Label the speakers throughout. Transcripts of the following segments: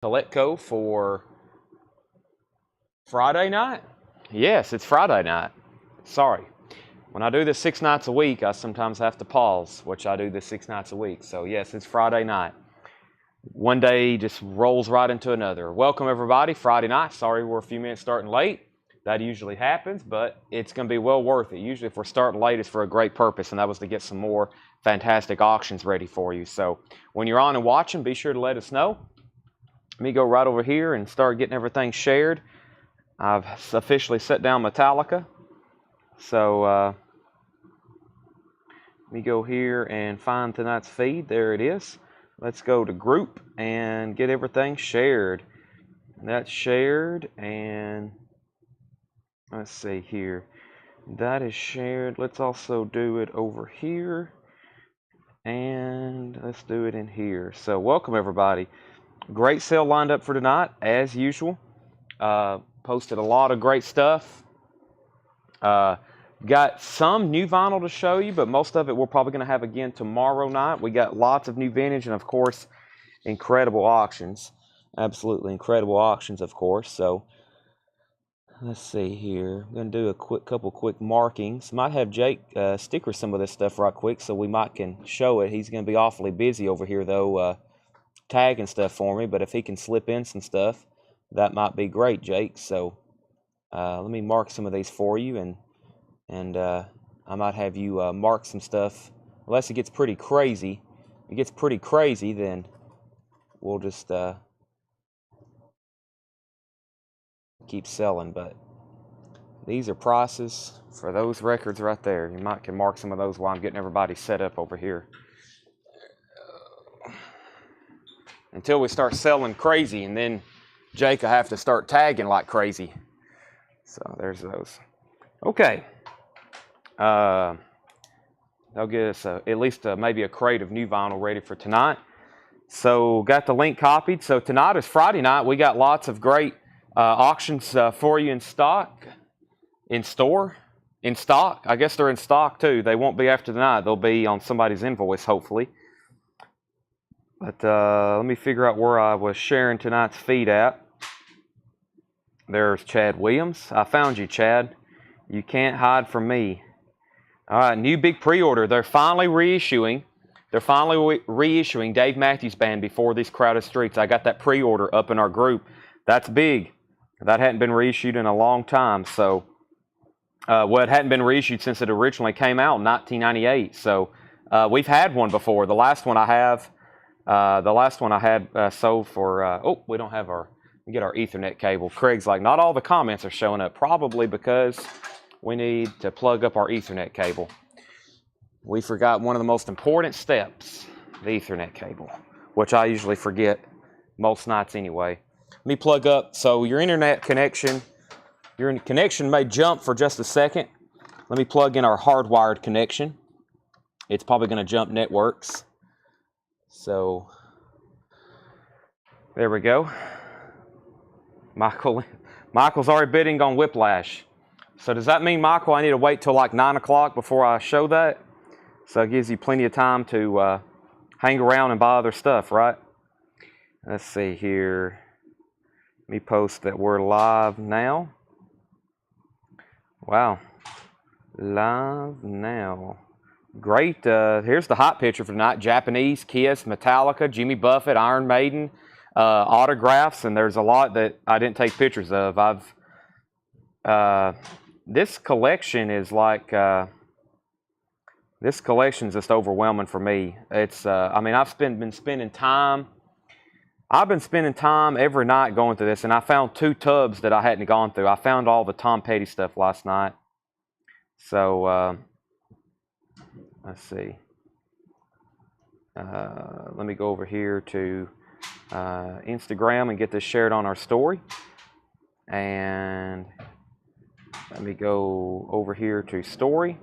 Speaker 1: Coletco for Friday night? Yes, it's Friday night. Sorry. When I do this 6 nights a week, I sometimes have to pause, which I do this 6 nights a week. So yes, it's Friday night. One day just rolls right into another. Welcome everybody, Friday night. Sorry we're a few minutes starting late. That usually happens, but it's going to be well worth it. Usually if we're starting late, it's for a great purpose, and that was to get some more fantastic auctions ready for you. So when you're on and watching, be sure to let us know. Let me go right over here and start getting everything shared. I've officially set down Metallica. So let me go here and find tonight's feed. There it is. Let's go to group and get everything shared. That's shared, and let's see here. That is shared. Let's also do it over here, and let's do it in here. So welcome everybody. Great sale lined up for tonight, as usual. Posted a lot of great stuff. Got some new vinyl to show you, but most of it we're probably going to have again tomorrow night. We got lots of new vintage and, of course, incredible auctions. Absolutely incredible auctions, of course. So let's see here. I'm going to do a couple quick markings. Might have Jake sticker some of this stuff right quick so we might can show it. He's going to be awfully busy over here, though, tagging stuff for me. But if he can slip in some stuff, that might be great, Jake. So let me mark some of these for you, and I might have you mark some stuff. Unless it gets pretty crazy. If it gets pretty crazy, then we'll just keep selling. But these are prices for those records right there. You might can mark some of those while I'm getting everybody set up over here. Until we start selling crazy, and then Jake will have to start tagging like crazy. So there's those. Okay. They'll get us at least maybe a crate of new vinyl ready for tonight. So got the link copied. So tonight is Friday night. We got lots of great auctions for you in stock, in store, in stock. I guess they're in stock too. They won't be after tonight. They'll be on somebody's invoice, hopefully. But let me figure out where I was sharing tonight's feed at. There's Chad Williams. I found you, Chad. You can't hide from me. All right, new big pre-order. They're finally reissuing. They're finally reissuing Dave Matthews Band Before These Crowded Streets. I got that pre-order up in our group. That's big. That hadn't been reissued in a long time. So, well, it hadn't been reissued since it originally came out in 1998. So, we've had one before. The last one I had sold for. Oh, we don't have our. We get our Ethernet cable. Craig's like, not all the comments are showing up. Probably because we need to plug up our Ethernet cable. We forgot one of the most important steps, the Ethernet cable, which I usually forget most nights anyway. Let me plug up. So your internet connection, your connection may jump for just a second. Let me plug in our hardwired connection. It's probably going to jump networks. So there we go. Michael's already bidding on Whiplash. So does that mean, Michael, I need to wait till like 9 o'clock before I show that? So it gives you plenty of time to hang around and buy other stuff, right? Let's see here. Let me post that we're live now. Wow. Live now. Great. Here's the hot picture for tonight. Japanese, Kiss, Metallica, Jimmy Buffett, Iron Maiden, autographs, and there's a lot that I didn't take pictures of. This collection is like, this collection is just overwhelming for me. It's, I mean, I've been spending time every night going through this, and I found 2 tubs that I hadn't gone through. I found all the Tom Petty stuff last night. So, let's see. Let me go over here to Instagram and get this shared on our story. And let me go over here to story.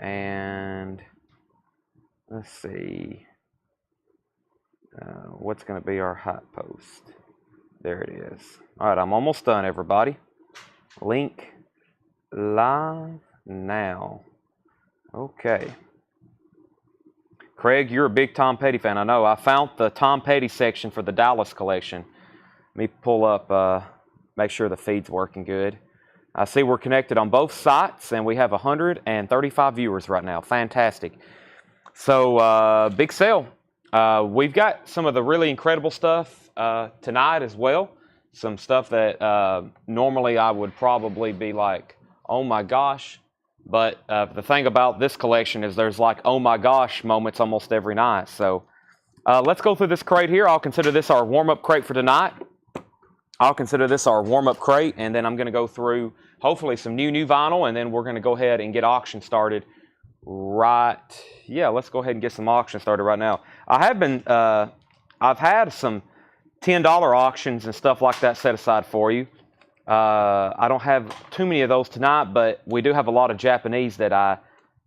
Speaker 1: And let's see. What's going to be our hot post? There it is. All right, I'm almost done, everybody. Link live now. Okay. Craig, you're a big Tom Petty fan. I know. I found the Tom Petty section for the Dallas collection. Let me pull up, make sure the feed's working good. I see we're connected on both sites, and we have 135 viewers right now. Fantastic. So, big sale. We've got some of the really incredible stuff tonight as well. Some stuff that normally I would probably be like, oh my gosh. But the thing about this collection is there's like, oh my gosh moments almost every night. So let's go through this crate here. I'll consider this our warm-up crate for tonight. I'll consider this our warm-up crate, and then I'm going to go through hopefully some new vinyl, and then we're going to go ahead and get auction started let's go ahead and get some auction started right now. I've had some $10 auctions and stuff like that set aside for you. I don't have too many of those tonight, but we do have a lot of Japanese that I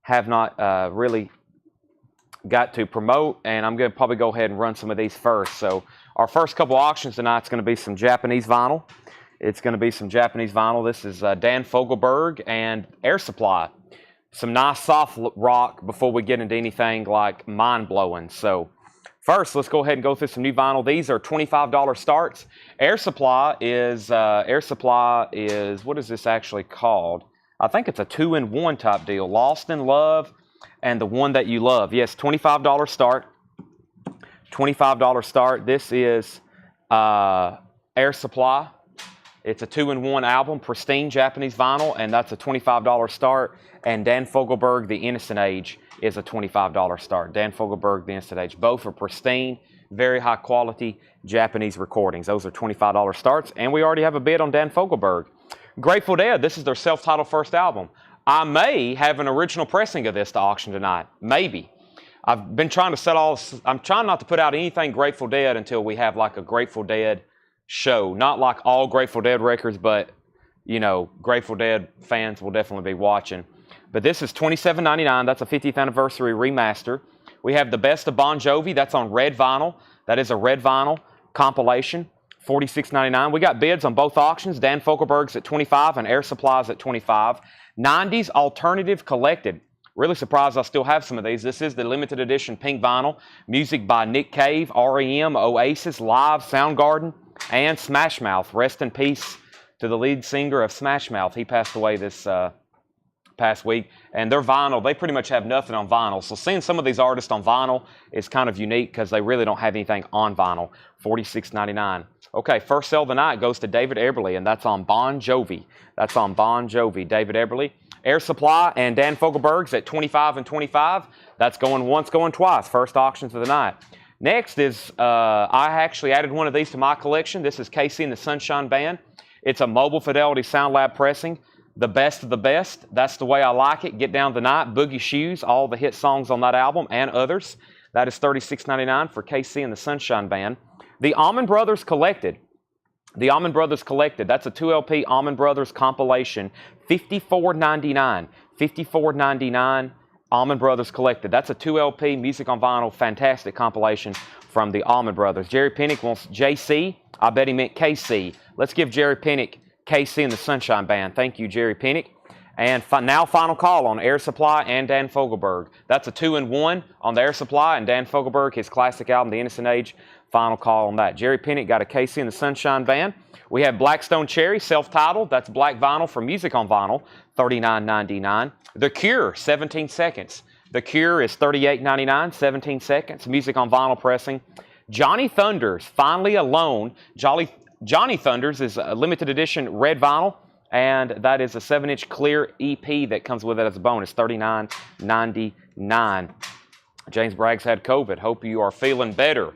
Speaker 1: have not really got to promote, and I'm going to probably go ahead and run some of these first. So our first couple auctions tonight is going to be some Japanese vinyl. It's going to be some Japanese vinyl. This is Dan Fogelberg and Air Supply. Some nice soft rock before we get into anything like mind-blowing. So first, let's go ahead and go through some new vinyl. These are $25 starts. Air Supply is, what is this actually called? I think it's a 2-in-1 type deal. Lost in Love and The One That You Love. Yes, $25 start. $25 start. This is Air Supply. It's a 2-in-1 album, pristine Japanese vinyl, and that's a $25 start. And Dan Fogelberg, The Innocent Age, is a $25 start. Dan Fogelberg, The Innocent Age. Both are pristine, very high quality Japanese recordings. Those are $25 starts. And we already have a bid on Dan Fogelberg. Grateful Dead, this is their self-titled first album. I may have an original pressing of this to auction tonight. Maybe. I've been trying to sell I'm trying not to put out anything Grateful Dead until we have like a Grateful Dead show. Not like all Grateful Dead records, but, you know, Grateful Dead fans will definitely be watching. But this is $27.99. That's a 50th anniversary remaster. We have the Best of Bon Jovi. That's on red vinyl. That is a red vinyl compilation. $46.99. We got bids on both auctions. Dan Fogelberg's at $25 and Air Supply's at $25. 90s Alternative Collected. Really surprised I still have some of these. This is the limited edition pink vinyl. Music by Nick Cave, R.E.M., Oasis, Live, Soundgarden, and Smash Mouth. Rest in peace to the lead singer of Smash Mouth. He passed away this past week. And their vinyl, they pretty much have nothing on vinyl. So seeing some of these artists on vinyl is kind of unique because they really don't have anything on vinyl. $46.99. Okay, first sell of the night goes to David Eberly, and that's on Bon Jovi. That's on Bon Jovi, David Eberly. Air Supply and Dan Fogelberg's at $25 and $25. That's going once, going twice. First auctions of the night. Next is, I actually added one of these to my collection. This is Casey and the Sunshine Band. It's a Mobile Fidelity Sound Lab pressing. The best of the best. That's the way I like it. Get Down Tonight, Boogie Shoes, all the hit songs on that album and others. That is $36.99 for Casey and the Sunshine Band. The Allman Brothers Collected. The Allman Brothers Collected. That's a 2LP Allman Brothers compilation. $54.99. $54.99. Allman Brothers Collected. That's a 2LP Music on Vinyl fantastic compilation from the Allman Brothers. Jerry Pinnick wants JC. I bet he meant KC. Let's give Jerry Pinnick KC and the Sunshine Band. Thank you, Jerry Pinnick. And now final call on Air Supply and Dan Fogelberg. That's a 2-in-1 on the Air Supply and Dan Fogelberg, his classic album, The Innocent Age. Final call on that. Jerry Pinnick got a KC and the Sunshine Band. We have Blackstone Cherry, self-titled. That's black vinyl for Music on Vinyl, $39.99. The Cure, 17 seconds. The Cure is $38.99, 17 seconds. Music on Vinyl pressing. Johnny Thunders, Finally Alone. Johnny Thunders is a limited edition red vinyl, and that is a 7-inch clear EP that comes with it as a bonus, $39.99. James Bragg's had COVID. Hope you are feeling better.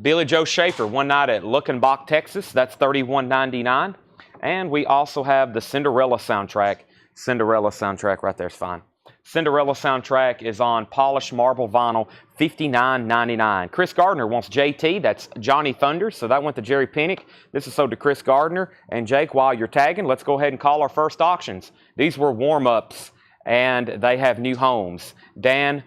Speaker 1: Billy Joe Schaefer, One Night at Luckenbach, Texas. That's $31.99. And we also have the Cinderella soundtrack. Cinderella soundtrack right there is fine. Cinderella soundtrack is on polished marble vinyl, $59.99. Chris Gardner wants JT. That's Johnny Thunders. So that went to Jerry Pinnick. This is sold to Chris Gardner. And Jake, while you're tagging, let's go ahead and call our first auctions. These were warm-ups, and they have new homes. Dan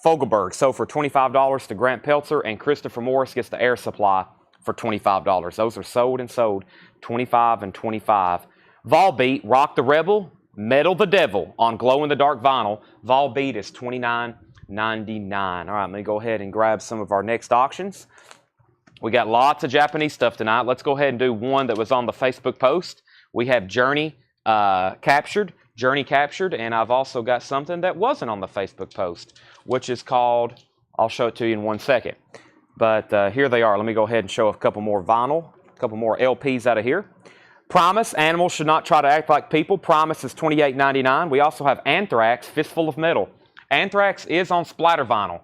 Speaker 1: Fogelberg sold for $25 to Grant Peltzer, and Christopher Morris gets the Air Supply for $25. Those are sold and sold, $25 and $25. Volbeat, Rock the Rebel, Metal the Devil on glow-in-the-dark vinyl. Volbeat is $29.99. All right, let me go ahead and grab some of our next auctions. We got lots of Japanese stuff tonight. Let's go ahead and do one that was on the Facebook post. We have Journey captured, and I've also got something that wasn't on the Facebook post, which is called, I'll show it to you in 1 second. But here they are. Let me go ahead and show a couple more vinyl, a couple more LPs out of here. Promise, Animals Should Not Try to Act Like People. Promise is $28.99. We also have Anthrax, Fistful of Metal. Anthrax is on splatter vinyl.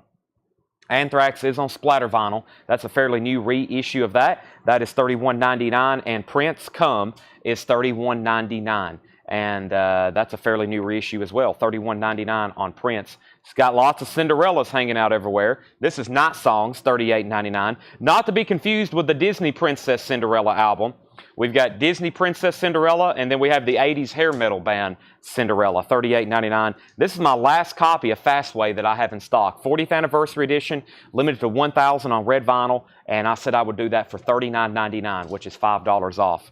Speaker 1: Anthrax is on splatter vinyl. That's a fairly new reissue of that. That is $31.99. And Prince, Come is $31.99. And that's a fairly new reissue as well. $31.99 on Prince. It's got lots of Cinderellas hanging out everywhere. This is Night Songs, $38.99. Not to be confused with the Disney Princess Cinderella album. We've got Disney Princess Cinderella, and then we have the 80s hair metal band Cinderella, $38.99. This is my last copy of Fastway that I have in stock. 40th anniversary edition, limited to 1,000 on red vinyl, and I said I would do that for $39.99, which is $5 off.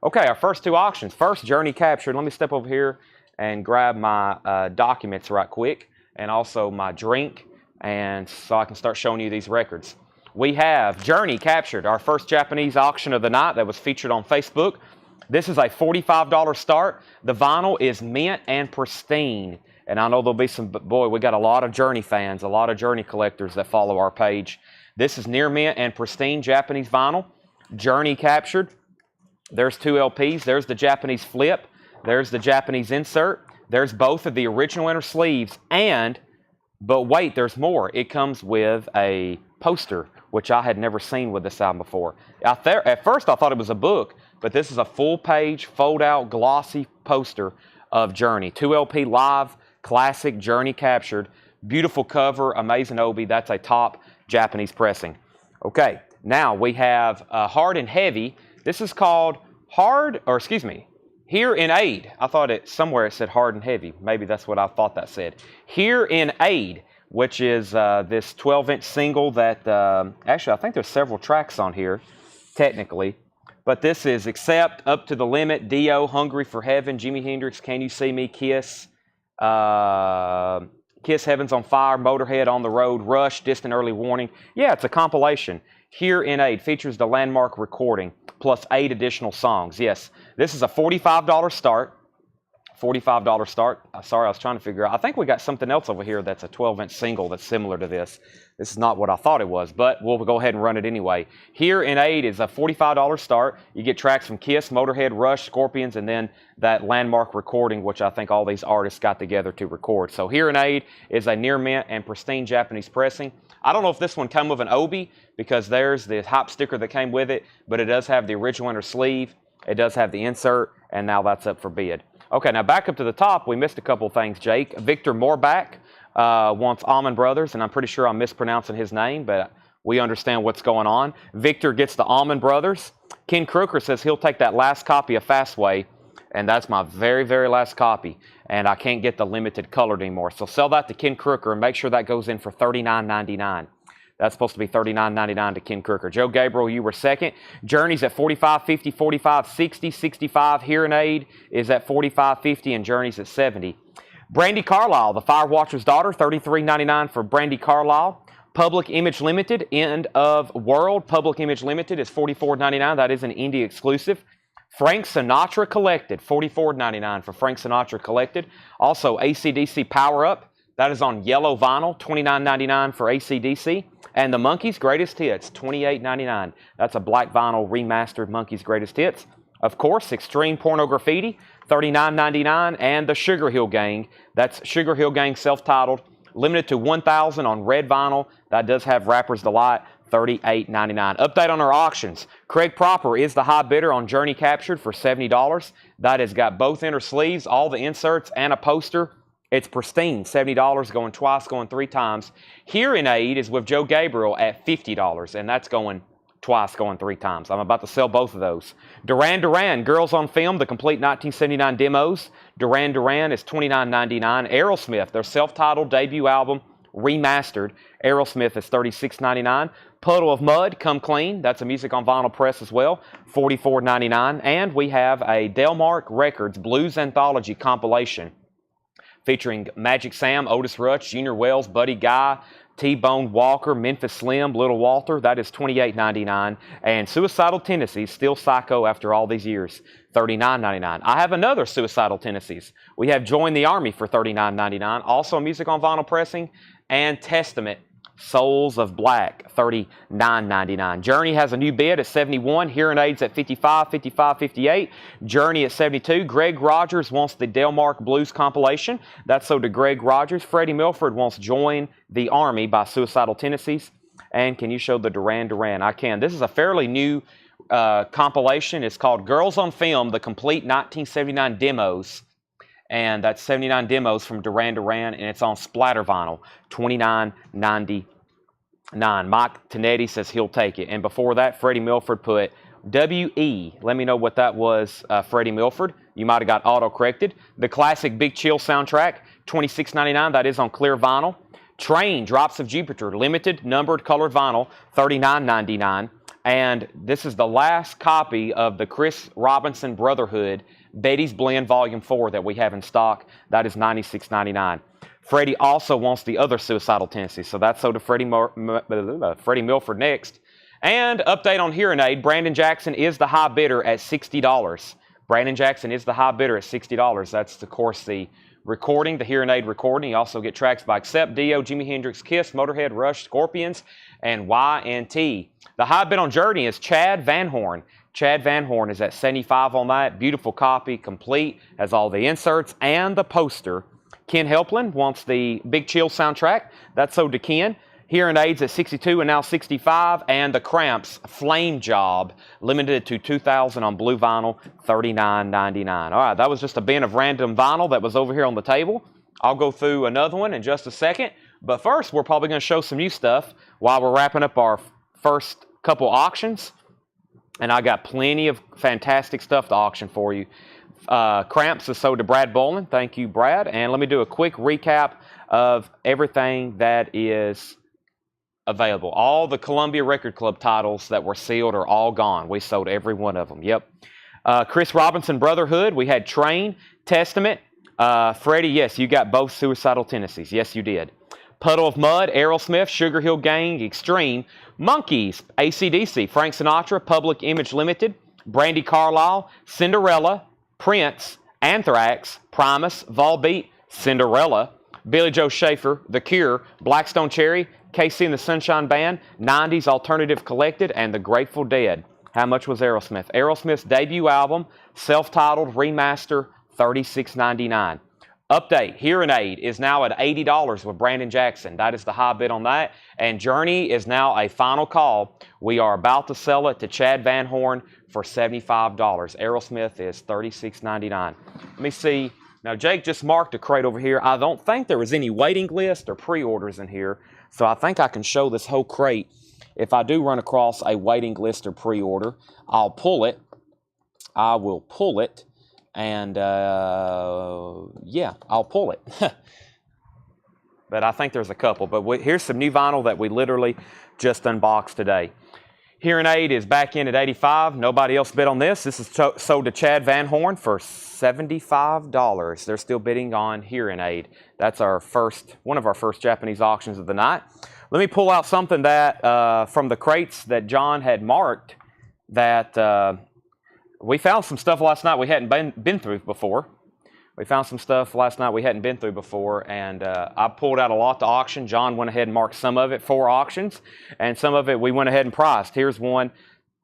Speaker 1: Okay, our first two auctions. First, Journey captured. Let me step over here and grab my documents right quick, and also my drink, and so I can start showing you these records. We have Journey captured, our first Japanese auction of the night that was featured on Facebook. This is a $45 start. The vinyl is mint and pristine. And I know there'll be some, boy, we got a lot of Journey fans, a lot of Journey collectors that follow our page. This is near mint and pristine Japanese vinyl. Journey captured. There's two LPs. There's the Japanese flip. There's the Japanese insert. There's both of the original inner sleeves. But wait, there's more. It comes with a poster, which I had never seen with this album before. At first I thought it was a book, but this is a full-page, fold-out, glossy poster of Journey. 2 LP live, classic, Journey captured. Beautiful cover, amazing obi. That's a top Japanese pressing. Okay, now we have Hard and Heavy. This is called Here in Aid. I thought somewhere it said Hard and Heavy. Maybe that's what I thought that said. Here in Aid, which is this 12-inch single that, actually I think there's several tracks on here, technically. But this is Accept, Up to the Limit, Dio, Hungry for Heaven, Jimi Hendrix, Can You See Me, Kiss, Kiss, Heaven's on Fire, Motorhead, On the Road, Rush, Distant Early Warning. Yeah, it's a compilation. Here in Aid features the landmark recording, plus 8 additional songs. Yes, this is a $45 start. $45 start. Sorry, I was trying to figure out. I think we got something else over here that's a 12-inch single that's similar to this. This is not what I thought it was, but we'll go ahead and run it anyway. Here in Aid is a $45 start. You get tracks from Kiss, Motorhead, Rush, Scorpions, and then that landmark recording, which I think all these artists got together to record. So Here in Aid is a near mint and pristine Japanese pressing. I don't know if this one came with an obi, because there's the hype sticker that came with it, but it does have the original inner sleeve. It does have the insert, and now that's up for bid. Okay, now back up to the top, we missed a couple things, Jake. Victor Moorbach wants Allman Brothers, and I'm pretty sure I'm mispronouncing his name, but we understand what's going on. Victor gets the Allman Brothers. Ken Crooker says he'll take that last copy of Fastway, and that's my very, very last copy, and I can't get the limited colored anymore. So sell that to Ken Crooker and make sure that goes in for $39.99. That's supposed to be $39.99 to Ken Crooker. Joe Gabriel, you were second. Journey's at $45.50, $45.60, $65. Here in Aid is at $45.50, and Journey's at $70. Brandy Carlisle, the Firewatcher's Daughter, $33.99 for Brandy Carlisle. Public Image Limited, End of World. Public Image Limited is $44.99. That is an indie exclusive. Frank Sinatra Collected, $44.99 for Frank Sinatra Collected. Also, AC/DC Power Up. That is on yellow vinyl, $29.99 for AC/DC. And the Monkees Greatest Hits, $28.99. That's a black vinyl remastered Monkees Greatest Hits. Of course, Extreme Pornograffiti, $39.99. And the Sugar Hill Gang. That's Sugar Hill Gang self-titled, limited to 1,000 on red vinyl. That does have Rapper's Delight, $38.99. Update on our auctions. Craig Proper is the high bidder on Journey Captured for $70. That has got both inner sleeves, all the inserts, and a poster. It's pristine, $70, going twice, going 3 times. Here in Aid is with Joe Gabriel at $50, and that's going twice, going 3 times. I'm about to sell both of those. Duran Duran, Girls on Film, the complete 1979 demos. Duran Duran is $29.99. Aerosmith, their self-titled debut album, remastered. Aerosmith is $36.99. Puddle of Mud, Come Clean, that's a music on vinyl press as well, $44.99. And we have a Delmark Records Blues Anthology compilation, featuring Magic Sam, Otis Rush, Junior Wells, Buddy Guy, T-Bone Walker, Memphis Slim, Little Walter, that is $28.99. And Suicidal Tendencies, Still Psycho after all these years, $39.99. I have another Suicidal Tendencies. We have Join the Army for $39.99. Also Music on Vinyl Pressing, and Testament, Souls of Black, $39.99. Journey has a new bid at $71. Hearing Aids at $55, $58. Journey at $72. Greg Rogers wants the Delmark Blues compilation. That's sold to Greg Rogers. Freddie Milford wants Join the Army by Suicidal Tendencies. And can you show the Duran Duran? I can. This is a fairly new compilation. It's called Girls on Film, the Complete 1979 Demos. And that's 79 demos from Duran Duran, and it's on splatter vinyl, $29.99. Mike Tonetti says he'll take it. And before that, Freddie Milford put W.E. Let me know what that was, Freddie Milford. You might have got auto-corrected. The classic Big Chill soundtrack, $26.99. That is on clear vinyl. Train, Drops of Jupiter, limited, numbered, colored vinyl, $39.99. And this is the last copy of the Chris Robinson Brotherhood Betty's Blend Volume 4 that we have in stock. That is $96.99. Freddie also wants the other Suicidal Tendencies, so that's sold to Freddie Milford next. And update on Hearing Aid, Brandon Jackson is the high bidder at $60. Brandon Jackson is the high bidder at $60. That's, of course, the recording, the Hearing Aid recording. You also get tracks by Accept, Dio, Jimi Hendrix, Kiss, Motorhead, Rush, Scorpions, and Y&T. The high bid on Journey is Chad Van Horn. Chad Van Horn is at $75 on that. Beautiful copy, complete, has all the inserts and the poster. Ken Helplin wants the Big Chill soundtrack. That's sold to Ken. Hearing Aids at $62 and now $65. And the Cramps Flame Job, limited to $2,000 on blue vinyl, $39.99. All right, that was just a bin of random vinyl that was over here on the table. I'll go through another one in just a second. But first, we're probably going to show some new stuff while we're wrapping up our first couple auctions. And I got plenty of fantastic stuff to auction for you. Cramps is sold to Brad Bolin. Thank you, Brad. And let me do a quick recap of everything that is available. All the Columbia Record Club titles that were sealed are all gone. We sold every one of them. Yep. Chris Robinson Brotherhood. We had Train, Testament. Freddie, yes, you got both Suicidal Tendencies. Yes, you did. Puddle of Mud, Aerosmith, Sugar Hill Gang, Extreme, Monkeys, AC/DC, Frank Sinatra, Public Image Limited, Brandy Carlisle, Cinderella, Prince, Anthrax, Primus, Volbeat, Cinderella, Billy Joe Schaefer, The Cure, Blackstone Cherry, KC and the Sunshine Band, 90s Alternative Collected, and The Grateful Dead. How much was Aerosmith? Aerosmith's debut album, self-titled remaster, $36.99. Update, Hearing Aid is now at $80 with Brandon Jackson. That is the high bid on that. And Journey is now a final call. We are about to sell it to Chad Van Horn for $75. Aerosmith is $36.99. Let me see. Now, Jake just marked a crate over here. I don't think there was any waiting list or pre-orders in here. So I think I can show this whole crate. If I do run across a waiting list or pre-order, I'll pull it. I will pull it. And, yeah, I'll pull it. But I think there's a couple. But here's some new vinyl that we literally just unboxed today. Hearing Aid is back in at $85. Nobody else bid on this. This is sold to Chad Van Horn for $75. They're still bidding on Hearing Aid. That's our one of our first Japanese auctions of the night. Let me pull out something that from the crates that John had marked that... we found some stuff last night we hadn't been through before. And I pulled out a lot to auction. John went ahead and marked some of it for auctions, and some of it we went ahead and priced. Here's one.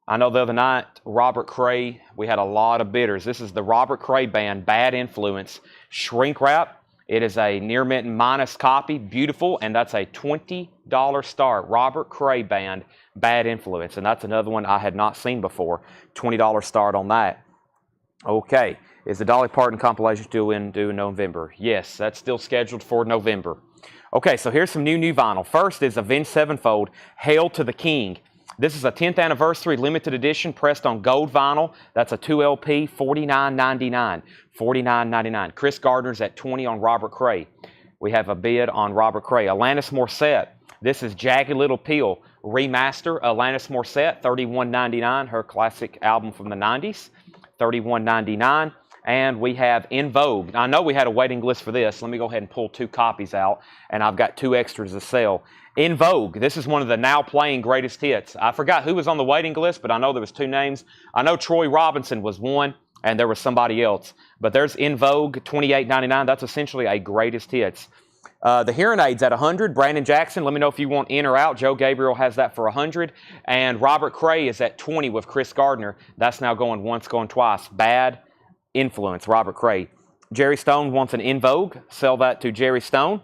Speaker 1: I know the other night, Robert Cray, we had a lot of bidders. This is the Robert Cray Band, Bad Influence, shrink wrap. It is a near mint minus copy, beautiful, and that's a $20 start. Robert Cray Band, Bad Influence, and that's another one I had not seen before. $20 start on that. Okay, is the Dolly Parton compilation due in November? Yes, that's still scheduled for November. Okay, so here's some new vinyl. First is Avenged Sevenfold, Hail to the King. This is a 10th anniversary limited edition pressed on gold vinyl. That's a 2LP, $49.99. $49.99. Chris Gardner's at $20 on Robert Cray. We have a bid on Robert Cray. Alanis Morissette. This is Jagged Little Pill remaster. Alanis Morissette, $31.99. Her classic album from the 90s. $31.99. And we have In Vogue. I know we had a waiting list for this. Let me go ahead and pull 2 copies out, and I've got 2 extras to sell. In Vogue, this is one of the now playing greatest hits. I forgot who was on the waiting list, but I know there was 2 names. I know Troy Robinson was one, and there was somebody else. But there's In Vogue, $28.99. That's essentially a greatest hits. The hearing aids at 100. Brandon Jackson, let me know if you want in or out. Joe Gabriel has that for 100. And Robert Cray is at 20 with Chris Gardner. That's now going once, going twice. Bad Influence, Robert Cray. Jerry Stone wants an In Vogue. Sell that to Jerry Stone.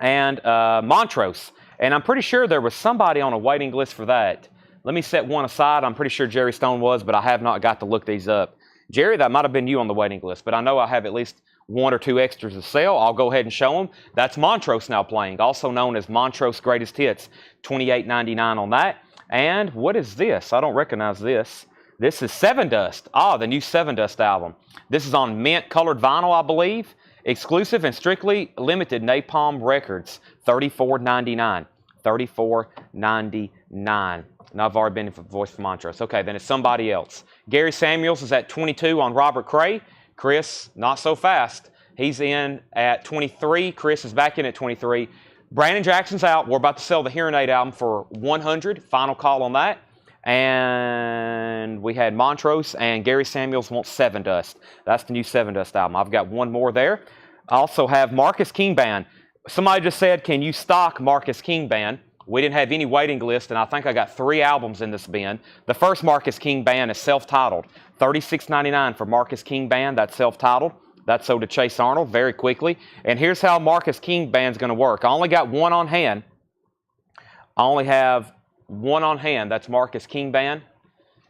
Speaker 1: And Montrose. And I'm pretty sure there was somebody on a waiting list for that. Let me set one aside. I'm pretty sure Jerry Stone was, but I have not got to look these up. Jerry, that might have been you on the waiting list, but I know I have at least 1 or 2 extras to sell. I'll go ahead and show them. That's Montrose now playing, also known as Montrose Greatest Hits. $28.99 on that. And what is this? I don't recognize this. This is Seven Dust. Ah, the new Seven Dust album. This is on mint colored vinyl, I believe. Exclusive and strictly limited Napalm Records. $34.99. $34.99. Now I've already been in voice for Montrose. Okay, then it's somebody else. Gary Samuels is at 22 on Robert Cray. Chris, not so fast. He's in at 23. Chris is back in at 23. Brandon Jackson's out. We're about to sell the Hearing Aid album for 100. Final call on that. And we had Montrose, and Gary Samuels wants Seven Dust. That's the new Seven Dust album. I've got 1 more there. I also have Marcus King Band. Somebody just said, can you stock Marcus King Band? We didn't have any waiting list, and I think I got 3 albums in this bin. The first Marcus King Band is self-titled. $36.99 for Marcus King Band. That's self-titled. That's sold to Chase Arnold very quickly. And here's how Marcus King Band's going to work. I only got 1 on hand. I only have 1 on hand. That's Marcus King Band.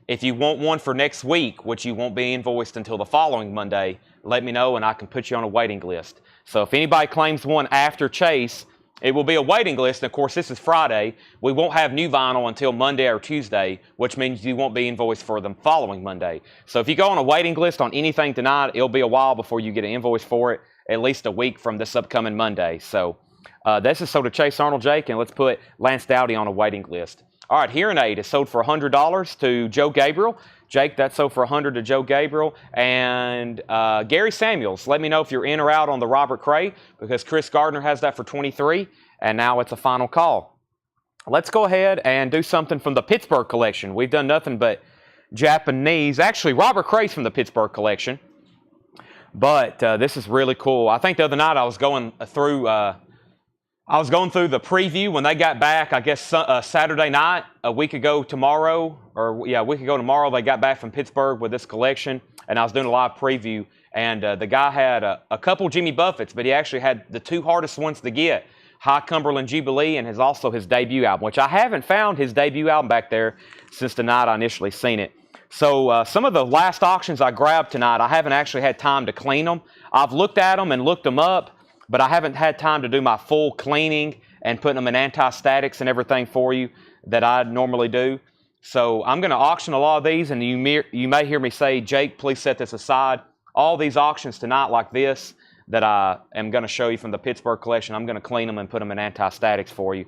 Speaker 1: If you want one for next week, which you won't be invoiced until the following Monday, let me know and I can put you on a waiting list. So if anybody claims one after Chase, it will be a waiting list. And of course, this is Friday. We won't have new vinyl until Monday or Tuesday, which means you won't be invoiced for the following Monday. So if you go on a waiting list on anything tonight, it'll be a while before you get an invoice for it, at least a week from this upcoming Monday. So this is sold to Chase Arnold, Jake, and let's put Lance Dowdy on a waiting list. All right, Hearing Aid is sold for $100 to Joe Gabriel. Jake, that's sold for $100 to Joe Gabriel. And Gary Samuels, let me know if you're in or out on the Robert Cray, because Chris Gardner has that for $23, and now it's a final call. Let's go ahead and do something from the Pittsburgh collection. We've done nothing but Japanese. Actually, Robert Cray's from the Pittsburgh collection, but this is really cool. I think the other night I was going through the preview when they got back, I guess Saturday night, a week ago tomorrow, they got back from Pittsburgh with this collection, and I was doing a live preview, and the guy had a couple Jimmy Buffetts, but he actually had the 2 hardest ones to get, High Cumberland Jubilee and also his debut album, which I haven't found his debut album back there since the night I initially seen it. So some of the last auctions I grabbed tonight, I haven't actually had time to clean them. I've looked at them and looked them up, but I haven't had time to do my full cleaning and putting them in anti-statics and everything for you that I normally do. So I'm going to auction a lot of these, and you may hear me say, Jake, please set this aside. All these auctions tonight like this that I am going to show you from the Pittsburgh collection, I'm going to clean them and put them in anti-statics for you.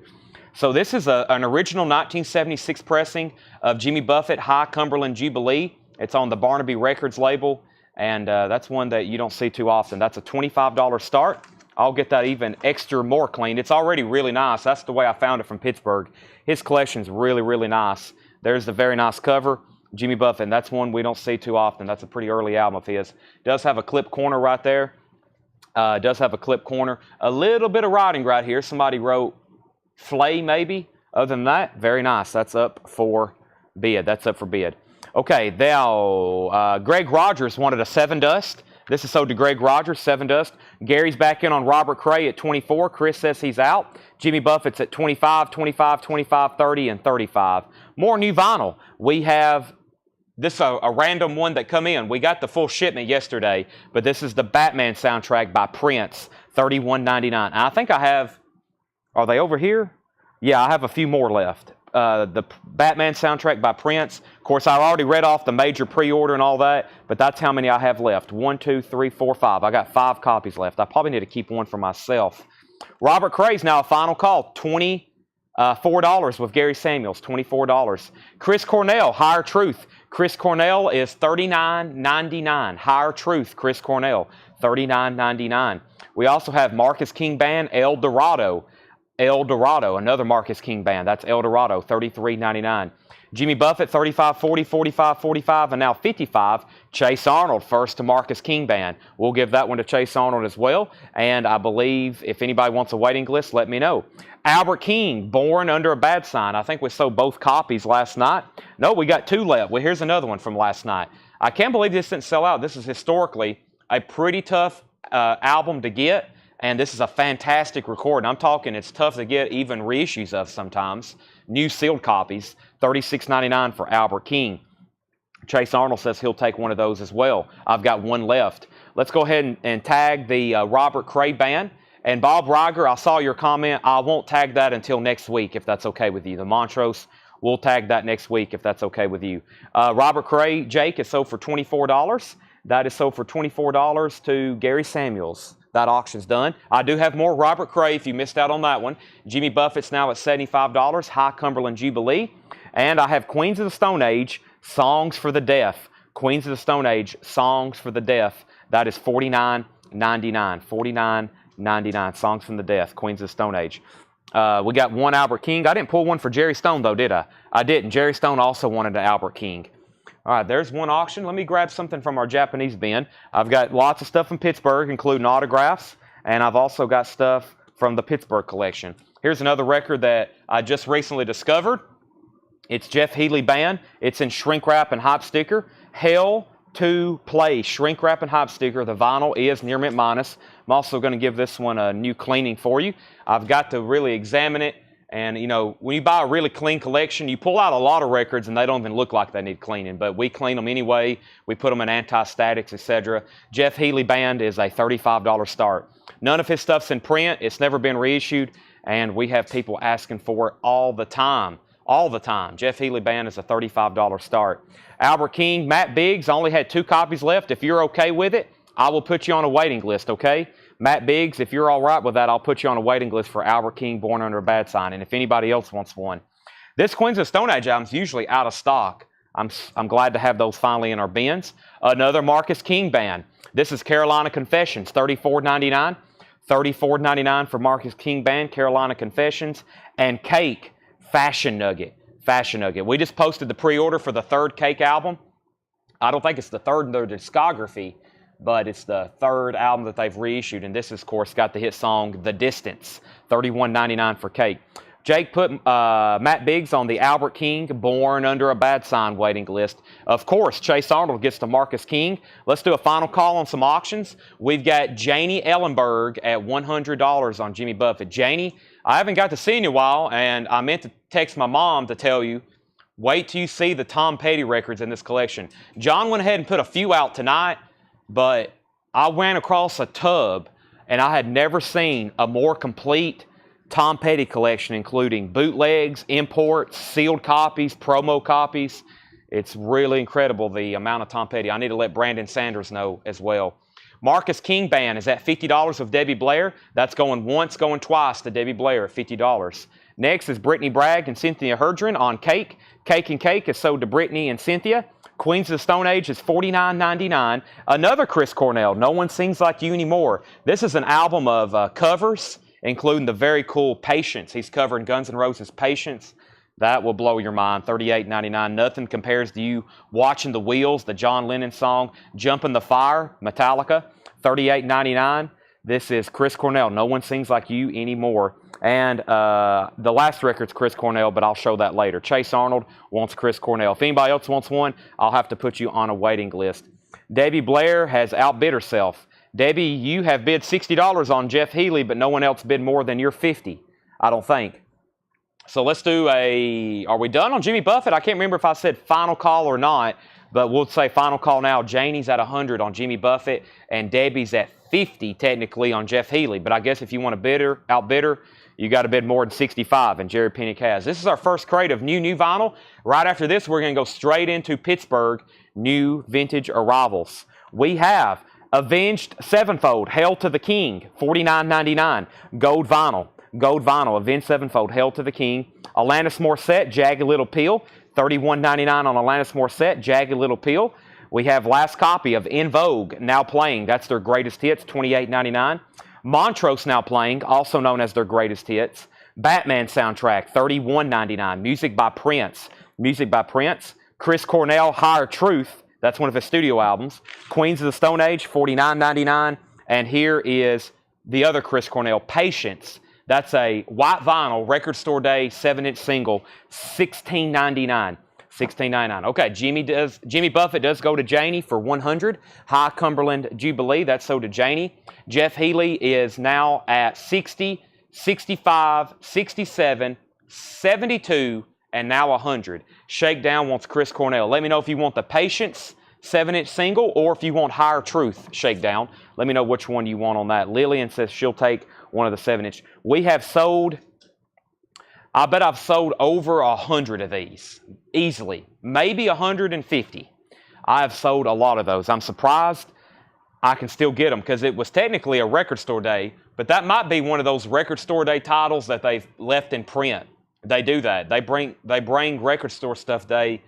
Speaker 1: So this is an original 1976 pressing of Jimmy Buffett High Cumberland Jubilee. It's on the Barnaby Records label, and that's one that you don't see too often. That's a $25 start. I'll get that even extra more clean. It's already really nice. That's the way I found it from Pittsburgh. His collection's really, really nice. There's the very nice cover, Jimmy Buffett. And that's one we don't see too often. That's a pretty early album of his. Does have a clip corner right there. Does have a clip corner. A little bit of writing right here. Somebody wrote Flay maybe. Other than that, very nice. That's up for bid. That's up for bid. Okay, now Greg Rogers wanted a 7 Dust. This is sold to Greg Rogers, 7 Dust. Gary's back in on Robert Cray at 24. Chris says he's out. Jimmy Buffett's at 25, 25, 25, 30, and 35. More new vinyl. We have this a random one that come in. We got the full shipment yesterday, but this is the Batman soundtrack by Prince, $31.99. I think I have, are they over here? Yeah, I have a few more left. The Batman soundtrack by Prince. Of course, I already read off the major pre-order and all that, but that's how many I have left. 1, 2, 3, 4, 5. I got 5 copies left. I probably need to keep one for myself. Robert Cray's now a final call. $20 $4 with Gary Samuels, $24. Chris Cornell, Higher Truth. Chris Cornell is $39.99. Higher Truth, Chris Cornell, $39.99. We also have Marcus King Band, El Dorado. El Dorado, another Marcus King Band. That's El Dorado, $33.99. Jimmy Buffett, 35, 40, 45, 45, and now 55. Chase Arnold, first to Marcus King Band. We'll give that one to Chase Arnold as well. And I believe if anybody wants a waiting list, let me know. Albert King, Born Under a Bad Sign. I think we sold both copies last night. No, we got 2 left. Well, here's another one from last night. I can't believe this didn't sell out. This is historically a pretty tough album to get. And this is a fantastic recording. I'm talking it's tough to get even reissues of sometimes. New sealed copies, $36.99 for Albert King. Chase Arnold says he'll take one of those as well. I've got one left. Let's go ahead and tag the Robert Cray Band. And Bob Reiger, I saw your comment. I won't tag that until next week if that's okay with you. The Montrose, we'll tag that next week if that's okay with you. Robert Cray, Jake, is sold for $24. That is sold for $24 to Gary Samuels. That auction's done. I do have more Robert Cray if you missed out on that one. Jimmy Buffett's now at $75. High Cumberland Jubilee. And I have Queens of the Stone Age, Songs for the Deaf. Queens of the Stone Age, Songs for the Deaf. That is $49.99. $49.99. Songs from the Deaf, Queens of the Stone Age. We got one Albert King. I didn't pull one for Jerry Stone, though, did I? I didn't. Jerry Stone also wanted an Albert King. All right, there's one auction. Let me grab something from our Japanese bin. I've got lots of stuff from Pittsburgh, including autographs, and I've also got stuff from the Pittsburgh collection. Here's another record that I just recently discovered. It's Jeff Healey Band. It's in shrink wrap and hop sticker. Hell to Play, shrink wrap and hop sticker. The vinyl is near mint minus. I'm also going to give this one a new cleaning for you. I've got to really examine it. And, you know, when you buy a really clean collection, you pull out a lot of records and they don't even look like they need cleaning. But we clean them anyway. We put them in anti-statics, etc. Jeff Healey Band is a $35 start. None of his stuff's in print. It's never been reissued. And we have people asking for it all the time. All the time. Jeff Healey Band is a $35 start. Albert King, Matt Biggs, only had 2 copies left. If you're okay with it, I will put you on a waiting list, okay? Matt Biggs, if you're all right with that, I'll put you on a waiting list for Albert King, Born Under a Bad Sign, and if anybody else wants one. This Queens of Stone Age album is usually out of stock. I'm glad to have those finally in our bins. Another Marcus King Band. This is Carolina Confessions, $34.99. $34.99 for Marcus King Band, Carolina Confessions, and Cake, Fashion Nugget. Fashion Nugget. We just posted the pre-order for the 3rd Cake album. I don't think it's the 3rd in their discography, but it's the 3rd album that they've reissued, and this, of course, got the hit song The Distance, $31.99 for Cake. Jake put Matt Biggs on the Albert King, Born Under a Bad Sign waiting list. Of course, Chase Arnold gets to Marcus King. Let's do a final call on some auctions. We've got Janie Ellenberg at $100 on Jimmy Buffett. Janie, I haven't got to see you in a while, and I meant to text my mom to tell you, wait till you see the Tom Petty records in this collection. John went ahead and put a few out tonight, but I ran across a tub, and I had never seen a more complete Tom Petty collection, including bootlegs, imports, sealed copies, promo copies. It's really incredible, the amount of Tom Petty. I need to let Brandon Sanders know as well. Marcus King Band is at $50 with Debbie Blair. That's going once, going twice to Debbie Blair at $50. Next is Brittany Bragg and Cynthia Herdren on Cake. Cake and Cake is sold to Brittany and Cynthia. Queens of the Stone Age is $49.99. Another Chris Cornell, No One Sings Like You Anymore. This is an album of covers, including the very cool Patience. He's covering Guns N' Roses' Patience. That will blow your mind, $38.99. Nothing compares to you watching the Wheels, the John Lennon song, Jump in the Fire, Metallica, $38.99. This is Chris Cornell, No One Sings Like You Anymore. And the last record's Chris Cornell, but I'll show that later. Chase Arnold wants Chris Cornell. If anybody else wants one, I'll have to put you on a waiting list. Debbie Blair has outbid herself. Debbie, you have bid $60 on Jeff Healey, but no one else bid more than your $50, I don't think. So let's do are we done on Jimmy Buffett? I can't remember if I said final call or not, but we'll say final call now. Janie's at 100 on Jimmy Buffett, and Debbie's at 50 technically on Jeff Healey. But I guess if you want to outbid her, you got to bid more than 65, and Jerry Pinnick has. This is our first crate of new vinyl. Right after this, we're going to go straight into Pittsburgh, new vintage arrivals. We have Avenged Sevenfold, Hail to the King, $49.99, gold vinyl. gold vinyl, Avenged Sevenfold, Hail to the King. Alanis Morissette, Jagged Little Pill, $31.99 on Alanis Morissette, Jagged Little Pill. We have last copy of In Vogue, now playing. That's their greatest hits, $28.99. Montrose now playing, also known as their greatest hits. Batman soundtrack, $31.99. Music by Prince. Music by Prince. Chris Cornell, Higher Truth. That's one of his studio albums. Queens of the Stone Age, $49.99. And here is the other Chris Cornell, Patience. That's a white vinyl, record store day, 7-inch single, $16.99. $16.99. Okay, Jimmy Buffett does go to Janie for $100. High Cumberland Jubilee, that's sold to Janie. Jeff Healey is now at 60, 65, 67, 72, and now 100. Shakedown wants Chris Cornell. Let me know if you want the Patience 7-inch single or if you want Higher Truth Shakedown. Let me know which one you want on that. Lillian says she'll take one of the 7-inch. We have sold, I bet I've sold over 100 of these, easily. Maybe 150. I have sold a lot of those. I'm surprised I can still get them because it was technically a record store day, but that might be one of those record store day titles that they've left in print. They do that. They bring record store stuff. They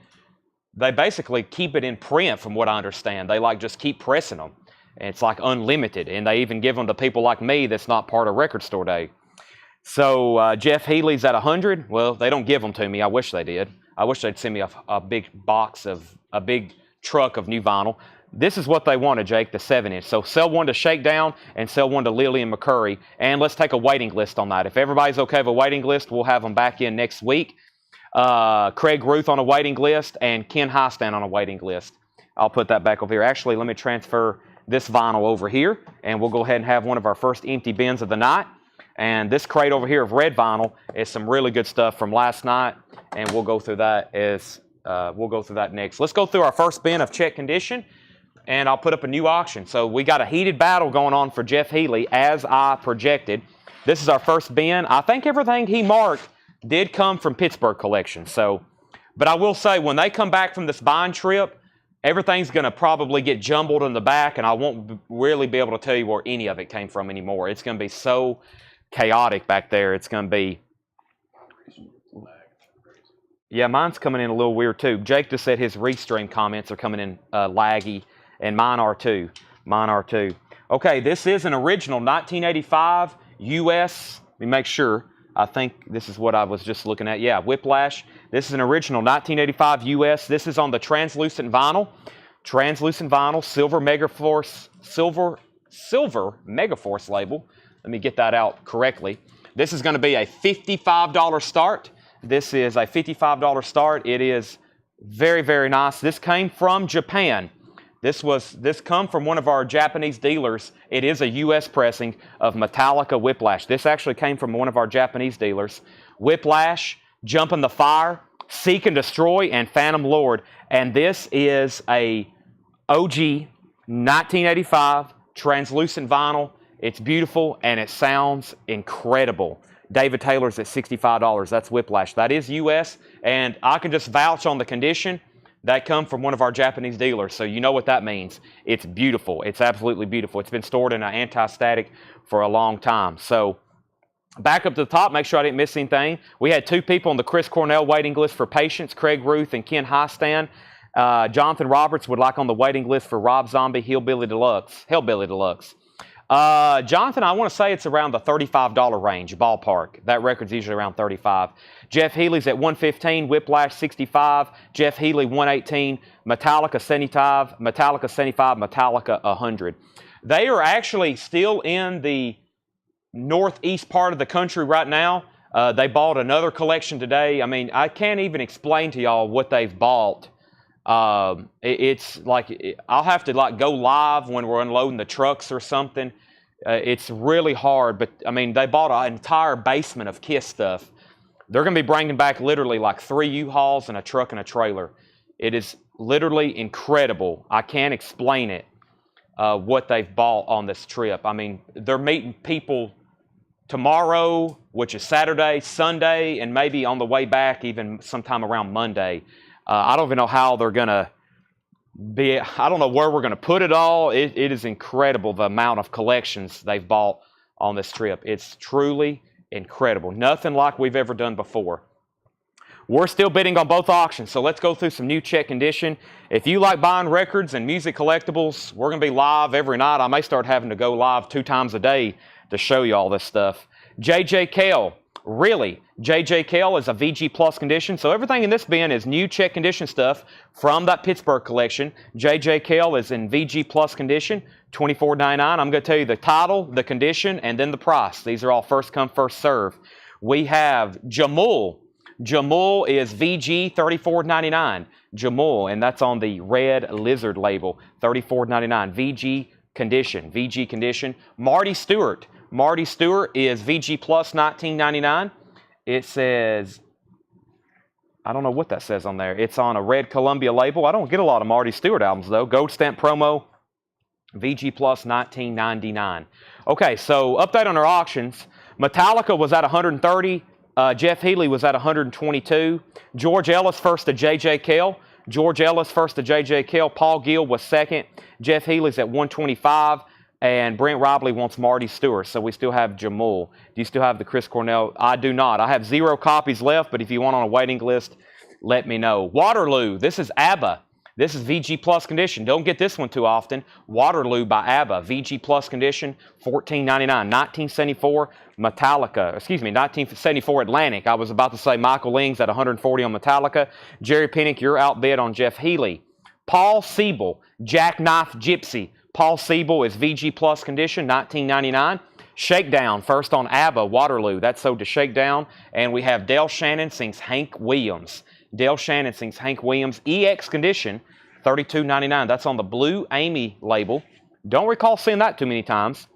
Speaker 1: basically keep it in print from what I understand. They like just keep pressing them. And it's like unlimited. And they even give them to people like me that's not part of record store day. So Jeff Healey's at 100. Well, they don't give them to me. I wish they did. I wish they'd send me a big a big truck of new vinyl. This is what they wanted, Jake, the 7-inch. So sell one to Shakedown and sell one to Lillian McCurry. And let's take a waiting list on that. If everybody's okay with a waiting list, we'll have them back in next week. Craig Ruth on a waiting list and Ken Highstand on a waiting list. I'll put that back over here. Actually, let me transfer this vinyl over here, and we'll go ahead and have one of our first empty bins of the night. And this crate over here of red vinyl is some really good stuff from last night, and we'll go through that next. Let's go through our first bin of check condition, and I'll put up a new auction. So we got a heated battle going on for Jeff Healey, as I projected. This is our first bin. I think everything he marked did come from Pittsburgh collection. So, but I will say, when they come back from this buying trip, everything's going to probably get jumbled in the back, and I won't really be able to tell you where any of it came from anymore. It's going to be so chaotic back there. It's going to be... Yeah, mine's coming in a little weird too. Jake just said his restream comments are coming in laggy, and mine are too. Mine are too. Okay, this is an original 1985 US. Let me make sure. I think this is what I was just looking at. Yeah, Whiplash. This is an original 1985 US. This is on the translucent vinyl. Translucent vinyl, silver Megaforce label. Let me get that out correctly. This is going to be a $55 start. This is a $55 start. It is very, very nice. This came from Japan. This come from one of our Japanese dealers. It is a U.S. pressing of Metallica Whiplash. This actually came from one of our Japanese dealers. Whiplash, Jump in the Fire, Seek and Destroy, and Phantom Lord. And this is a OG 1985 translucent vinyl. It's beautiful and it sounds incredible. David Taylor's at $65. That's Whiplash. That is U.S. And I can just vouch on the condition. That come from one of our Japanese dealers, so you know what that means. It's beautiful. It's absolutely beautiful. It's been stored in an anti-static for a long time. So back up to the top, make sure I didn't miss anything. We had 2 people on the Chris Cornell waiting list for Patience, Craig Ruth and Ken Highstand. Jonathan Roberts would like on the waiting list for Rob Zombie, Hellbilly Deluxe. Jonathan, I want to say it's around the $35 range, ballpark. That record's usually around $35. Jeff Healey's at $115, Whiplash $65, Jeff Healey $118, Metallica $75, Metallica $100. They are actually still in the northeast part of the country right now. They bought another collection today. I mean, I can't even explain to y'all what they've bought. It's like, I'll have to like go live when we're unloading the trucks or something. It's really hard, but I mean, they bought an entire basement of KISS stuff. They're going to be bringing back literally like 3 U-Hauls and a truck and a trailer. It is literally incredible. I can't explain it, what they've bought on this trip. I mean, they're meeting people tomorrow, which is Saturday, Sunday, and maybe on the way back even sometime around Monday. I don't even know how they're going to be. I don't know where we're going to put it all. It is incredible the amount of collections they've bought on this trip. It's truly Incredible. Nothing like we've ever done before. We're still bidding on both auctions, so let's go through some new check condition. If you like buying records and music collectibles, we're going to be live every night. I may start having to go live 2 times a day to show you all this stuff. J.J. Kell, really, J.J. Kell is a VG Plus condition, so everything in this bin is new check condition stuff from that Pittsburgh collection. J.J. Kell is in VG Plus condition, $24.99. I'm going to tell you the title, the condition, and then the price. These are all first come, first serve. We have Jamul. Jamul is VG $34.99. Jamul, and that's on the red lizard label, $34.99. VG condition, VG condition. Marty Stewart. Marty Stewart is VG Plus $19.99. It says, I don't know what that says on there. It's on a red Columbia label. I don't get a lot of Marty Stewart albums though. Gold stamp promo, VG Plus $19.99. Okay, so update on our auctions. Metallica was at $130. Jeff Healey was at $122. George Ellis first to J.J. Kell. George Ellis first to J.J. Kell. Paul Gill was second. Jeff Healey's at $125. And Brent Robley wants Marty Stewart. So we still have Jamul. Do you still have the Chris Cornell? I do not. I have 0 copies left, but if you want on a waiting list, let me know. Waterloo. This is ABBA. This is VG Plus condition. Don't get this one too often. Waterloo by ABBA. VG Plus condition, $14.99. 1974 Metallica. Excuse me, 1974 Atlantic. I was about to say Michael Ling's at $140 on Metallica. Jerry Pinnock, you're outbid on Jeff Healey. Paul Siebel, Jackknife Gypsy. Paul Siebel is VG Plus condition, $19.99. Shakedown, first on ABBA, Waterloo. That's sold to Shakedown. And we have Dale Shannon sings Hank Williams. Dale Shannon sings Hank Williams. EX condition, $32.99. That's on the Blue Amy label. Don't recall seeing that too many times.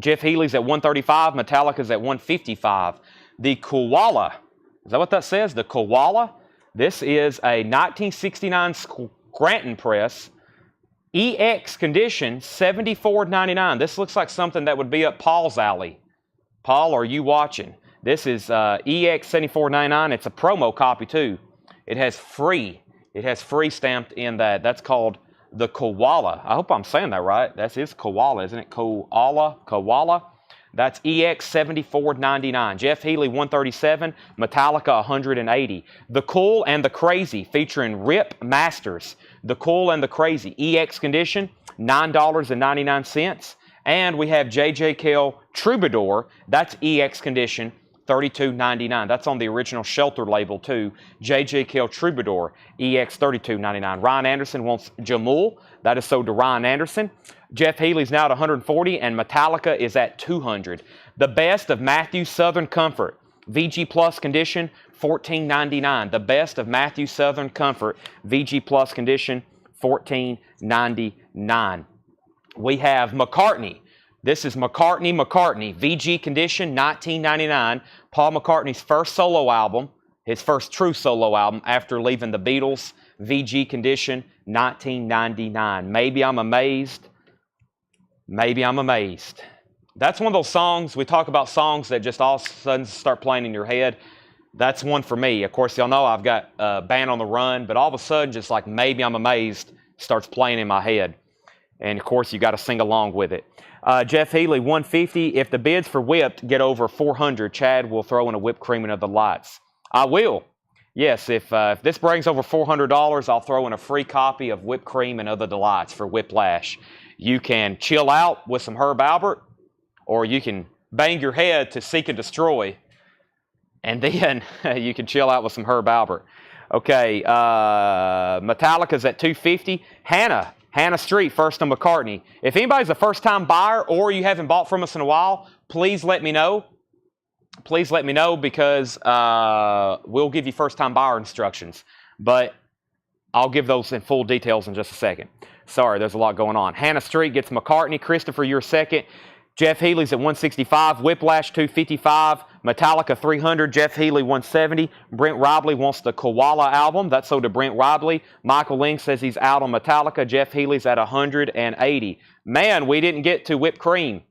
Speaker 1: Jeff Healey's at $135. Metallica's at $155. The Koala, is that what that says? The Koala? This is a 1969 Scranton press. EX condition, $74.99. This looks like something that would be up Paul's alley. Paul, are you watching? This is EX $74.99. It's a promo copy too. It has free. It has free stamped in that. That's called the Koala. I hope I'm saying that right. That is Koala, isn't it? Koala. Koala. That's EX $74.99. Jeff Healey $137. Metallica $180. The Cool and the Crazy featuring Rip Masters. The Cool and the Crazy EX condition $9.99. And we have J.J. Kell Troubadour. That's EX condition $32.99. That's on the original Shelter label too. J.J. Kell Troubadour EX $32.99. Ryan Anderson wants Jamul. That is sold to Ryan Anderson. Jeff Healey's now at $140 and Metallica is at $200. The Best of Matthew Southern Comfort. VG Plus condition $14.99. The Best of Matthew Southern Comfort. VG Plus condition $14.99. We have McCartney. This is McCartney. VG condition $19.99. Paul McCartney's first solo album. His first true solo album after leaving the Beatles. VG condition $19.99. Maybe I'm amazed. Maybe I'm amazed. That's one of those songs, we talk about songs that just all of a sudden start playing in your head. That's one for me. Of course, y'all know I've got Band on the Run, but all of a sudden, just like Maybe I'm Amazed starts playing in my head. And of course, you got to sing along with it. Jeff Healey, $150. If the bids for whipped get over $400, Chad will throw in a whipped cream and other lights. I will. Yes, if this brings over $400, I'll throw in a free copy of Whipped Cream and Other Delights for Whiplash. You can chill out with some Herb Albert, or you can bang your head to Seek and Destroy, and then you can chill out with some Herb Albert. Okay, Metallica's at $250. Hannah Street, first on McCartney. If anybody's a first-time buyer or you haven't bought from us in a while, please let me know. Please let me know because we'll give you first-time buyer instructions. But I'll give those in full details in just a second. Sorry, there's a lot going on. Hannah Street gets McCartney. Christopher, you're second. Jeff Healey's at $165. Whiplash, $255. Metallica, $300. Jeff Healey, $170. Brent Robley wants the Koala album. That's sold to Brent Robley. Michael Ling says he's out on Metallica. Jeff Healey's at $180. Man, we didn't get to Whipped Cream.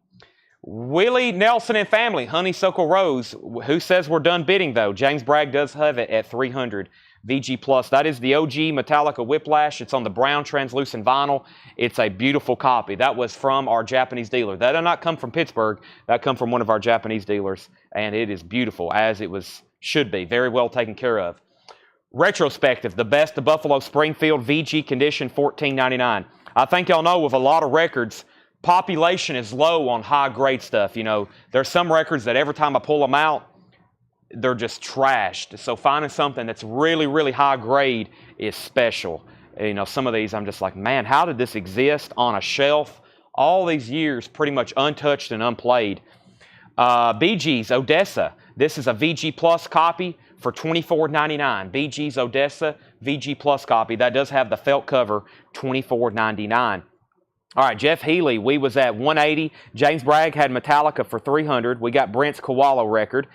Speaker 1: Willie Nelson and family, Honeysuckle Rose. Who says we're done bidding, though? James Bragg does have it at $300. VG Plus. That is the OG Metallica Whiplash. It's on the brown translucent vinyl. It's a beautiful copy. That was from our Japanese dealer. That did not come from Pittsburgh. That come from one of our Japanese dealers, and it is beautiful, as it should be. Very well taken care of. Retrospective, the best of Buffalo Springfield VG condition, $14.99. I think y'all know with a lot of records, population is low on high-grade stuff. You know, there's some records that every time I pull them out, they're just trashed. So finding something that's really, really high grade is special. You know, some of these I'm just like, man, how did this exist on a shelf all these years, pretty much untouched and unplayed? BG's Odessa. This is a VG Plus copy for $24.99. BG's Odessa VG Plus copy. That does have the felt cover, $24.99. All right, Jeff Healey, we was at 180. James Bragg had Metallica for 300. We got Brent's Koala record.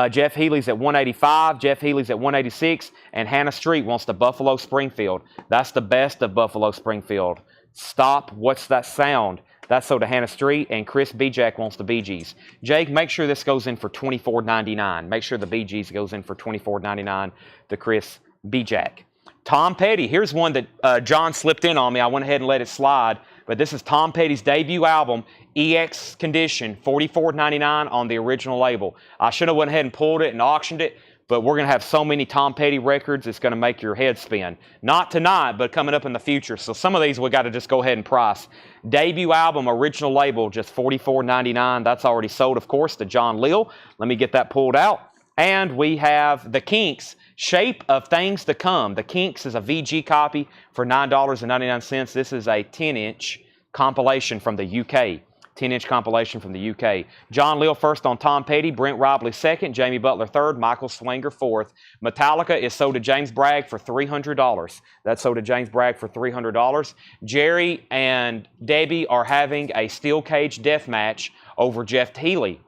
Speaker 1: Jeff Healey's at 185. Jeff Healey's at 186. And Hannah Street wants the Buffalo Springfield. That's the best of Buffalo Springfield. Stop. What's that sound? That's so to Hannah Street. And Chris Bjack wants the Bee Gees. Jake, make sure this goes in for $24.99. Make sure the Bee Gees goes in for $24.99 to Chris Bjack. Tom Petty. Here's one that John slipped in on me. I went ahead and let it slide. But this is Tom Petty's debut album, EX Condition, $44.99 on the original label. I should have went ahead and pulled it and auctioned it, but we're going to have so many Tom Petty records, it's going to make your head spin. Not tonight, but coming up in the future. So some of these we got to just go ahead and price. Debut album, original label, just $44.99. That's already sold, of course, to John Lill. Let me get that pulled out. And we have the Kinks, Shape of Things to Come. The Kinks is a VG copy for $9.99. This is a 10-inch compilation from the UK. 10-inch compilation from the UK. John Lill first on Tom Petty, Brent Robley second, Jamie Butler third, Michael Swanger fourth. Metallica is sold to James Bragg for $300. That's sold to James Bragg for $300. Jerry and Debbie are having a steel cage death match over Jeff Healey.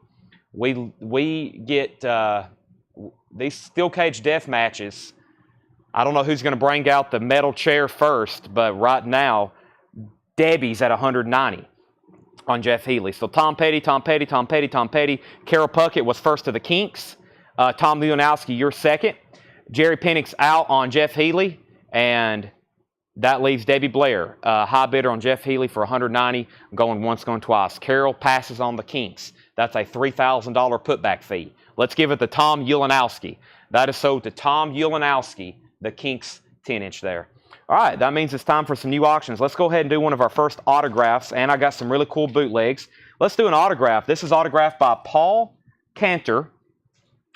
Speaker 1: We get these steel cage death matches. I don't know who's going to bring out the metal chair first, but right now, Debbie's at 190 on Jeff Healey. So Tom Petty. Carol Puckett was first to the Kinks. Tom Leonowski, you're second. Jerry Pennick's out on Jeff Healey, and that leaves Debbie Blair, high bidder on Jeff Healey for 190, going once, going twice. Carol passes on the Kinks. That's a $3,000 putback fee. Let's give it to Tom Ulanowski. That is sold to Tom Ulanowski, the Kinks 10-inch there. All right, that means it's time for some new auctions. Let's go ahead and do one of our first autographs, and I got some really cool bootlegs. Let's do an autograph. This is autographed by Paul Cantor.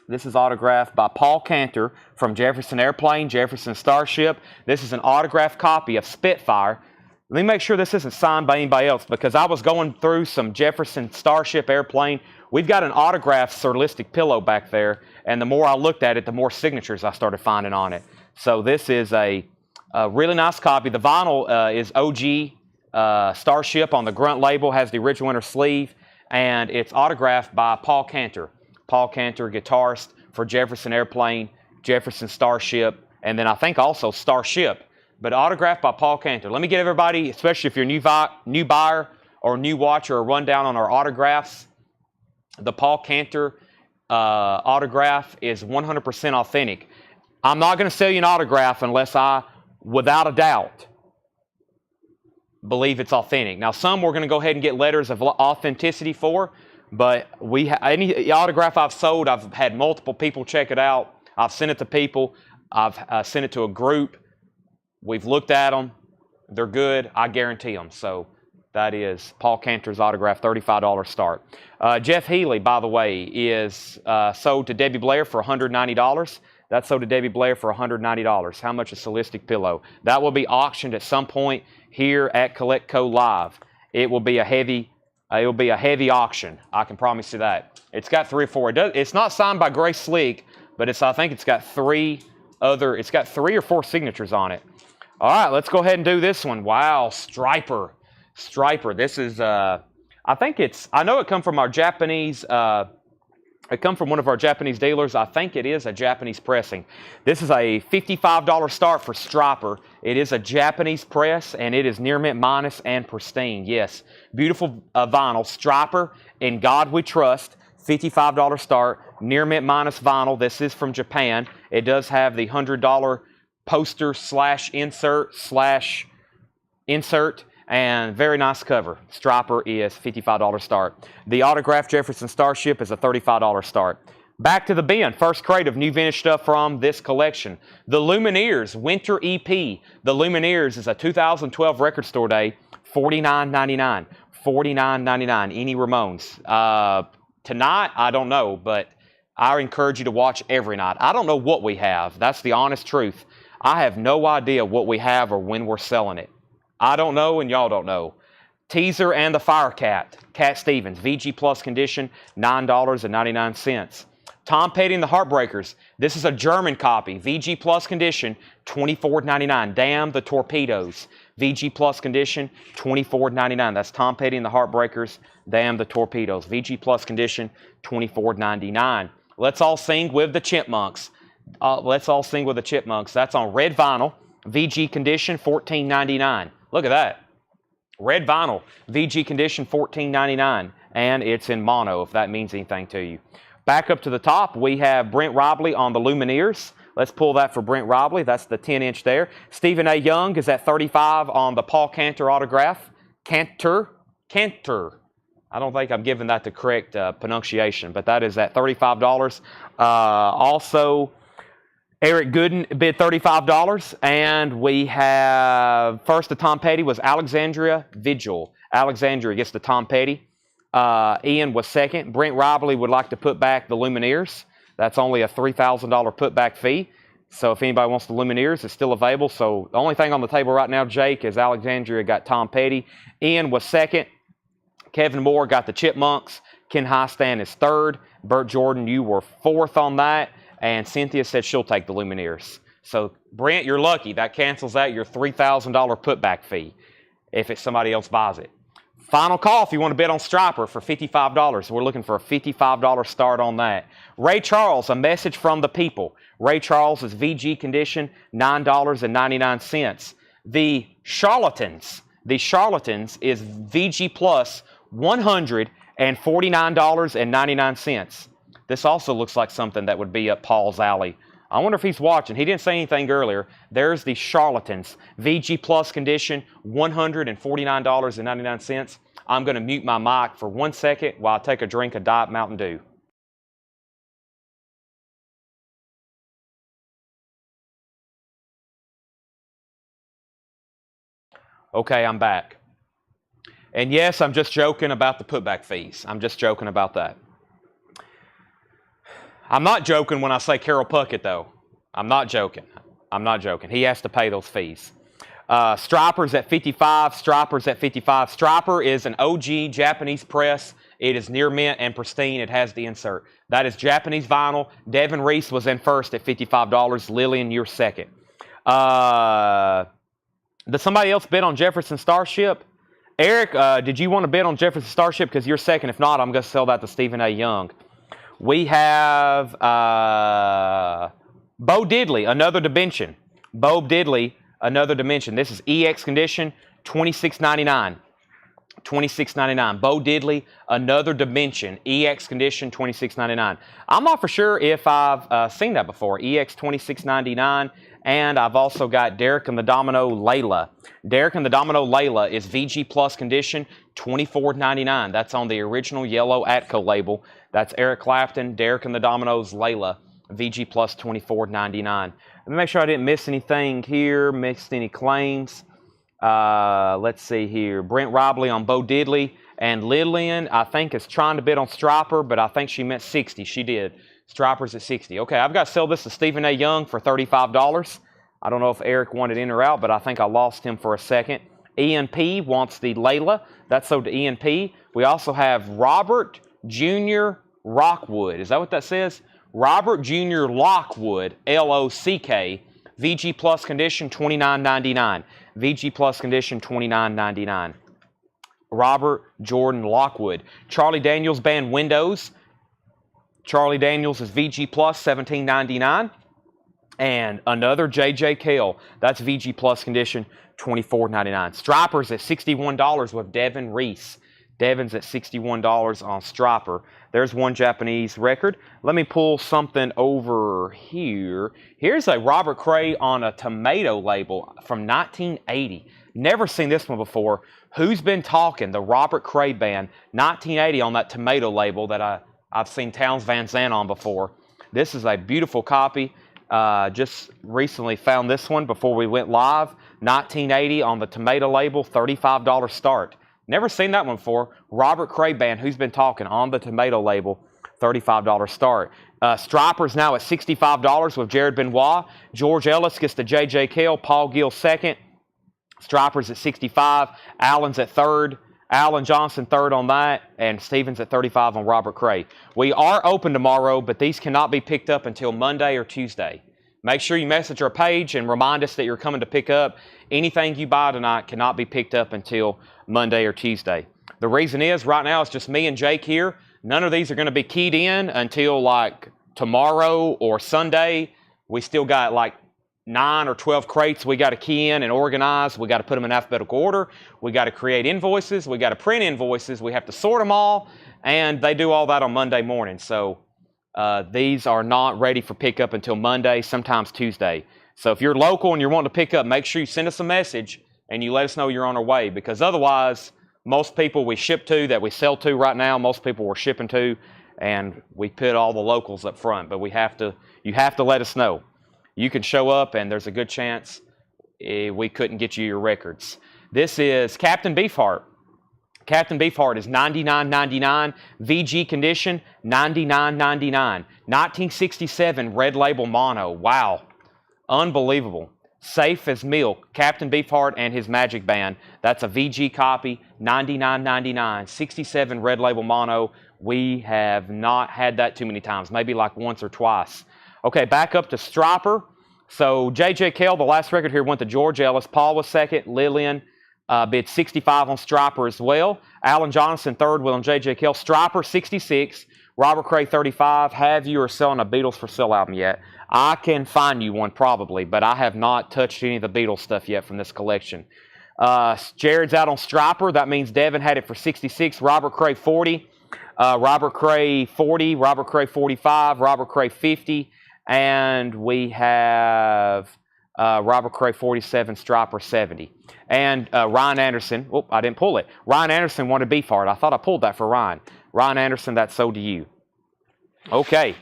Speaker 1: This is autographed by Paul Cantor from Jefferson Airplane, Jefferson Starship. This is an autographed copy of Spitfire. Let me make sure this isn't signed by anybody else, because I was going through some Jefferson Starship Airplane. We've got an autographed surrealistic pillow back there, and the more I looked at it, the more signatures I started finding on it. So this is a really nice copy. The vinyl is OG Starship on the grunt label, has the original inner sleeve, and it's autographed by Paul Cantor. Paul Cantor, guitarist for Jefferson Airplane, Jefferson Starship, and then I think also Starship, but autographed by Paul Cantor. Let me get everybody, especially if you're a new buyer or new watcher, a rundown on our autographs. The Paul Cantor autograph is 100% authentic. I'm not going to sell you an autograph unless I, without a doubt, believe it's authentic. Now, some we're going to go ahead and get letters of authenticity for, but any autograph I've sold, I've had multiple people check it out. I've sent it to people. I've sent it to a group. We've looked at them. They're good. I guarantee them. So that is Paul Cantor's autograph, $35 start. Jeff Healey, by the way, is sold to Debbie Blair for $190. That's sold to Debbie Blair for $190. How much is Solistic Pillow? That will be auctioned at some point here at CollectCo Live. It will be a heavy auction. I can promise you that. It's got 3 or 4. It's not signed by Grace Slick, but I think it's got 3 or 4 signatures on it. All right, let's go ahead and do this one. Wow, Striper. This is, I know it come from our Japanese, it come from one of our Japanese dealers. I think it is a Japanese pressing. This is a $55 start for Striper. It is a Japanese press, and it is near mint minus and pristine. Yes, beautiful vinyl. Striper, In God We Trust, $55 start, near mint minus vinyl. This is from Japan. It does have the $100 poster slash insert, and very nice cover. Striper is $55 start. The autographed Jefferson Starship is a $35 start. Back to the bin. First crate of new vintage stuff from this collection. The Lumineers Winter EP. The Lumineers is a 2012 record store day, $49.99. $49.99. Any Ramones. Tonight, I don't know, but I encourage you to watch every night. I don't know what we have. That's the honest truth. I have no idea what we have or when we're selling it. I don't know, and y'all don't know. Teaser and the Firecat, Cat Stevens, VG Plus condition, $9.99. Tom Petty and the Heartbreakers. This is a German copy, VG Plus condition, $24.99. Damn the Torpedoes, VG Plus condition, $24.99. That's Tom Petty and the Heartbreakers, Damn the Torpedoes, VG Plus condition, $24.99. Let's All Sing with the Chipmunks. Let's All Sing with the Chipmunks. That's on red vinyl, VG condition, $14.99. Look at that. Red vinyl, VG condition, $14.99. And it's in mono, if that means anything to you. Back up to the top, we have Brent Robley on the Lumineers. Let's pull that for Brent Robley. That's the 10-inch there. Stephen A. Young is at $35 on the Paul Cantor autograph. Cantor. I don't think I'm giving that the correct pronunciation, but that is at $35. Also, Eric Gooden bid $35. And we have, first to Tom Petty was Alexandria Vigil. Alexandria gets the Tom Petty. Ian was second. Brent Robley would like to put back the Lumineers. That's only a $3,000 putback fee. So if anybody wants the Lumineers, it's still available. So the only thing on the table right now, Jake, is Alexandria got Tom Petty. Ian was second. Kevin Moore got the Chipmunks. Ken Highstand is third. Bert Jordan, you were fourth on that. And Cynthia said she'll take the Lumineers. So Brent, you're lucky. That cancels out your $3,000 putback fee if it's somebody else buys it. Final call if you want to bet on Striper for $55. We're looking for a $55 start on that. Ray Charles, A Message from the People. Ray Charles is VG condition, $9.99. The Charlatans is VG Plus, $149.99. This also looks like something that would be up Paul's alley. I wonder if he's watching. He didn't say anything earlier. There's the Charlatans. VG Plus condition, $149.99. I'm going to mute my mic for 1 second while I take a drink of Diet Mountain Dew. Okay, I'm back. And yes, I'm just joking about the putback fees. I'm just joking about that. I'm not joking when I say Carol Puckett, though. I'm not joking. He has to pay those fees. Striper's at $55. Striper's at $55. Striper is an OG Japanese press. It is near mint and pristine. It has the insert. That is Japanese vinyl. Devin Reese was in first at $55. Lillian, you're second. Did somebody else bid on Jefferson Starship? Eric, did you want to bid on Jefferson Starship? Because you're second. If not, I'm going to sell that to Stephen A. Young. We have Bo Diddley, Another Dimension. Bo Diddley, Another Dimension. This is EX condition, $26.99. $26.99. Bo Diddley, Another Dimension. EX condition, $26.99. I'm not for sure if I've seen that before. EX $26.99. And I've also got Derek and the Domino Layla. Derek and the Domino Layla is VG Plus condition, $24.99. That's on the original yellow Atco label. That's Eric Clapton, Derek and the Dominoes Layla, VG Plus $24.99. Let me make sure I didn't miss anything here, missed any claims. Let's see here. Brent Robley on Bo Diddley. And Lillian, I think, is trying to bid on Striper, but I think she meant 60. She did. Striper's at 60. Okay, I've got to sell this to Stephen A. Young for $35. I don't know if Eric wanted in or out, but I think I lost him for a second. Ian P. wants the Layla. That's sold to Ian P. We also have Robert Jr. Rockwood. Is that what that says? Robert Jr. Lockwood, L-O-C-K. VG Plus condition, $29.99. VG Plus condition, $29.99. Robert Jordan Lockwood. Charlie Daniels Band Windows. Charlie Daniels is VG Plus, $17.99. And another J.J. Cale. That's VG Plus condition, $24.99. Stripers at $61 with Devin Reese. Devin's at $61 on Stropper. There's one Japanese record. Let me pull something over here. Here's a Robert Cray on a tomato label from 1980. Never seen this one before. Who's Been Talking? The Robert Cray Band, 1980 on that tomato label that I've seen Townes Van Zandt on before. This is a beautiful copy. Just recently found this one before we went live. 1980 on the tomato label, $35 start. Never seen that one before. Robert Cray Band, Who's Been Talking, on the tomato label, $35 start. Stropper's now at $65 with Jared Benoit. George Ellis gets the J.J. Cale, Paul Gill second. Stropper's at $65. Allen's at third. Alan Johnson third on that, and Stevens at $35 on Robert Cray. We are open tomorrow, but these cannot be picked up until Monday or Tuesday. Make sure you message our page and remind us that you're coming to pick up. Anything you buy tonight cannot be picked up until Monday or Tuesday. The reason is, right now it's just me and Jake here. None of these are going to be keyed in until like tomorrow or Sunday. We still got like 9 or 12 crates we got to key in and organize. We got to put them in alphabetical order. We got to create invoices. We got to print invoices. We have to sort them all, and they do all that on Monday morning. So these are not ready for pickup until Monday, sometimes Tuesday. So if you're local and you're wanting to pick up, make sure you send us a message and you let us know you're on our way, because otherwise, most people we ship to that we sell to right now, most people we're shipping to, and we put all the locals up front. But you have to let us know. You can show up, and there's a good chance we couldn't get you your records. This is Captain Beefheart. Captain Beefheart is $99.99. VG condition, $99.99. 1967 red label mono. Wow. Unbelievable. Safe as milk. Captain Beefheart and his Magic Band. That's a VG copy, $99.99. 67 red label mono. We have not had that too many times, maybe like once or twice. Okay, back up to Stropper. So J.J. Cale, the last record here, went to George Ellis. Paul was second. Lillian bid 65 on Stropper as well. Alan Johnson third with on J.J. Cale. Stropper 66. Robert Cray 35. Have you or selling a Beatles for Sale album yet? I can find you one probably, but I have not touched any of the Beatles stuff yet from this collection. Jared's out on Stropper. That means Devin had it for 66. Robert Cray 40. Robert Cray 40. Robert Cray 45. Robert Cray 50. And we have Robert Cray 47, Stropper 70. And Ryan Anderson, oh, I didn't pull it. Ryan Anderson wanted Beefheart. I thought I pulled that for Ryan. Ryan Anderson, that's sold to you. Okay,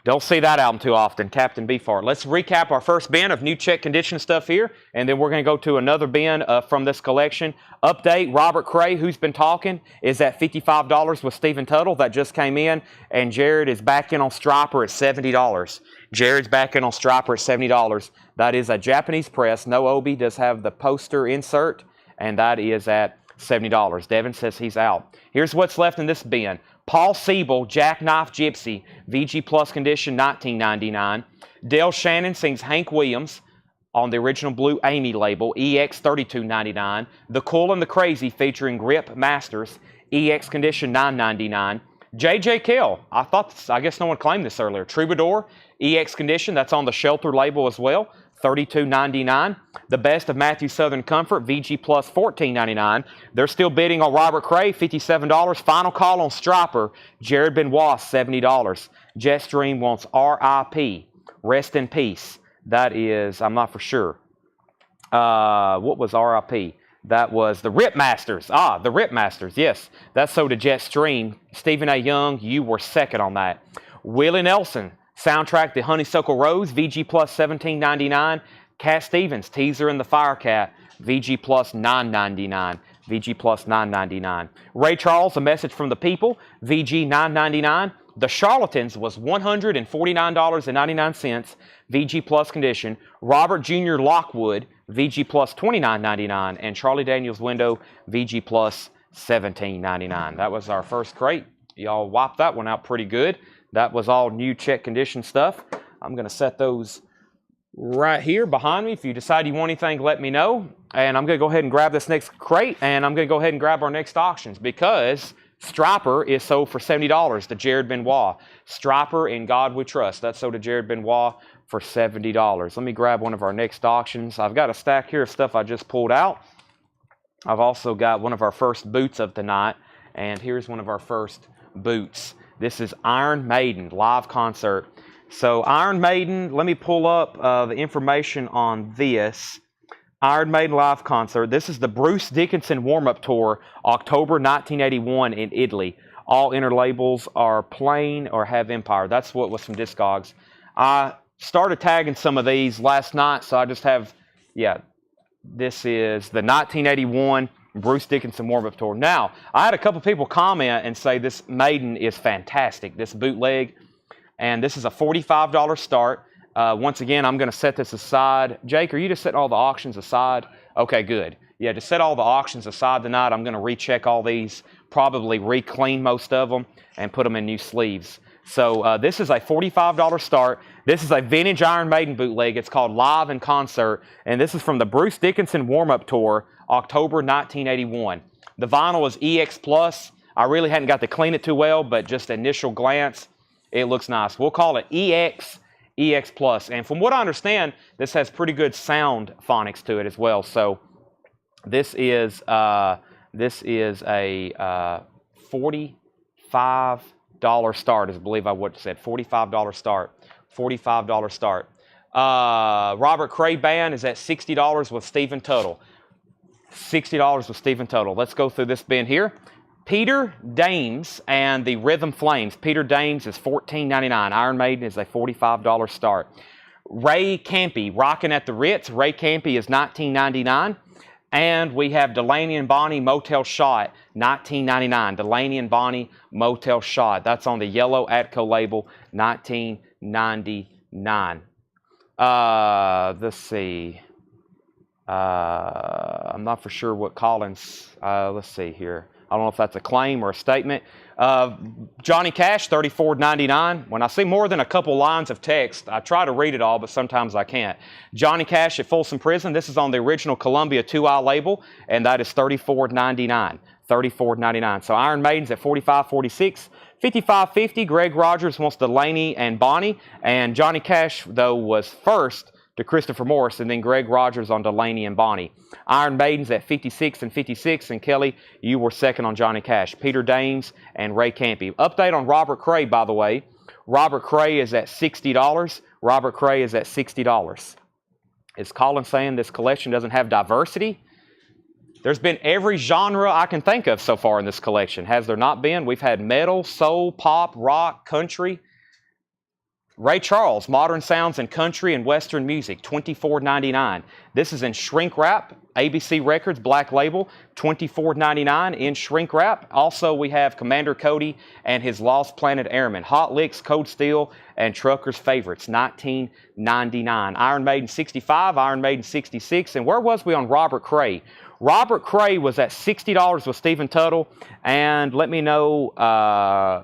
Speaker 1: don't see that album too often, Captain Beefheart. Let's recap our first bin of new check condition stuff here, and then we're going to go to another bin from this collection. Update, Robert Cray, Who's Been Talking, is at $55 with Stephen Tuttle. That just came in, and Jared is back in on Stropper at $70. Jared's back in on Stropper at $70. That is a Japanese press. No Obi does have the poster insert, and that is at $70. Devin says he's out. Here's what's left in this bin. Paul Siebel, Jackknife Gypsy, VG Plus condition, $19.99. Dale Shannon sings Hank Williams on the original Blue Amy label, EX $32.99. The Cool and the Crazy featuring Grip Masters, EX condition, $9.99. J.J. Cale, I guess no one claimed this earlier. Troubadour, EX condition, that's on the Shelter label as well, $32.99. The Best of Matthew Southern Comfort, VG Plus, $14.99. They're still bidding on Robert Cray, $57. Final call on Stropper, Jared Benoit, $70. Jetstream wants RIP, Rest in Peace. That is, I'm not for sure. What was RIP? That was the Rip Masters. The Rip Masters, yes. That's sold to Jetstream. Stephen A. Young, you were second on that. Willie Nelson, soundtrack The Honeysuckle Rose, VG Plus $17.99. Cat Stevens, Teaser and the Firecat, VG Plus $9.99. VG Plus $9.99. Ray Charles, A Message from the People, VG $9.99. The Charlatans was $149.99, VG Plus condition. Robert Jr. Lockwood, VG Plus $29.99. And Charlie Daniels Window, VG Plus $17.99. That was our first crate. Y'all wiped that one out pretty good. That was all new check condition stuff. I'm going to set those right here behind me. If you decide you want anything, let me know. And I'm going to go ahead and grab this next crate, and I'm going to go ahead and grab our next auctions because Stropper is sold for $70 to Jared Benoit. Stropper, In God We Trust. That's sold to Jared Benoit for $70. Let me grab one of our next auctions. I've got a stack here of stuff I just pulled out. I've also got one of our first boots of the night. And here's one of our first boots. This is Iron Maiden live concert. So Iron Maiden, let me pull up the information on this. Iron Maiden live concert. This is the Bruce Dickinson warm-up tour, October 1981 in Italy. All inner labels are plain or have Empire. That's what was from Discogs. I started tagging some of these last night, so I just have, yeah, this is the 1981 Bruce Dickinson warm-up tour. Now, I had a couple people comment and say this Maiden is fantastic, this bootleg, and this is a $45 start. Once again, I'm going to set this aside. Jake, are you just setting all the auctions aside? Okay, good. Yeah, just set all the auctions aside tonight. I'm going to recheck all these, probably re-clean most of them, and put them in new sleeves. So this is a $45 start. This is a vintage Iron Maiden bootleg. It's called Live in Concert, and this is from the Bruce Dickinson warm-up tour, October 1981. The vinyl is EX Plus. I really hadn't got to clean it too well, but just initial glance, it looks nice. We'll call it EX Plus. And from what I understand, this has pretty good sound phonics to it as well. So this is a $45 start, as I believe I would have said. $45 start. $45 start. Robert Cray Band is at $60 with Stephen Tuttle. $60 with Stephen Tuttle. Let's go through this bin here. Peter Dames and the Rhythm Flames. Peter Dames is $14.99. Iron Maiden is a $45 start. Ray Campy, Rockin' at the Ritz. Ray Campy is $19.99. And we have Delaney and Bonnie Motel Shot, $19.99. Delaney and Bonnie Motel Shot. That's on the yellow Atco label, $19.99. Let's see. I'm not for sure what Collins, let's see here. I don't know if that's a claim or a statement. Johnny Cash, $34.99. When I see more than a couple lines of text, I try to read it all, but sometimes I can't. Johnny Cash at Folsom Prison. This is on the original Columbia 2i label, and that is $34.99. $34.99. So Iron Maiden's at $45.46. $55.50. Greg Rogers wants Delaney and Bonnie, and Johnny Cash, though, was first to Christopher Morris, and then Greg Rogers on Delaney and Bonnie. Iron Maiden's at $56 and $56, and Kelly, you were second on Johnny Cash. Peter Dames and Ray Campy. Update on Robert Cray, by the way. Robert Cray is at $60. Robert Cray is at $60. Is Colin saying this collection doesn't have diversity? There's been every genre I can think of so far in this collection. Has there not been? We've had metal, soul, pop, rock, country. Ray Charles, Modern Sounds in Country and Western Music, $24.99. This is in shrink wrap, ABC Records, black label, $24.99 in shrink wrap. Also, we have Commander Cody and his Lost Planet Airmen, Hot Licks, Cold Steel, and Trucker's Favorites, $19.99. Iron Maiden 65, Iron Maiden 66, and where was we on Robert Cray? Robert Cray was at $60 with Stephen Tuttle, and let me know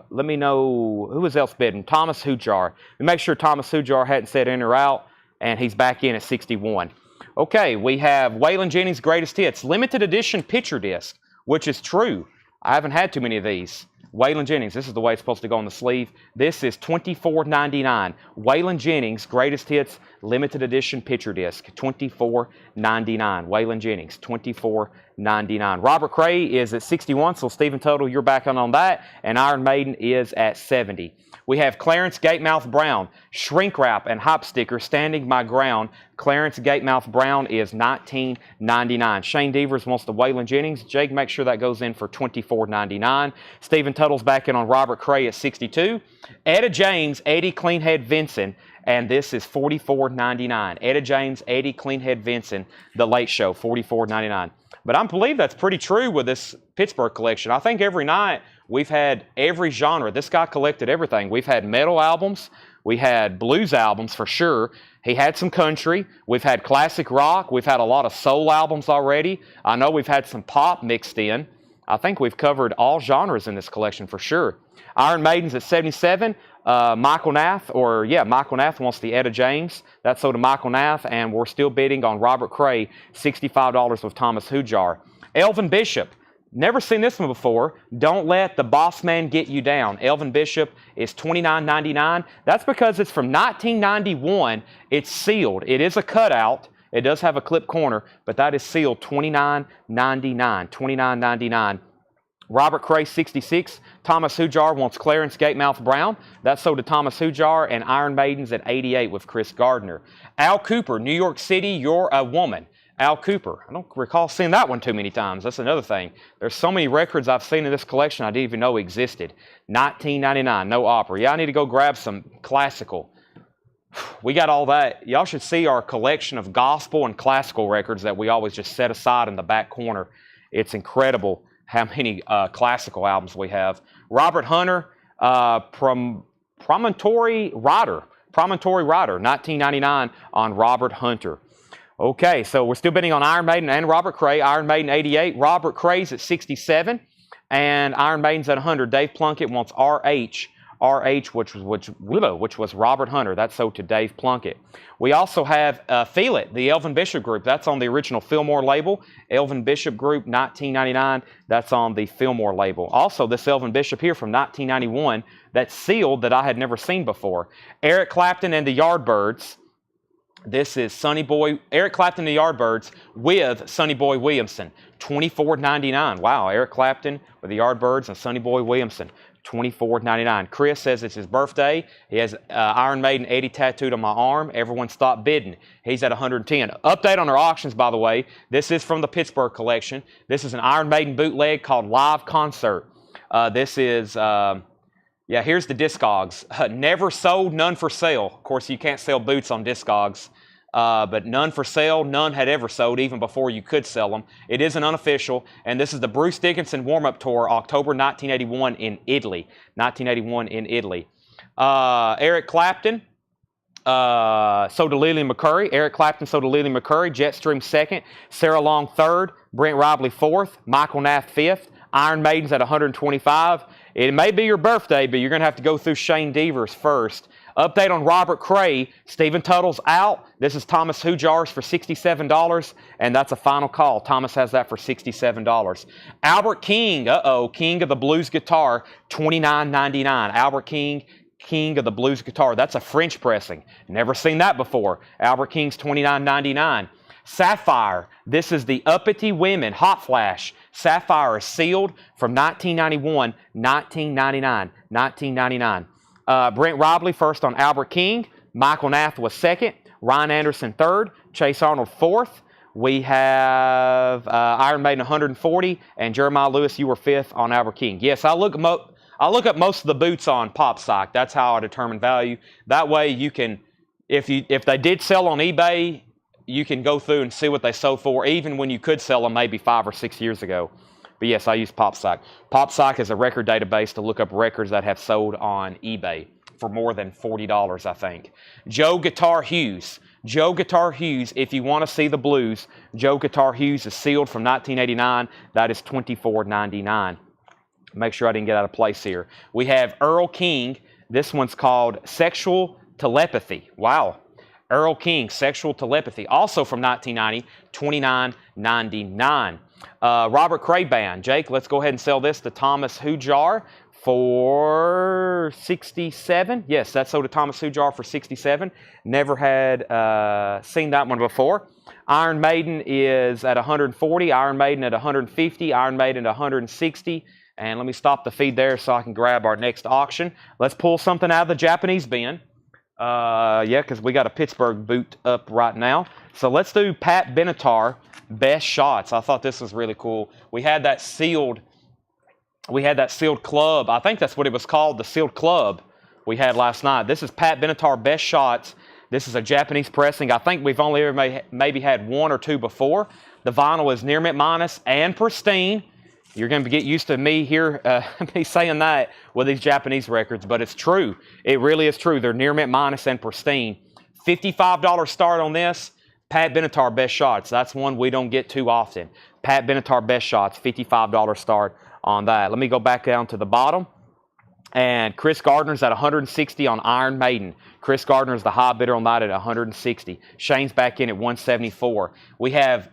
Speaker 1: who was else bidding. Thomas Hujar. We make sure Thomas Hujar hadn't said in or out, and he's back in at 61. Okay, we have Waylon Jennings' Greatest Hits, limited edition picture disc, which is true. I haven't had too many of these. Waylon Jennings, this is the way it's supposed to go on the sleeve. This is $24.99. Waylon Jennings, Greatest Hits, limited edition picture disc, $24.99. Waylon Jennings, $24.99. Robert Cray is at 61, so Stephen Tuttle, you're back on that, and Iron Maiden is at 70. We have Clarence Gatemouth Brown, shrink wrap and hop sticker, Standing My Ground. Clarence Gatemouth Brown is $19.99. Shane Devers wants the Waylon Jennings. Jake, make sure that goes in for $24.99. Stephen Tuttle's back in on Robert Cray at 62. Etta James, Eddie Cleanhead Vinson, and this is $44.99. Etta James, Eddie Cleanhead Vinson, The Late Show, $44.99. But I believe that's pretty true with this Pittsburgh collection. I think every night we've had every genre. This guy collected everything. We've had metal albums. We had blues albums for sure. He had some country. We've had classic rock. We've had a lot of soul albums already. I know we've had some pop mixed in. I think we've covered all genres in this collection for sure. Iron Maiden's at 77. Michael Nath wants the Etta James. That's sold to Michael Nath, and we're still bidding on Robert Cray, $65 with Thomas Hujar. Elvin Bishop, never seen this one before. Don't Let the Boss Man Get You Down. Elvin Bishop is $29.99. That's because it's from 1991. It's sealed. It is a cutout. It does have a clip corner, but that is sealed $29.99. $29.99. Robert Cray, 66. Thomas Hujar wants Clarence Gatemouth Brown. That's sold to Thomas Hujar. And Iron Maidens at 88 with Chris Gardner. Al Cooper, New York City, You're a Woman. Al Cooper. I don't recall seeing that one too many times. That's another thing. There's so many records I've seen in this collection I didn't even know existed. 1999, no opera. Yeah, I need to go grab some classical. We got all that. Y'all should see our collection of gospel and classical records that we always just set aside in the back corner. It's incredible how many classical albums we have. Robert Hunter, Promontory Rider, 1999 on Robert Hunter. Okay, so we're still bidding on Iron Maiden and Robert Cray. Iron Maiden 88, Robert Cray's at 67, and Iron Maiden's at 100. Dave Plunkett wants RH, which was Robert Hunter. That's sold to Dave Plunkett. We also have Feel It, the Elvin Bishop Group. That's on the original Fillmore label. Elvin Bishop Group, 1999. That's on the Fillmore label. Also, this Elvin Bishop here from 1991, that's sealed, that I had never seen before. Eric Clapton and the Yardbirds. This is Eric Clapton and the Yardbirds with Sonny Boy Williamson, $24.99. Wow, Eric Clapton with the Yardbirds and Sonny Boy Williamson, $24.99. Chris says it's his birthday. He has Iron Maiden 80 tattooed on my arm. Everyone stop bidding. He's at 110. Update on our auctions, by the way. This is from the Pittsburgh collection. This is an Iron Maiden bootleg called Live Concert. This is... yeah, here's the Discogs. Never sold, none for sale. Of course, you can't sell boots on Discogs. But none for sale, none had ever sold, even before you could sell them. It is an unofficial, and this is the Bruce Dickinson warm-up tour, October 1981 in Italy. 1981 in Italy. Eric Clapton sold to Lily McCurry. Eric Clapton sold to Lily McCurry. Jetstream 2nd. Sarah Long 3rd. Brent Robley 4th. Michael Nath 5th. Iron Maiden's at 125. It may be your birthday, but you're going to have to go through Shane Devers first. Update on Robert Cray. Stephen Tuttle's out. This is Thomas Hujar's for $67, and that's a final call. Thomas has that for $67. Albert King, King of the Blues Guitar, $29.99. Albert King, King of the Blues Guitar. That's a French pressing. Never seen that before. Albert King's $29.99. Sapphire. This is the Uppity Women Hot Flash. Sapphire is sealed from 1991, 1999. Brent Robley first on Albert King. Michael Nath was 2nd. Ryan Anderson 3rd. Chase Arnold 4th. We have Iron Maiden 140. And Jeremiah Lewis, you were 5th on Albert King. Yes, I look up most of the boots on PopSock. That's how I determine value. That way you can, if they did sell on eBay, you can go through and see what they sold for, even when you could sell them maybe 5 or 6 years ago. But yes, I use PopSock. PopSock is a record database to look up records that have sold on eBay for more than $40, I think. Joe Guitar Hughes. Joe Guitar Hughes, if you want to see the blues, Joe Guitar Hughes is sealed from 1989. That is $24.99. Make sure I didn't get out of place here. We have Earl King. This one's called Sexual Telepathy. Wow. Earl King, Sexual Telepathy, also from 1990, $29.99. Robert Cray Band. Jake, let's go ahead and sell this to Thomas Hujar for $67. Yes, that's sold to Thomas Hujar for $67. Never had seen that one before. Iron Maiden is at 140. Iron Maiden at 150. Iron Maiden at 160. And let me stop the feed there so I can grab our next auction. Let's pull something out of the Japanese bin. Yeah, because we got a Pittsburgh boot up right now. So let's do Pat Benatar, Best Shots. I thought this was really cool. We had that sealed club. I think that's what it was called, the sealed club we had last night. This is Pat Benatar, Best Shots. This is a Japanese pressing. I think we've only ever maybe had 1 or 2 before. The vinyl is near mint minus and pristine. You're going to get used to me here, me saying that with these Japanese records, but it's true. It really is true. They're near mint minus and pristine. $55 start on this. Pat Benatar, Best Shots. That's one we don't get too often. Pat Benatar, Best Shots, $55 start on that. Let me go back down to the bottom. And Chris Gardner's at 160 on Iron Maiden. Chris Gardner's the high bidder on that at 160. Shane's back in at 174. We have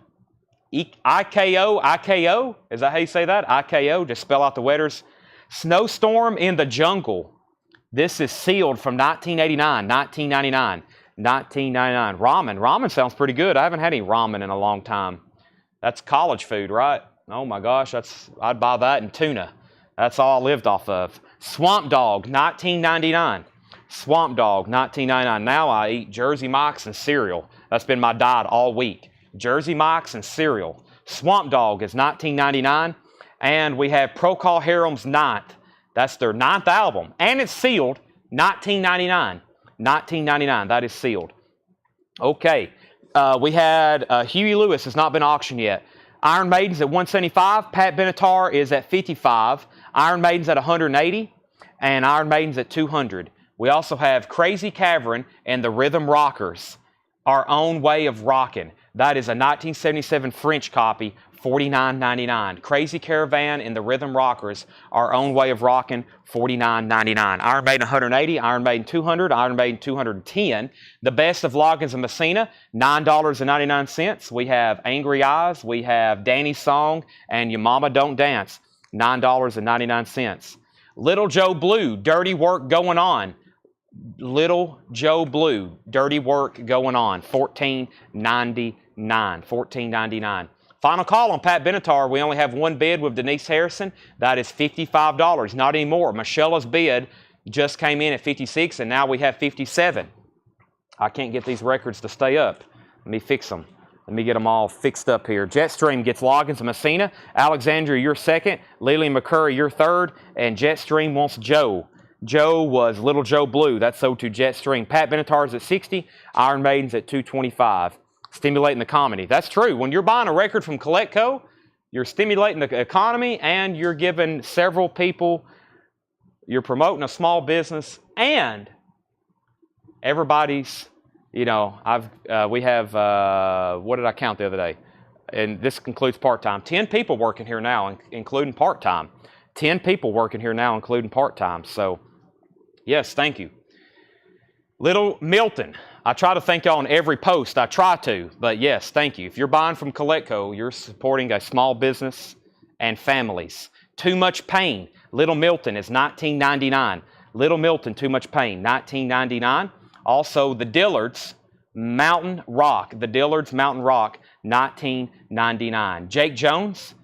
Speaker 1: IKO, is that how you say that? IKO, just spell out the letters. Snowstorm in the Jungle. This is sealed from 1989, 1999. Ramen sounds pretty good. I haven't had any ramen in a long time. That's college food, right? Oh my gosh, I'd buy that and tuna. That's all I lived off of. Swamp Dog, $19.99. Swamp Dog, $19.99. Now I eat Jersey Mike's and cereal. That's been my diet all week. Jersey Mike's and cereal. Swamp Dog is $19.99. And we have Procol Harum's Ninth. That's their 9th album. And it's sealed, $19.99. $19.99, that is sealed. Okay, we had Huey Lewis has not been auctioned yet. Iron Maiden's at $175. Pat Benatar is at $55. Iron Maiden's at $180. And Iron Maiden's at $200. We also have Crazy Cavern and the Rhythm Rockers, Our Own Way of Rockin'. That is a 1977 French copy, $49.99. Crazy Caravan and the Rhythm Rockers, Our Own Way of Rockin', $49.99. Iron Maiden 180, Iron Maiden 200, Iron Maiden 210. The Best of Loggins and Messina, $9.99. We have Angry Eyes, we have Danny's Song, and Your Mama Don't Dance, $9.99. Little Joe Blue, Dirty Work Going On. Little Joe Blue, Dirty Work Going On, $14.99. $14.99. Final call on Pat Benatar. We only have one bid with Denise Harrison. That is $55. Not anymore. Michelle's bid just came in at $56, and now we have $57. I can't get these records to stay up. Let me fix them. Let me get them all fixed up here. Jetstream gets Loggins and Messina. Alexandria, you're second. Lily McCurry, you're third. And Jetstream wants Joe. Joe was Little Joe Blue. That's sold to Jetstream. Pat Benatar's at 60. Iron Maiden's at 225. Stimulating the comedy. That's true. When you're buying a record from Collectco, you're stimulating the economy and you're giving several people, you're promoting a small business, and everybody's, you know, we have, what did I count the other day? And this concludes part-time. 10 people working here now, including part-time. 10 people working here now, including part-time. So, yes, thank you. Little Milton. I try to thank y'all on every post. I try to, but yes, thank you. If you're buying from Collectco, you're supporting a small business and families. Too Much Pain. Little Milton is $19.99. Little Milton, Too Much Pain, $19.99. Also, the Dillards, Mountain Rock. The Dillards, Mountain Rock, $19.99. Jake Jones.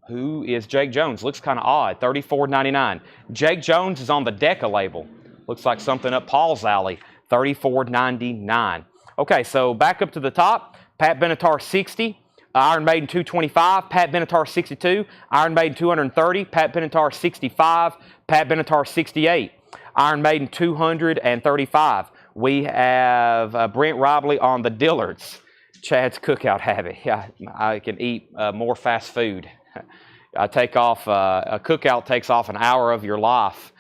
Speaker 1: Who is Jake Jones? Looks kind of odd, $34.99. Jake Jones is on the Decca label. Looks like something up Paul's alley, $34.99. Okay, so back up to the top. Pat Benatar, 60. Iron Maiden, 225. Pat Benatar, 62. Iron Maiden, 230. Pat Benatar, 65. Pat Benatar, 68. Iron Maiden, 235. We have Brent Robley on the Dillards. Chad's cookout habit. Yeah, I can eat more fast food. I take off, a cookout takes off an hour of your life.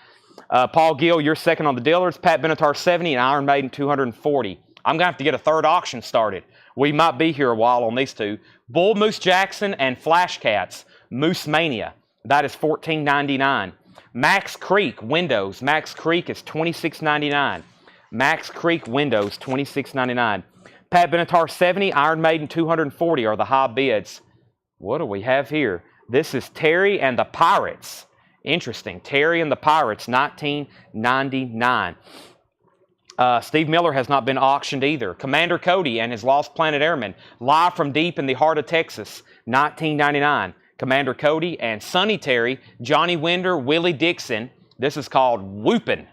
Speaker 1: Paul Gill, you're second on the Dillards. Pat Benatar, 70, and Iron Maiden, 240. I'm going to have to get a third auction started. We might be here a while on these two. Bull Moose Jackson and Flash Cats, Moose Mania. That is $14.99. Max Creek Windows. Max Creek is $26.99. Max Creek Windows, $26.99. Pat Benatar, 70. Iron Maiden, 240 are the high bids. What do we have here? This is Terry and the Pirates. Interesting. Terry and the Pirates, $19.99. Steve Miller has not been auctioned either. Commander Cody and his Lost Planet Airmen, live from deep in the heart of Texas, $19.99. Commander Cody and Sonny Terry, Johnny Winder, Willie Dixon. This is called Whoopin'.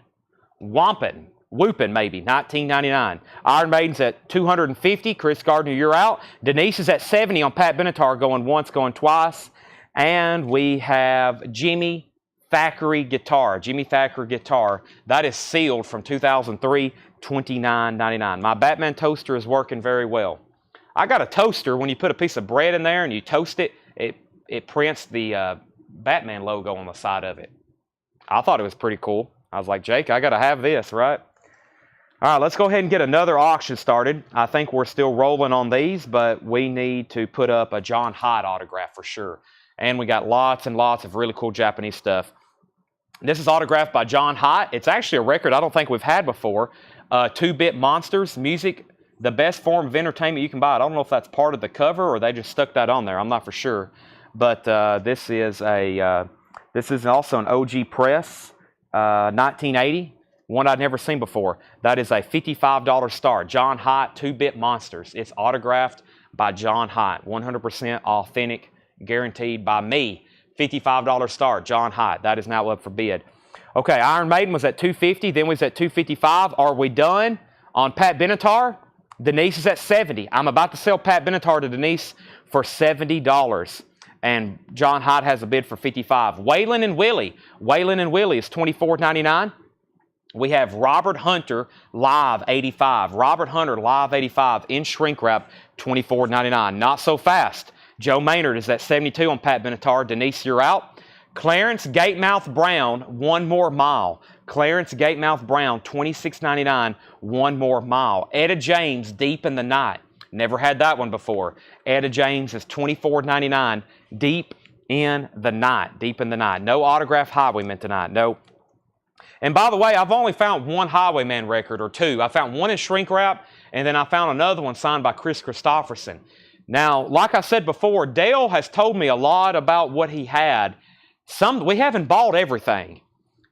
Speaker 1: Wampin'. Whoopin' maybe, $19.99. Iron Maiden's at $250. Chris Gardner, you're out. Denise is at $70 on Pat Benatar, going once, going twice. And we have Jimmy Thackeray Guitar. Jimmy Thackeray Guitar. That is sealed from 2003, $29.99. My Batman toaster is working very well. I got a toaster. When you put a piece of bread in there and you toast it, it prints the Batman logo on the side of it. I thought it was pretty cool. I was like, Jake, I got to have this, right? All right, let's go ahead and get another auction started. I think we're still rolling on these, but we need to put up a John Hyde autograph for sure. And we got lots and lots of really cool Japanese stuff. This is autographed by John Hyde. It's actually a record I don't think we've had before. 2-Bit Monsters, music, the best form of entertainment you can buy. I don't know if that's part of the cover or they just stuck that on there. I'm not for sure. But this is also an OG press, 1980. One I'd never seen before. That is a $55 star. John Hyde, 2-Bit Monsters. It's autographed by John Hyde. 100% authentic guaranteed by me. $55 start, John Hyatt. That is now up for bid. Okay, Iron Maiden was at $250, then we was at $255. Are we done on Pat Benatar? Denise is at $70. I'm about to sell Pat Benatar to Denise for $70. And John Hyatt has a bid for $55. Waylon and Willie. Waylon and Willie is $24.99. We have Robert Hunter, live, $85. Robert Hunter, live, $85. In shrink wrap, $24.99. Not so fast. Joe Maynard is at $72 on Pat Benatar. Denise, you're out. Clarence Gatemouth Brown, One More Mile. Clarence Gatemouth Brown, $26.99, One More Mile. Etta James, Deep in the Night. Never had that one before. Etta James is $24.99, Deep in the Night. Deep in the Night. No autographed Highwayman tonight. No. And by the way, I've only found one Highwayman record or two. I found one in shrink wrap, and then I found another one signed by Chris Christopherson. Now, like I said before, Dale has told me a lot about what he had. We haven't bought everything.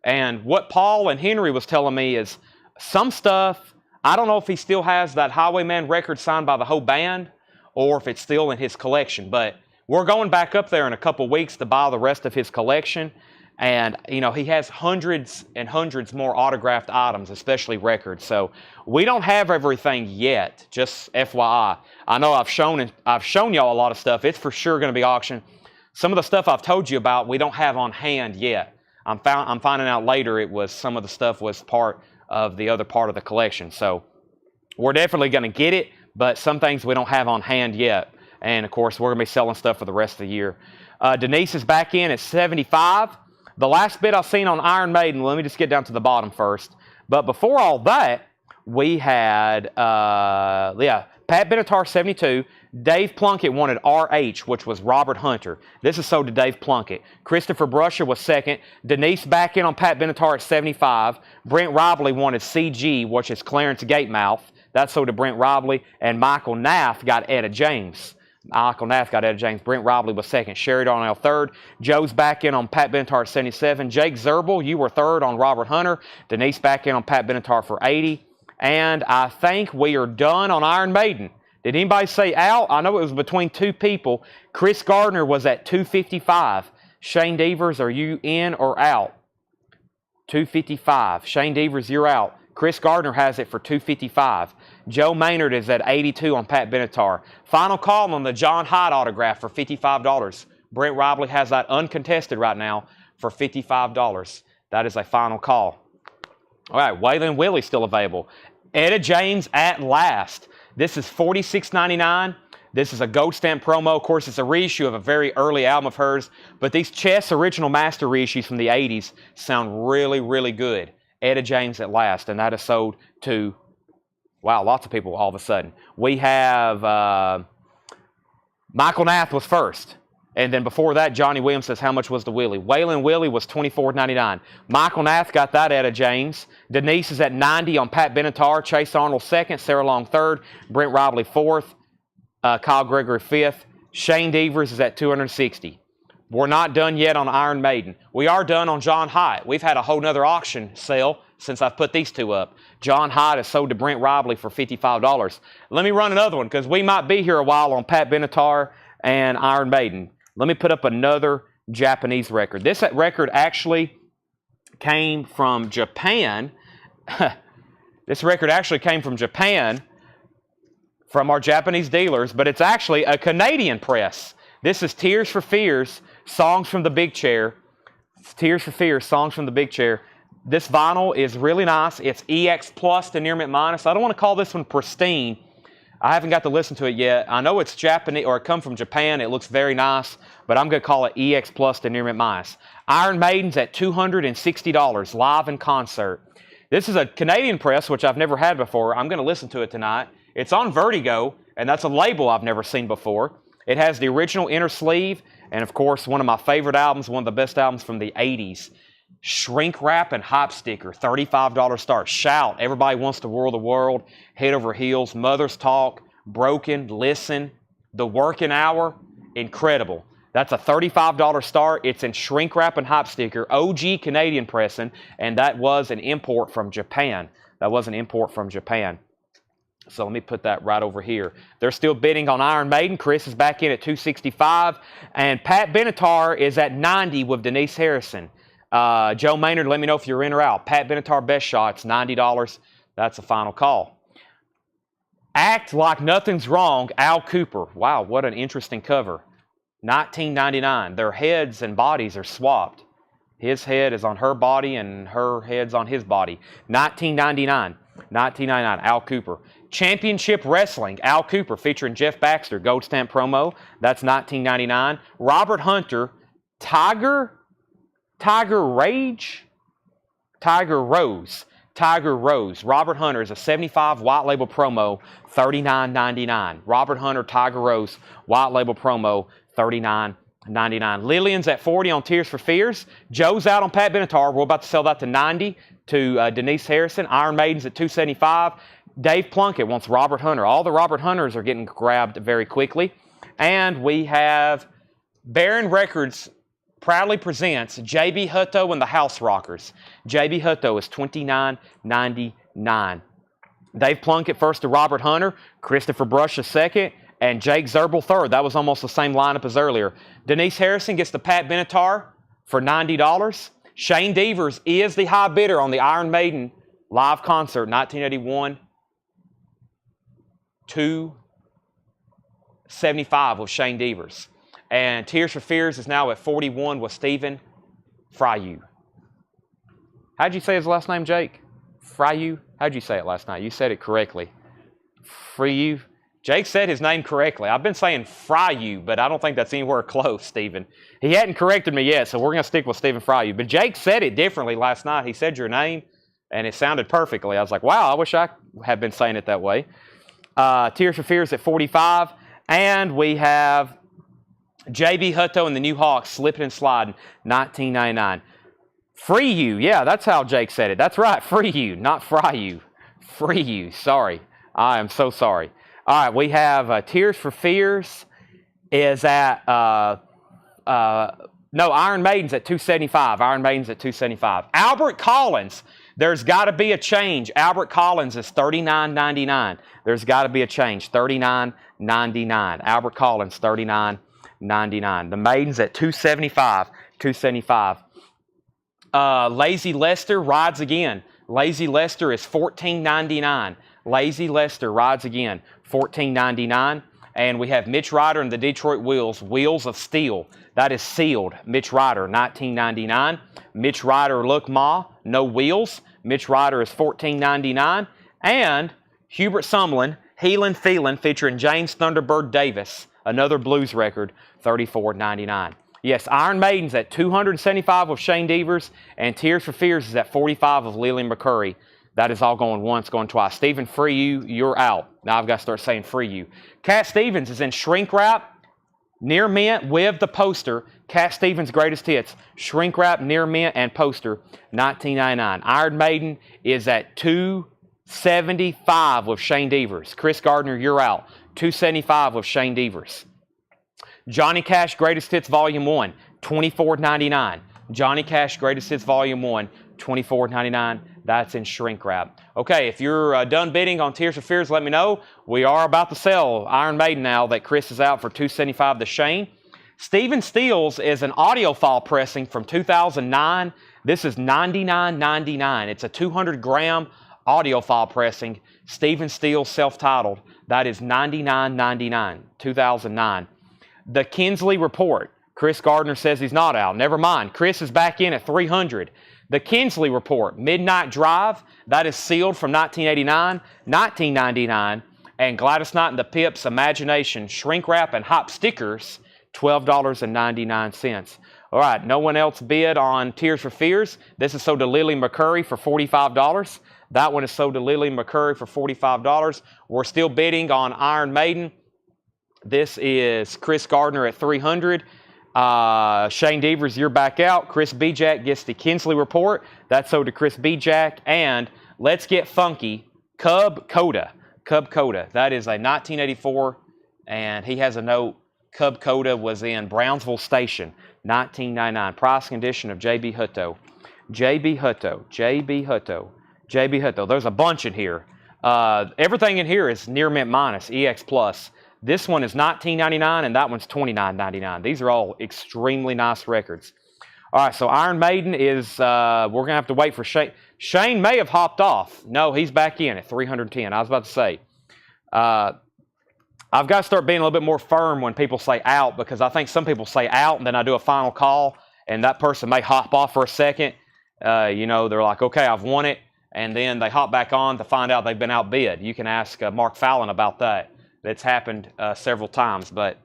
Speaker 1: And what Paul and Henry was telling me is some stuff, I don't know if he still has that Highwayman record signed by the whole band or if it's still in his collection. But we're going back up there in a couple weeks to buy the rest of his collection. And, you know, he has hundreds and hundreds more autographed items, especially records. So we don't have everything yet, just FYI. I know I've shown y'all a lot of stuff. It's for sure going to be auctioned. Some of the stuff I've told you about, we don't have on hand yet. I'm finding out later some of the stuff was part of the other part of the collection. So we're definitely going to get it, but some things we don't have on hand yet. And, of course, we're going to be selling stuff for the rest of the year. Denise is back in at $75. The last bid I've seen on Iron Maiden, let me just get down to the bottom first. But before all that, we had, Pat Benatar, $72. Dave Plunkett wanted RH, which was Robert Hunter. This is sold to Dave Plunkett. Christopher Brusher was second. Denise back in on Pat Benatar at $75. Brent Robley wanted CG, which is Clarence Gatemouth. That's sold to Brent Robley. And Michael Nath got Etta James. Michael Nath got Etta James. Brent Robley was second. Sherry Darnell third. Joe's back in on Pat Benatar at $77. Jake Zerbel, you were third on Robert Hunter. Denise back in on Pat Benatar for $80. And I think we are done on Iron Maiden. Did anybody say out? I know it was between two people. Chris Gardner was at $255. Shane Devers, are you in or out? $255. Shane Devers, you're out. Chris Gardner has it for $255. Joe Maynard is at $82 on Pat Benatar. Final call on the John Hyatt autograph for $55. Brent Robley has that uncontested right now for $55. That is a final call. All right, Waylon Willie still available. Etta James at last. This is $46.99. This is a gold stamp promo. Of course, it's a reissue of a very early album of hers. But these Chess original master reissues from the 80s sound really, really good. Etta James at last. And that is sold to, wow, lots of people all of a sudden. We have Michael Nath was first. And then before that, Johnny Williams says, how much was the Willie? Waylon Willie was $24.99. Michael Nath got that Etta James. Denise is at $90 on Pat Benatar. Chase Arnold second. Sarah Long third. Brent Robley fourth. Kyle Gregory fifth. Shane Devers is at $260. We're not done yet on Iron Maiden. We are done on John Hyatt. We've had a whole nother auction sale since I've put these two up. John Hyatt is sold to Brent Robley for $55. Let me run another one because we might be here a while on Pat Benatar and Iron Maiden. Let me put up another Japanese record. This record actually came from Japan. This record actually came from Japan from our Japanese dealers, but it's actually a Canadian press. This is Tears for Fears, Songs from the Big Chair. Tears for Fears, Songs from the Big Chair. This vinyl is really nice. It's EX Plus to Near Mint Minus. I don't want to call this one pristine. I haven't got to listen to it yet. I know it's Japanese, or it comes from Japan. It looks very nice, but I'm going to call it EX Plus to Near Mint Minus. Iron Maiden's at $260, live in concert. This is a Canadian press, which I've never had before. I'm going to listen to it tonight. It's on Vertigo, and that's a label I've never seen before. It has the original inner sleeve, and of course, one of my favorite albums, one of the best albums from the 80s. Shrink wrap and hype sticker, $35 start. Shout, Everybody Wants to Rule the World, Head Over Heels, Mother's Talk, Broken, Listen, The Working Hour, incredible. That's a $35 start. It's in shrink wrap and hype sticker, OG Canadian pressing, and that was an import from Japan. That was an import from Japan. So let me put that right over here. They're still bidding on Iron Maiden. Chris is back in at 265. And Pat Benatar is at 90 with Denise Harrison. Joe Maynard, let me know if you're in or out. Pat Benatar best shots, $90. That's a final call. Act Like Nothing's Wrong, Al Cooper. Wow, what an interesting cover. $19.99. Their heads and bodies are swapped. His head is on her body and her head's on his body. $19.99. $19.99. Al Cooper. Championship Wrestling. Al Cooper featuring Jeff Baxter. Gold stamp promo. That's $19.99. Robert Hunter. Tiger Rose. Tiger Rose. Robert Hunter is a 75 white label promo. $39.99. Robert Hunter, Tiger Rose, white label promo. $39.99. Lillian's at 40 on Tears for Fears. Joe's out on Pat Benatar. We're about to sell that to 90 to Denise Harrison. Iron Maiden's at 275. Dave Plunkett wants Robert Hunter. All the Robert Hunters are getting grabbed very quickly. And we have Baron Records proudly presents J.B. Hutto and the House Rockers. J.B. Hutto is $29.99. Dave Plunkett first to Robert Hunter. Christopher Brush second. And Jake Zerbel third. That was almost the same lineup as earlier. Denise Harrison gets the Pat Benatar for $90. Shane Devers is the high bidder on the Iron Maiden live concert, 1981. $275 with Shane Devers. And Tears for Fears is now at 41 with Stephen Fryu. How'd you say his last name, Jake? Fryu? How'd you say it last night? You said it correctly. Fryu. Jake said his name correctly. I've been saying Fryu, but I don't think that's anywhere close, Stephen. He hadn't corrected me yet, so we're going to stick with Stephen Fryu. But Jake said it differently last night. He said your name, and it sounded perfectly. I was like, wow, I wish I had been saying it that way. Tears for Fears at 45. And we have J.B. Hutto and the New Hawks, Slipping and Sliding, $19.99. Free You. Yeah, that's how Jake said it. That's right. Free You, not Fry You. Free You. Sorry. I am so sorry. All right, we have Tears for Fears is at, no, Iron Maiden's at 275. Iron Maiden's at 275. Albert Collins, there's got to be a change. Albert Collins is $39.99. There's got to be a change. $39.99. Albert Collins, $39.99. The Maiden's at 275. 275. Lazy Lester rides again. Lazy Lester is $14.99. Lazy Lester rides again. $14.99. And we have Mitch Ryder and the Detroit Wheels, Wheels of Steel. That is sealed. Mitch Ryder, $19.99. Mitch Ryder Look Ma, no wheels. Mitch Ryder is $14.99. And Hubert Sumlin, Healin' Feelin', featuring James Thunderbird Davis, another blues record, $34.99. Yes, Iron Maiden's at 275 with Shane Devers, and Tears for Fears is at 45 of Lillian McCurry. That is all going once, going twice. Stephen Free You, you're out. Now I've got to start saying Free You. Cat Stevens is in shrink wrap, near mint with the poster. Cat Stevens' greatest hits. Shrink wrap, near mint, and poster, $19.99. Iron Maiden is at 275 with Shane Devers. Chris Gardner, you're out. 275 with Shane Devers. Johnny Cash Greatest Hits Volume 1, $24.99. Johnny Cash Greatest Hits Volume 1, $24.99. That's in shrink wrap. Okay, if you're done bidding on Tears for Fears, let me know. We are about to sell Iron Maiden now that Chris is out for $275 to Shane. Stephen Steele's is an audiophile pressing from 2009. This is $99.99. It's a 200-gram audiophile pressing. Stephen Steele self-titled. That is $99.99, 2009. The Kinsley Report. Chris Gardner says he's not out. Never mind. Chris is back in at $300. The Kinsley Report, Midnight Drive, that is sealed from 1989, $19.99. And Gladys Knight and the Pips, Imagination, Shrink Wrap, and Hop Stickers, $12.99. All right, no one else bid on Tears for Fears. This is sold to Lily McCurry for $45. That one is sold to Lily McCurry for $45. We're still bidding on Iron Maiden. This is Chris Gardner at $300. Shane Devers, you're back out. Chris Bijak gets the Kinsley Report. That's sold to Chris Bijak. And Let's Get Funky, Cub Coda. Cub Coda. That is a 1984, and he has a note. Cub Coda was in Brownsville Station, 1999. Price condition of J.B. Hutto. J.B. Hutto. J.B. Hutto. J.B. Hutto. There's a bunch in here. Everything in here is near mint minus, EX plus. This one is $19.99 and that one's $29.99. These are all extremely nice records. All right, so Iron Maiden is, we're going to have to wait for Shane. Shane may have hopped off. No, he's back in at 310. I was about to say, I've got to start being a little bit more firm when people say out, because I think some people say out and then I do a final call and that person may hop off for a second. You know, they're like, okay, I've won it. And then they hop back on to find out they've been outbid. You can ask Mark Fallon about that. That's happened several times, but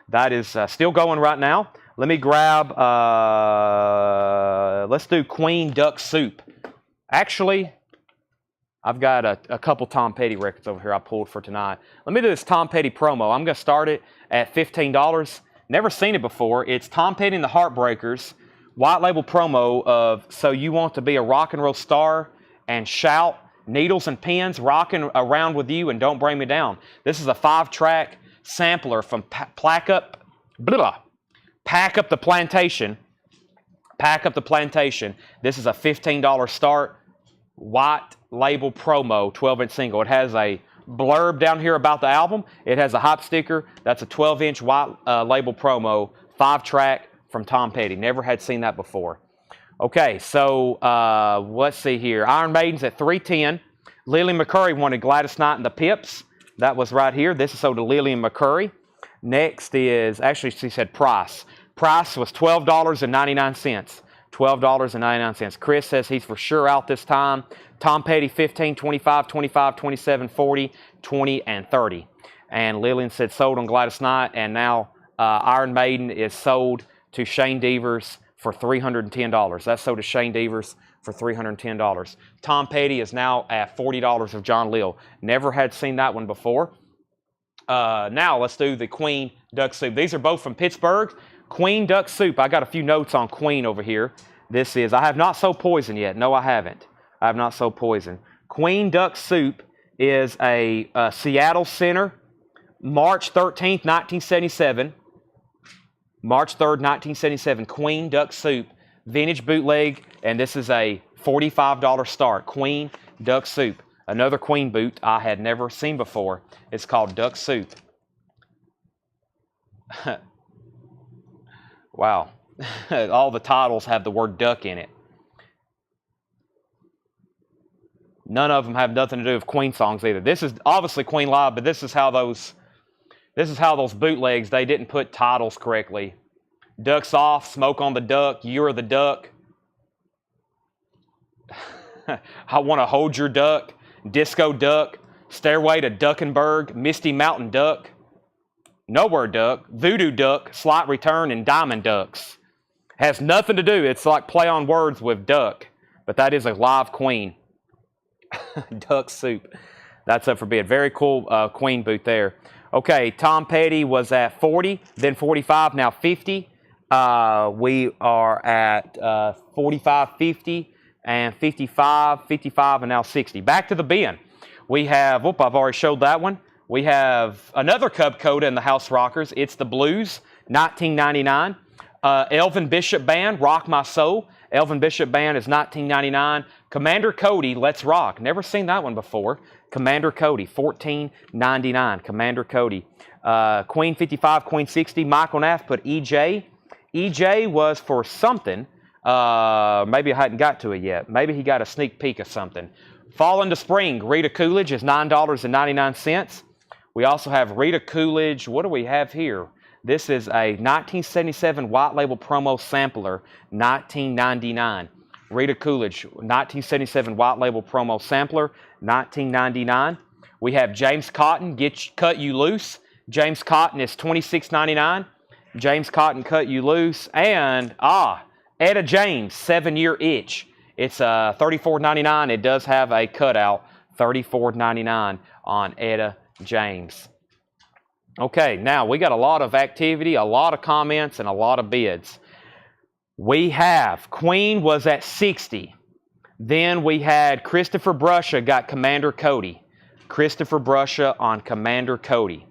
Speaker 1: that is still going right now. Let me grab, let's do Queen Duck Soup. Actually, I've got a couple Tom Petty records over here I pulled for tonight. Let me do this Tom Petty promo. I'm going to start it at $15. Never seen it before. It's Tom Petty and the Heartbreakers, white label promo of So You Want to Be a Rock and Roll Star and Shout, Needles and Pins, Rocking Around With You and Don't Bring Me Down. This is a 5-track sampler from Pack Up the Plantation. Pack Up the Plantation. This is a $15 start, white label promo, 12-inch single. It has a blurb down here about the album. It has a hop sticker. That's a 12-inch white label promo, 5-track from Tom Petty. Never had seen that before. Okay, so let's see here. Iron Maiden's at 310. Lillian McCurry wanted Gladys Knight and the Pips. That was right here. This is sold to Lillian McCurry. Next is, actually she said price. Price was $12.99. $12.99. Chris says he's for sure out this time. Tom Petty, 15, 25, 25, 27, 40, 20, and 30. And Lillian said sold on Gladys Knight, and now Iron Maiden is sold to Shane Devers for $310. That's sold to Shane Devers for $310. Tom Petty is now at $40 of John Lill. Never had seen that one before. Now let's do the Queen Duck Soup. These are both from Pittsburgh. Queen Duck Soup. I got a few notes on Queen over here. This is, I have not sold Poison yet. No, I haven't. I have not sold Poison. Queen Duck Soup is a Seattle Center, March 13th, 1977. March 3rd, 1977. Queen Duck Soup, vintage bootleg, and this is a $45 start. Queen Duck Soup. Another Queen boot I had never seen before. It's called Duck Soup. Wow. All the titles have the word duck in it. None of them have nothing to do with Queen songs either. This is obviously Queen Live, but this is how those bootlegs, they didn't put titles correctly. Ducks Off, Smoke on the Duck, You're the Duck. I Want to Hold Your Duck, Disco Duck, Stairway to Duckenberg, Misty Mountain Duck, Nowhere Duck, Voodoo Duck, Slight Return, and Diamond Ducks. Has nothing to do. It's like play on words with duck, but that is a live Queen. Duck Soup. That's up for bid. Very cool Queen boot there. Okay, Tom Petty was at 40, then 45, now 50. We are at 45, 50, and 55, 55, and now 60. Back to the bin. We have, I've already showed that one. We have another Cub Coda in the House Rockers. It's the Blues, 1999. Elvin Bishop Band, Rock My Soul. Elvin Bishop Band is 1999. Commander Cody, Let's Rock. Never seen that one before. Commander Cody, $14.99. Commander Cody. Queen 55, Queen 60. Michael Nath put EJ. EJ was for something. Maybe I hadn't got to it yet. Maybe he got a sneak peek of something. Fall into Spring, Rita Coolidge is $9.99. We also have Rita Coolidge. What do we have here? This is a 1977 white label promo sampler, $19.99. Rita Coolidge, 1977 white label promo sampler, $19.99. We have James Cotton, Cut You Loose. James Cotton is $26.99. James Cotton, Cut You Loose. And, Etta James, 7-Year Itch. It's $34.99. It does have a cutout, $34.99 on Etta James. Okay, now we got a lot of activity, a lot of comments, and a lot of bids. We have Queen was at 60. Then we had Christopher Brusha got Commander Cody. Christopher Brusha on Commander Cody.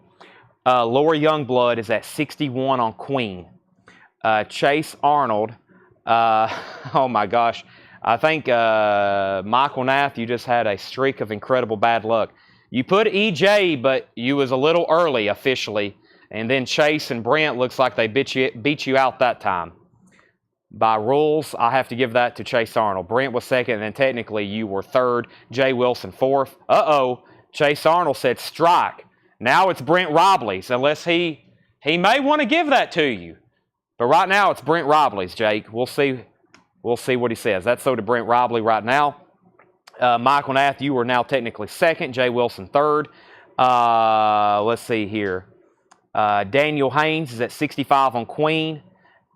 Speaker 1: Lori Youngblood is at 61 on Queen. Chase Arnold, oh my gosh, I think Michael Nath, you just had a streak of incredible bad luck. You put EJ, but you was a little early officially. And then Chase and Brent looks like they beat you out that time. By rules, I have to give that to Chase Arnold. Brent was second, and then technically you were third. Jay Wilson fourth. Uh-oh. Chase Arnold said strike. Now it's Brent Robley's, unless he may want to give that to you. But right now it's Brent Robley's, Jake. We'll see what he says. That's so to Brent Robley right now. Michael Nath, you are now technically second. Jay Wilson third. Let's see here. Daniel Haynes is at 65 on Queen.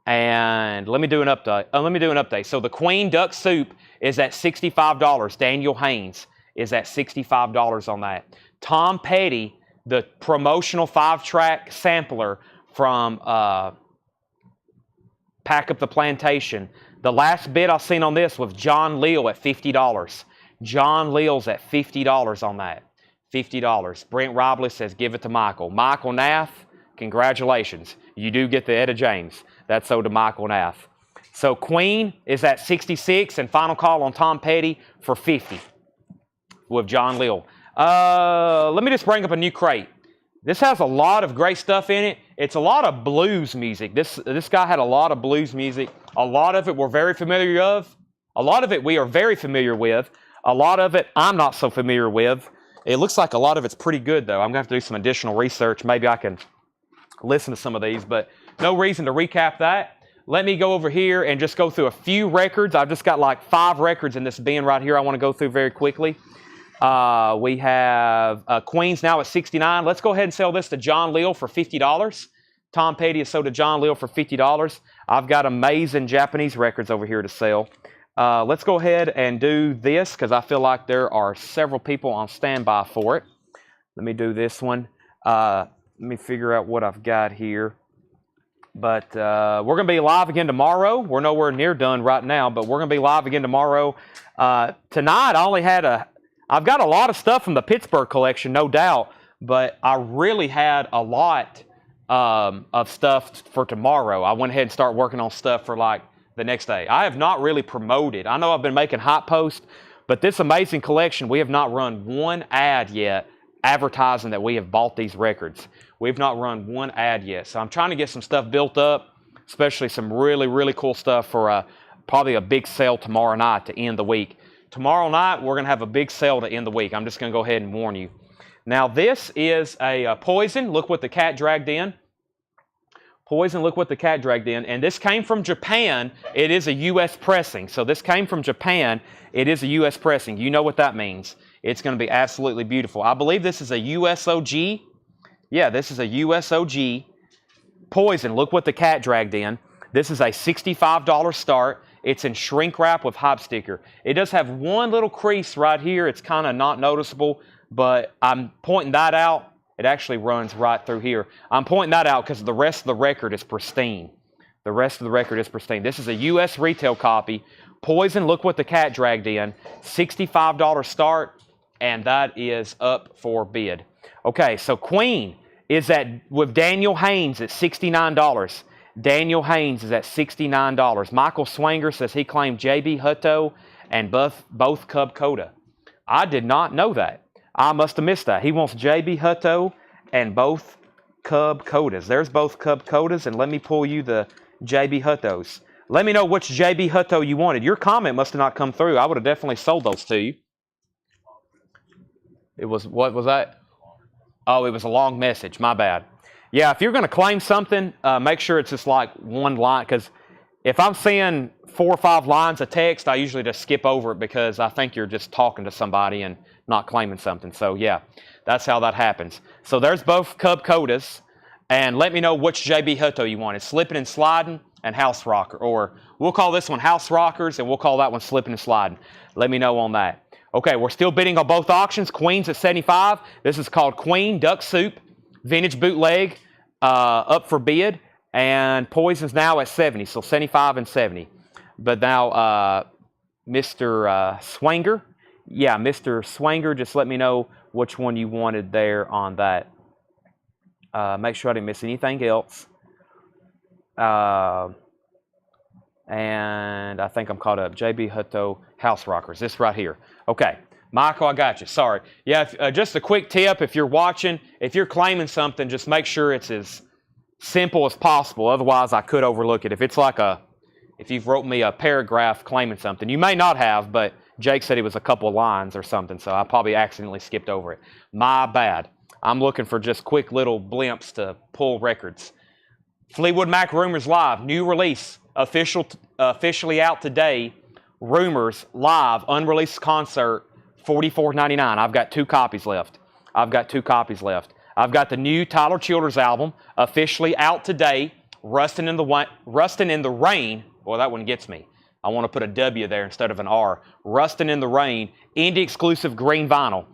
Speaker 1: And let me do an update. So the Queen Duck Soup is at $65. Daniel Haynes is at $65 on that. Tom Petty, the promotional 5-track sampler from Pack Up the Plantation. The last bid I've seen on this was John Leal at $50. John Leal's at $50 on that. $50. Brent Robley says give it to Michael. Michael Nath, congratulations. You do get the Etta James. That's so to Michael Nath. So Queen is at 66 and final call on Tom Petty for 50 with John Leal. Let me just bring up a new crate. This has a lot of great stuff in it. It's a lot of blues music. This guy had a lot of blues music. A lot of it we're very familiar of. A lot of it we are very familiar with. A lot of it I'm not so familiar with. It looks like a lot of it's pretty good, though. I'm going to have to do some additional research. Maybe I can listen to some of these, but no reason to recap that. Let me go over here and just go through a few records. I've just got like 5 records in this bin right here I want to go through very quickly. We have Queen's now at 69. Let's go ahead and sell this to John Leal for $50. Tom Petty is sold to John Leal for $50. I've got amazing Japanese records over here to sell. Let's go ahead and do this because I feel like there are several people on standby for it. Let me do this one. Let me figure out what I've got here. But we're going to be live again tomorrow. We're nowhere near done right now, but we're going to be live again tomorrow. Tonight, I've got a lot of stuff from the Pittsburgh collection, no doubt, but I really had a lot of stuff for tomorrow. I went ahead and started working on stuff for like the next day. I have not really promoted. I know I've been making hot posts, but this amazing collection, we have not run one ad yet advertising that we have bought these records. We've not run one ad yet. So I'm trying to get some stuff built up, especially some really, really cool stuff for probably a big sale tomorrow night to end the week. Tomorrow night, we're going to have a big sale to end the week. I'm just going to go ahead and warn you. Now, this is a Poison. Look what the cat dragged in. Poison, look what the cat dragged in. And this came from Japan. It is a U.S. pressing. So this came from Japan. It is a U.S. pressing. You know what that means. It's going to be absolutely beautiful. I believe this is a USOG. Yeah, this is a USOG. Poison, look what the cat dragged in. This is a $65 start. It's in shrink wrap with hop sticker. It does have one little crease right here. It's kind of not noticeable, but I'm pointing that out. It actually runs right through here. I'm pointing that out because the rest of the record is pristine. The rest of the record is pristine. This is a U.S. retail copy. Poison, look what the cat dragged in. $65 start, and that is up for bid. Okay, so Queen is with Daniel Haynes at $69. Daniel Haynes is at $69. Michael Swanger says he claimed J.B. Hutto and both Cub Coda. I did not know that. I must have missed that. He wants J.B. Hutto and both Cub Codas. There's both Cub Codas, and let me pull you the J.B. Huttos. Let me know which J.B. Hutto you wanted. Your comment must have not come through. I would have definitely sold those to you. It was, what was that? Oh, it was a long message. My bad. Yeah, if you're going to claim something, make sure it's just like one line, because if I'm seeing 4 or 5 lines of text, I usually just skip over it because I think you're just talking to somebody and not claiming something. So yeah, that's how that happens. So there's both Cub Codas, and let me know which JB Hutto you wanted. Slipping and sliding and house rocker, or we'll call this one house rockers and we'll call that one slipping and sliding. Let me know on that. Okay, we're still bidding on both auctions. Queen's at 75. This is called Queen Duck Soup, vintage bootleg, up for bid. And Poison's now at 70, so 75 and 70. But now, Mr. Swanger, yeah, Mr. Swanger, just let me know which one you wanted there on that. Make sure I didn't miss anything else. And And I think I'm caught up. JB Hutto House Rockers. This right here. Okay. Michael, I got you. Sorry. Yeah, just a quick tip. If you're watching, if you're claiming something, just make sure it's as simple as possible. Otherwise, I could overlook it. If it's like if you've wrote me a paragraph claiming something, you may not have, but Jake said it was a couple of lines or something, so I probably accidentally skipped over it. My bad. I'm looking for just quick little blimps to pull records. Fleetwood Mac Rumors Live, new release, officially out today. Rumors Live, unreleased concert, $44.99. I've got 2 copies left. I've got the new Tyler Childers album, officially out today. Rustin' in the Rain. Boy, that one gets me. I want to put a W there instead of an R. Rustin' in the Rain, indie exclusive green vinyl.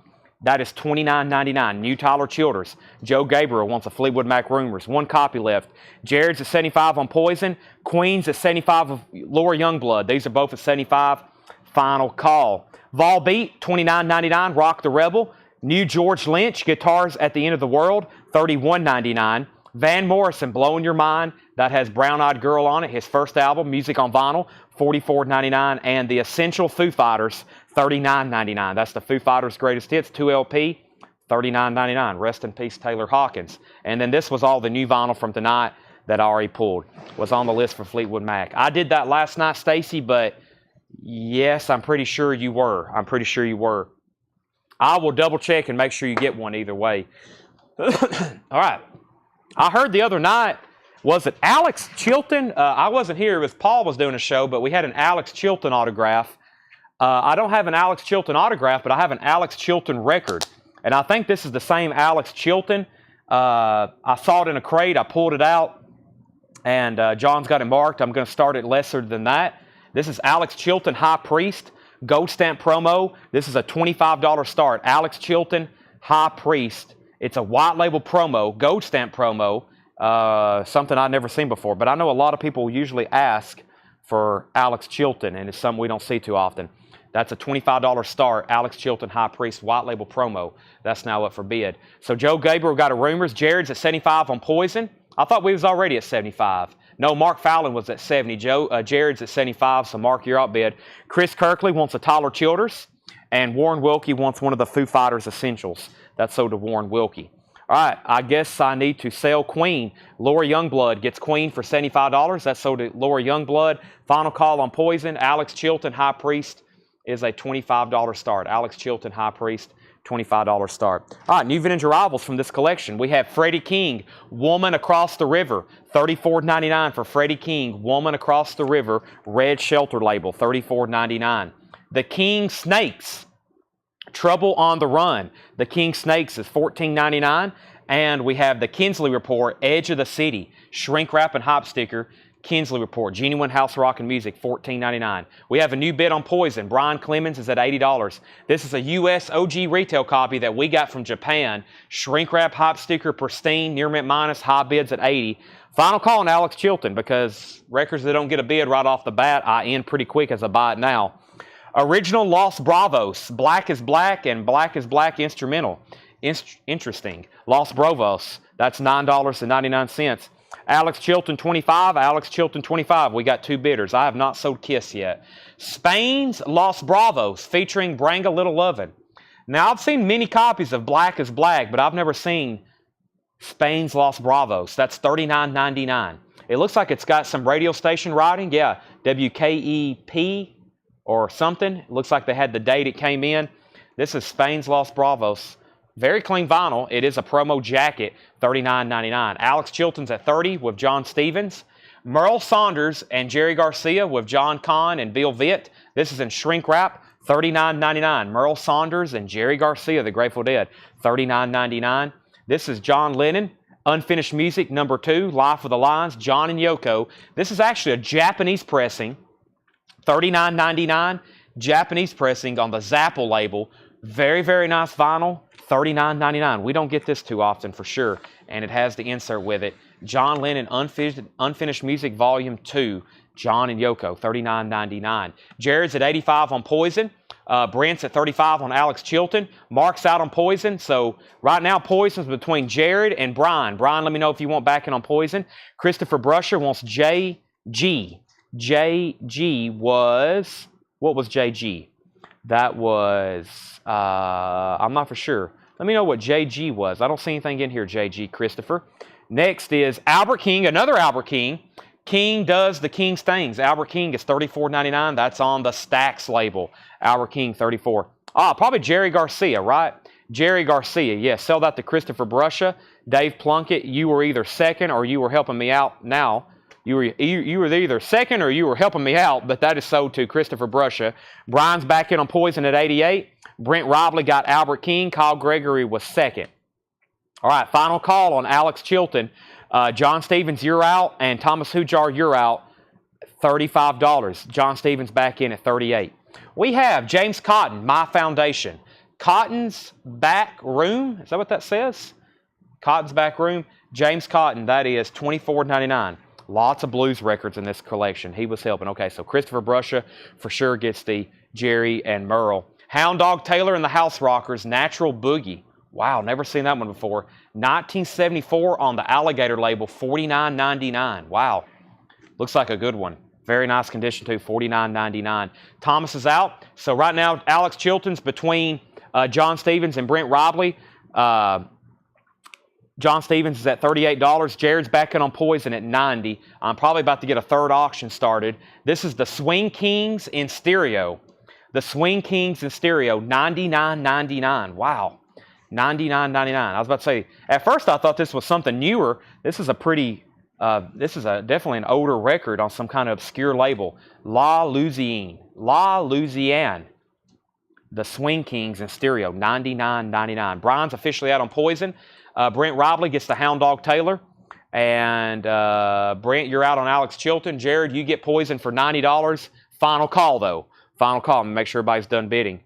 Speaker 1: That is $29.99. New Tyler Childers. Joe Gabriel wants a Fleetwood Mac Rumors. 1 copy left. Jared's at 75 on Poison. Queen's at 75 of Laura Youngblood. These are both at 75. Final call. Volbeat, $29.99. Rock the Rebel. New George Lynch, Guitars at the End of the World, $31.99. Van Morrison, Blowing Your Mind. That has Brown Eyed Girl on it. His first album, Music on Vinyl, $44.99. And The Essential Foo Fighters, $39.99. That's the Foo Fighters' greatest hits, 2 LP, $39.99. Rest in peace, Taylor Hawkins. And then this was all the new vinyl from tonight that I already pulled. Was on the list for Fleetwood Mac. I did that last night, Stacy, but yes, I'm pretty sure you were. I will double check and make sure you get one either way. All right. I heard the other night, was it Alex Chilton? I wasn't here. It was Paul was doing a show, but we had an Alex Chilton autograph. I don't have an Alex Chilton autograph, but I have an Alex Chilton record. And I think this is the same Alex Chilton. I saw it in a crate. I pulled it out, and John's got it marked. I'm going to start it lesser than that. This is Alex Chilton, High Priest, Gold Stamp promo. This is a $25 start. Alex Chilton, High Priest. It's a white label promo, Gold Stamp promo, something I've never seen before. But I know a lot of people usually ask for Alex Chilton, and it's something we don't see too often. That's a $25 start, Alex Chilton, High Priest, white label promo. That's now up for bid. So Joe Gabriel got a Rumors. Jared's at 75 on Poison. I thought we was already at 75. No, Mark Fallon was at 70. Jared's at 75, so Mark, you're outbid. Chris Kirkley wants a Tyler Childers, and Warren Wilkie wants one of the Foo Fighters Essentials. That's sold to Warren Wilkie. All right, I guess I need to sell Queen. Laura Youngblood gets Queen for $75. That's sold to Laura Youngblood. Final call on Poison. Alex Chilton, High Priest, is a $25 start. Alex Chilton, High Priest, $25 start. All right, new vintage arrivals from this collection. We have Freddie King, Woman Across the River, $34.99 for Freddie King, Woman Across the River, red shelter label, $34.99. The King Snakes, Trouble on the Run. The King Snakes is $14.99. And we have the Kinsley Report, Edge of the City, shrink wrap and hop sticker. Kinsley Report, Genuine House Rock and Music, $14.99. We have a new bid on Poison. Brian Clemens is at $80. This is a U.S. OG retail copy that we got from Japan. Shrink wrap, hop sticker, pristine, near mint minus, high bids at $80. Final call on Alex Chilton, because records that don't get a bid right off the bat, I end pretty quick as I buy it now. Original Los Bravos, Black is Black and Black is Black instrumental. Interesting. Los Bravos, that's $9.99. Alex Chilton 25, Alex Chilton 25. We got 2 bidders. I have not sold Kiss yet. Spain's Los Bravos featuring Branga Little Lovin'. Now I've seen many copies of Black is Black, but I've never seen Spain's Los Bravos. That's $39.99. It looks like it's got some radio station writing. Yeah, WKEP or something. It looks like they had the date it came in. This is Spain's Los Bravos. Very clean vinyl. It is a promo jacket, $39.99. Alex Chilton's at $30 with John Stevens. Merle Saunders and Jerry Garcia with John Kahn and Bill Vitt. This is in shrink wrap, $39.99. Merle Saunders and Jerry Garcia, the Grateful Dead, $39.99. This is John Lennon, Unfinished Music, number 2, Life of the Lions, John and Yoko. This is actually a Japanese pressing, $39.99. Japanese pressing on the Zapple label. Very, very nice vinyl. $39.99. We don't get this too often for sure. And it has the insert with it. John Lennon, Unfinished Music, Volume 2. John and Yoko, $39.99. Jared's at 85 on Poison. Brent's at 35 on Alex Chilton. Mark's out on Poison. So right now, Poison's between Jared and Brian. Brian, let me know if you want backing on Poison. Christopher Brusher wants JG. JG was, what was JG? That was, I'm not for sure. Let me know what JG was. I don't see anything in here, JG, Christopher. Next is Albert King, another Albert King. King does the King's things. Albert King is $34.99. That's on the Stax label. Albert King, $34. Probably Jerry Garcia, right? Jerry Garcia, yes. Sell that to Christopher Brusha. Dave Plunkett, you were either second or you were helping me out now. You were either second or you were helping me out, but that is sold to Christopher Brusha. Brian's back in on Poison at 88. Brent Robley got Albert King. Kyle Gregory was second. All right, final call on Alex Chilton. John Stevens, you're out, and Thomas Hujar, you're out. $35. John Stevens back in at 38. We have James Cotton, My Foundation. Cotton's Back Room. Is that what that says? Cotton's Back Room. James Cotton, that is $24.99. Lots of blues records in this collection. He was helping. Okay, so Christopher Brusha for sure gets the Jerry and Merle. Hound Dog Taylor and the House Rockers, Natural Boogie. Wow, never seen that one before. 1974 on the Alligator label, $49.99. Wow, looks like a good one. Very nice condition too, $49.99. Thomas is out. So right now, Alex Chilton's between John Stevens and Brent Robley. John Stevens is at $38. Jared's back in on Poison at $90. I'm probably about to get a third auction started. This is the Swing Kings in stereo. The Swing Kings in stereo, $99.99. Wow, $99.99. I was about to say, at first I thought this was something newer. This is a pretty, definitely an older record on some kind of obscure label. La Louisiane. The Swing Kings in stereo, $99.99. Brian's officially out on Poison. Brent Robley gets the Hound Dog Taylor. And Brent, you're out on Alex Chilton. Jared, you get Poison for $90. Final call, though. Final call. Make sure everybody's done bidding.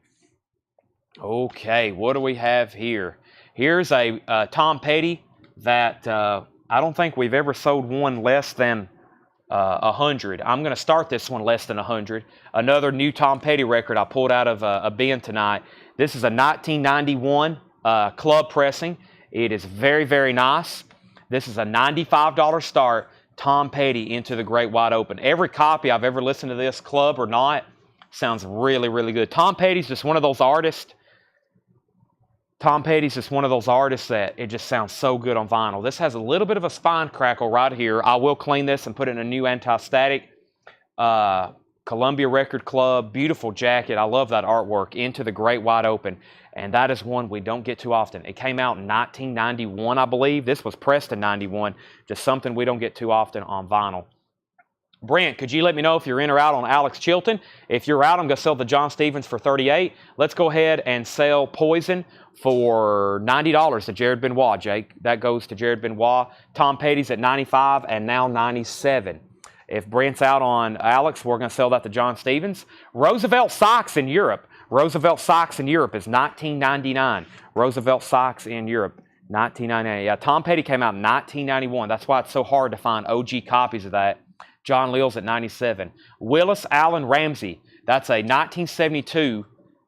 Speaker 1: Okay, what do we have here? Here's a Tom Petty that I don't think we've ever sold one less than 100. I'm going to start this one less than 100. Another new Tom Petty record I pulled out of a bin tonight. This is a 1991 club pressing. It is very, very nice. This is a $95 start. Tom Petty, Into the Great Wide Open. Every copy I've ever listened to this, club or not, sounds really, really good. Tom Petty's just one of those artists. Tom Petty's just one of those artists that it just sounds so good on vinyl. This has a little bit of a spine crackle right here. I will clean this and put it in a new anti-static. Columbia Record Club, beautiful jacket. I love that artwork. Into the Great Wide Open. And that is one we don't get too often. It came out in 1991, I believe. This was pressed in 91. Just something we don't get too often on vinyl. Brent, could you let me know if you're in or out on Alex Chilton? If you're out, I'm going to sell the John Stevens for $38. Let's go ahead and sell Poison for $90 to Jared Benoit, Jake. That goes to Jared Benoit. Tom Petty's at $95 and now $97. If Brent's out on Alex, we're going to sell that to John Stevens. Roosevelt Socks in Europe. Roosevelt Socks in Europe is $19.99. Roosevelt Socks in Europe, $19.99. Yeah, Tom Petty came out in 1991. That's why it's so hard to find OG copies of that. John Leal's at $97. Willis Allen Ramsey, that's a 1972,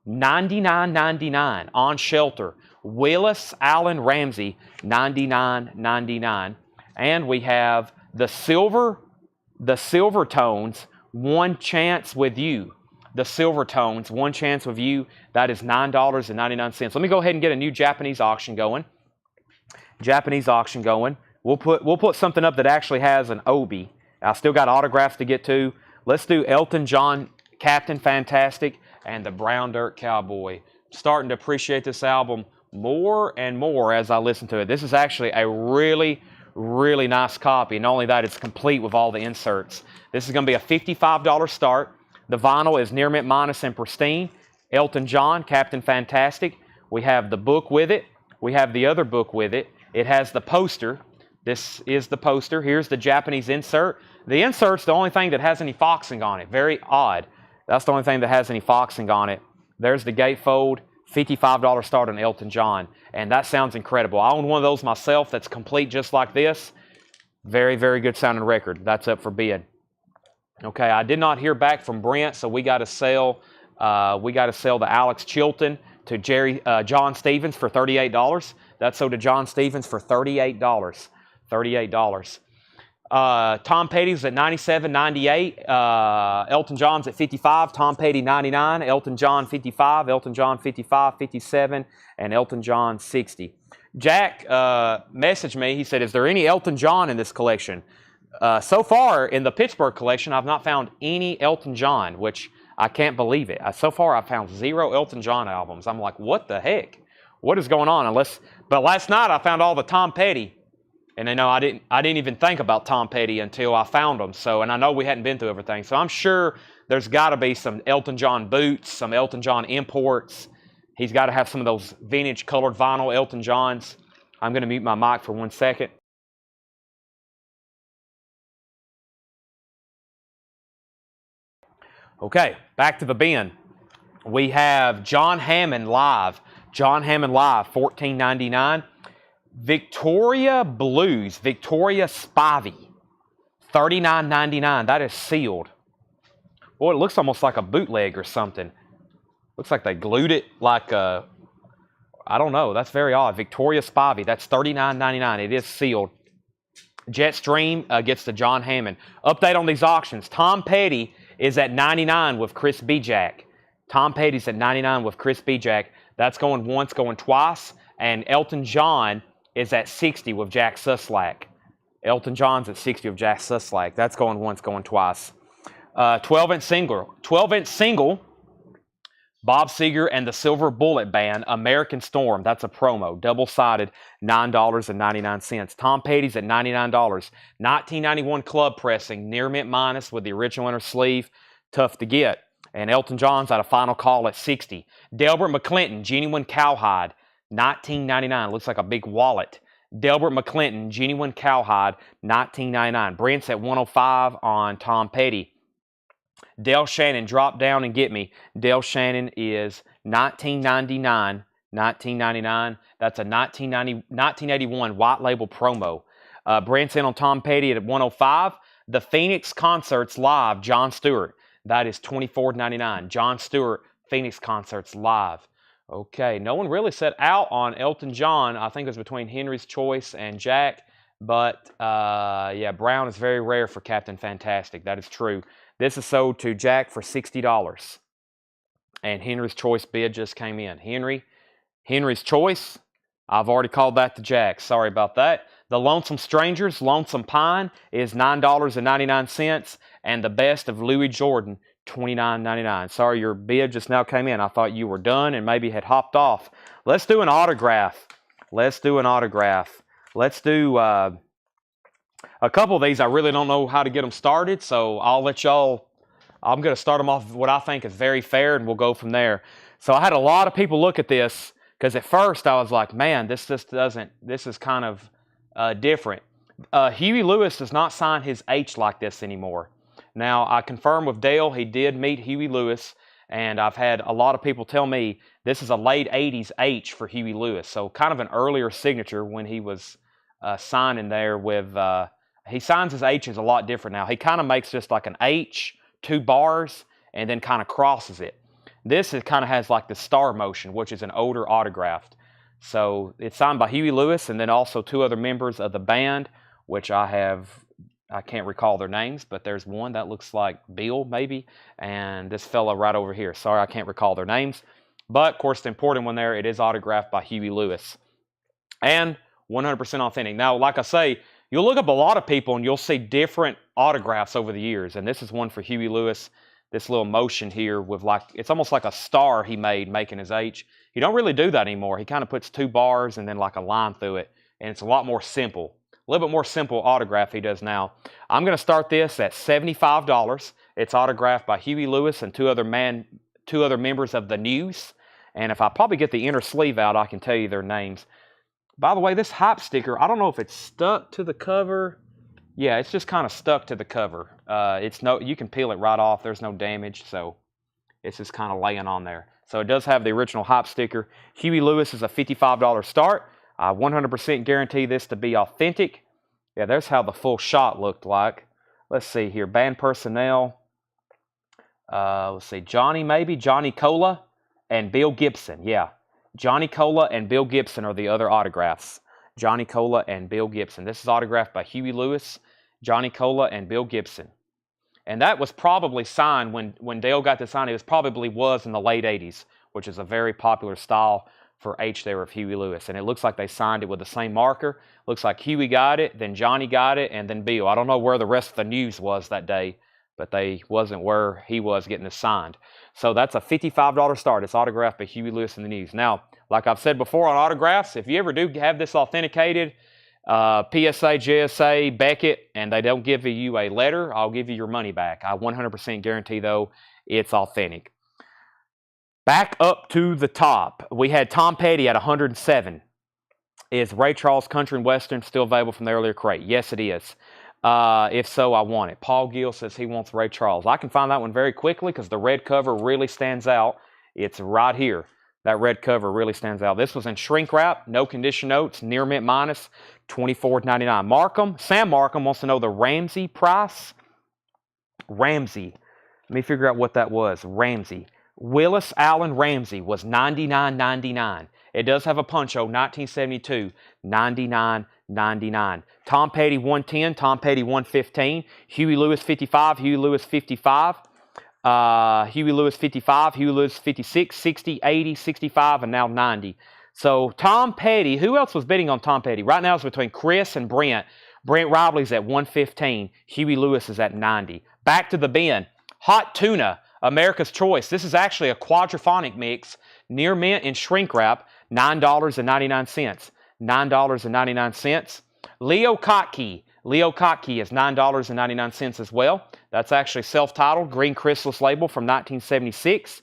Speaker 1: $99.99 on Shelter. Willis Allen Ramsey, $99.99. And we have the Silver Tones, One Chance with You. The Silver Tones, One Chance with You, that is $9.99. Let me go ahead and get a new Japanese auction going. We'll put something up that actually has an Obi. I still got autographs to get to. Let's do Elton John, Captain Fantastic, and the Brown Dirt Cowboy. Starting to appreciate this album more and more as I listen to it. This is actually a really, really nice copy. Not only that, it's complete with all the inserts. This is going to be a $55 start. The vinyl is near mint minus and pristine. Elton John, Captain Fantastic. We have the book with it. We have the other book with it. It has the poster. This is the poster. Here's the Japanese insert. The insert's the only thing that has any foxing on it. Very odd. That's the only thing that has any foxing on it. There's the gatefold. $55 start on Elton John. And that sounds incredible. I own one of those myself that's complete just like this. Very, very good sounding record. That's up for bid. Okay, I did not hear back from Brent, so we got to sell the Alex Chilton to John Stevens for $38. That's sold to John Stevens for $38. $38. Tom Petty's at 97, 98. Elton John's at 55. Tom Petty 99. Elton John 55. Elton John 55, 57, and Elton John 60. Jack messaged me. He said, "Is there any Elton John in this collection?" So far in the Pittsburgh collection, I've not found any Elton John, which I can't believe it. So far, I've found 0 Elton John albums. I'm like, what the heck? What is going on? But last night I found all the Tom Petty. And I know I didn't even think about Tom Petty until I found them. So, and I know we hadn't been through everything. So I'm sure there's got to be some Elton John boots, some Elton John imports. He's got to have some of those vintage colored vinyl Elton Johns. I'm going to mute my mic for 1 second. Okay, back to the bin. We have John Hammond Live. John Hammond Live, $14.99. Victoria Blues, Victoria Spivey, $39.99. That is sealed. Boy, it looks almost like a bootleg or something. Looks like they glued it like a, I don't know. That's very odd. Victoria Spivey, that's $39.99. It is sealed. Jetstream gets the John Hammond. Update on these auctions. Tom Petty is at 99 with Chris Bijak. Tom Petty's at 99 with Chris Bijak. That's going once, going twice. And Elton John is at 60 with Jack Suslak. Elton John's at 60 with Jack Suslak. That's going once, going twice. 12-inch single. 12-inch single, Bob Seger and the Silver Bullet Band, American Storm. That's a promo. Double-sided, $9.99. Tom Petty's at $99. 1991 club pressing, near mint minus with the original inner sleeve. Tough to get. And Elton John's at a final call at 60. Delbert McClinton, genuine cowhide. $19.99. Looks like a big wallet. Delbert McClinton, genuine cowhide, $19.99. Brent's at 105 on Tom Petty. Dale Shannon, drop down and get me. Dale Shannon is $19.99. $19.99. That's a 1981 white label promo. Brent's in on Tom Petty at 105. The Phoenix Concerts Live, Jon Stewart. That is $24.99. Jon Stewart, Phoenix Concerts Live. Okay, no one really set out on Elton John. I think it was between Henry's Choice and Jack. But, yeah, brown is very rare for Captain Fantastic. That is true. This is sold to Jack for $60. And Henry's Choice bid just came in. Henry's Choice, I've already called that to Jack. Sorry about that. The Lonesome Strangers, Lonesome Pine, is $9.99. And the Best of Louis Jordan, $29.99. Sorry, your bid just now came in. I thought you were done and maybe had hopped off. Let's do an autograph. Let's do a couple of these. I really don't know how to get them started, so I'll let y'all. I'm going to start them off with what I think is very fair, and we'll go from there. So I had a lot of people look at this because at first I was like, man, this is kind of different. Huey Lewis does not sign his H like this anymore. Now, I confirmed with Dale, he did meet Huey Lewis, and I've had a lot of people tell me this is a late 80s H for Huey Lewis, so kind of an earlier signature when he was signing there with, he signs his H's a lot different now. He kind of makes just like an H, 2 bars, and then kind of crosses it. This kind of has like the star motion, which is an older autograph. So it's signed by Huey Lewis and then also 2 other members of the band, which I can't recall their names, but there's one that looks like Bill, maybe, and this fella right over here. Sorry, I can't recall their names. But, of course, the important one there, it is autographed by Huey Lewis. And 100% authentic. Now, like I say, you'll look up a lot of people and you'll see different autographs over the years. And this is one for Huey Lewis. This little motion here with like, it's almost like a star he made making his H. He don't really do that anymore. He kind of puts 2 bars and then like a line through it. And it's a lot more simple. A little bit more simple autograph he does now. I'm going to start this at $75. It's autographed by Huey Lewis and 2 other members of the News. And if I probably get the inner sleeve out, I can tell you their names. By the way, this hype sticker, I don't know if it's stuck to the cover. Yeah, it's just kind of stuck to the cover. You can peel it right off. There's no damage, so it's just kind of laying on there. So it does have the original hype sticker. Huey Lewis is a $55 start. I 100% guarantee this to be authentic. Yeah, there's how the full shot looked like. Let's see here. Band personnel. Let's see. Johnny Cola and Bill Gibson. Yeah. Johnny Cola and Bill Gibson are the other autographs. Johnny Cola and Bill Gibson. This is autographed by Huey Lewis. Johnny Cola, and Bill Gibson. And that was probably signed when Dale got this signed. It probably was in the late 80s, which is a very popular style for H there of Huey Lewis. And it looks like they signed it with the same marker. Looks like Huey got it, then Johnny got it, and then Bill. I don't know where the rest of the news was that day, but they wasn't where he was getting this signed. So that's a $55 start. It's autographed by Huey Lewis in the News. Now, like I've said before on autographs, if you ever do have this authenticated, PSA, GSA, Beckett, and they don't give you a letter, I'll give you your money back. I 100% guarantee, though, it's authentic. Back up to the top, we had Tom Petty at 107. Is Ray Charles Country and Western still available from the earlier crate? Yes, it is. If so, I want it. Paul Gill says he wants Ray Charles. I can find that one very quickly because the red cover really stands out. It's right here. That red cover really stands out. This was in shrink wrap, no condition notes, near mint minus, $24.99. Markham, Sam Markham wants to know the Ramsey price. Ramsey. Let me figure out what that was. Ramsey. Willis Allen Ramsey was $99.99. It does have a puncho, 1972, $99.99. Tom Petty 110, Tom Petty 115, Huey Lewis 55, Huey Lewis 55. Huey Lewis 55, Huey Lewis 56, 60, 80, 65, and now 90. So Tom Petty, who else was bidding on Tom Petty? Right now it's between Chris and Brent. Brent Robley's at 115. Huey Lewis is at 90. Back to the bin. Hot Tuna, America's Choice. This is actually a quadraphonic mix, near mint and shrink wrap, $9.99. $9.99. Leo Kottke. Leo Kottke is $9.99 as well. That's actually self-titled, green chrysalis label from 1976.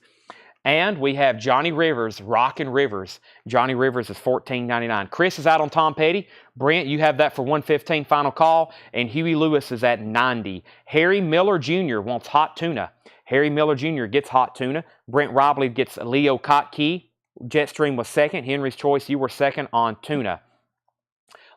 Speaker 1: And we have Johnny Rivers, Rockin' Rivers. Johnny Rivers is $14.99. Chris is out on Tom Petty. Brent, you have that for $115, final call. And Huey Lewis is at $90. Harry Miller Jr. wants Hot Tuna. Harry Miller Jr. gets Hot Tuna. Brent Robley gets Leo Kottke. Jetstream was second. Henry's Choice, you were second on Tuna.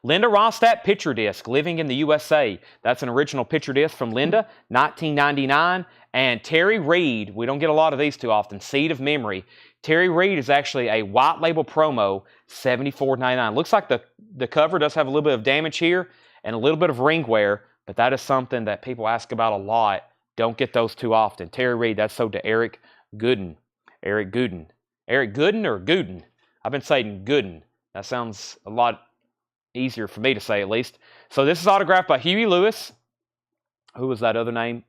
Speaker 1: Linda Ronstadt picture disc, Living in the USA. That's an original picture disc from Linda, $19.99. And Terry Reid, we don't get a lot of these too often, Seed of Memory. Terry Reid is actually a white label promo, $74.99. Looks like the cover does have a little bit of damage here and a little bit of ring wear, but that is something that people ask about a lot. Don't get those too often. Terry Reid, that's sold to Eric Gooden. Eric Gooden. Eric Gooden or Gooden? I've been saying Gooden. That sounds a lot easier for me to say, at least. So this is autographed by Huey Lewis. Who was that other name?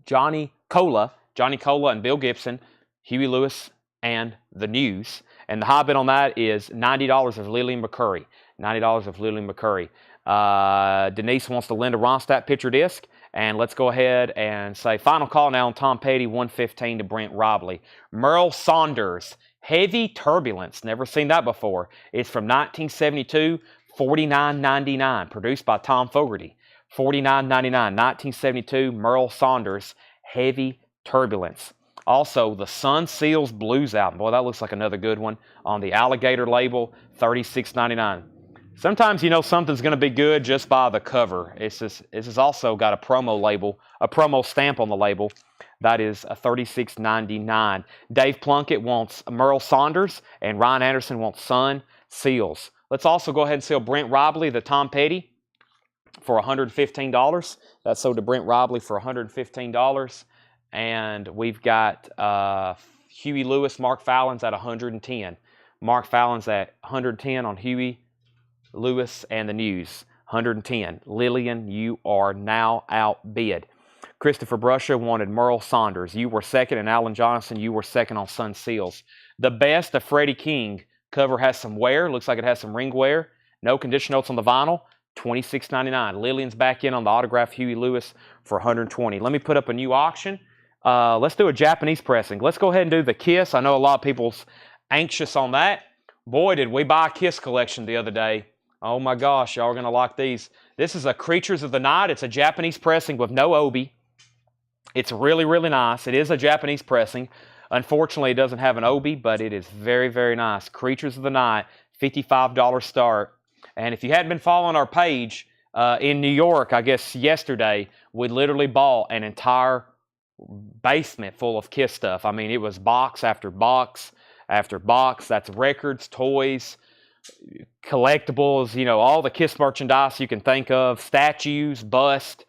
Speaker 1: Johnny Cola. Johnny Cola and Bill Gibson. Huey Lewis and the News. And the high bid on that is $90 of Lillian McCurry. $90 of Lillian McCurry. Denise wants the Linda Ronstadt picture disc. And let's go ahead and say final call now on Tom Petty, $115 to Brent Robley. Merle Saunders, Heavy Turbulence. Never seen that before. It's from 1972, $49.99. Produced by Tom Fogerty. $49.99. 1972, Merle Saunders, Heavy Turbulence. Also, the Sun Seals Blues album. Boy, that looks like another good one. On the Alligator label, $36.99. Sometimes you know something's going to be good just by the cover. This has also got a promo label, a promo stamp on the label. That is a $36.99. Dave Plunkett wants Merle Saunders, and Ryan Anderson wants Sun Seals. Let's also go ahead and sell Brent Robley, the Tom Petty, for $115. That's sold to Brent Robley for $115. And we've got Huey Lewis, Mark Fallon's at $110. Mark Fallon's at $110 on Huey Lewis and the News. $110. Lillian, you are now outbid. Christopher Brusha wanted Merle Saunders. You were second. And Alan Johnson, you were second on Sun Seals. The Best of Freddie King. Cover has some wear. Looks like it has some ring wear. No condition notes on the vinyl. $26.99. Lillian's back in on the autograph Huey Lewis for $120. Let me put up a new auction. Let's do a Japanese pressing. Let's go ahead and do the Kiss. I know a lot of people's anxious on that. Boy, did we buy a Kiss collection the other day. Oh my gosh, y'all are going to like these. This is a Creatures of the Night. It's a Japanese pressing with no obi. It's really, really nice. It is a Japanese pressing. Unfortunately, it doesn't have an obi, but it is very, very nice. Creatures of the Night, $55 start. And if you hadn't been following our page in New York, I guess yesterday, we literally bought an entire basement full of Kiss stuff. I mean, it was box after box after box. That's records, toys, collectibles, you know, all the Kiss merchandise you can think of, statues, bust.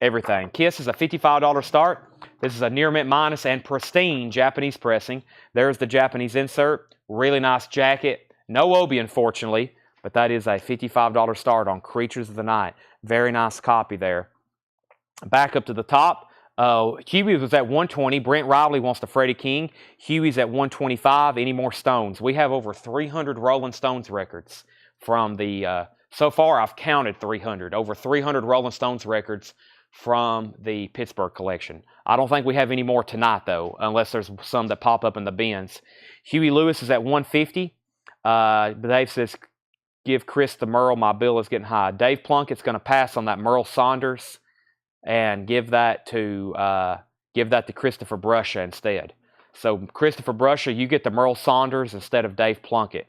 Speaker 1: everything. Kiss is a $55 start. This is a near mint minus and pristine Japanese pressing. There's the Japanese insert. Really nice jacket. No obi, unfortunately, but that is a $55 start on Creatures of the Night. Very nice copy there. Back up to the top. Huey was at 120. Brent Riley wants the Freddie King. Huey's at 125. Any more Stones? We have over 300 Rolling Stones records from the... so far, I've counted 300. Over 300 Rolling Stones records from the Pittsburgh collection. I don't think we have any more tonight, though, unless there's some that pop up in the bins. Huey Lewis is at 150. Dave says, give Chris the Merle. My bill is getting high. Dave Plunkett's going to pass on that Merle Saunders and give that to Christopher Brusha instead. So Christopher Brusha, you get the Merle Saunders instead of Dave Plunkett.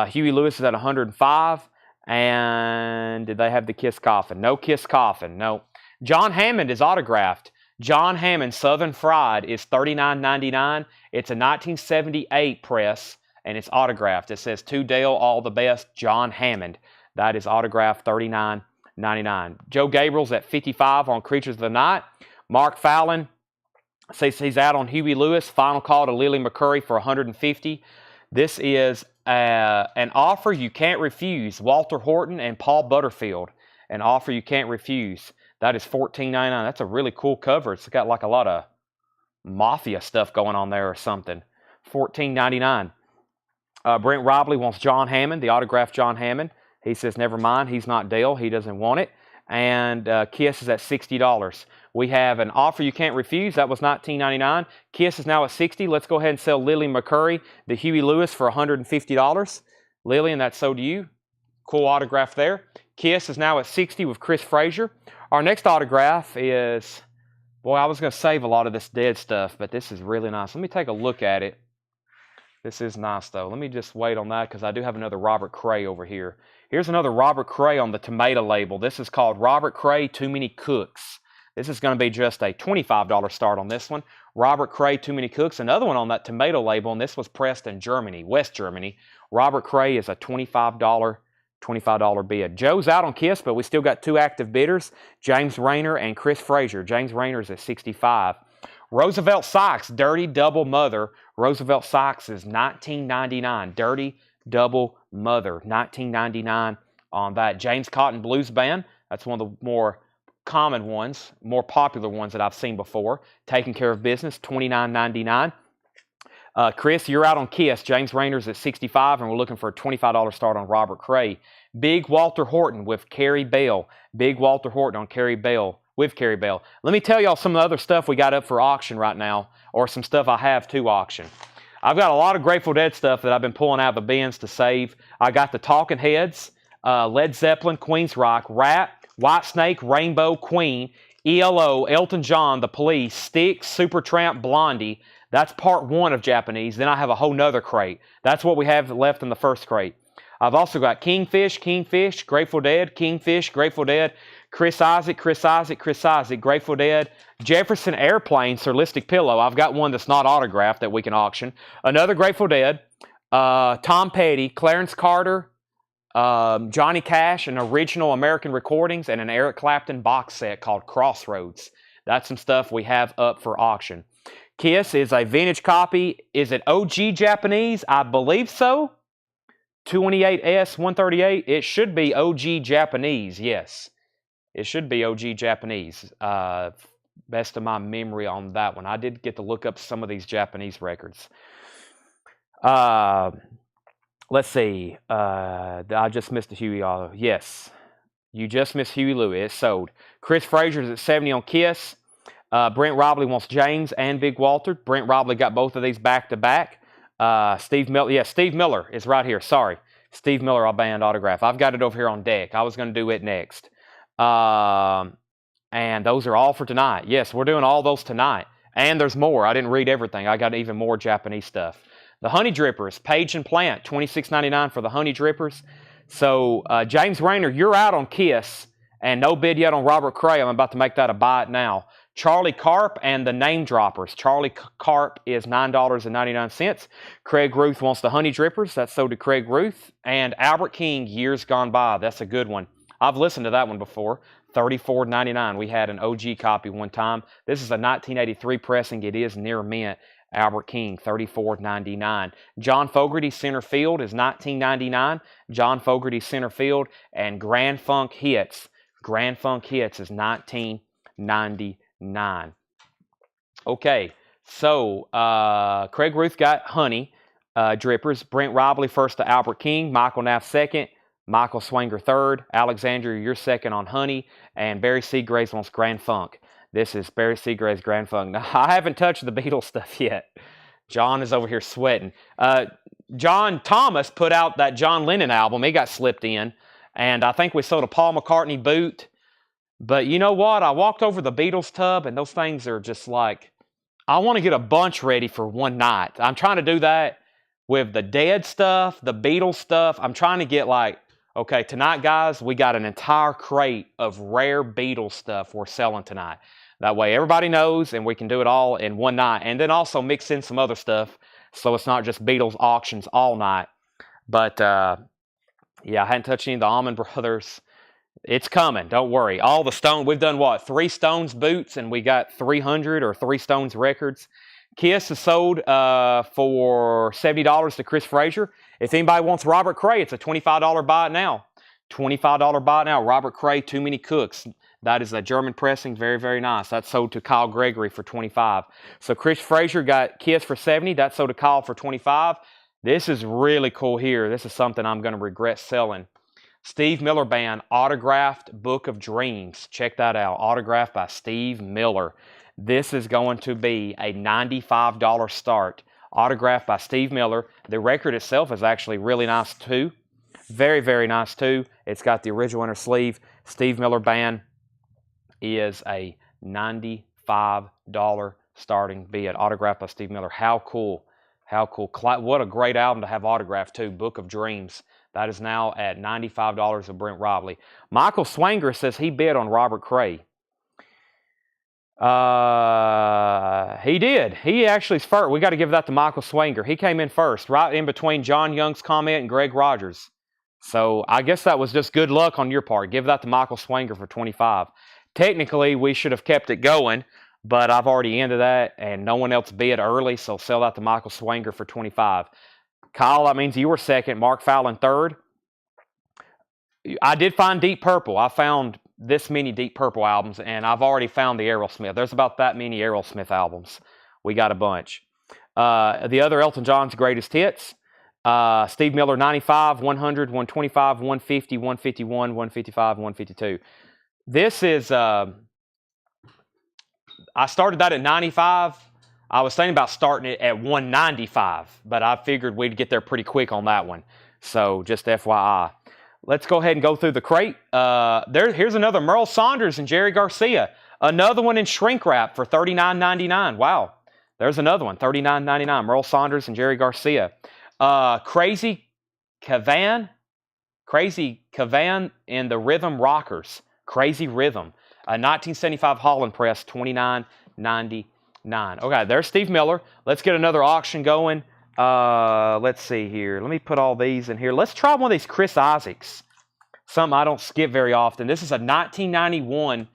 Speaker 1: Huey Lewis is at 105. And did they have the Kiss Coffin? No Kiss Coffin. No. John Hammond is autographed. John Hammond Southern Fried is $39.99. It's a 1978 press, and it's autographed. It says, to Dale, all the best, John Hammond. That is autographed, $39.99. Joe Gabriel's at 55 on Creatures of the Night. Mark Fallon says he's out on Huey Lewis. Final call to Lily McCurry for $150. This is an offer you can't refuse. Walter Horton and Paul Butterfield. An offer you can't refuse. That is $14.99. That's a really cool cover. It's got like a lot of mafia stuff going on there or something. $14.99. Brent Robley wants John Hammond, the autographed John Hammond. He says, never mind. He's not Dale. He doesn't want it. And Kiss is at $60. We have an offer you can't refuse. That was $19.99. Kiss is now at $60. Let's go ahead and sell Lily McCurry, the Huey Lewis, for $150. Lily, and that's so to you. Cool autograph there. Kiss is now at $60 with Chris Frazier. Our next autograph is, boy, I was going to save a lot of this dead stuff, but this is really nice. Let me take a look at it. This is nice, though. Let me just wait on that because I do have another Robert Cray over here. Here's another Robert Cray on the tomato label. This is called Robert Cray Too Many Cooks. This is going to be just a $25 start on this one. Robert Cray Too Many Cooks. Another one on that tomato label, and this was pressed in Germany, West Germany. Robert Cray is a $25 bid. Joe's out on Kiss, but we still got two active bidders, James Rayner and Chris Frazier. James Rayner is at $65. Roosevelt Sykes, Dirty Double Mother. Roosevelt Sykes is $19.99. Dirty Double Mother, $19.99 on that. James Cotton Blues Band. That's one of the more common ones, more popular ones that I've seen before. Taking Care of Business, $29.99. Chris, you're out on Kiss. James Rayner's at $65, and we're looking for a $25 start on Robert Cray. Big Walter Horton with Carrie Bell. Big Walter Horton on Carrie Bell, with Carrie Bell. Let me tell y'all some of the other stuff we got up for auction right now, or some stuff I have to auction. I've got a lot of Grateful Dead stuff that I've been pulling out of the bins to save. I got the Talking Heads, Led Zeppelin, Queensryche, Rat, Whitesnake, Rainbow, Queen, ELO, Elton John, The Police, Styx, Supertramp, Blondie. That's part one of Japanese. Then I have a whole nother crate. That's what we have left in the first crate. I've also got Kingfish, Grateful Dead, Kingfish, Grateful Dead, Chris Isaac, Grateful Dead, Jefferson Airplane, Surlistic Pillow. I've got one that's not autographed that we can auction. Another Grateful Dead, Tom Petty, Clarence Carter, Johnny Cash, an original American recordings, and an Eric Clapton box set called Crossroads. That's some stuff we have up for auction. Kiss is a vintage copy. Is it OG Japanese? I believe so. 228S 138. It should be OG Japanese, yes. It should be OG Japanese. Best of my memory on that one. I did get to look up some of these Japanese records. Let's see. I just missed a Huey. Yes. You just missed Huey Lewis. It's sold. Chris Frazier's at 70 on Kiss. Brent Robley wants James and Big Walter. Brent Robley got both of these back to back. Steve Miller. Yeah, Steve Miller is right here. Sorry. Steve Miller, I'll band autograph. I've got it over here on deck. I was going to do it next. And those are all for tonight. Yes, we're doing all those tonight. And there's more. I didn't read everything. I got even more Japanese stuff. The Honey Drippers, Page and Plant, $26.99 for the Honey Drippers. So, James Rayner, you're out on Kiss. And no bid yet on Robert Cray. I'm about to make that a buy it now. Charlie Carp and the Name Droppers. Charlie Carp is $9.99. Craig Ruth wants the Honey Drippers. That's sold to Craig Ruth. And Albert King, Years Gone By. That's a good one. I've listened to that one before. $34.99. We had an OG copy one time. This is a 1983 pressing. It is near mint. Albert King, $34.99. John Fogerty Center Field is $19.99. John Fogerty Center Field. And Grand Funk Hits. Grand Funk Hits is $19.99. Okay, so Craig Ruth got Honey drippers. Brent Robley first to Albert King. Michael Knapp second. Michael Swanger third. Alexander, you're second on Honey. And Barry Seagraves wants Grand Funk. This is Barry Seagraves Grand Funk. Now, I haven't touched the Beatles stuff yet. John is over here sweating. John Thomas put out that John Lennon album. It got slipped in. And I think we sold a Paul McCartney boot. But you know what? I walked over the Beatles tub, and those things are just like, I want to get a bunch ready for one night. I'm trying to do that with the Dead stuff, the Beatles stuff. I'm trying to get like, okay, tonight, guys, we got an entire crate of rare Beatles stuff we're selling tonight. That way everybody knows, and we can do it all in one night. And then also mix in some other stuff, so it's not just Beatles auctions all night. But, yeah, I hadn't touched any of the Allman Brothers. It's coming, don't worry. All the Stones, we've done what? 3 Stones boots, and we got 300 or 3 Stones records. Kiss is sold for $70 to Chris Frazier. If anybody wants Robert Cray, it's a $25 buy it now. $25 buy it now. Robert Cray, Too Many Cooks. That is a German pressing, very, very nice. That's sold to Kyle Gregory for $25. So Chris Frazier got Kiss for $70. That's sold to Kyle for $25. This is really cool here. This is something I'm going to regret selling. Steve Miller Band, autographed Book of Dreams. Check that out. Autographed by Steve Miller. This is going to be a $95 start. Autographed by Steve Miller. The record itself is actually really nice too. Very, very nice too. It's got the original inner sleeve. Steve Miller Band is a $95 starting bid. Autographed by Steve Miller. How cool. How cool. What a great album to have autographed too. Book of Dreams. That is now at $95 of Brent Robley. Michael Swanger says he bid on Robert Cray. He did. He actually is first. We got to give that to Michael Swanger. He came in first, right in between John Young's comment and Greg Rogers. So I guess that was just good luck on your part. Give that to Michael Swanger for $25. Technically, we should have kept it going, but I've already ended that, and no one else bid early, so sell that to Michael Swanger for $25. Kyle, that means you were second. Mark Fallon third. I did find Deep Purple. I found this many Deep Purple albums, and I've already found the Aerosmith. There's about that many Aerosmith albums. We got a bunch. The other Elton John's greatest hits. Steve Miller, 95, 100, 125, 150, 151, 155, 152. This is, I started that at 95. I was thinking about starting it at 195, but I figured we'd get there pretty quick on that one. So just FYI. Let's go ahead and go through the crate. Here's another Merle Saunders and Jerry Garcia. Another one in shrink wrap for $39.99. Wow. There's another one, $39.99. Merle Saunders and Jerry Garcia. Crazy Cavan and the Rhythm Rockers. Crazy Rhythm. A 1975 Holland press, $29.99. Okay, there's Steve Miller. Let's get another auction going. Let's see here. Let me put all these in here. Let's try one of these Chris Isaacs. Something I don't skip very often. This is a 1991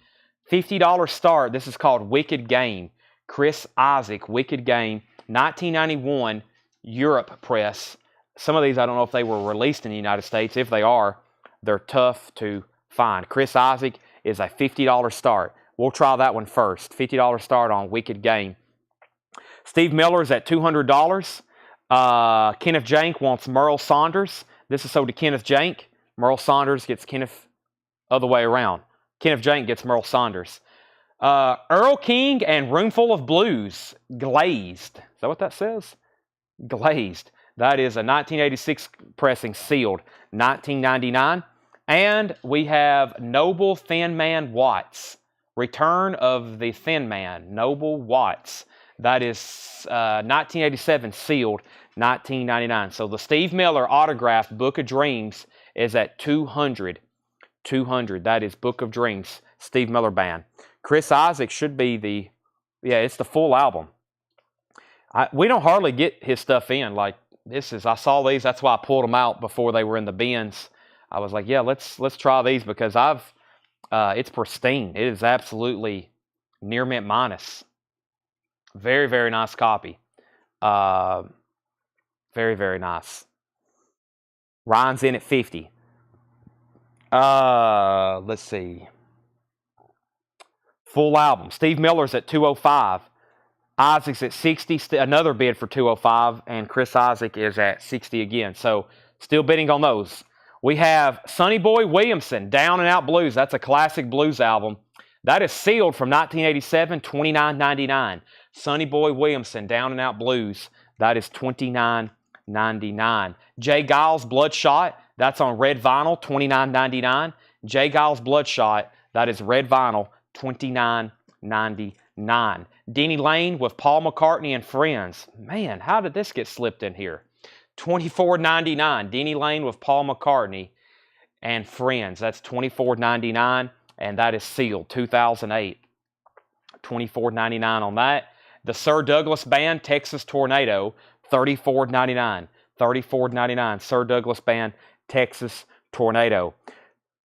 Speaker 1: $50 start. This is called Wicked Game. Chris Isaac, Wicked Game. 1991 Europe press. Some of these, I don't know if they were released in the United States. If they are, they're tough to find. Chris Isaac is a $50 start. We'll try that one first. $50 start on Wicked Game. Steve Miller is at $200. Kenneth Jank wants Merle Saunders. This is sold to Kenneth Jank. Merle Saunders gets Kenneth other way around. Kenneth Jank gets Merle Saunders. Earl King and Roomful of Blues. Glazed. Is that what that says? Glazed. That is a 1986 pressing, sealed. $19.99. And we have Noble Thin Man Watts. Return of the Thin Man. Noble Watts. That is 1987 sealed, $19.99. So the Steve Miller autographed Book of Dreams is at $200. $200. That is Book of Dreams, Steve Miller Band. Chris Isaac should be it's the full album. We don't hardly get his stuff in. Like this is, I saw these. That's why I pulled them out before they were in the bins. I was like, yeah, let's try these because I've It's pristine. It is absolutely near mint minus. Very, very nice copy. Very, very nice. Ryan's in at 50. Let's see. Full album. Steve Miller's at 205. Isaac's at 60. Another bid for 205. And Chris Isaac is at 60 again. So still bidding on those. We have Sonny Boy Williamson, Down and Out Blues. That's a classic blues album. That is sealed from 1987, $29.99. Sonny Boy Williamson, Down and Out Blues. That is $29.99. Jay Giles Bloodshot. That's on red vinyl, $29.99. Jay Giles Bloodshot. That is red vinyl, $29.99. Denny Lane with Paul McCartney and Friends. Man, how did this get slipped in here? $24.99. Denny Lane with Paul McCartney and Friends. That's $24.99, and that is sealed, 2008. $24.99 on that. The Sir Douglas Band, Texas Tornado, $34.99. $34.99. Sir Douglas Band, Texas Tornado.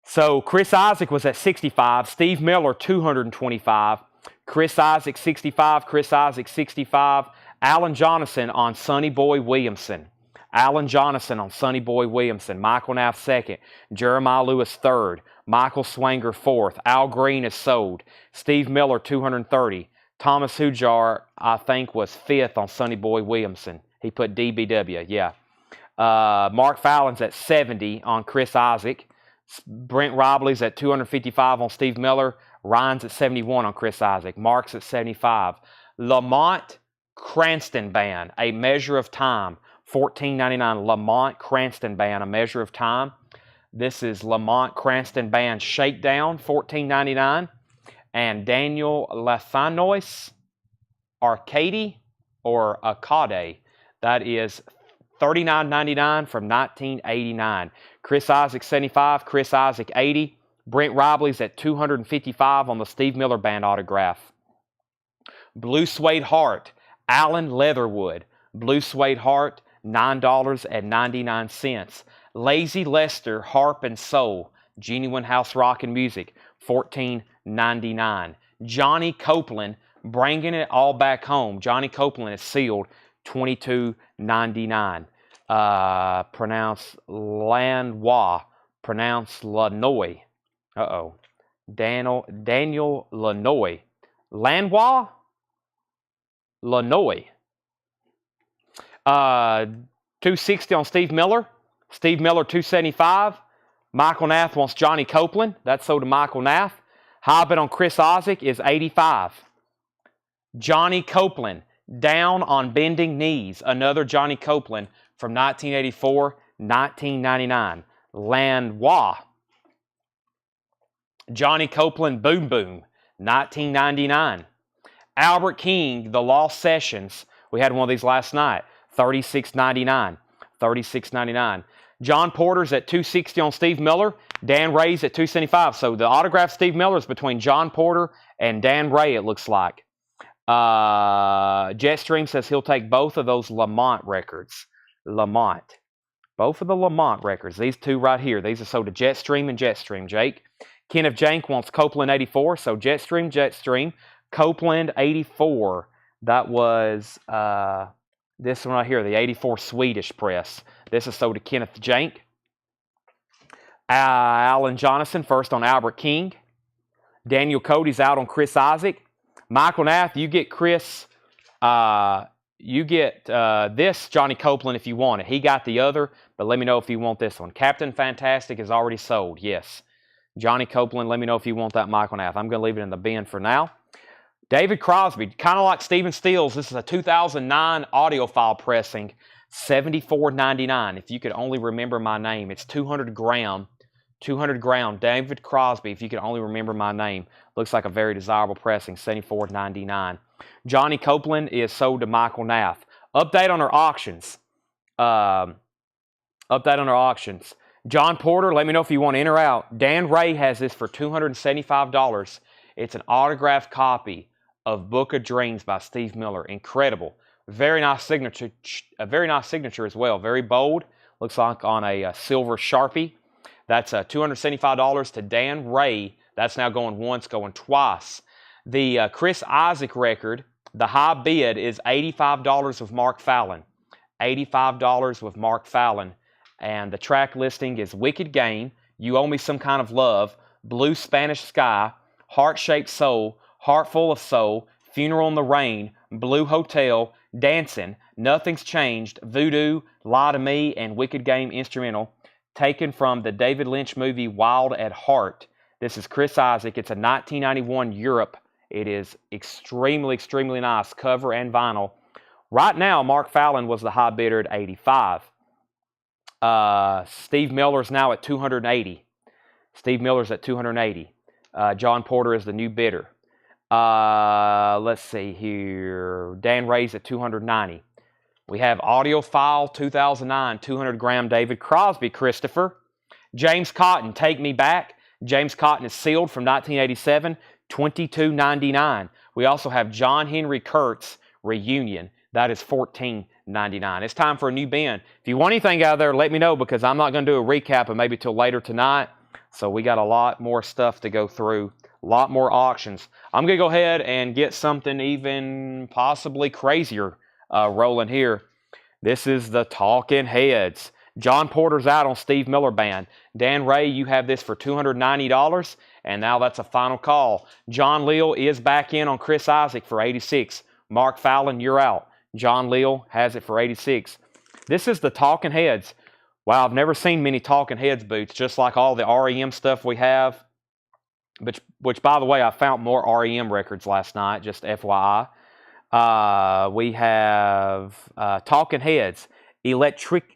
Speaker 1: So Chris Isaac was at 65. Steve Miller, 225. Chris Isaac, 65. Chris Isaac, 65. Alan Jonathan on Sonny Boy Williamson. Alan Jonathan on Sonny Boy Williamson. Michael Knapp, second. Jeremiah Lewis, third. Michael Swanger, fourth. Al Green is sold. Steve Miller, 230. Thomas Hujar, I think, was fifth on Sonny Boy Williamson. He put DBW, yeah. Mark Fallon's at 70 on Chris Isaac. Brent Robley's at 255 on Steve Miller. Ryan's at 71 on Chris Isaac. Mark's at 75. Lamont Cranston Band, A Measure of Time, $14.99. Lamont Cranston Band, A Measure of Time. This is Lamont Cranston Band Shakedown, $14.99. And Daniel Lafanois Arcade or Acade, that is $39.99 from 1989. Chris Isaac, 75. Chris Isaac, 80. Brent Robley's at 255 on the Steve Miller Band autograph. Blue Suede Heart, Alan Leatherwood. Blue Suede Heart, $9.99. Lazy Lester Harp and Soul, Genuine House Rock and Music, $14.99. Johnny Copeland, Bringing It All Back Home. Johnny Copeland is sealed, $22.99. Pronounced Lanois. Pronounced Lanois. Daniel Lanois. Lanois? Lanois. 260 on Steve Miller. Steve Miller, 275. Michael Nath wants Johnny Copeland. That's sold to Michael Nath. High bid on Chris Isaac is 85. Johnny Copeland, Down on Bending Knees. Another Johnny Copeland from 1984, $19.99. Lanois. Johnny Copeland, Boom Boom, $19.99. Albert King, The Lost Sessions. We had one of these last night, $36.99. $36.99. John Porter's at 260 on Steve Miller. Dan Ray's at 275. So the autograph Steve Miller is between John Porter and Dan Ray, it looks like. Jetstream says he'll take both of those Lamont records. Lamont. Both of the Lamont records. These two right here. These are sold to Jetstream and Jetstream, Jake. Kenneth Jank wants Copeland 84. So Jetstream, Jetstream. Copeland 84. That was this one right here, the 84 Swedish press. This is sold to Kenneth Jank. Alan Jonathan first on Albert King. Daniel Cody's out on Chris Isaac. Michael Nath, you get Chris. You get this Johnny Copeland if you want it. He got the other, but let me know if you want this one. Captain Fantastic is already sold. Yes. Johnny Copeland, let me know if you want that Michael Nath. I'm going to leave it in the bin for now. David Crosby, kind of like Stephen Stills. This is a 2009 audiophile pressing, $74.99. If you could only remember my name, it's 200 gram. 200 gram. David Crosby, if you could only remember my name. Looks like a very desirable pressing, $74.99. Johnny Copeland is sold to Michael Nath. Update on our auctions. John Porter, let me know if you want in or out. Dan Ray has this for $275. It's an autographed copy of Book of Dreams by Steve Miller. Incredible. Very nice signature. A very nice signature as well. Very bold. Looks like on a silver Sharpie. That's $275 to Dan Ray. That's now going once, going twice. The Chris Isaak record, the high bid is $85 with Mark Fallon. $85 with Mark Fallon. And the track listing is Wicked Game, You Owe Me Some Kind of Love, Blue Spanish Sky, Heart-Shaped Soul, Heart Full of Soul, Funeral in the Rain, Blue Hotel, Dancing, Nothing's Changed, Voodoo, Lie to Me, and Wicked Game instrumental, taken from the David Lynch movie Wild at Heart. This is Chris Isaak. It's a 1991 Europe. It is extremely, extremely nice cover and vinyl. Right now, Mark Fallon was the high bidder at $85. Steve Miller's now at $280. Steve Miller's at $280. John Porter is the new bidder. Let's see here. Dan Ray's at $290. We have Audiophile 2009, 200-gram David Crosby, Christopher. James Cotton, Take Me Back. James Cotton is sealed from 1987, $22.99. We also have John Henry Kurtz, Reunion. That is $14.99. It's time for a new bin. If you want anything out of there, let me know, because I'm not going to do a recap of maybe till later tonight. So we got a lot more stuff to go through, a lot more auctions. I'm going to go ahead and get something even possibly crazier rolling here. This is the Talking Heads. John Porter's out on Steve Miller Band. Dan Ray, you have this for $290, and now that's a final call. John Leal is back in on Chris Isaak for $86. Mark Fallon, you're out. John Leal has it for $86. This is the Talking Heads. Wow, I've never seen many Talking Heads boots, just like all the REM stuff we have. Which, by the way, I found more REM records last night, just FYI. We have Talking Heads, Electrically.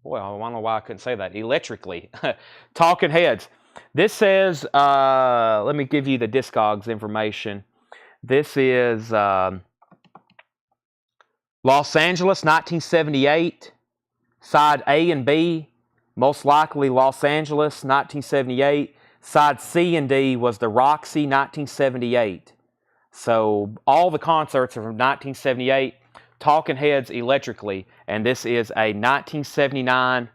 Speaker 1: Boy, I don't know why I couldn't say that. Electrically. Talking Heads. This says, let me give you the Discogs information. This is Los Angeles, 1978. Side A and B, most likely Los Angeles, 1978. Side C and D was the Roxy, 1978. So all the concerts are from 1978. Talking Heads Electrically. And this is a 1979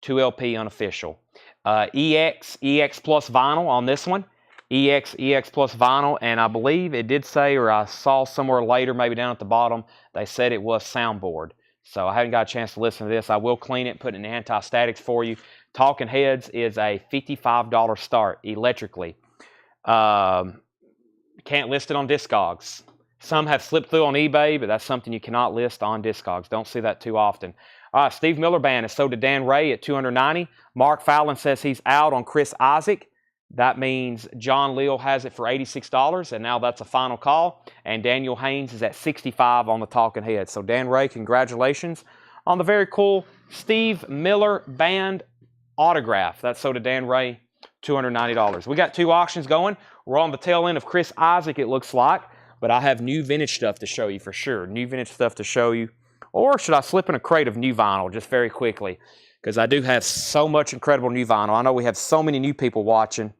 Speaker 1: 2LP unofficial. EX plus vinyl on this one. EX plus vinyl. And I believe it did say, or I saw somewhere later, maybe down at the bottom, they said it was soundboard. So I haven't got a chance to listen to this. I will clean it, put it in anti-statics for you. Talking Heads is a $55 start, electrically. Can't list it on Discogs. Some have slipped through on eBay, but that's something you cannot list on Discogs. Don't see that too often. All right, Steve Miller Band is sold to Dan Ray at $290. Mark Fallon says he's out on Chris Isaak. That means John Leal has it for $86, and now that's a final call. And Daniel Haynes is at $65 on the Talking Heads. So Dan Ray, congratulations on the very cool Steve Miller Band autograph. That's sold to Dan Ray, $290. We got two auctions going. We're on the tail end of Chris Isaak, it looks like. But I have new vintage stuff to show you for sure. New vintage stuff to show you. Or should I slip in a crate of new vinyl just very quickly? Because I do have so much incredible new vinyl. I know we have so many new people watching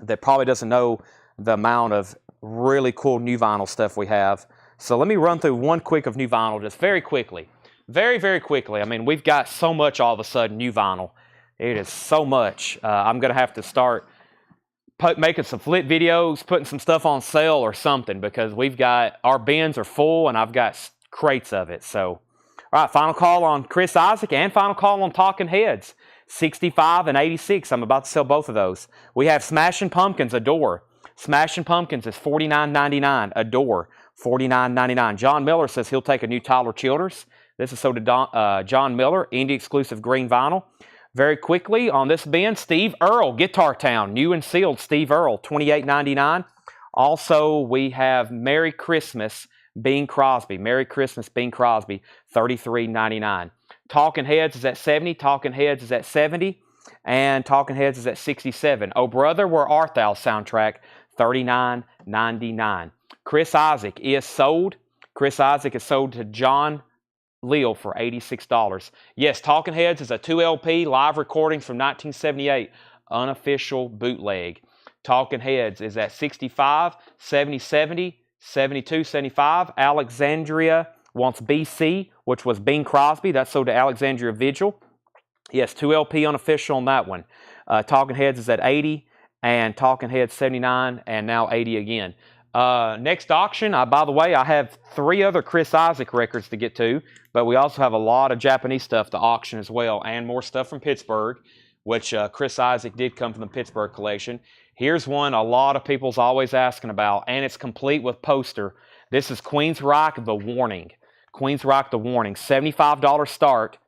Speaker 1: that probably doesn't know the amount of really cool new vinyl stuff we have. So let me run through one quick of new vinyl just very quickly. Very, very quickly. I mean, we've got so much all of a sudden new vinyl. It is so much. I'm going to have to start making some flip videos, putting some stuff on sale or something, because we've got, our bins are full and I've got crates of it. So, all right, final call on Chris Isaak and final call on Talking Heads. 65 and 86. I'm about to sell both of those. We have Smashing Pumpkins, Adore. Smashing Pumpkins is $49.99. Adore, $49.99. John Miller says he'll take a new Tyler Childers. This is sold to John Miller, indie exclusive green vinyl. Very quickly on this bin, Steve Earle, Guitar Town, new and sealed Steve Earle, $28.99. Also, we have Merry Christmas, Bing Crosby. Merry Christmas, Bing Crosby, $33.99. Talking Heads is at $70. Talking Heads is at $70. And Talking Heads is at $67. Oh Brother, Where Art Thou soundtrack, $39.99. Chris Isaak is sold. Chris Isaak is sold to John Leal for $86. Yes, Talking Heads is a 2LP live recording from 1978, unofficial bootleg. Talking Heads is at 65, 70, 70, 72, 75. Alexandria wants BC, which was Bing Crosby. That's sold to Alexandria Vigil. Yes, 2 LP unofficial on that one. Talking Heads is at 80, and Talking Heads 79, and now 80 again. Next auction, by the way, I have 3 other Chris Isaak records to get to, but we also have a lot of Japanese stuff to auction as well, and more stuff from Pittsburgh, which Chris Isaak did come from the Pittsburgh collection. Here's one a lot of people's always asking about, and it's complete with poster. This is Queen's Rock, The Warning. Queen's Rock, The Warning, $75 start.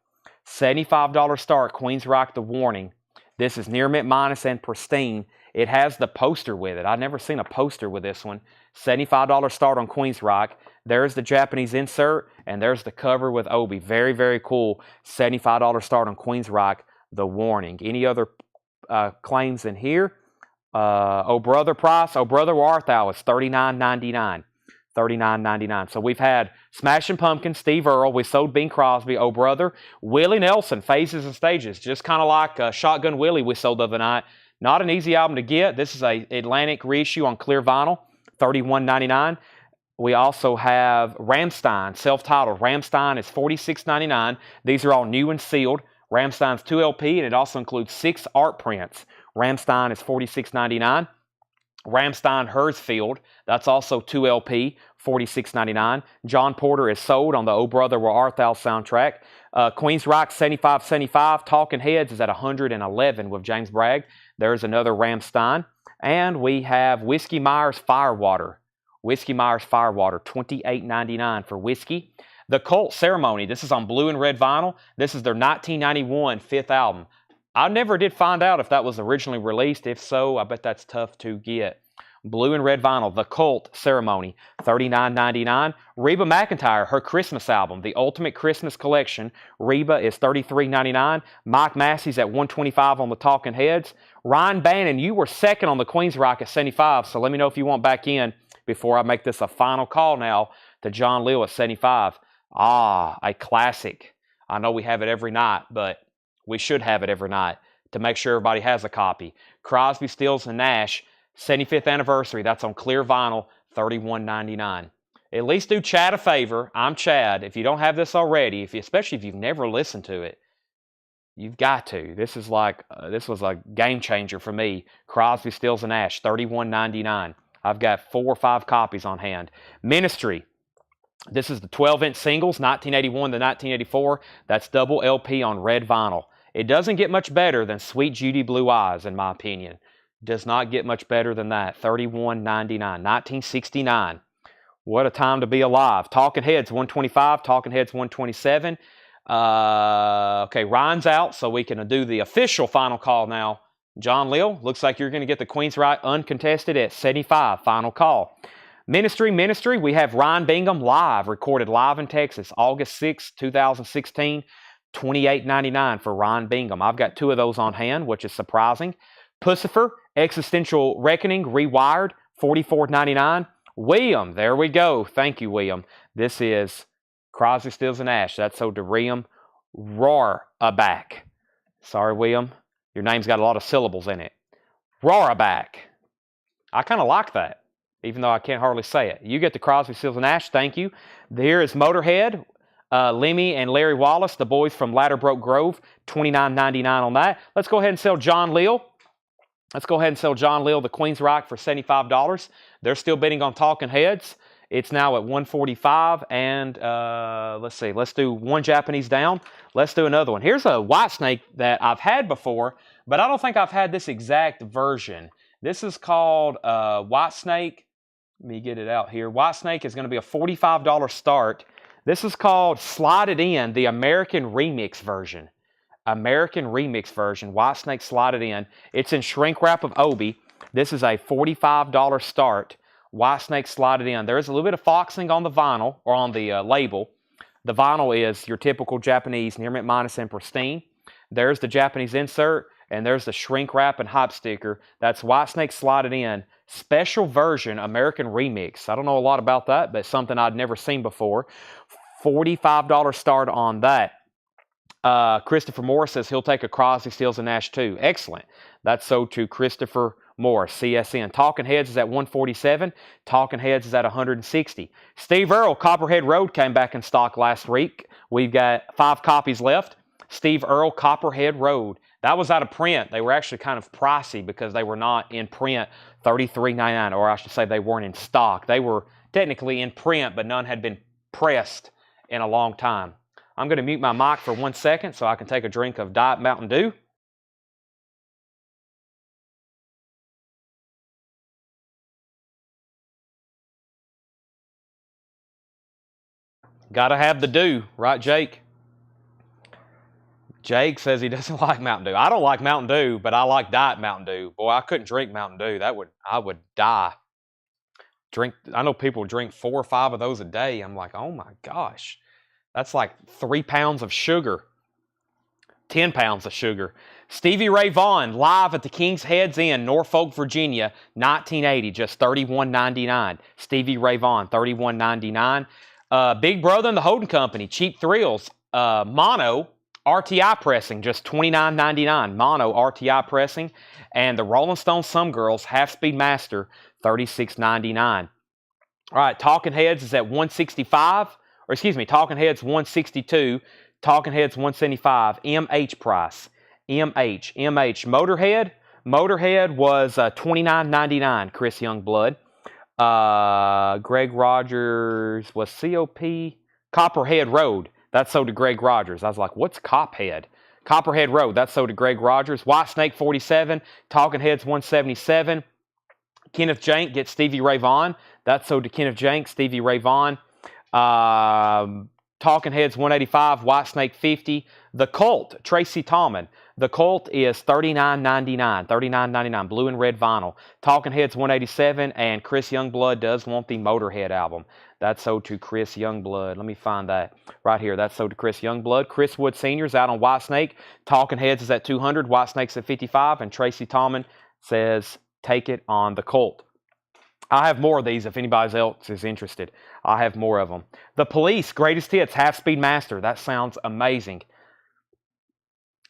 Speaker 1: $75 start, Queen's Rock, The Warning. This is near mint minus and pristine. It has the poster with it. I've never seen a poster with this one. $75 start on Queen's Rock. There's the Japanese insert, and there's the cover with Obi. Very, very cool. $75 start on Queen's Rock, The Warning. Any other claims in here? Oh Brother price. Oh Brother Warthau is $39.99. $39.99. So we've had Smashing Pumpkins, Steve Earle. We sold Bing Crosby. Oh Brother. Willie Nelson, Phases and Stages. Just kind of like Shotgun Willie we sold the other night. Not an easy album to get. This is a Atlantic reissue on clear vinyl. $31.99. We also have Rammstein, self-titled. Rammstein is $46.99. These are all new and sealed. Rammstein's 2 LP, and it also includes 6 art prints. Rammstein is $46.99. Rammstein Hersfield, that's also 2 LP, $46.99. John Porter is sold on the Oh Brother Where Art Thou soundtrack. Queen's Rock, $75.75. Talking Heads is at $111 with James Bragg. There's another Rammstein. And we have Whiskey Myers Firewater. Whiskey Myers Firewater, $28.99 for Whiskey. The Cult Ceremony, this is on blue and red vinyl. This is their 1991 fifth album. I never did find out if that was originally released. If so, I bet that's tough to get. Blue and red vinyl, The Cult Ceremony, $39.99. Reba McEntire, her Christmas album, The Ultimate Christmas Collection. Reba is $33.99. Mike Massey's at $125 on the Talking Heads. Ryan Bannon, you were second on the Queen's Rock at $75, so let me know if you want back in before I make this a final call now to John Lill at $75. Ah, a classic. I know we have it every night, but we should have it every night to make sure everybody has a copy. Crosby, Stills, and Nash, 75th anniversary. That's on clear vinyl, $31.99. At least do Chad a favor. I'm Chad. If you don't have this already, especially if you've never listened to it, you've got to. This is like this was a game changer for me. Crosby, Stills, and Nash, $31.99. I've got 4 or 5 copies on hand. Ministry. This is the 12-inch singles, 1981 to 1984. That's double LP on red vinyl. It doesn't get much better than Sweet Judy Blue Eyes, in my opinion. Does not get much better than that. $31.99. 1969. What a time to be alive. Talking Heads, $125. Talking Heads, $127. Okay, Ryan's out, so we can do the official final call now. John Lill, looks like you're going to get the Queen's Rock uncontested at $75. Final call. Ministry, we have Ryan Bingham live, recorded live in Texas, August 6, 2016, $28.99 for Ryan Bingham. I've got 2 of those on hand, which is surprising. Pussifer, Existential Reckoning, Rewired, $44.99. William, there we go. Thank you, William. This is Crosby, Stills, and Nash. That's so Derium Roarback. Sorry, William. Your name's got a lot of syllables in it. Roarback. I kind of like that, even though I can't hardly say it. You get the Crosby, Stills, and Nash. Thank you. Here is Motorhead, Lemmy and Larry Wallace, the boys from Ladderbroke Grove, $29.99 on that. Let's go ahead and sell John Lill. Let's go ahead and sell John Lill the Queen's Rock for $75. They're still bidding on Talking Heads. It's now at $145, and let's see. Let's do one Japanese down. Let's do another one. Here's a Whitesnake that I've had before, but I don't think I've had this exact version. This is called Whitesnake. Let me get it out here. Whitesnake is going to be a $45 start. This is called Slide It In, the American Remix version. American Remix version. Whitesnake Slide It In. It's in shrink wrap of Obi. This is a $45 start. Whitesnake Slide It In. There is a little bit of foxing on the vinyl, or on the label. The vinyl is your typical Japanese near mint minus and pristine. There's the Japanese insert, and there's the shrink wrap and hype sticker. That's Whitesnake Slide It In. Special version American Remix. I don't know a lot about that, but it's something I'd never seen before. $45 start on that. Christopher Morris says he'll take a Crosby, Stills, and Nash too. Excellent. That's so to Christopher Morris, CSN. Talking Heads is at $147. Talking Heads is at $160. Steve Earle, Copperhead Road came back in stock last week. We've got 5 copies left. Steve Earle, Copperhead Road. That was out of print. They were actually kind of pricey because they were not in print, $33.99, or I should say they weren't in stock. They were technically in print, but none had been pressed in a long time. I'm going to mute my mic for 1 second so I can take a drink of Diet Mountain Dew. Got to have the dew, right, Jake? Jake says he doesn't like Mountain Dew. I don't like Mountain Dew, but I like Diet Mountain Dew. Boy, I couldn't drink Mountain Dew. I would die. I know people drink 4 or 5 of those a day. I'm like, oh my gosh. That's like 3 pounds of sugar. 10 pounds of sugar. Stevie Ray Vaughan, live at the King's Head's Inn, Norfolk, Virginia, 1980, just $31.99. Stevie Ray Vaughan, $31.99. Big Brother and the Holding Company, Cheap Thrills, mono RTI pressing, just $29.99. Mono RTI pressing. And the Rolling Stones Some Girls Half-Speed Master, $36.99. All right, Talking Heads is at $165. Or excuse me, Talking Heads $162. Talking Heads $175. MH price. MH. Motorhead was $29.99. Chris Youngblood. Greg Rogers was COP. Copperhead Road. That's sold to Greg Rogers. I was like, what's Cophead? Copperhead Road. That's sold to Greg Rogers. White Snake 47. Talking Heads 177. Kenneth Jank gets Stevie Ray Vaughan. That's sold to Kenneth Jank. Stevie Ray Vaughan. Talking Heads 185. White Snake 50. The Cult. Tracy Tallman. The Cult is $39.99. $39.99. Blue and red vinyl. Talking Heads 187. And Chris Youngblood does want the Motorhead album. That's sold to Chris Youngblood. Let me find that right here. That's sold to Chris Youngblood. Chris Wood Sr.'s out on White Snake. Talking Heads is at $200. White Snake's at $55. And Tracy Tallman says, take it on the Cult. I have more of these if anybody else is interested. I have more of them. The Police, Greatest Hits, Half-Speed Master. That sounds amazing.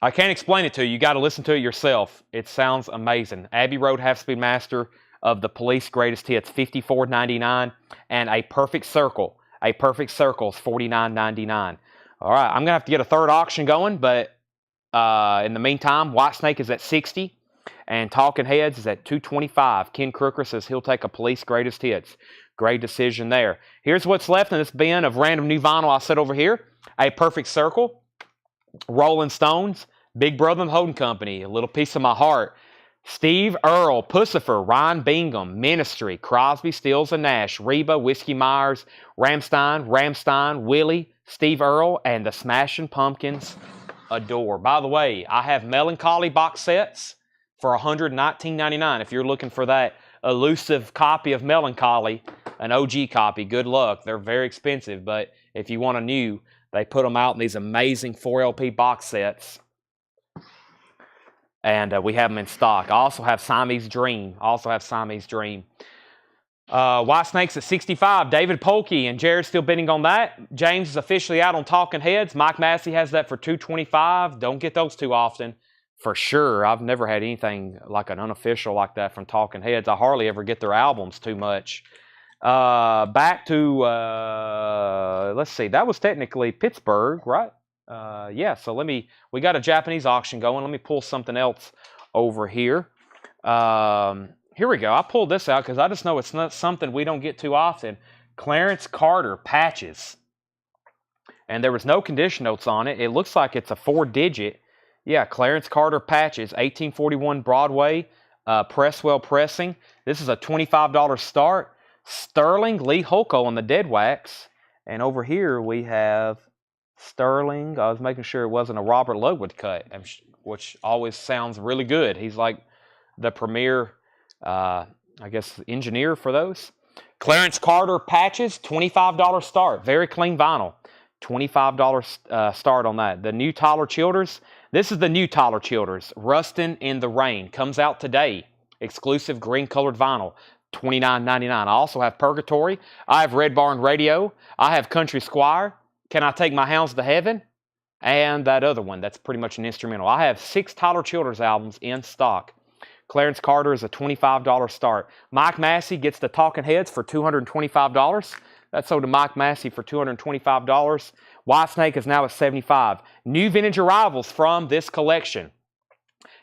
Speaker 1: I can't explain it to you. You got to listen to it yourself. It sounds amazing. Abbey Road Half-Speed Master of the Police Greatest Hits, $54.99. And A Perfect Circle. A Perfect Circle is $49.99. All right, I'm going to have to get a third auction going, but in the meantime, White Snake is at $60. And Talking Heads is at $225. Ken Crooker says he'll take a Police Greatest Hits. Great decision there. Here's what's left in this bin of random new vinyl I set over here. A Perfect Circle. Rolling Stones. Big Brother and the Holding Company. A Little Piece of My Heart. Steve Earle, Pussifer, Ryan Bingham, Ministry, Crosby, Stills and Nash, Reba, Whiskey Myers, Rammstein, Willie, Steve Earle, and the Smashing Pumpkins, Adore. By the way, I have Melancholy box sets for $119.99. If you're looking for that elusive copy of Melancholy, an OG copy, good luck. They're very expensive, but if you want a new, they put them out in these amazing 4LP box sets. And we have them in stock. I also have Siamese Dream. White Snake's at $65. David Polkey and Jared's still bidding on that. James is officially out on Talking Heads. Mike Massey has that for $225. Don't get those too often. For sure. I've never had anything like an unofficial like that from Talking Heads. I hardly ever get their albums too much. Back to, let's see. That was technically Pittsburgh, right? Yeah, so we got a Japanese auction going. Let me pull something else over here. Here we go. I pulled this out because I just know it's not something we don't get too often. Clarence Carter patches. And there was no condition notes on it. It looks like it's a 4-digit. Yeah, Clarence Carter patches, 1841 Broadway, Presswell Pressing. This is a $25 start. Sterling Lee Holko on the dead wax. And over here we have Sterling. I was making sure it wasn't a Robert Ludwig cut, which always sounds really good. He's like the premier, I guess, engineer for those. Clarence Carter patches, $25 start. Very clean vinyl. $25 start on that. The new Tyler Childers. This is the new Tyler Childers. Rustin' in the Rain. Comes out today. Exclusive green colored vinyl. $29.99. I also have Purgatory. I have Red Barn Radio. I have Country Squire. Can I Take My Hounds to Heaven? And that other one. That's pretty much an instrumental. I have 6 Tyler Childers albums in stock. Clarence Carter is a $25 start. Mike Massey gets the Talking Heads for $225. That sold to Mike Massey for $225. White Snake is now at $75. New vintage arrivals from this collection.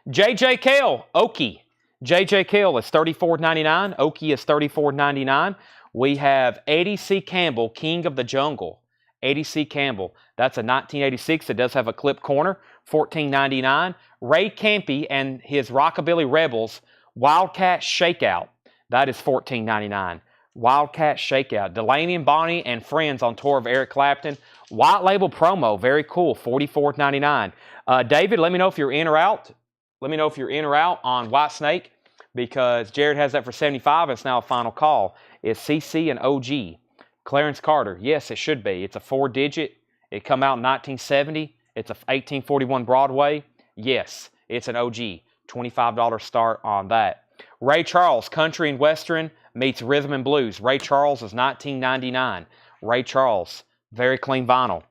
Speaker 1: J.J. Cale, Okie. J.J. Cale is $34.99. Okie is $34.99. We have Eddie C. Campbell, King of the Jungle. Eddie C. Campbell. That's a 1986. It does have a clip corner. $14.99. Ray Campy and his Rockabilly Rebels, Wildcat Shakeout. That is $14.99. Wildcat Shakeout. Delaney and Bonnie and Friends on tour of Eric Clapton. White label promo. Very cool. $44.99. David, let me know if you're in or out. Let me know if you're in or out on White Snake, because Jared has that for $75. It's now a final call. It's CC and OG. Clarence Carter. Yes, it should be. It's a 4-digit. It come out in 1970. It's a 1841 Broadway. Yes, it's an OG. $25 start on that. Ray Charles, Country and Western meets Rhythm and Blues. Ray Charles is $19.99. Ray Charles, very clean vinyl.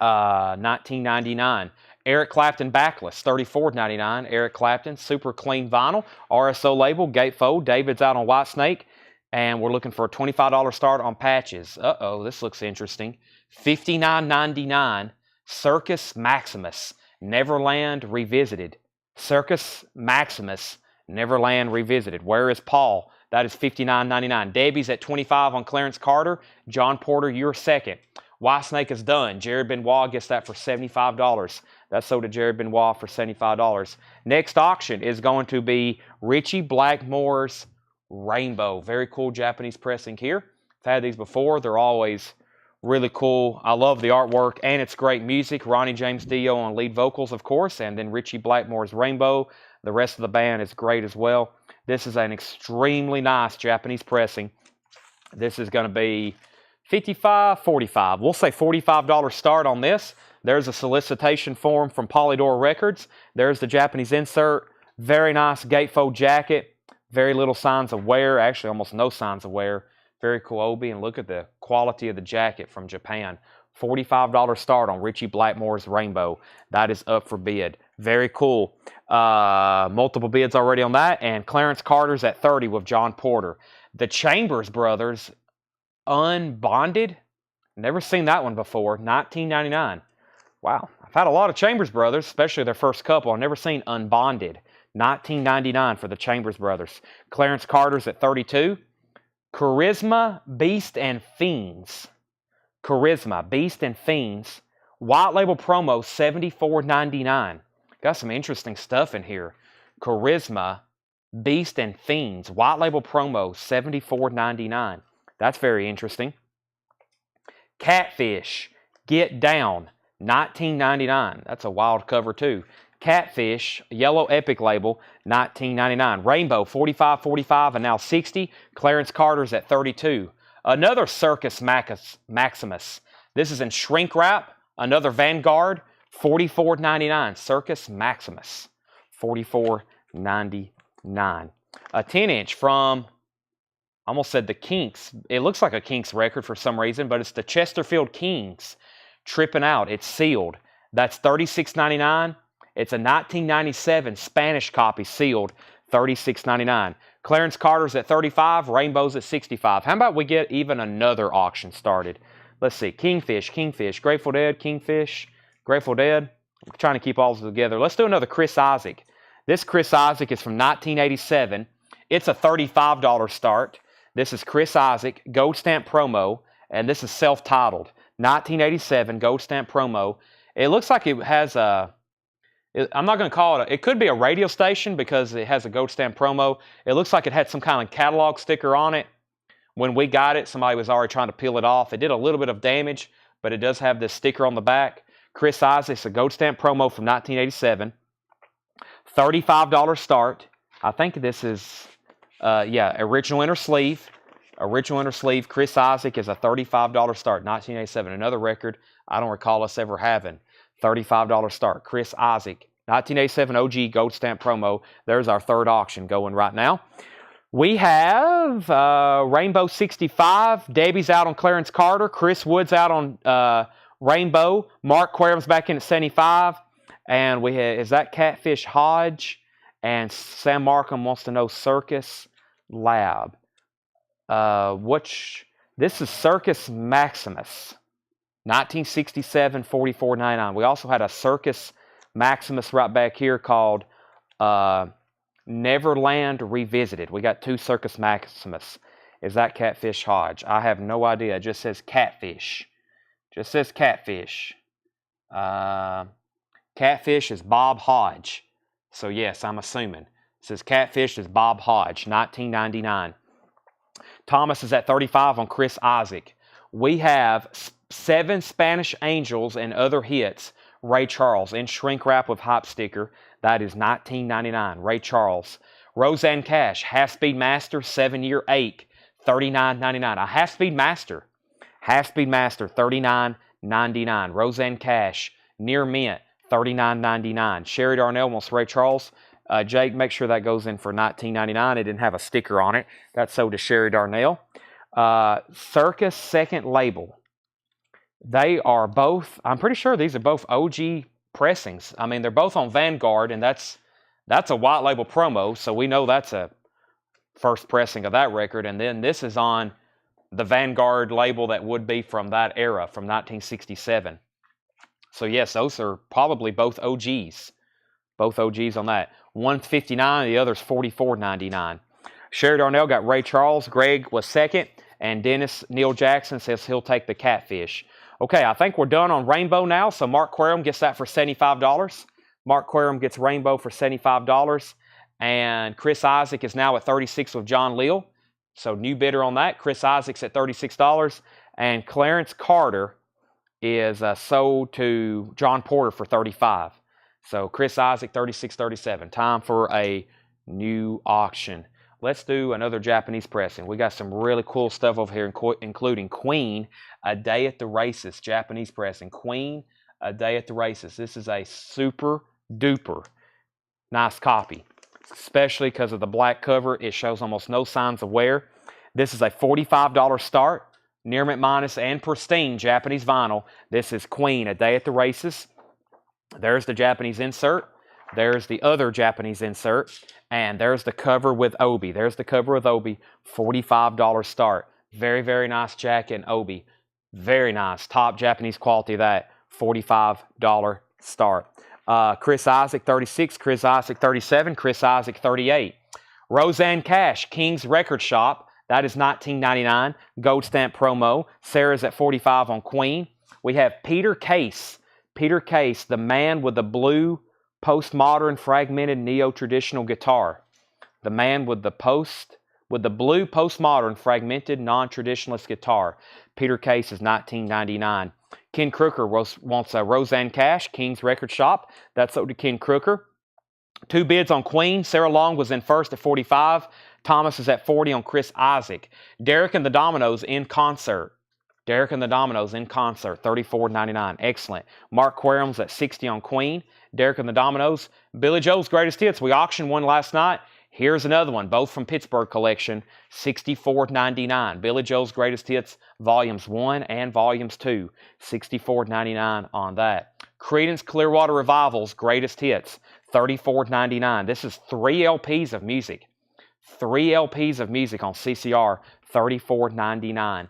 Speaker 1: $19.99. Eric Clapton Backless, $34.99. Eric Clapton, super clean vinyl. RSO label, gatefold. David's out on White Snake. And we're looking for a $25 start on patches. Uh-oh, this looks interesting. $59.99. Circus Maximus, Neverland Revisited. Circus Maximus, Neverland Revisited. Where is Paul? That is $59.99. Debbie's at $25 on Clarence Carter. John Porter, you're second. White Snake is done. Jared Benoit gets that for $75. That's sold to Jared Benoit for $75. Next auction is going to be Richie Blackmore's Rainbow. Very cool Japanese pressing here. I've had these before. They're always really cool. I love the artwork, and it's great music. Ronnie James Dio on lead vocals, of course, and then Richie Blackmore's Rainbow. The rest of the band is great as well. This is an extremely nice Japanese pressing. This is going to be $55, $45. We'll say $45 start on this. There's a solicitation form from Polydor Records. There's the Japanese insert. Very nice gatefold jacket. Very little signs of wear. Actually, almost no signs of wear. Very cool obi, and look at the quality of the jacket from Japan. $45 start on Richie Blackmore's Rainbow. That is up for bid. Very cool. Multiple bids already on that. And Clarence Carter's at $30 with John Porter. The Chambers Brothers, Unbonded. Never seen that one before. $19.99. Wow. I've had a lot of Chambers Brothers, especially their first couple. I've never seen Unbonded. $19.99 for the Chambers Brothers. Clarence Carter's at $32. Charisma, Beast, and Fiends. Charisma, Beast, and Fiends. White label promo, $74.99. Got some interesting stuff in here. Charisma, Beast, and Fiends. White label promo, $74.99. That's very interesting. Catfish, Get Down, $19.99. That's a wild cover too. Catfish, Yellow Epic label, $19.99. Rainbow, $45, $45, and now $60. Clarence Carter's at $32. Another Circus Maximus. This is in shrink wrap. Another Vanguard, $44.99. Circus Maximus, $44.99. A 10-inch from, I almost said the Kinks. It looks like a Kinks record for some reason, but it's the Chesterfield Kings. Tripping Out. It's sealed. That's $36.99. It's a 1997 Spanish copy, sealed, $36.99. Clarence Carter's at $35, Rainbow's at $65. How about we get even another auction started? Let's see, Kingfish, Grateful Dead, Kingfish, Grateful Dead. I'm trying to keep all of them together. Let's do another Chris Isaak. This Chris Isaak is from 1987. It's a $35 start. This is Chris Isaak, Gold Stamp promo, and this is self-titled. 1987 Gold Stamp promo. It looks like it has a, I'm not going to call it, it could be a radio station because it has a Gold Stamp promo. It looks like it had some kind of catalog sticker on it. When we got it, somebody was already trying to peel it off. It did a little bit of damage, but it does have this sticker on the back. Chris Isaak's a Gold Stamp promo from 1987. $35 start. I think this is, original inner sleeve. Original inner sleeve. Chris Isaak is a $35 start, 1987. Another record I don't recall us ever having. $35 start. Chris Isaak, 1987 OG Gold Stamp promo. There's our third auction going right now. We have Rainbow 65. Debbie's out on Clarence Carter. Chris Wood's out on Rainbow. Mark Querum's back in at 75. And we have, is that Catfish Hodge? And Sam Markham wants to know Circus Lab. This is Circus Maximus, 1967, 44.99. We also had a Circus Maximus right back here called Neverland Revisited. We got 2 Circus Maximus. Is that Catfish Hodge? I have no idea. It just says Catfish. Just says Catfish. Catfish is Bob Hodge. So yes, I'm assuming. It says Catfish is Bob Hodge, 1999. Thomas is at 35 on Chris Isaac. We have 7 Spanish Angels and Other Hits. Ray Charles in shrink wrap with hype sticker. That is $19.99. Ray Charles. Roseanne Cash, Half-Speed Master, 7-year ache, $39.99. A Half-Speed Master. Half-Speed Master, $39.99. Roseanne Cash, near mint, $39.99. Sherry Darnell wants Ray Charles. Jake, make sure that goes in for $19.99. It didn't have a sticker on it. That's sold to Sherry Darnell. Circus Second Label. They are both, I'm pretty sure these are both OG pressings. I mean, they're both on Vanguard, and that's a white label promo, so we know that's a first pressing of that record. And then this is on the Vanguard label that would be from that era, from 1967. So yes, those are probably both OGs. Both OGs on that. One's $59, the other's $44.99. Sherry Darnell got Ray Charles. Greg was second. And Dennis Neil Jackson says he'll take the Catfish. Okay, I think we're done on Rainbow now. So Mark Querum gets that for $75. Mark Querum gets Rainbow for $75. And Chris Isaac is now at 36 with John Leal. So new bidder on that. Chris Isaac's at $36. And Clarence Carter is sold to John Porter for $35. So Chris Isaac, $36.37. Time for a new auction. Let's do another Japanese pressing. We got some really cool stuff over here, including Queen, A Day at the Races, Japanese pressing. Queen, A Day at the Races. This is a super duper nice copy, especially because of the black cover. It shows almost no signs of wear. This is a $45 start, near mint minus and pristine Japanese vinyl. This is Queen, A Day at the Races. There's the Japanese insert. There's the other Japanese insert. And there's the cover with Obi. There's the cover with Obi. $45 start. Very, very nice jacket and Obi. Very nice. Top Japanese quality of that. $45 start. Chris Isaac, 36. Chris Isaac, 37. Chris Isaac, 38. Roseanne Cash, King's Record Shop. That is $19.99. Gold stamp promo. Sarah's at 45 on Queen. We have Peter Case. Peter Case, the man with the blue postmodern fragmented neo-traditional guitar. The man with the blue postmodern fragmented non-traditionalist guitar. Peter Case is $19.99. Ken Crooker wants a Roseanne Cash, King's Record Shop. That's sold to Ken Crooker. 2 bids on Queen. Sarah Long was in first at 45. Thomas is at 40 on Chris Isaac. Derek and the Dominoes in concert. Derek and the Dominoes in concert, $34.99. Excellent. Mark Querum's at 60 on Queen. Derek and the Dominoes. Billy Joel's Greatest Hits. We auctioned one last night. Here's another one, both from Pittsburgh collection, $64.99. Billy Joel's Greatest Hits, Volumes 1 and Volumes 2, $64.99 on that. Creedence Clearwater Revival's Greatest Hits, $34.99. This is 3 LPs of music. 3 LPs of music on CCR, $34.99.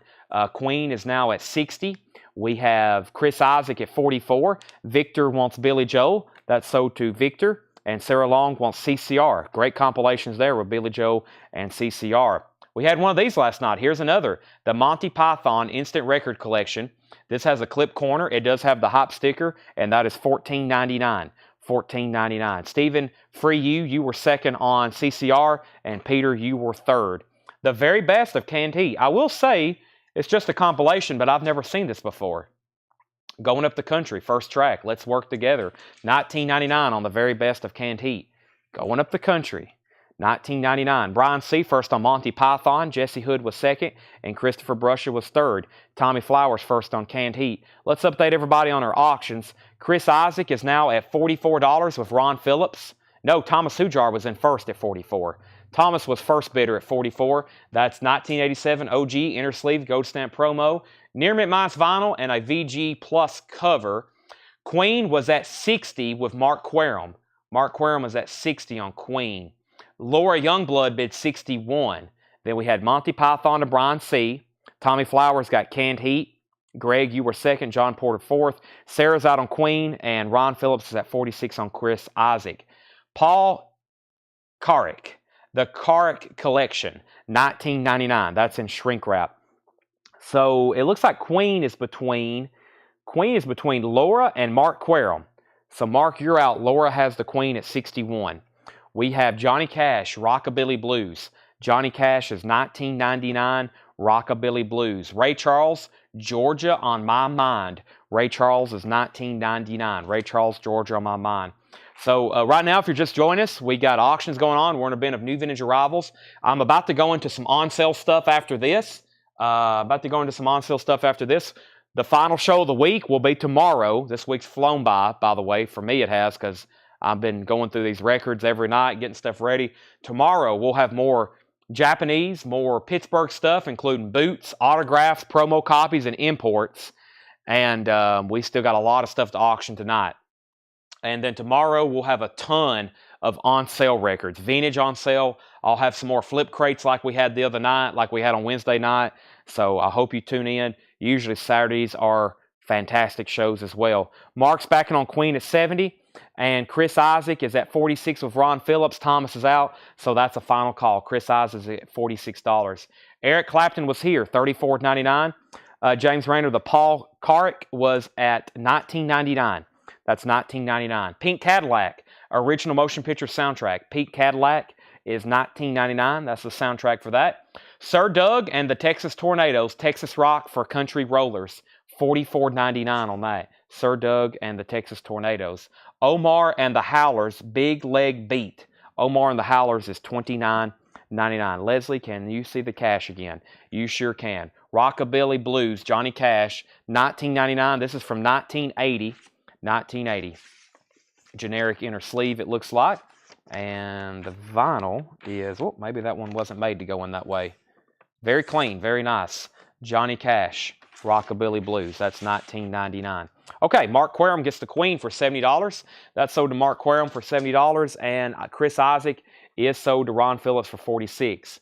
Speaker 1: Queen is now at 60. We have Chris Isaac at 44. Victor wants Billy Joel. That's sold to Victor. And Sarah Long wants CCR. Great compilations there with Billy Joel and CCR. We had one of these last night. Here's another. The Monty Python Instant Record Collection. This has a clip corner. It does have the hype sticker, and that is $14.99. $14.99. Stephen, free you were second on CCR, and Peter, you were third. The very best of canned heat. I will say, it's just a compilation, but I've never seen this before. Going Up the Country, first track, Let's Work Together, $19.99 on the very best of canned heat. Going Up the Country, $19.99. Brian C. first on Monty Python, Jesse Hood was second, and Christopher Brusher was third. Tommy Flowers first on canned heat. Let's update everybody on our auctions. Chris Isaac is now at $44 with Ron Phillips. No, Thomas Hujar was in first at $44. Thomas was first bidder at $44. That's 1987 OG inner sleeve gold stamp promo, near mint minus vinyl, and a VG Plus cover. Queen was at 60 with Mark Querum. Mark Querum was at 60 on Queen. Laura Youngblood bid 61. Then we had Monty Python to Brian C. Tommy Flowers got Canned Heat. Greg, you were second. John Porter fourth. Sarah's out on Queen, and Ron Phillips is at 46 on Chris Isaac. Paul Carrick, the Carrick Collection, $19.99. That's in shrink wrap. So it looks like Queen is between Laura and Mark Querom. So Mark, you're out. Laura has the Queen at 61. We have Johnny Cash, Rockabilly Blues. Johnny Cash is $19.99. Rockabilly Blues. Ray Charles, Georgia on My Mind. Ray Charles is $19.99. Ray Charles, Georgia on My Mind. So right now, if you're just joining us, we got auctions going on. We're in a bin of new vintage arrivals. I'm about to go into some on-sale stuff after this. The final show of the week will be tomorrow. This week's flown by the way. For me, it has, because I've been going through these records every night, getting stuff ready. Tomorrow, we'll have more Japanese, more Pittsburgh stuff, including boots, autographs, promo copies, and imports. And we still got a lot of stuff to auction tonight. And then tomorrow, we'll have a ton of on-sale records. Vintage on sale. I'll have some more flip crates like we had the other night, like we had on Wednesday night. So I hope you tune in. Usually Saturdays are fantastic shows as well. Mark's backing on Queen at 70. And Chris Isaac is at 46 with Ron Phillips. Thomas is out, so that's a final call. Chris Isaac is at $46. Eric Clapton was here, $34.99. James Rayner, the Paul Carrick, was at $19.99. That's $19.99. Pink Cadillac, original motion picture soundtrack. Pink Cadillac is $19.99. That's the soundtrack for that. Sir Doug and the Texas Tornadoes, Texas Rock for Country Rollers, $44.99 on that. Sir Doug and the Texas Tornadoes. Omar and the Howlers, Big Leg Beat. Omar and the Howlers is $29.99. Leslie, can you see the cash again? You sure can. Rockabilly Blues, Johnny Cash, $19.99. This is from 1980. 1980. Generic inner sleeve, it looks like. And the vinyl is, oh, maybe that one wasn't made to go in that way. Very clean, very nice. Johnny Cash, Rockabilly Blues. That's $19.99. Okay, Mark Querom gets the Queen for $70. That's sold to Mark Querom for $70. And Chris Isaac is sold to Ron Phillips for $46.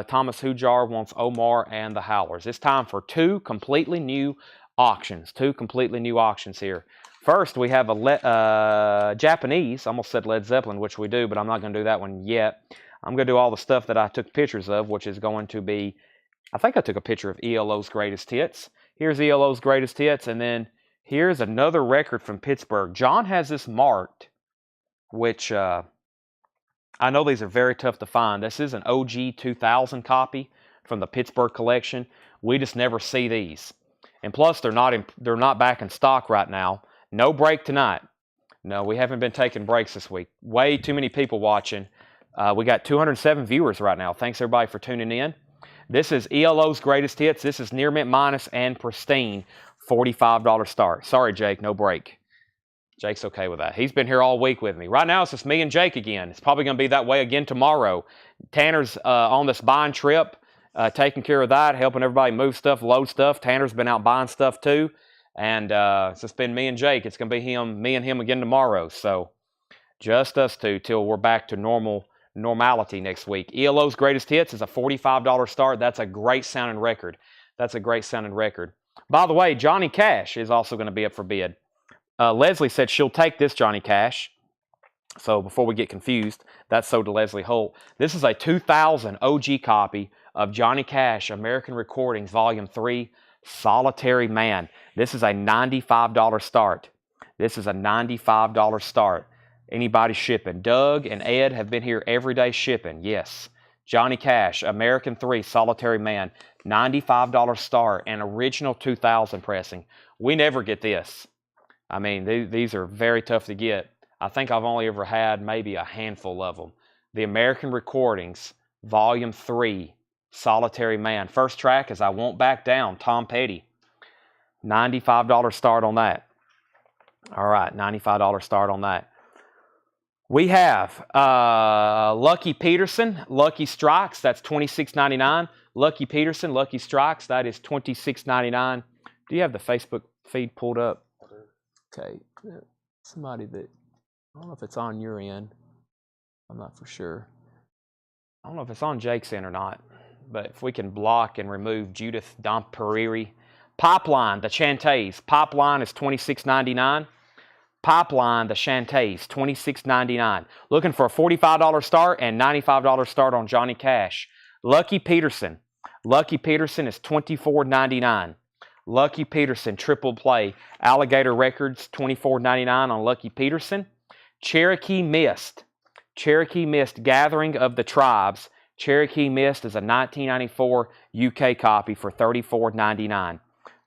Speaker 1: Thomas Hujar wants Omar and the Howlers. It's time for two completely new auctions. Two completely new auctions here. First, we have a Japanese. I almost said Led Zeppelin, which we do, but I'm not going to do that one yet. I'm going to do all the stuff that I took pictures of, which is going to be, I think I took a picture of ELO's Greatest Hits. Here's ELO's Greatest Hits, and then here's another record from Pittsburgh. John has this marked, which I know these are very tough to find. This is an OG 2000 copy from the Pittsburgh collection. We just never see these. And plus, they're not back in stock right now. No break tonight. No, we haven't been taking breaks this week. Way too many people watching. We got 207 viewers right now. Thanks, everybody, for tuning in. This is ELO's Greatest Hits. This is Near Mint Minus and Pristine. $45 start. Sorry, Jake, no break. Jake's okay with that. He's been here all week with me. Right now, it's just me and Jake again. It's probably going to be that way again tomorrow. Tanner's on this buying trip, taking care of that, helping everybody move stuff, load stuff. Tanner's been out buying stuff too. And it's just been me and Jake. It's going to be me and him again tomorrow. So just us two till we're back to normality next week. ELO's Greatest Hits is a $45 start. That's a great sounding record. By the way, Johnny Cash is also going to be up for bid. Leslie said she'll take this Johnny Cash. So before we get confused, that's sold to Leslie Holt. This is a 2000 OG copy of Johnny Cash, American Recordings, Volume 3, Solitary Man. This is a $95 start. Anybody shipping? Doug and Ed have been here every day shipping. Yes. Johnny Cash, American 3, Solitary Man, $95 start, and original 2000 pressing. We never get this. I mean, these are very tough to get. I think I've only ever had maybe a handful of them. The American Recordings, Volume 3, Solitary Man. First track is I Won't Back Down, Tom Petty. $95 start on that. All right, $95 start on that. We have Lucky Peterson, Lucky Strikes. That's $26.99. Lucky Peterson, Lucky Strikes. That is $26.99. Do you have the Facebook feed pulled up? Okay. Somebody that, I don't know if it's on your end. I'm not for sure. I don't know if it's on Jake's end or not. but if we can block and remove Judith Domperiri. Pipeline, the Chantays. Pipeline is $26.99. Pipeline, the Chantays, $26.99. Looking for a $45 start and $95 start on Johnny Cash. Lucky Peterson. Lucky Peterson is $24.99. Lucky Peterson, triple play. Alligator Records, $24.99 on Lucky Peterson. Cherokee Mist. Cherokee Mist, Gathering of the Tribes. Cherokee Mist is a 1994 UK copy for $34.99.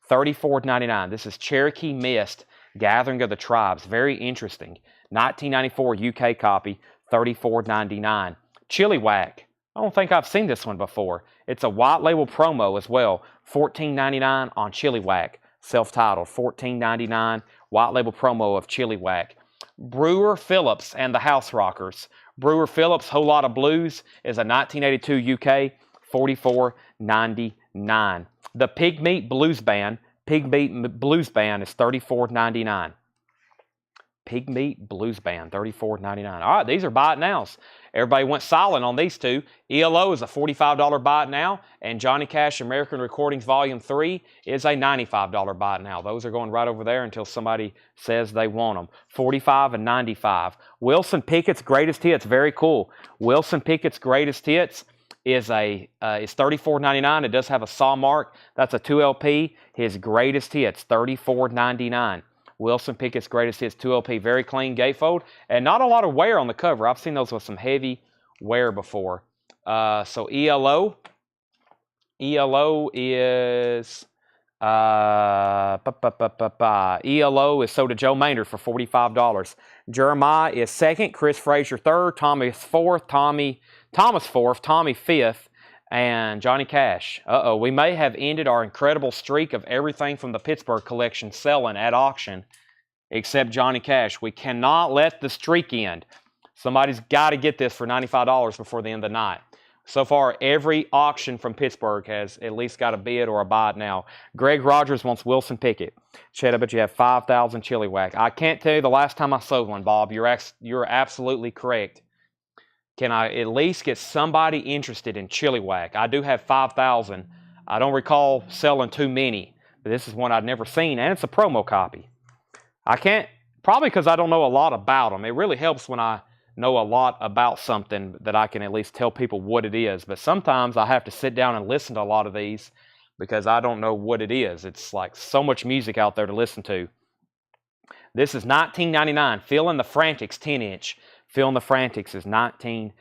Speaker 1: $34.99. This is Cherokee Mist, Gathering of the Tribes. Very interesting. 1994 UK copy, $34.99. Chili Whack. I don't think I've seen this one before. It's a white label promo as well. $14.99 on Chili Whack. Self-titled. $14.99. White label promo of Chili Whack. Brewer Phillips and the House Rockers. Brewer Phillips, Whole Lotta Blues is a 1982 UK. $44.99. The Pigmeat Blues Band. Pigmeat Blues Band is $34.99. Pigmeat Blues Band, $34.99. All right, these are buy it nows. Everybody went silent on these two. ELO is a $45 buy it now, and Johnny Cash American Recordings Volume 3 is a $95 buy it now. Those are going right over there until somebody says they want them. $45 and $95. Wilson Pickett's Greatest Hits, very cool. Wilson Pickett's Greatest Hits is $34.99. It does have a saw mark. That's a 2LP. His Greatest Hits, $34.99. Wilson Pickett's Greatest Hits 2LP. Very clean gatefold. And not a lot of wear on the cover. I've seen those with some heavy wear before. So ELO is... ELO is sold to Joe Maynard for $45. Jeremiah is second. Chris Frazier third. Thomas fourth. Tommy fifth. And Johnny Cash. We may have ended our incredible streak of everything from the Pittsburgh collection selling at auction, except Johnny Cash. We cannot let the streak end. Somebody's got to get this for $95 before the end of the night. So far, every auction from Pittsburgh has at least got a bid or a buy it now. Greg Rogers wants Wilson Pickett. Chet, I bet you have 5,000 Chili Whack. I can't tell you the last time I sold one, Bob. You're absolutely correct. Can I at least get somebody interested in Chili Whack? I do have 5,000. I don't recall selling too many, but this is one I'd never seen, and it's a promo copy. I can't, probably because I don't know a lot about them. It really helps when I know a lot about something that I can at least tell people what it is. But sometimes I have to sit down and listen to a lot of these because I don't know what it is. It's like so much music out there to listen to. This is $19.99. Phil and the Frantics 10-inch. Phil and the Frantics is $19.99.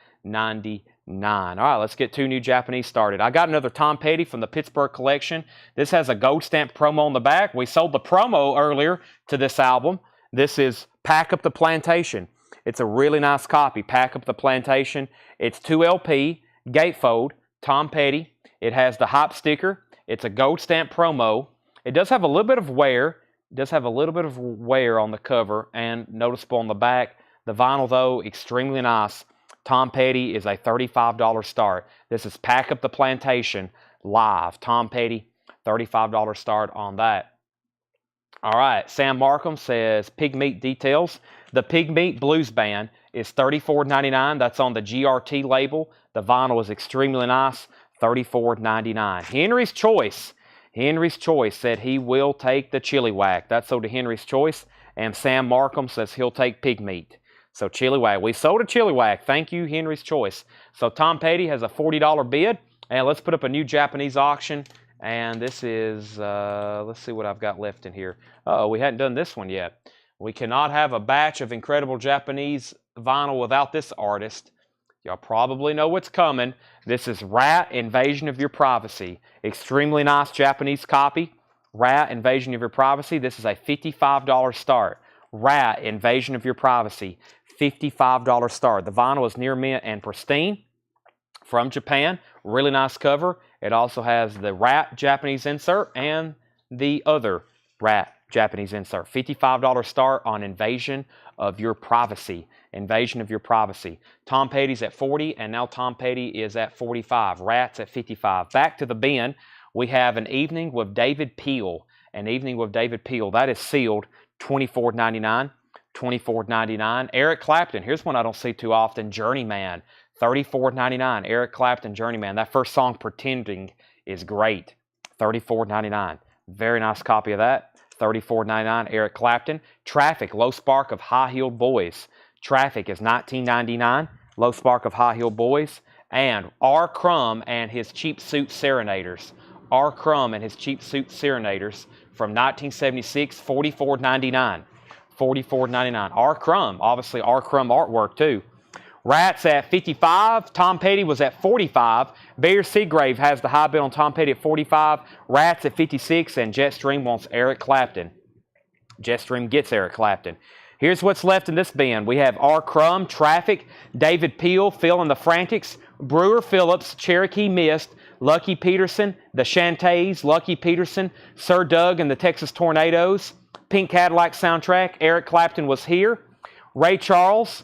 Speaker 1: All right, let's get two new Japanese started. I got another Tom Petty from the Pittsburgh collection. This has a gold stamp promo on the back. We sold the promo earlier to this album. This is Pack Up the Plantation. It's a really nice copy, Pack Up the Plantation. It's 2LP, gatefold, Tom Petty. It has the hop sticker. It's a gold stamp promo. It does have a little bit of wear. It does have a little bit of wear on the cover and noticeable on the back. The vinyl, though, extremely nice. Tom Petty is a $35 start. This is Pack Up the Plantation live. Tom Petty, $35 start on that. All right, Sam Markham says Pigmeat Details. The Pigmeat Blues Band is $34.99. That's on the GRT label. The vinyl is extremely nice, $34.99. Henry's Choice. Henry's Choice said he will take the Chili Whack. That's sold to Henry's Choice. And Sam Markham says he'll take Pigmeat. So Chili Whack. We sold a Chili Whack. Thank you, Henry's Choice. So Tom Petty has a $40 bid. And let's put up a new Japanese auction. And this is, let's see what I've got left in here. We hadn't done this one yet. We cannot have a batch of incredible Japanese vinyl without this artist. Y'all probably know what's coming. This is Rat, Invasion of Your Privacy. Extremely nice Japanese copy. Rat, Invasion of Your Privacy. This is a $55 start. Rat, Invasion of Your Privacy. $55 start. The vinyl is near mint and pristine. From Japan. Really nice cover. It also has the Rat Japanese insert and the other Rat Japanese insert. $55 start on Invasion of Your Privacy. Invasion of Your Privacy. Tom Petty's at 40 and now Tom Petty is at 45. Rat's at 55. Back to the bin. We have An Evening with David Peel. An Evening with David Peel. That is sealed. $24.99. $24.99. Eric Clapton. Here's one I don't see too often. Journeyman. $34.99. Eric Clapton, Journeyman. That first song, Pretending, is great. $34.99. Very nice copy of that. $34.99. Eric Clapton. Traffic, Low Spark of High Heeled Boys. Traffic is $19.99. Low Spark of High Heeled Boys. And R. Crumb and his Cheap Suit Serenaders. R. Crumb and his Cheap Suit Serenaders from 1976, $44.99. $44.99. R. Crumb, obviously R. Crumb artwork too. Rats at 55. Tom Petty was at 45. Bear Seagrave has the high bid on Tom Petty at 45. Rats at 56. And Jetstream wants Eric Clapton. Jetstream gets Eric Clapton. Here's what's left in this bin. We have R. Crumb, Traffic, David Peel, Phil and the Frantics, Brewer Phillips, Cherokee Mist, Lucky Peterson, the Shantays, Lucky Peterson, Sir Doug and the Texas Tornadoes, Pink Cadillac soundtrack, Eric Clapton Was Here, Ray Charles,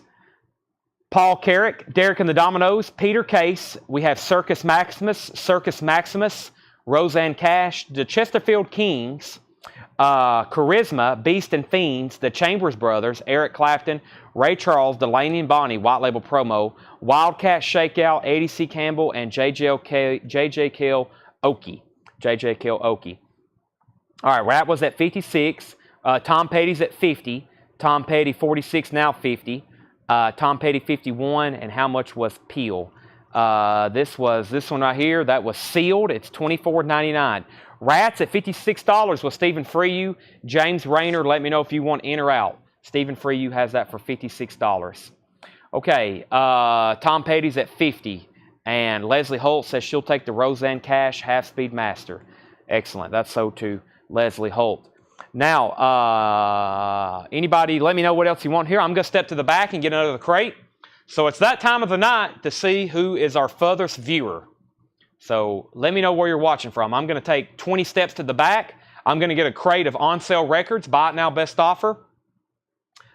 Speaker 1: Paul Carrick, Derek and the Dominoes, Peter Case. We have Circus Maximus, Roseanne Cash, the Chesterfield Kings, Charisma, Beast and Fiends, the Chambers Brothers, Eric Clapton, Ray Charles, Delaney and Bonnie, White Label Promo, Wildcat Shakeout, Eddie C. Campbell, and J.J. Kill Okie. J.J. Kill Okie. All right, Rat was at 56. Tom Petty's at 50. Tom Petty 46, now 50. Tom Petty 51, and how much was Peel? This one right here. That was sealed. It's $24.99. Rats at $56 with Stephen Freyu. James Rayner, let me know if you want in or out. Stephen Freyu has that for $56. Okay, Tom Petty's at 50, and Leslie Holt says she'll take the Roseanne Cash Half-Speed Master. Excellent. That's so to Leslie Holt. Now, anybody, let me know what else you want here. I'm going to step to the back and get another crate. So it's that time of the night to see who is our furthest viewer. So let me know where you're watching from. I'm going to take 20 steps to the back. I'm going to get a crate of on-sale records. Buy it now, best offer.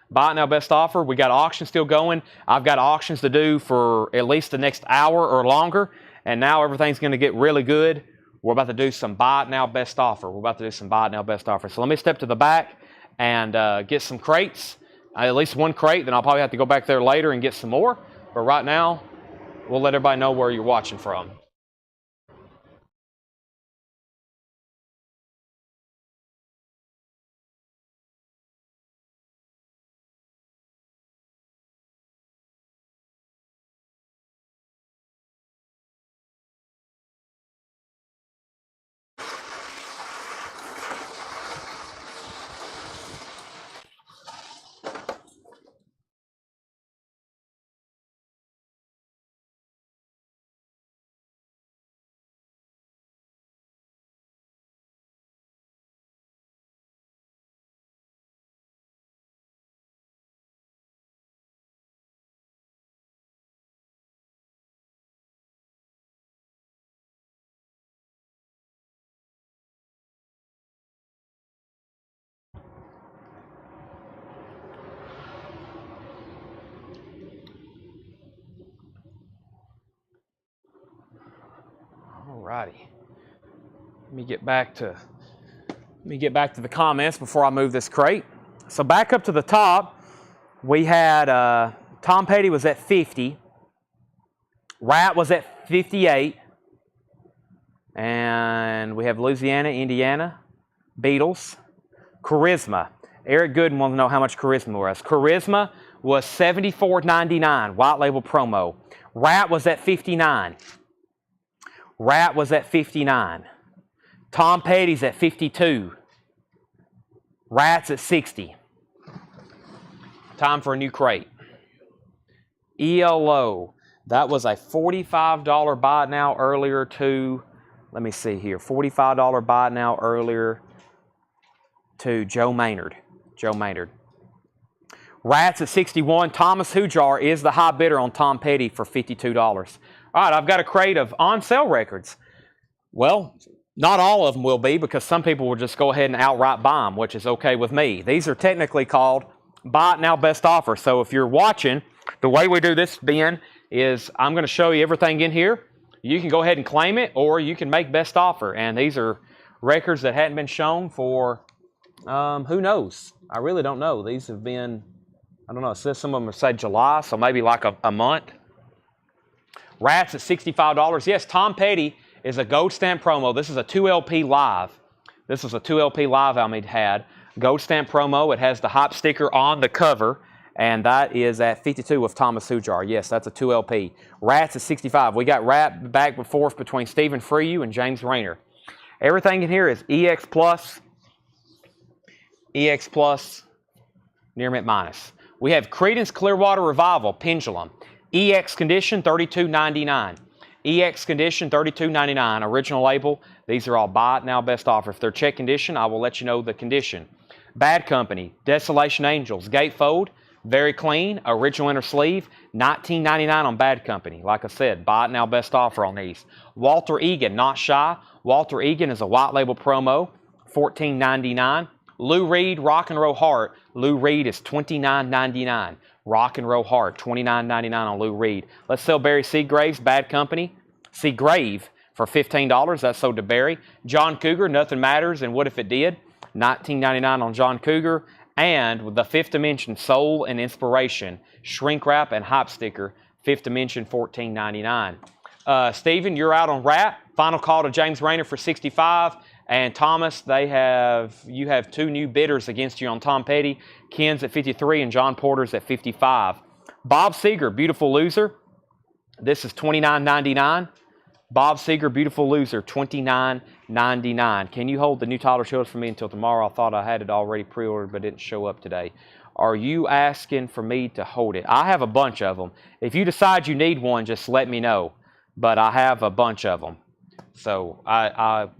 Speaker 1: Buy it now, best offer. We got auctions still going. I've got auctions to do for at least the next hour or longer. And now everything's going to get really good. We're about to do some buy it now, best offer. We're about to do some buy it now, best offer. So let me step to the back and get some crates. At least one crate. Then I'll probably have to go back there later and get some more. But right now, we'll let everybody know where you're watching from. Alrighty. Let me get back to the comments before I move this crate. So back up to the top, we had Tom Petty was at 50. Rat was at 58. And we have Louisiana, Indiana, Beatles, Charisma. Eric Gooden wants to know how much Charisma was. Charisma was $74.99, white label promo. Rat was at 59. Rat was at 59. Tom Petty's at 52. Rat's at 60. Time for a new crate. ELO. That was a $45 buy it now earlier to, let me see here, $45 buy it now earlier to Joe Maynard. Joe Maynard. Rats at 61. Thomas Hujar is the high bidder on Tom Petty for $52. All right, I've got a crate of on-sale records. Well, not all of them will be because some people will just go ahead and outright buy them, which is okay with me. These are technically called Buy It Now Best Offer. So if you're watching, the way we do this bin is I'm going to show you everything in here. You can go ahead and claim it, or you can make best offer. And these are records that hadn't been shown for, who knows? I really don't know. These have been, I don't know, it says some of them say July, so maybe like a month. Rats at $65. Yes, Tom Petty is a gold stamp promo. This is a 2LP live. This is a 2LP live Almeid had. Gold stamp promo. It has the hop sticker on the cover. And that is at 52 with Thomas Hujar. Yes, that's a 2LP. Rats at 65. We got Rat back and forth between Stephen Freyu and James Rayner. Everything in here is EX Plus, near mint minus. We have Creedence Clearwater Revival Pendulum. EX condition, $32.99. EX condition, $32.99. Original label. These are all buy it now, best offer. If they're check condition, I will let you know the condition. Bad Company, Desolation Angels, Gatefold, very clean, original inner sleeve, $19.99 on Bad Company. Like I said, buy it now, best offer on these. Walter Egan, Not Shy. Walter Egan is a white label promo, $14.99. Lou Reed, Rock and Roll Heart. Lou Reed is $29.99. Rock and Roll Heart, $29.99 on Lou Reed. Let's sell Barry Seagraves, Bad Company. Seagrave for $15. That's sold to Barry. John Cougar, Nothing Matters, and What If It Did? $19.99 on John Cougar. And with the Fifth Dimension Soul and Inspiration, Shrink Wrap and Hop Sticker, Fifth Dimension, $14.99. Steven, you're out on Rat. Final call to James Rayner for $65. And Thomas, you have two new bidders against you on Tom Petty. Ken's at $53 and John Porter's at $55. Bob Seger, Beautiful Loser. This is $29.99. Bob Seger, Beautiful Loser, $29.99. Can you hold the new Tyler Childers for me until tomorrow? I thought I had it already pre-ordered, but it didn't show up today. Are you asking for me to hold it? I have a bunch of them. If you decide you need one, just let me know. But I have a bunch of them. So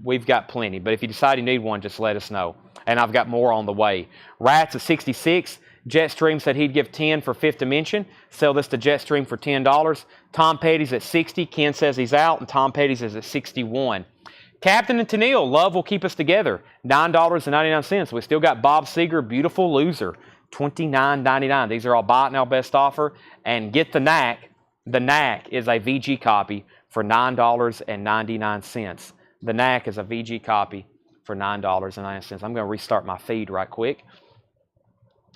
Speaker 1: we've got plenty. But if you decide you need one, just let us know. And I've got more on the way. Rats at 66. Jetstream said he'd give 10 for Fifth Dimension. Sell this to Jetstream for $10. Tom Petty's at 60. Ken says he's out, and Tom Petty's is at 61. Captain and Tennille, Love Will Keep Us Together, $9.99. We still got Bob Seger, Beautiful Loser, $29.99. These are all buy it now, best offer. And get the Knack. The Knack is a VG copy for $9.99. The Knack is a VG copy for $9.99. I'm going to restart my feed right quick.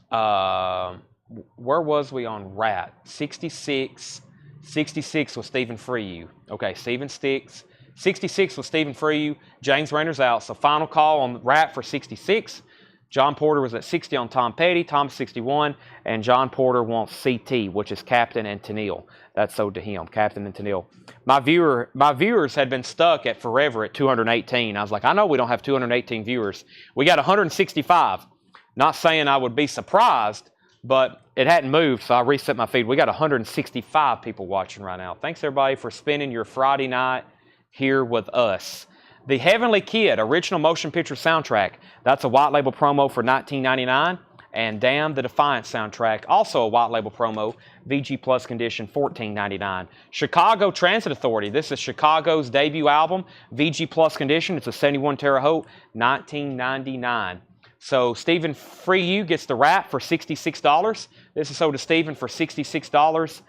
Speaker 1: Where was we on Rat? 66. 66 was Stephen Freyu. Okay, Stephen Sticks. 66 was Stephen Freyu. James Rayner's out. So final call on Rat for 66. John Porter was at 60 on Tom Petty. Tom's 61. And John Porter wants CT, which is Captain and Tennille. That's sold to him, Captain and Tennille. My viewers had been stuck at forever at 218. I was like, I know we don't have 218 viewers. We got 165. Not saying I would be surprised, but it hadn't moved, so I reset my feed. We got 165 people watching right now. Thanks, everybody, for spending your Friday night here with us. The Heavenly Kid, original motion picture soundtrack. That's a white label promo for $19.99. And Damn the Defiant soundtrack, also a white label promo, VG Plus condition, $14.99. Chicago Transit Authority. This is Chicago's debut album, VG Plus condition. It's a 71 Terre Haute, $19.99. So Stephen Freyu gets the Rat for $66. This is sold to Stephen for $66.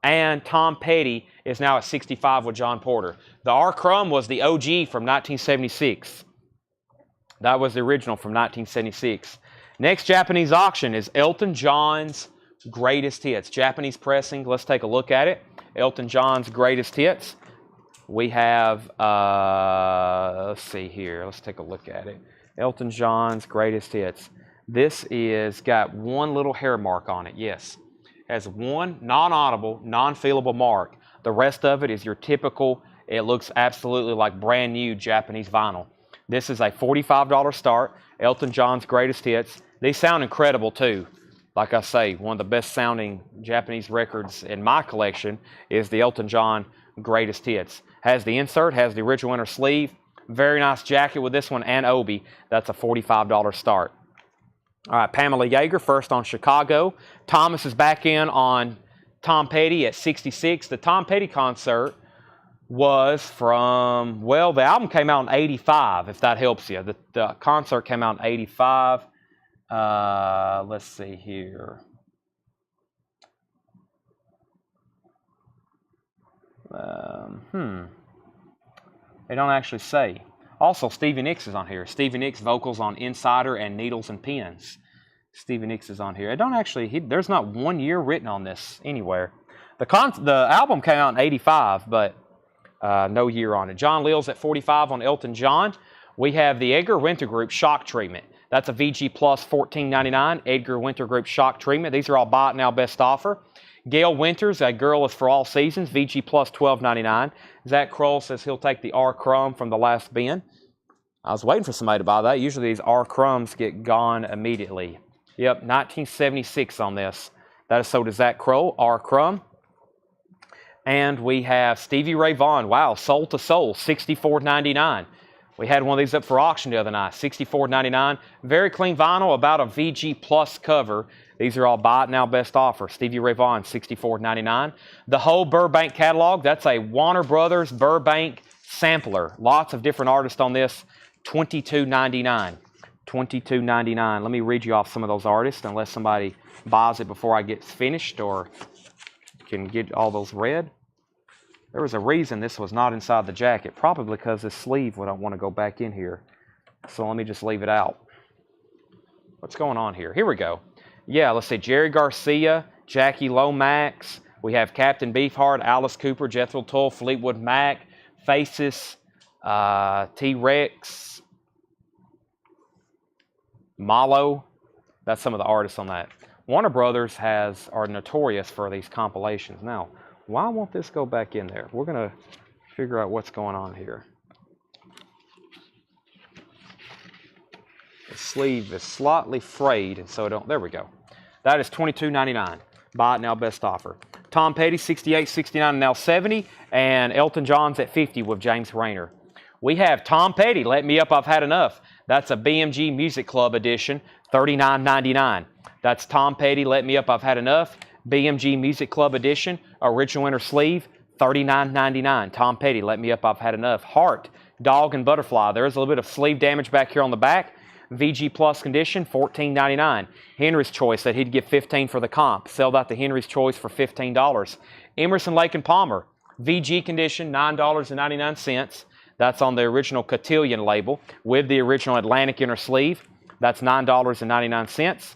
Speaker 1: And Tom Petty is now at $65 with John Porter. The R. Crumb was the OG from 1976. That was the original from 1976. Next Japanese auction is Elton John's Greatest Hits. Japanese pressing. Let's take a look at it. Elton John's Greatest Hits. We have, let's see here. Let's take a look at it. Elton John's Greatest Hits. This is got one little hair mark on it. Yes. Has one non-audible, non-feelable mark. The rest of it is your typical, it looks absolutely like brand new Japanese vinyl. This is a $45 start. Elton John's Greatest Hits. These sound incredible too. Like I say, one of the best sounding Japanese records in my collection is the Elton John Greatest Hits. Has the insert, has the original inner sleeve. Very nice jacket with this one and Obi. That's a $45 start. All right, Pamela Yeager first on Chicago. Thomas is back in on Tom Petty at 66. The Tom Petty concert was from, well, the album came out in 85, if that helps you. The concert came out in 85. Let's see here. They don't actually say. Also, Stevie Nicks is on here. Stevie Nicks vocals on Insider and Needles and Pens. Stevie Nicks is on here. It don't actually, there's not 1 year written on this anywhere. The album came out in 85, but no year on it. John Leal's at 45 on Elton John. We have the Edgar Winter Group Shock Treatment. That's a VG Plus $14.99. Edgar Winter Group Shock Treatment. These are all buy it now best offer. Gail Winters, A Girl is for All Seasons, VG Plus $12.99. Zach Kroll says he'll take the R Crumb from the last bin. I was waiting for somebody to buy that. Usually these R Crumbs get gone immediately. Yep, 1976 on this. That is sold to Zach Kroll, R Crumb. And we have Stevie Ray Vaughan. Wow, Soul to Soul, $64.99. We had one of these up for auction the other night, $64.99. Very clean vinyl, about a VG Plus cover. These are all buy it now best offer. Stevie Ray Vaughan, $64.99. The whole Burbank catalog, that's a Warner Brothers Burbank sampler. Lots of different artists on this, $22.99. $22.99. Let me read you off some of those artists, unless somebody buys it before I get finished or can get all those read. There was a reason this was not inside the jacket, probably because this sleeve would not want to go back in here. So let me just leave it out. What's going on here? Here we go. Yeah, let's see. Jerry Garcia, Jackie Lomax. We have Captain Beefheart, Alice Cooper, Jethro Tull, Fleetwood Mac, Faces, T-Rex, Malo. That's some of the artists on that. Warner Brothers are notorious for these compilations. Now, why won't this go back in there? We're going to figure out what's going on here. The sleeve is slightly frayed, and so there we go. That is $22.99. Buy it now, best offer. Tom Petty, $68, $69, now $70, and Elton John's at $50 with James Rayner. We have Tom Petty, Let Me Up, I've Had Enough. That's a BMG Music Club edition, $39.99. That's Tom Petty, Let Me Up, I've Had Enough. BMG Music Club edition, original inner sleeve, $39.99. Tom Petty, Let Me Up, I've Had Enough. Heart, Dog and Butterfly. There's a little bit of sleeve damage back here on the back. VG Plus condition, $14.99. Henry's Choice said he'd give $15 for the comp. Sell that to Henry's Choice for $15. Emerson, Lake and Palmer, VG condition, $9.99. That's on the original Cotillion label with the original Atlantic inner sleeve. That's $9.99.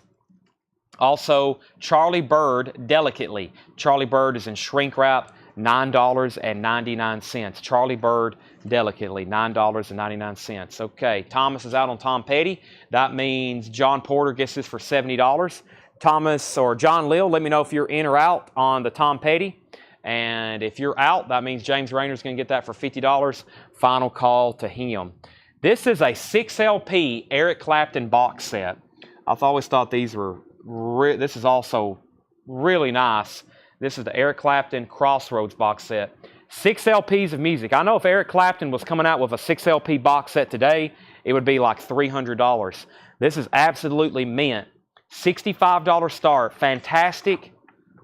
Speaker 1: Also, Charlie Bird, Delicately. Charlie Bird is in shrink wrap, $9.99. Charlie Bird, Delicately, $9.99. Okay, Thomas is out on Tom Petty. That means John Porter gets this for $70. Thomas or John Leal, let me know if you're in or out on the Tom Petty. And if you're out, that means James Rayner's going to get that for $50. Final call to him. This is a 6LP Eric Clapton box set. I've always thought these were this is also really nice. This is the Eric Clapton Crossroads box set. 6 LPs of music. I know if Eric Clapton was coming out with a 6 LP box set today, it would be like $300. This is absolutely mint. $65 start. Fantastic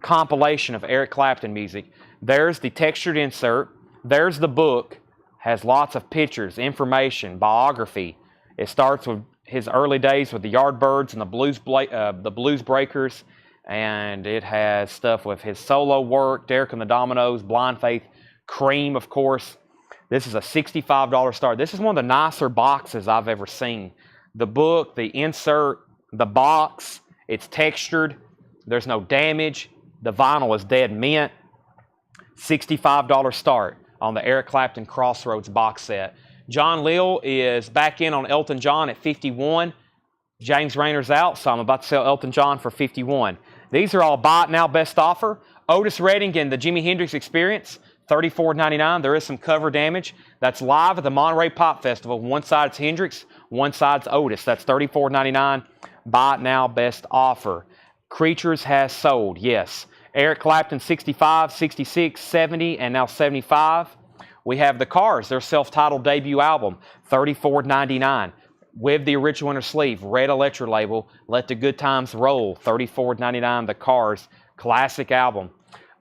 Speaker 1: compilation of Eric Clapton music. There's the textured insert. There's the book. Has lots of pictures, information, biography. It starts with his early days with the Yardbirds and the Blues Breakers, and it has stuff with his solo work, Derek and the Dominoes, Blind Faith, Cream, of course. This is a $65 start. This is one of the nicer boxes I've ever seen. The book, the insert, the box, it's textured. There's no damage. The vinyl is dead mint. $65 start on the Eric Clapton Crossroads box set. John Leal is back in on Elton John at $51. James Rayner's out, so I'm about to sell Elton John for $51. These are all buy it now best offer. Otis Redding and the Jimi Hendrix Experience, $34.99. There is some cover damage. That's live at the Monterey Pop Festival. One side's Hendrix, one side's Otis. That's $34.99. Buy it now best offer. Creatures has sold, yes. Eric Clapton, 65, 66, 70, and now 75. We have the Cars, their self-titled debut album, $34.99. With the original inner sleeve, red Electra label, Let the Good Times Roll, $34.99. The Cars, classic album.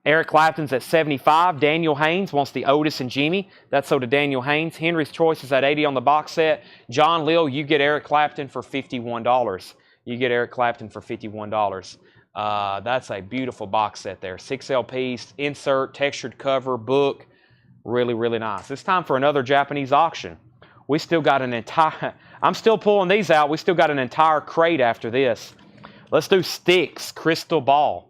Speaker 1: Eric Clapton's at 75. Daniel Haynes wants the Otis and Jimmy. That's sold to Daniel Haynes. Henry's Choice is at 80 on the box set. John Leal, you get Eric Clapton for $51. You get Eric Clapton for $51. That's a beautiful box set there. 6 LPs, insert, textured cover, book. Really, really nice. It's time for another Japanese auction. We still got an entire... I'm still pulling these out. We still got an entire crate after this. Let's do Styx Crystal Ball.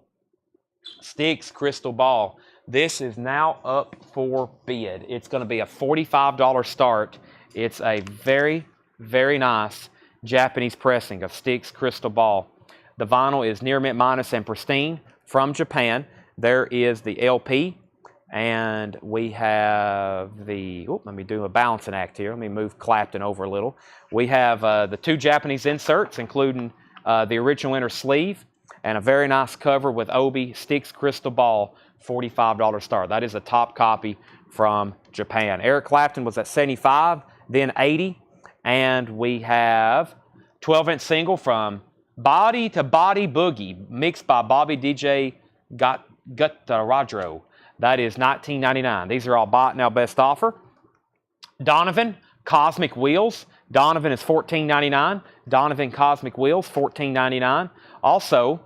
Speaker 1: Styx Crystal Ball. This is now up for bid. It's going to be a $45 start. It's a very, very nice Japanese pressing of Styx Crystal Ball. The vinyl is near mint minus and pristine from Japan. There is the LP, and we have the, let me do a balancing act here. Let me move Clapton over a little. We have the 2 Japanese inserts, including the original inner sleeve, and a very nice cover with Obi Styx Crystal Ball, $45 start. That is a top copy from Japan. Eric Clapton was at 75, then 80, and we have 12-inch single from Body to Body Boogie, mixed by Bobby DJ Gutteradro. That is $19.99. These are all bought now, best offer. Donovan Cosmic Wheels. Donovan is $14.99. Donovan Cosmic Wheels, $14.99. Also,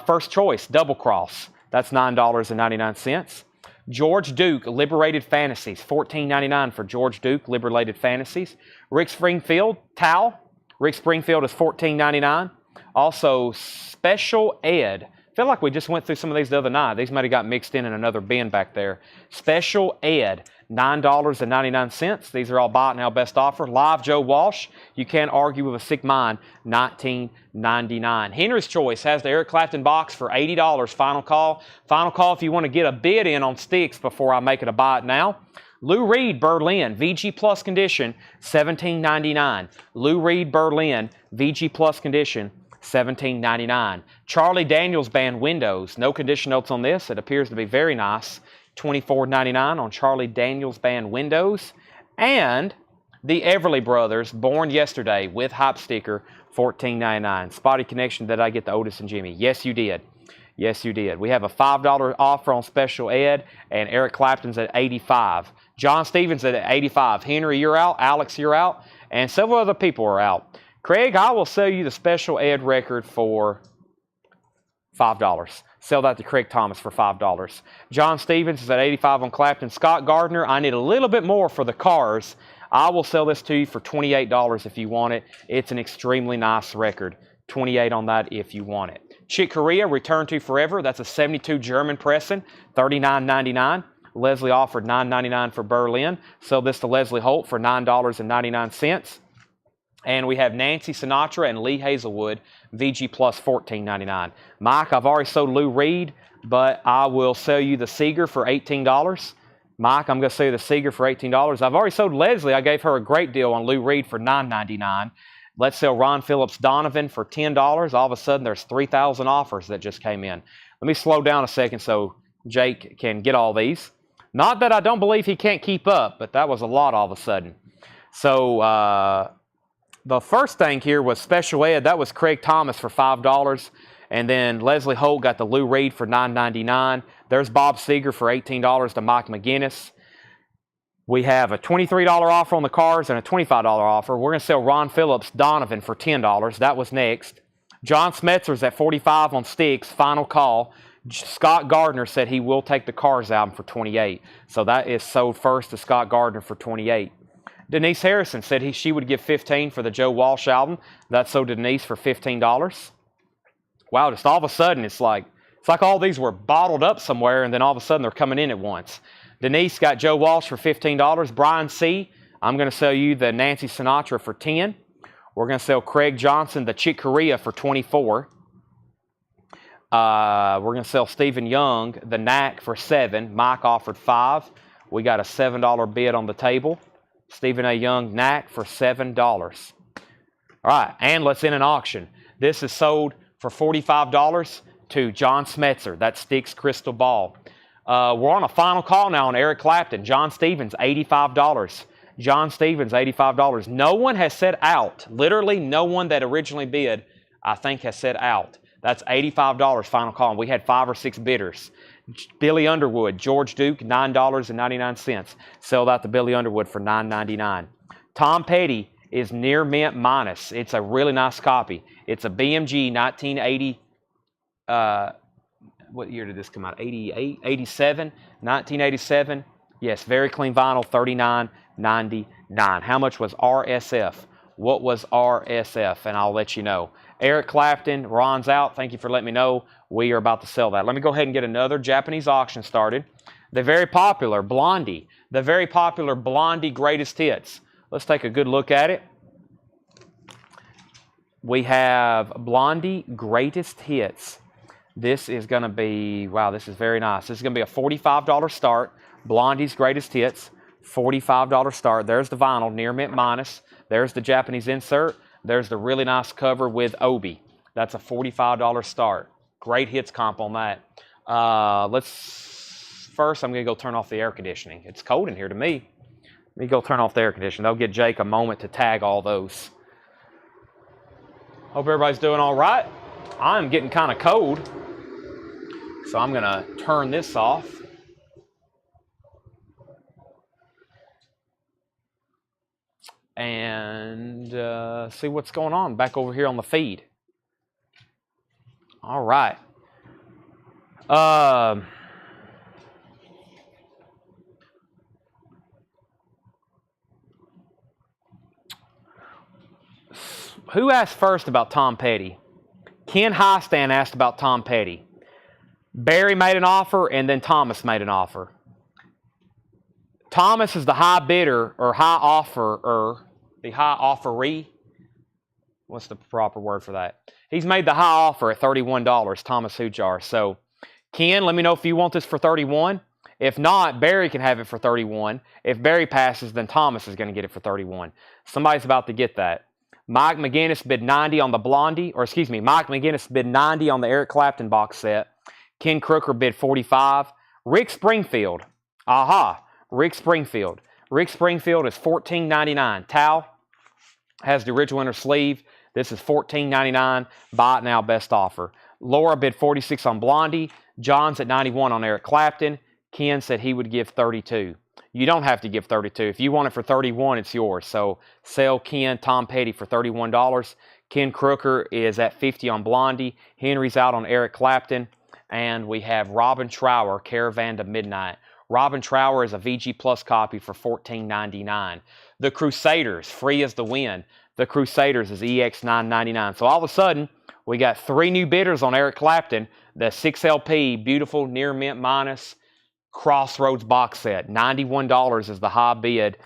Speaker 1: First Choice Double Cross. That's $9.99. George Duke Liberated Fantasies, $14.99 for George Duke Liberated Fantasies. Rick Springfield Towel. Rick Springfield is $14.99. Also, Special Ed. I feel like we just went through some of these the other night. These might have got mixed in another bin back there. Special Ed, $9.99. These are all bought now, best offer. Live Joe Walsh, You Can't Argue with a Sick Mind, $19.99. Henry's Choice has the Eric Clapton box for $80. Final call. Final call if you want to get a bid in on Styx before I make it a buy it now. Lou Reed Berlin, VG Plus condition, $17.99. Lou Reed Berlin, VG Plus condition, $17.99. Charlie Daniels Band Windows. No condition notes on this. It appears to be very nice. $24.99 on Charlie Daniels Band Windows. And the Everly Brothers, Born Yesterday with Hype Sticker, $14.99. Spotty Connection, did I get the Otis and Jimmy? Yes, you did. Yes, you did. We have a $5 offer on Special Ed, and Eric Clapton's at $85. John Stevens at $85. Henry, you're out. Alex, you're out. And several other people are out. Craig, I will sell you the Special Ed record for $5. Sell that to Craig Thomas for $5. John Stevens is at $85 on Clapton. Scott Gardner, I need a little bit more for the cars. I will sell this to you for $28 if you want it. It's an extremely nice record. $28 on that if you want it. Chick Corea, Return to Forever. That's a 72 German pressing, $39.99. Leslie offered $9.99 for Berlin. Sell this to Leslie Holt for $9.99. And we have Nancy Sinatra and Lee Hazelwood, VG Plus, $14.99. Mike, I've already sold Lou Reed, but I will sell you the Seeger for $18. Mike, I'm going to sell you the Seeger for $18. I've already sold Leslie. I gave her a great deal on Lou Reed for $9.99. Let's sell Ron Phillips Donovan for $10. All of a sudden, there's 3,000 offers that just came in. Let me slow down a second so Jake can get all these. Not that I don't believe he can't keep up, but that was a lot all of a sudden. So, the first thing here was Special Ed. That was Craig Thomas for $5. And then Leslie Holt got the Lou Reed for $9.99. There's Bob Seeger for $18 to Mike McGinnis. We have a $23 offer on the cars and a $25 offer. We're going to sell Ron Phillips Donovan for $10. That was next. John Smetzer's at $45 on Styx. Final call. Scott Gardner said he will take the Cars album for $28. So that is sold first to Scott Gardner for $28. Denise Harrison said she would give $15 for the Joe Walsh album. That's sold to Denise for $15. Wow, just all of a sudden it's like all these were bottled up somewhere and then all of a sudden they're coming in at once. Denise got Joe Walsh for $15. Brian C., I'm going to sell you the Nancy Sinatra for $10. We're going to sell Craig Johnson the Chick Corea for $24. We're going to sell Stephen Young the Knack for $7. Mike offered $5. We got a $7 bid on the table. Stephen A. Young Knack for $7. All right, and let's end an auction. This is sold for $45 to John Smetzer. That's Styx Crystal Ball. We're on a final call now on Eric Clapton. John Stevens, $85. John Stevens, $85. No one has said out. Literally no one that originally bid, I think, has said out. That's $85 final call. And we had 5 or 6 bidders. Billy Underwood, George Duke, $9.99. Sell that to Billy Underwood for $9.99. Tom Petty is near mint minus. It's a really nice copy. It's a BMG 1980. What year did this come out? 88, 87, 1987. Yes, very clean vinyl, $39.99. How much was RSF? what was RSF, and I'll let you know. Eric Clapton, Ron's out. Thank you for letting me know. We are about to sell that. Let me go ahead and get another Japanese auction started. The very popular Blondie. The very popular Blondie Greatest Hits. Let's take a good look at it. We have Blondie Greatest Hits. This is going to be, wow, this is very nice. This is going to be a $45 start. Blondie's Greatest Hits, $45 start. There's the vinyl, near mint minus. There's the Japanese insert. There's the really nice cover with Obi. That's a $45 start. Great hits comp on that. First, I'm going to go turn off the air conditioning. It's cold in here to me. Let me go turn off the air conditioning. That'll get Jake a moment to tag all those. Hope everybody's doing all right. I'm getting kind of cold, so I'm going to turn this off. And see what's going on back over here on the feed. All right. Who asked first about Tom Petty? Ken Highstand asked about Tom Petty. Barry made an offer, and then Thomas made an offer. Thomas is the high bidder, or high offerer, the high offeree. What's the proper word for that? He's made the high offer at $31, Thomas Hujar. So, Ken, let me know if you want this for $31. If not, Barry can have it for $31. If Barry passes, then Thomas is going to get it for $31. Somebody's about to get that. Mike McGinnis bid $90 on the Blondie, or excuse me, Mike McGinnis bid $90 on the Eric Clapton box set. Ken Crooker bid $45. Rick Springfield, Rick Springfield. Rick Springfield is $14.99. Tau has the original inner sleeve. This is $14.99. Buy it now, best offer. Laura bid $46 on Blondie. John's at $91 on Eric Clapton. Ken said he would give $32. You don't have to give $32. If you want it for $31, it's yours. So sell Ken Tom Petty for $31. Ken Crooker is at $50 on Blondie. Henry's out on Eric Clapton. And we have Robin Trower, Caravan to Midnight. Robin Trower is a VG Plus copy for $14.99. The Crusaders, free as the wind. The Crusaders is EX $9.99. So all of a sudden, we got 3 new bidders on Eric Clapton. The 6LP, beautiful near mint minus Crossroads box set. $91 is the high bid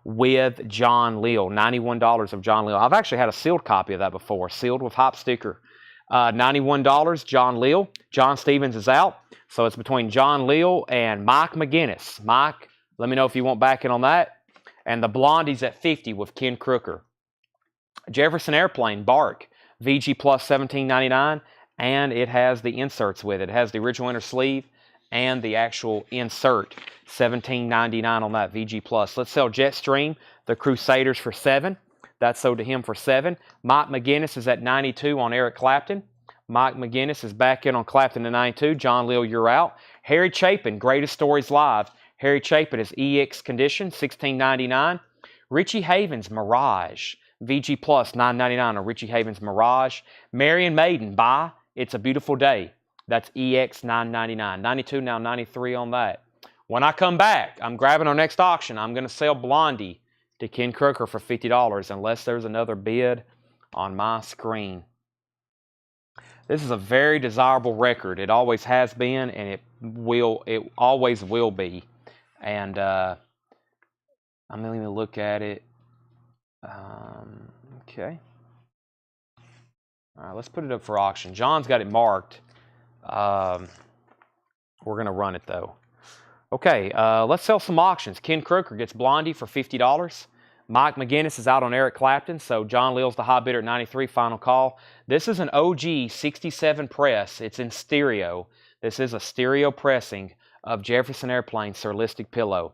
Speaker 1: with John Leal. $91 of John Leal. I've actually had a sealed copy of that before, sealed with hop sticker. $91, John Leal. John Stevens is out. So it's between John Leal and Mike McGinnis. Mike, let me know if you want back in on that. And the Blondie's at $50 with Ken Crooker. Jefferson Airplane, Bark. VG Plus $17.99. And it has the inserts with it. It has the original inner sleeve and the actual insert. $17.99 on that VG Plus. Let's sell Jetstream, the Crusaders, for $7. That's sold to him for $7. Mike McGinnis is at $92 on Eric Clapton. Mike McGinnis is back in on Clapton at $92. John Leal, you're out. Harry Chapin, Greatest Stories Live. Harry Chapin is EX condition, $16.99. Richie Havens, Mirage. VG Plus, $9.99 on Richie Havens, Mirage. Marion Maiden, buy. It's a Beautiful Day. That's EX $9.99. 92, now 93 on that. When I come back, I'm grabbing our next auction. I'm going to sell Blondie to Ken Crooker for $50 unless there's another bid on my screen. This is a very desirable record. It always has been, and it always will be. And I'm going to look at it. Okay. All right, let's put it up for auction. John's got it marked. We're going to run it, though. Okay, let's sell some auctions. Ken Crooker gets Blondie for $50. Mike McGinnis is out on Eric Clapton, so John Leal's the high bidder at $93, final call. This is an OG 67 press. It's in stereo. This is a stereo pressing of Jefferson Airplane Surlistic Pillow.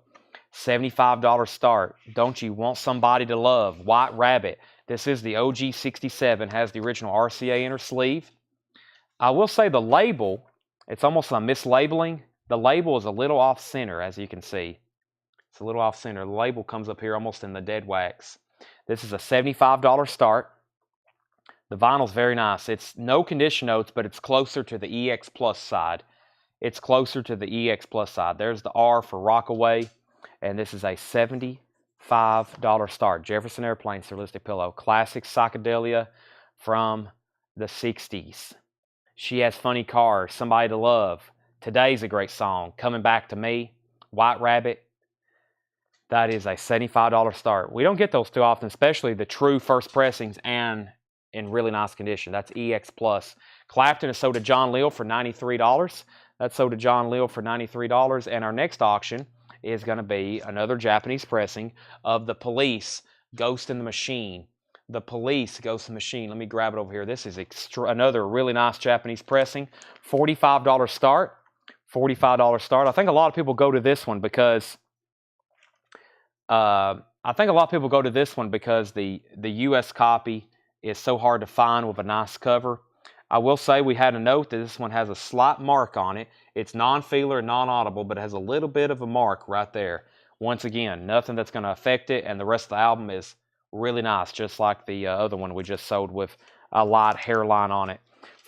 Speaker 1: $75 start. Don't you want somebody to love? White Rabbit. This is the OG 67, has the original RCA inner sleeve. I will say the label, it's almost a mislabeling. The label is a little off center, as you can see. It's a little off center. The label comes up here almost in the dead wax. This is a $75 start. The vinyl's very nice. It's no condition notes, but it's closer to the EX Plus side. It's closer to the EX Plus side. There's the R for Rockaway, and this is a $75 start. Jefferson Airplane, Surrealistic Pillow. Classic psychedelia from the 60s. She Has Funny Cars, Somebody to Love. Today's a great song. Coming Back to Me, White Rabbit. That is a $75 start. We don't get those too often, especially the true first pressings and in really nice condition. That's EX Plus. Clapton is sold to John Leal for $93. That's sold to John Leal for $93. And our next auction is going to be another Japanese pressing of The Police, Ghost in the Machine. The Police, Ghost in the Machine. Let me grab it over here. This is another really nice Japanese pressing. $45 start. $45 start. I think a lot of people go to this one because the U.S. copy is so hard to find with a nice cover. I will say we had a note that this one has a slight mark on it. It's non-feeler, non-audible, but it has a little bit of a mark right there. Once again, nothing that's going to affect it, and the rest of the album is really nice, just like the other one we just sold with a light hairline on it.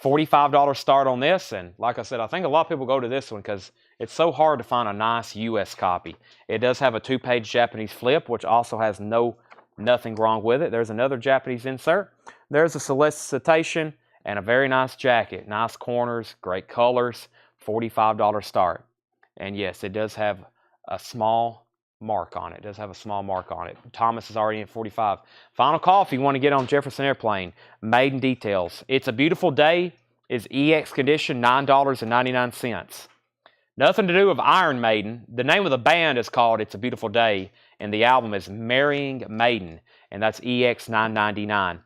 Speaker 1: $45 start on this, and like I said, I think a lot of people go to this one because it's so hard to find a nice U.S. copy. It does have a 2-page Japanese flip, which also has nothing wrong with it. There's another Japanese insert. There's a solicitation and a very nice jacket. Nice corners, great colors, $45 start. And yes, it does have a small mark on it. It does have a small mark on it. Thomas is already at 45. Final call if you want to get on Jefferson Airplane. Maiden Details. It's a Beautiful Day is EX condition, $9.99. Nothing to do with Iron Maiden. The name of the band is called It's a Beautiful Day, and the album is Marrying Maiden, and that's EX $9.99.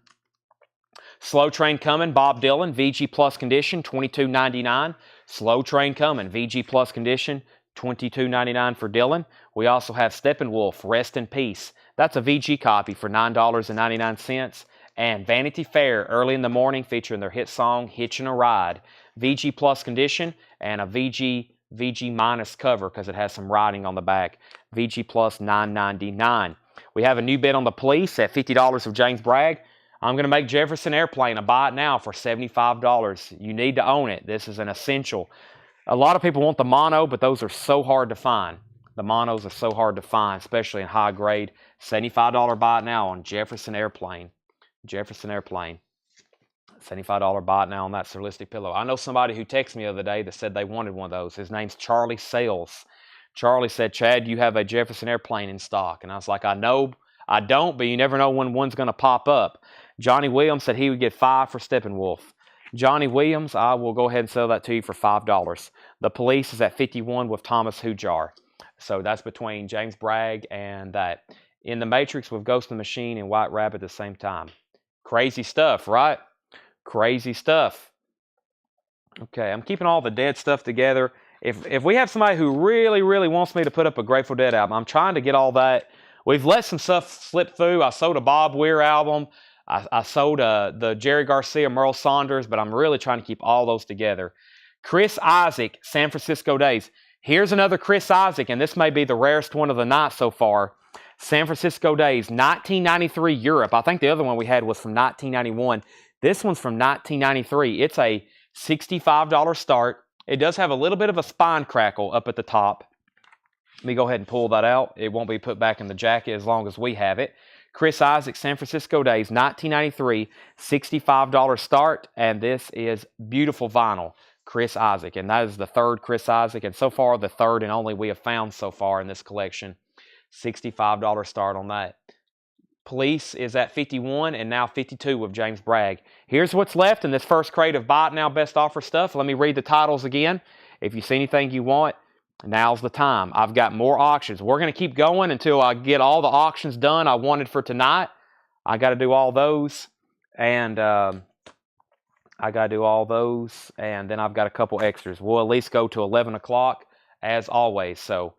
Speaker 1: Slow Train Coming, Bob Dylan, VG Plus condition, $22.99. Slow Train Coming, VG Plus condition, $22.99 for Dylan. We also have Steppenwolf, Rest in Peace. That's a VG copy for $9.99. And Vanity Fair, Early in the Morning, featuring their hit song, Hitchin' a Ride. VG Plus condition and a VG minus cover because it has some writing on the back. VG Plus $9.99. We have a new bid on The Police at $50 of James Bragg. I'm going to make Jefferson Airplane a buy it now for $75. You need to own it. This is an essential. A lot of people want the mono, but those are so hard to find. The monos are so hard to find, especially in high grade. $75 buy it now on Jefferson Airplane. Jefferson Airplane. $75 buy it now on that Surrealistic Pillow. I know somebody who texted me the other day that said they wanted one of those. His name's Charlie Sales. Charlie said, Chad, you have a Jefferson Airplane in stock. And I was like, I know I don't, but you never know when one's going to pop up. Johnny Williams said he would get $5 for Steppenwolf. Johnny Williams, I will go ahead and sell that to you for $5. The Police is at 51 with Thomas Hujar. So that's between James Bragg and that. In the Matrix with Ghost in the Machine and White Rabbit at the same time. Crazy stuff, right? Crazy stuff. Okay, I'm keeping all the Dead stuff together. If we have somebody who really, really wants me to put up a Grateful Dead album, I'm trying to get all that. We've let some stuff slip through. I sold a Bob Weir album. I sold the Jerry Garcia, Merle Saunders, but I'm really trying to keep all those together. Chris Isaak, San Francisco Days. Here's another Chris Isaak, and this may be the rarest one of the night so far. San Francisco Days, 1993 Europe. I think the other one we had was from 1991. This one's from 1993. It's a $65 start. It does have a little bit of a spine crackle up at the top. Let me go ahead and pull that out. It won't be put back in the jacket as long as we have it. Chris Isaak, San Francisco Days, 1993, $65 start, and this is beautiful vinyl. Chris Isaak, and that is the third Chris Isaak, and so far the third and only we have found so far in this collection. $65 start on that. Police is at 51 and now 52 with James Bragg. Here's what's left in this first crate of Buy It Now Best Offer stuff. Let me read the titles again. If you see anything you want, now's the time. I've got more auctions. We're going to keep going until I get all the auctions done I wanted for tonight. I got to do all those, and then I've got a couple extras. We'll at least go to 11 o'clock as always. So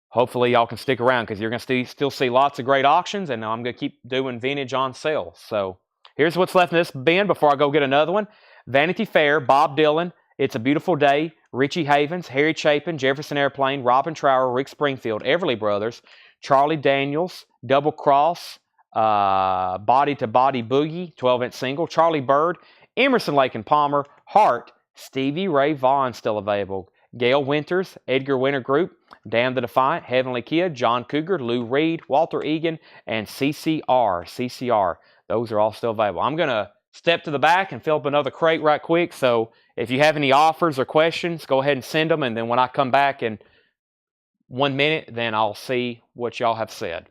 Speaker 1: hopefully y'all can stick around because you're going to still see lots of great auctions, and I'm going to keep doing vintage on sale. So here's what's left in this bin before I go get another one. Vanity Fair, Bob Dylan, It's a Beautiful Day, Richie Havens, Harry Chapin, Jefferson Airplane, Robin Trower, Rick Springfield, Everly Brothers, Charlie Daniels, Double Cross, Body to Body Boogie, 12-inch single, Charlie Bird, Emerson, Lake and Palmer, Heart, Stevie Ray Vaughan still available, Gail Winters, Edgar Winter Group, Dan the Defiant, Heavenly Kid, John Cougar, Lou Reed, Walter Egan, and CCR. CCR. Those are all still available. I'm going to step to the back and fill up another crate right quick. So if you have any offers or questions, go ahead and send them. And then when I come back in 1 minute, then I'll see what y'all have said.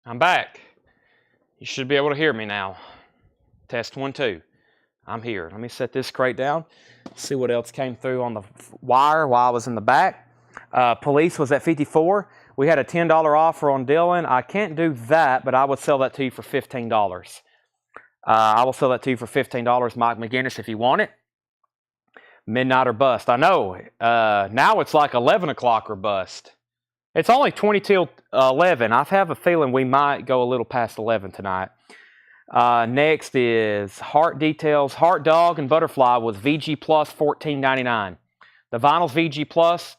Speaker 1: I'm back. You should be able to hear me now. Test 1, 2. I'm here. Let me set this crate down. See what else came through on the wire while I was in the back. Police was at 54. We had a $10 offer on Dylan. I can't do that, but I would sell that to you for $15. I will sell that to you for $15, Mike McGinnis, if you want it. Midnight or bust. I know. Now it's like 11 o'clock or bust. It's only 20 till 11. I have a feeling we might go a little past 11 tonight. Next is Heart Details. Heart Dog and Butterfly was VG Plus $14.99. The vinyl's VG Plus,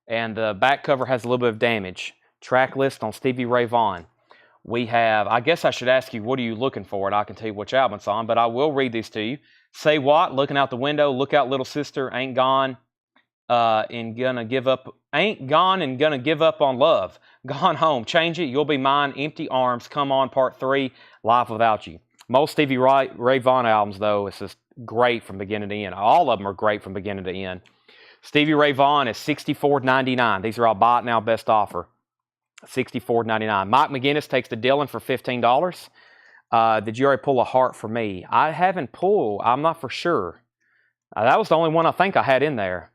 Speaker 1: and the back cover has a little bit of damage. Track list on Stevie Ray Vaughan. We have, I guess I should ask you, what are you looking for? And I can tell you which album it's on, but I will read these to you. Say What, Looking Out the Window, Look Out Little Sister, Ain't Gone and Gonna Give Up, Ain't Gone and Gonna Give Up on Love. Gone Home, Change It, You'll Be Mine, Empty Arms, Come On, Part 3, Life Without You. Most Stevie Ray Vaughan albums, though, it's just great from beginning to end. All of them are great from beginning to end. Stevie Ray Vaughan is $64.99. These are all buy it now, best offer. $64.99. Mike McGinnis takes the Dylan for $15. Did you already pull a heart for me? I haven't pulled. I'm not for sure. That was the only one I think I had in there.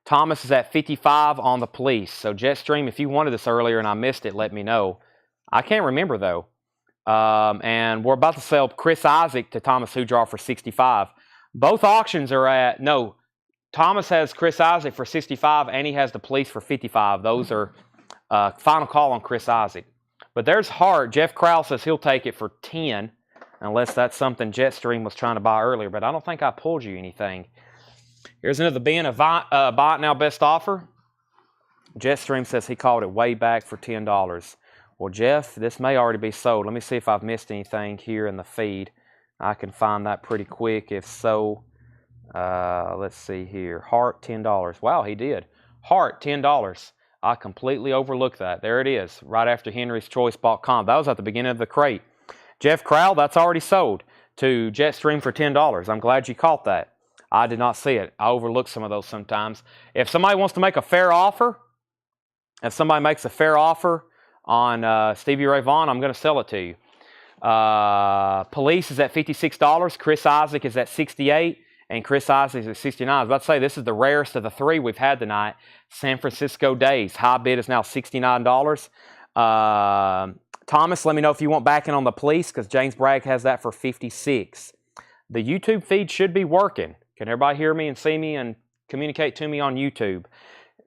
Speaker 1: Thomas is at 55 on the Police. So Jetstream, if you wanted this earlier and I missed it, let me know. I can't remember though. And we're about to sell Chris Isaac to Thomas Hujar for 65. Both auctions are at, no, Thomas has Chris Isaac for 65 and he has the Police for 55. Those are final call on Chris Isaac. But there's Hart. Jeff Krause says he'll take it for 10, unless that's something Jetstream was trying to buy earlier. But I don't think I pulled you anything. Here's another bin of buy it now best offer. Jetstream says he called it way back for $10. Well, Jeff, this may already be sold. Let me see if I've missed anything here in the feed. I can find that pretty quick. If so, let's see here. Hart, $10. Wow, he did. Hart, $10. I completely overlooked that. There it is, right after henryschoice.com. That was at the beginning of the crate. Jeff Crowell, that's already sold to Jetstream for $10. I'm glad you caught that. I did not see it. I overlook some of those sometimes. If somebody wants to make a fair offer, if somebody makes a fair offer on Stevie Ray Vaughan, I'm going to sell it to you. Police is at $56. Chris Isaac is at $68. And Chris Isaac is at $69. I was about to say, this is the rarest of the three we've had tonight. San Francisco Days. High bid is now $69. Thomas, let me know if you want backing on the Police, because James Bragg has that for $56. The YouTube feed should be working. Can everybody hear me and see me and communicate to me on YouTube?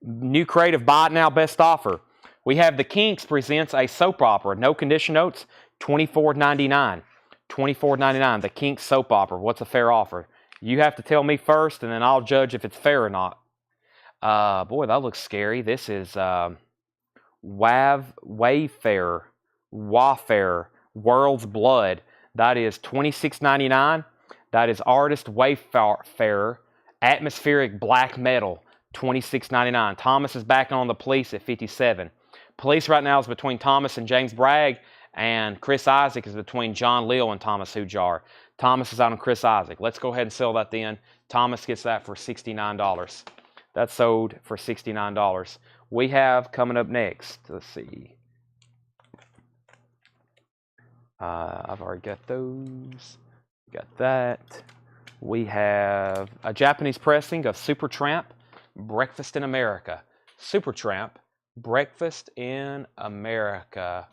Speaker 1: New creative buy it now best offer. We have the Kinks presents a soap opera. No condition notes, $24.99. $24.99. The Kinks soap opera. What's a fair offer? You have to tell me first, and then I'll judge if it's fair or not. Boy, that looks scary. This is Wayfarer, World's Blood. That is $26.99. That is Artist Wayfarer, Atmospheric Black Metal, $26.99. Thomas is backing on the Police at $57. Police right now is between Thomas and James Bragg, and Chris Isaac is between John Leal and Thomas Hujar. Thomas is out on Chris Isaac. Let's go ahead and sell that then. Thomas gets that for $69. That's sold for $69. We have coming up next, let's see. I've already got those. Got that. We have a Japanese pressing of Supertramp, Breakfast in America. Supertramp, Breakfast in America.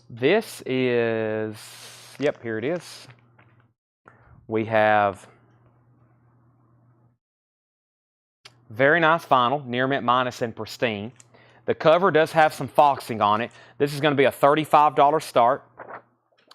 Speaker 1: This is, yep, here it is. We have very nice vinyl, near mint minus and pristine. The cover does have some foxing on it. This is going to be a $35 start.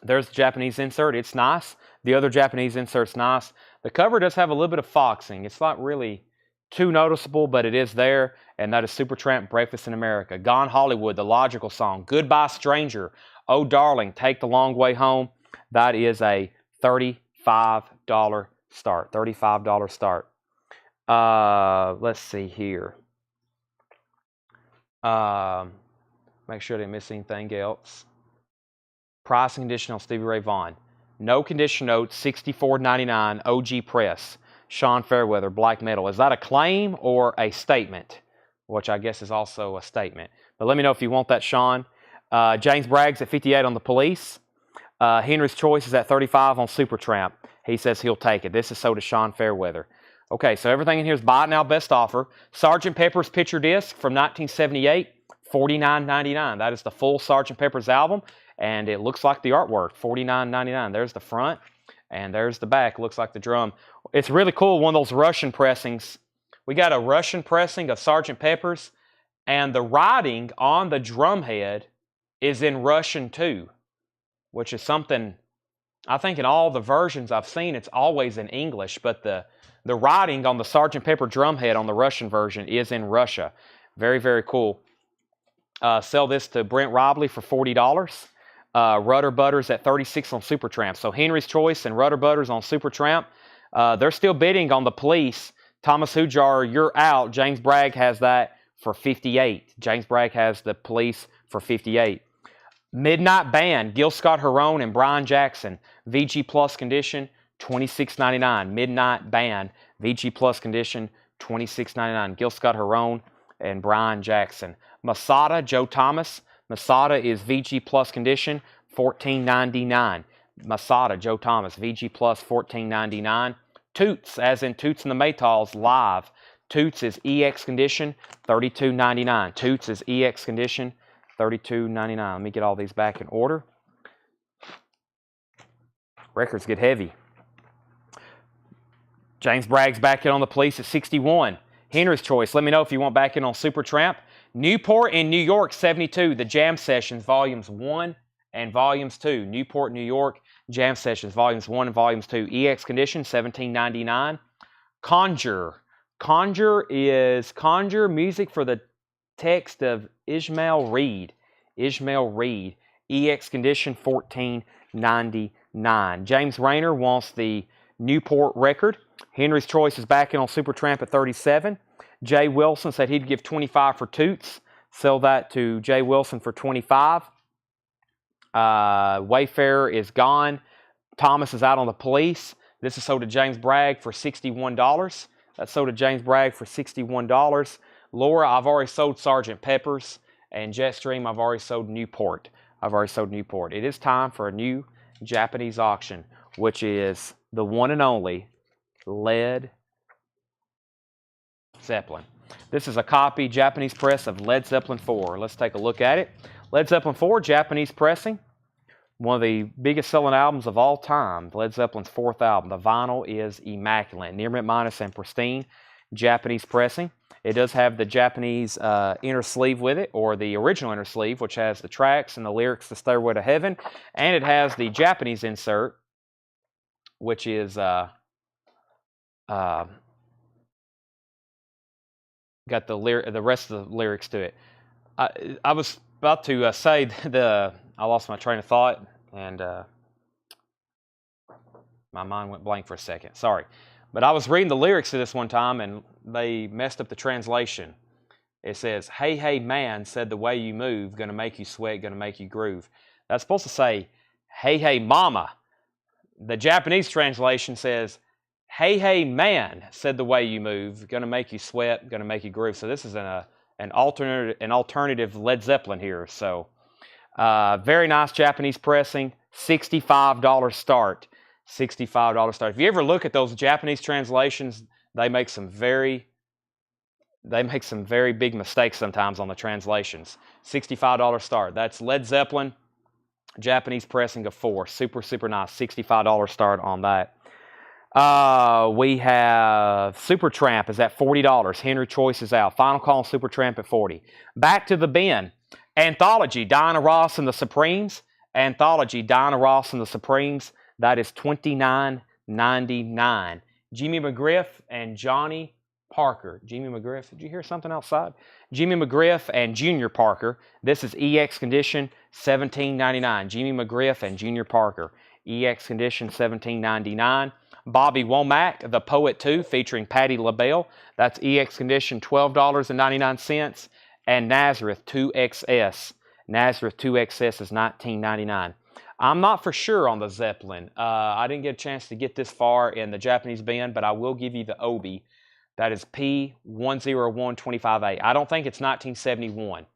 Speaker 1: There's the Japanese insert. It's nice. The other Japanese insert's nice. The cover does have a little bit of foxing. It's not really too noticeable, but it is there. And that is Supertramp, Breakfast in America. Gone Hollywood, the logical song. Goodbye Stranger. Oh Darling, Take the Long Way Home. That is a $35 start. $35 start. Let's see here. Make sure I didn't miss anything else. Price and condition on Stevie Ray Vaughan. No condition notes, $64.99, OG Press. Sean Fairweather, Black Metal. Is that a claim or a statement? Which I guess is also a statement. But let me know if you want that, Sean. James Bragg's at 58 on the Police. Henry's Choice is at 35 on Supertramp. He says he'll take it. This is so to Sean Fairweather. Okay, so everything in here is buy it now, best offer. Sgt. Pepper's Picture Disc from 1978, $49.99. That is the full Sgt. Pepper's album, and it looks like the artwork, $49.99. There's the front, and there's the back. Looks like the drum. It's really cool, one of those Russian pressings. We got a Russian pressing of Sgt. Pepper's, and the writing on the drum head is in Russian too, which is something, I think in all the versions I've seen, it's always in English, but the writing on the Sgt. Pepper drum head on the Russian version is in Russia. Very, very cool. Sell this to Brent Robley for $40. Rudder Butters at 36 on Supertramp. So Henry's Choice and Rudder Butters on Supertramp. They're still bidding on the Police. Thomas Hujar, you're out. James Bragg has that for 58. James Bragg has the Police for 58. Midnight Band, Gil Scott-Heron and Brian Jackson. VG Plus condition, $26.99. Midnight Band, VG Plus condition, $26.99. Gil Scott-Heron and Brian Jackson. Masada, Joe Thomas. Masada is VG Plus condition, $14.99. Masada, Joe Thomas, VG Plus, $14.99. Toots, as in Toots and the Maytals, live. Toots is EX condition, $32.99. Toots is EX condition, $32.99. Let me get all these back in order. Records get heavy. James Bragg's back in on the Police at 61. Henry's Choice, let me know if you want back in on Supertramp. Newport in New York, 72. The Jam Sessions, Volumes 1 and Volumes 2. Newport, New York, Jam Sessions, Volumes 1 and Volumes 2. EX condition, $17.99. Conjure. Conjure is music for the text of Ishmael Reed. Ishmael Reed. EX condition, $14.99. James Rayner wants the Newport record. Henry's Choice is back in on Supertramp at 37. Jay Wilson said he'd give 25 for Toots. Sell that to Jay Wilson for 25. Wayfarer is gone. Thomas is out on the Police. This is sold to James Bragg for $61. That's sold to James Bragg for $61. Laura, I've already sold Sgt. Pepper's. And Jetstream, I've already sold Newport. It is time for a new Japanese auction, which is the one and only Led Zeppelin. This is a copy, Japanese press of Led Zeppelin 4. Let's take a look at it. Led Zeppelin 4, Japanese pressing. One of the biggest selling albums of all time. Led Zeppelin's 4th album. The vinyl is immaculate. Near mint minus and pristine. Japanese pressing. It does have the Japanese inner sleeve with it, or the original inner sleeve, which has the tracks and the lyrics to Stairway to Heaven. And it has the Japanese insert, which is got the rest of the lyrics to it. I was about to say I lost my train of thought, and my mind went blank for a second. Sorry. But I was reading the lyrics to this one time, and they messed up the translation. It says, "Hey, hey, man, said the way you move, gonna make you sweat, gonna make you groove." That's supposed to say, "Hey, hey, mama." The Japanese translation says, "Hey, hey, man, said the way you move, gonna make you sweat, gonna make you groove." So this is an alternative Led Zeppelin here. So Very nice Japanese pressing, $65 start. $65 start. If you ever look at those Japanese translations, they make some very big mistakes sometimes on the translations. $65 start. That's Led Zeppelin, Japanese pressing of 4. Super, super nice. $65 start on that. We have Supertramp is at $40. Henry Choice is out. Final Call on Supertramp at $40. Back to the bin. Anthology, Diana Ross and the Supremes. Anthology, Diana Ross and the Supremes. That is $29.99. Jimmy McGriff and Johnny Parker. Jimmy McGriff, did you hear something outside? Jimmy McGriff and Junior Parker. This is EX condition, $17.99. Jimmy McGriff and Junior Parker. EX condition, $17.99. Bobby Womack, The Poet 2, featuring Patti LaBelle. That's EX condition, $12.99. And Nazareth 2XS. Nazareth 2XS is $19.99. I'm not for sure on the Zeppelin. I didn't get a chance to get this far in the Japanese bin, but I will give you the Obi. That is P101258. I don't think it's 1971.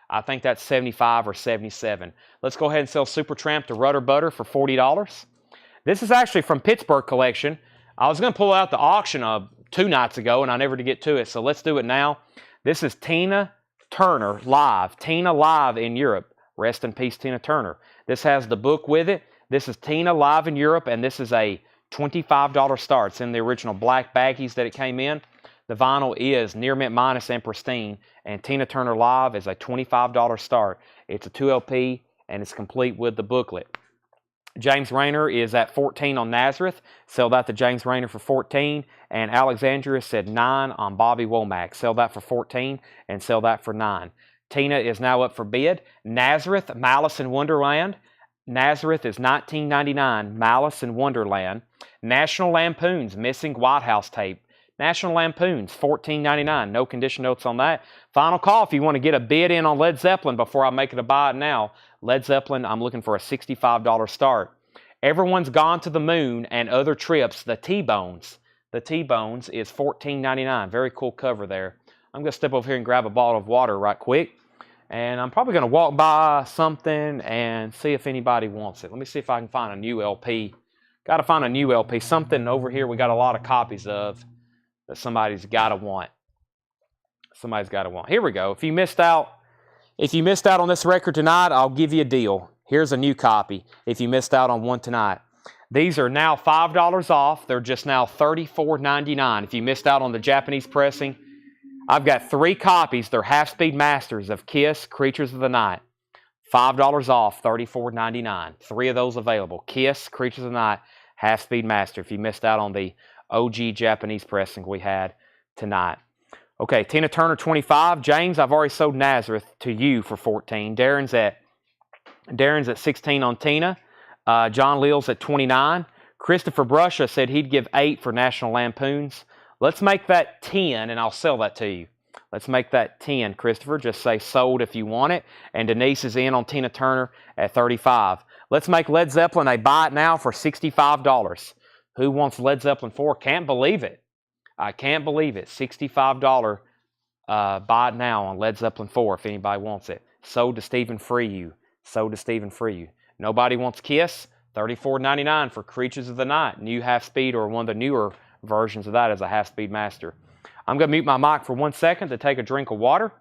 Speaker 1: I think that's 75 or 77. Let's go ahead and sell Supertramp to Rudder Butter for $40. This is actually from Pittsburgh Collection. I was going to pull out the auction 2 nights ago, and I never did get to it, so let's do it now. This is Tina Turner live. Tina live in Europe. Rest in peace, Tina Turner. This has the book with it. This is Tina live in Europe, and this is a $25 start. It's in the original black baggies that it came in. The vinyl is near mint minus and pristine, and Tina Turner live is a $25 start. It's a 2LP, and it's complete with the booklet. James Rayner is at 14 on Nazareth. Sell that to James Rayner for 14. And Alexandria said 9 on Bobby Womack. Sell that for 14 and sell that for 9. Tina is now up for bid. Nazareth, Malice in Wonderland. Nazareth is $19.99. Malice in Wonderland. National Lampoon's Missing White House Tape. National Lampoon's $14.99. No condition notes on that. Final call if you want to get a bid in on Led Zeppelin before I make it a buy it now. Led Zeppelin, I'm looking for a $65 start. Everyone's Gone to the Moon and Other Trips, the T-Bones. The T-Bones is $14.99. Very cool cover there. I'm going to step over here and grab a bottle of water right quick. And I'm probably going to walk by something and see if anybody wants it. Let me see if I can find a new LP. Got to find a new LP. Something over here we got a lot of copies of that somebody's got to want. Somebody's got to want. Here we go. If you missed out on this record tonight, I'll give you a deal. Here's a new copy if you missed out on one tonight. These are now $5 off. They're just now $34.99. If you missed out on the Japanese pressing, I've got 3 copies. They're half-speed masters of Kiss, Creatures of the Night. $5 off, $34.99. 3 of those available. Kiss, Creatures of the Night, half-speed master. If you missed out on the OG Japanese pressing we had tonight. Okay, Tina Turner, 25. James, I've already sold Nazareth to you for 14. Darren's at 16 on Tina. John Leal's at 29. Christopher Brusha said he'd give 8 for National Lampoons. Let's make that 10, and I'll sell that to you. Let's make that 10, Christopher. Just say sold if you want it. And Denise is in on Tina Turner at 35. Let's make Led Zeppelin a buy it now for $65. Who wants Led Zeppelin 4? Can't believe it. I can't believe it. $65 buy it now on Led Zeppelin 4 if anybody wants it. Sold to Stephen Freyu. Sold to Stephen Freyu. Nobody wants Kiss? $34.99 for Creatures of the Night. New half-speed or one of the newer versions of that as a half-speed master. I'm going to mute my mic for 1 second to take a drink of water.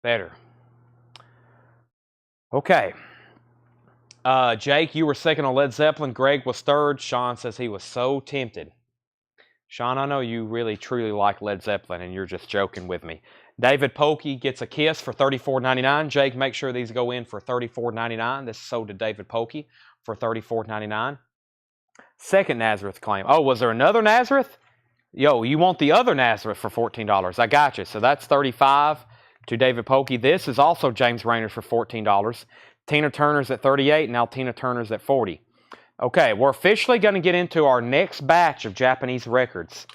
Speaker 1: Better. Okay. Jake, you were second on Led Zeppelin. Greg was third. Sean says he was so tempted. Sean, I know you really, truly like Led Zeppelin, and you're just joking with me. David Polkey gets a Kiss for $34.99. Jake, make sure these go in for $34.99. This is sold to David Polkey for $34.99. Second Nazareth claim. Oh, was there another Nazareth? Yo, you want the other Nazareth for $14. I got you. So that's $35 to David Polkey. This is also James Rayner for $14. Tina Turner's at $38. Now Tina Turner's at $40. Okay, we're officially going to get into our next batch of Japanese records.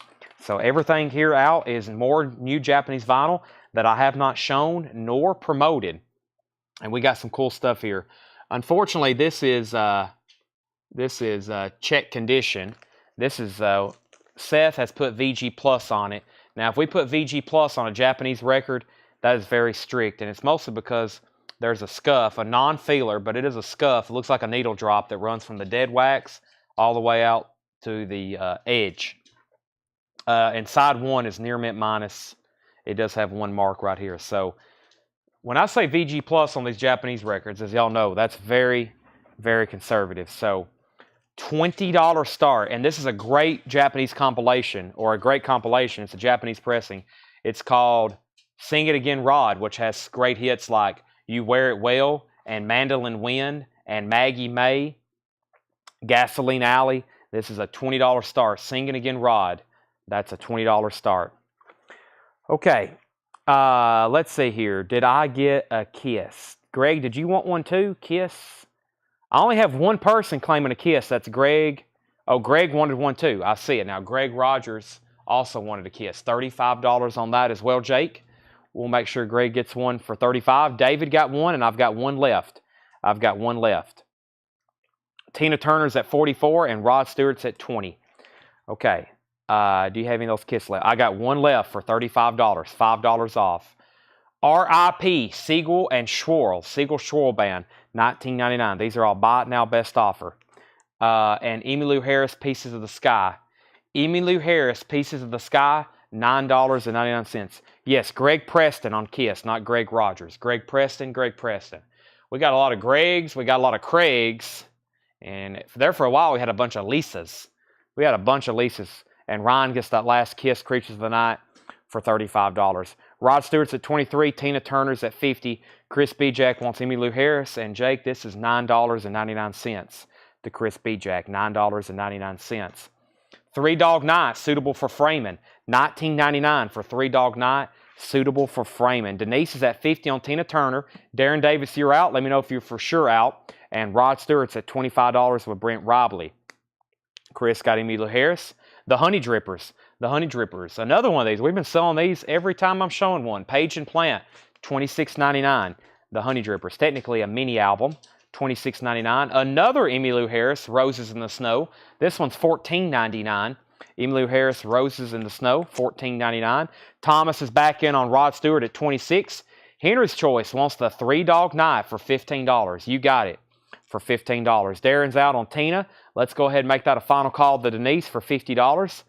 Speaker 1: So everything here out is more new Japanese vinyl that I have not shown nor promoted. And we got some cool stuff here. Unfortunately, this is check condition. This is Seth has put VG Plus on it. Now, if we put VG Plus on a Japanese record, that is very strict, and it's mostly because there's a scuff, a non-feeler, but it is a scuff. It looks like a needle drop that runs from the dead wax all the way out to the edge. And side one is near mint minus. It does have one mark right here. So when I say VG Plus on these Japanese records, as y'all know, that's very, very conservative. So $20 start, and this is a great Japanese compilation, or a great compilation. It's a Japanese pressing. It's called Sing It Again Rod, which has great hits like You Wear It Well, and Mandolin Wind, and Maggie May, Gasoline Alley. This is a $20 start. Sing It Again Rod. That's a $20 start. Okay, let's see here. Did I get a Kiss? Greg, did you want one too? Kiss? I only have one person claiming a Kiss. That's Greg. Oh, Greg wanted one too. I see it now. Greg Rogers also wanted a Kiss. $35 on that as well, Jake. We'll make sure Greg gets one for $35. David got one, and I've got one left. Tina Turner's at $44, and Rod Stewart's at $20. Okay. Do you have any of those Kiss left? I got one left for $35. $5 off. R.I.P. Siegel and Schwarl. Siegel-Schwarl Band. $19.99. These are all buy it now, best offer. And Emmylou Harris, Pieces of the Sky. Emmylou Harris, Pieces of the Sky, $9.99. Yes, Greg Preston on Kiss, not Greg Rogers. Greg Preston. We got a lot of Gregs. We got a lot of Craigs. And there for a while, we had a bunch of Lisas. And Ryan gets that last Kiss, Creatures of the Night, for $35. Rod Stewart's at $23. Tina Turner's at $50. Chris B. Jack wants Emmylou Harris. And Jake, this is $9.99 to Chris B. Jack. $9.99. Three Dog Night, suitable for framing. $19.99 for Three Dog Night, suitable for framing. Denise is at $50 on Tina Turner. Darren Davis, you're out. Let me know if you're for sure out. And Rod Stewart's at $25 with Brent Robley. Chris got Emmylou Harris. The Honey Drippers. Another one of these. We've been selling these every time I'm showing one. Page and Plant, $26.99. The Honey Drippers. Technically a mini album. $26.99. Another Emmylou Harris, Roses in the Snow. This one's $14.99. Emmylou Harris, Roses in the Snow, $14.99. Thomas is back in on Rod Stewart at $26. Henry's Choice wants the Three Dog Night for $15. You got it for $15. Darren's out on Tina. Let's go ahead and make that a final call to Denise for $50.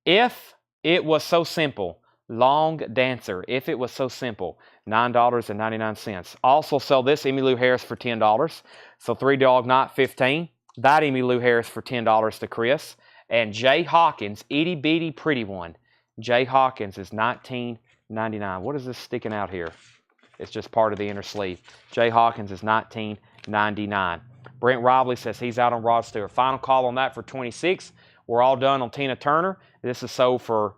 Speaker 1: If it was so simple, Long Dancer. If it was so simple, $9.99. Also sell this Emmylou Harris for $10. So Three Dog Night, $15. That Emmylou Harris for $10 to Chris. And Jay Hawkins, Itty Bitty Pretty One. Jay Hawkins is $19.99. What is this sticking out here? It's just part of the inner sleeve. Jay Hawkins is $19.99. Brent Robley says he's out on Rod Stewart. Final call on that for $26. We're all done on Tina Turner. This is sold for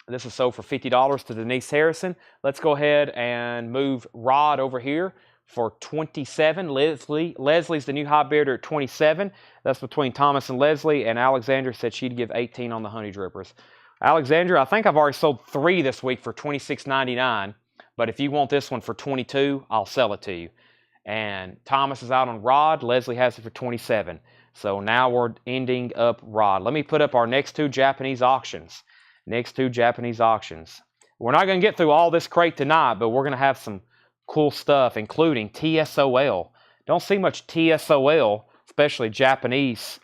Speaker 1: $50 to Denise Harrison. Let's go ahead and move Rod over here for $27. Leslie's the new high bidder at $27. That's between Thomas and Leslie, and Alexandra said she'd give $18 on the Honey Drippers. Alexandra, I think I've already sold 3 this week for $26.99, but if you want this one for $22, I'll sell it to you. And Thomas is out on Rod. Leslie has it for $27. So now we're ending up Rod. Let me put up our next 2 Japanese auctions. We're not going to get through all this crate tonight, but we're going to have some cool stuff, including TSOL. Don't see much TSOL, especially Japanese.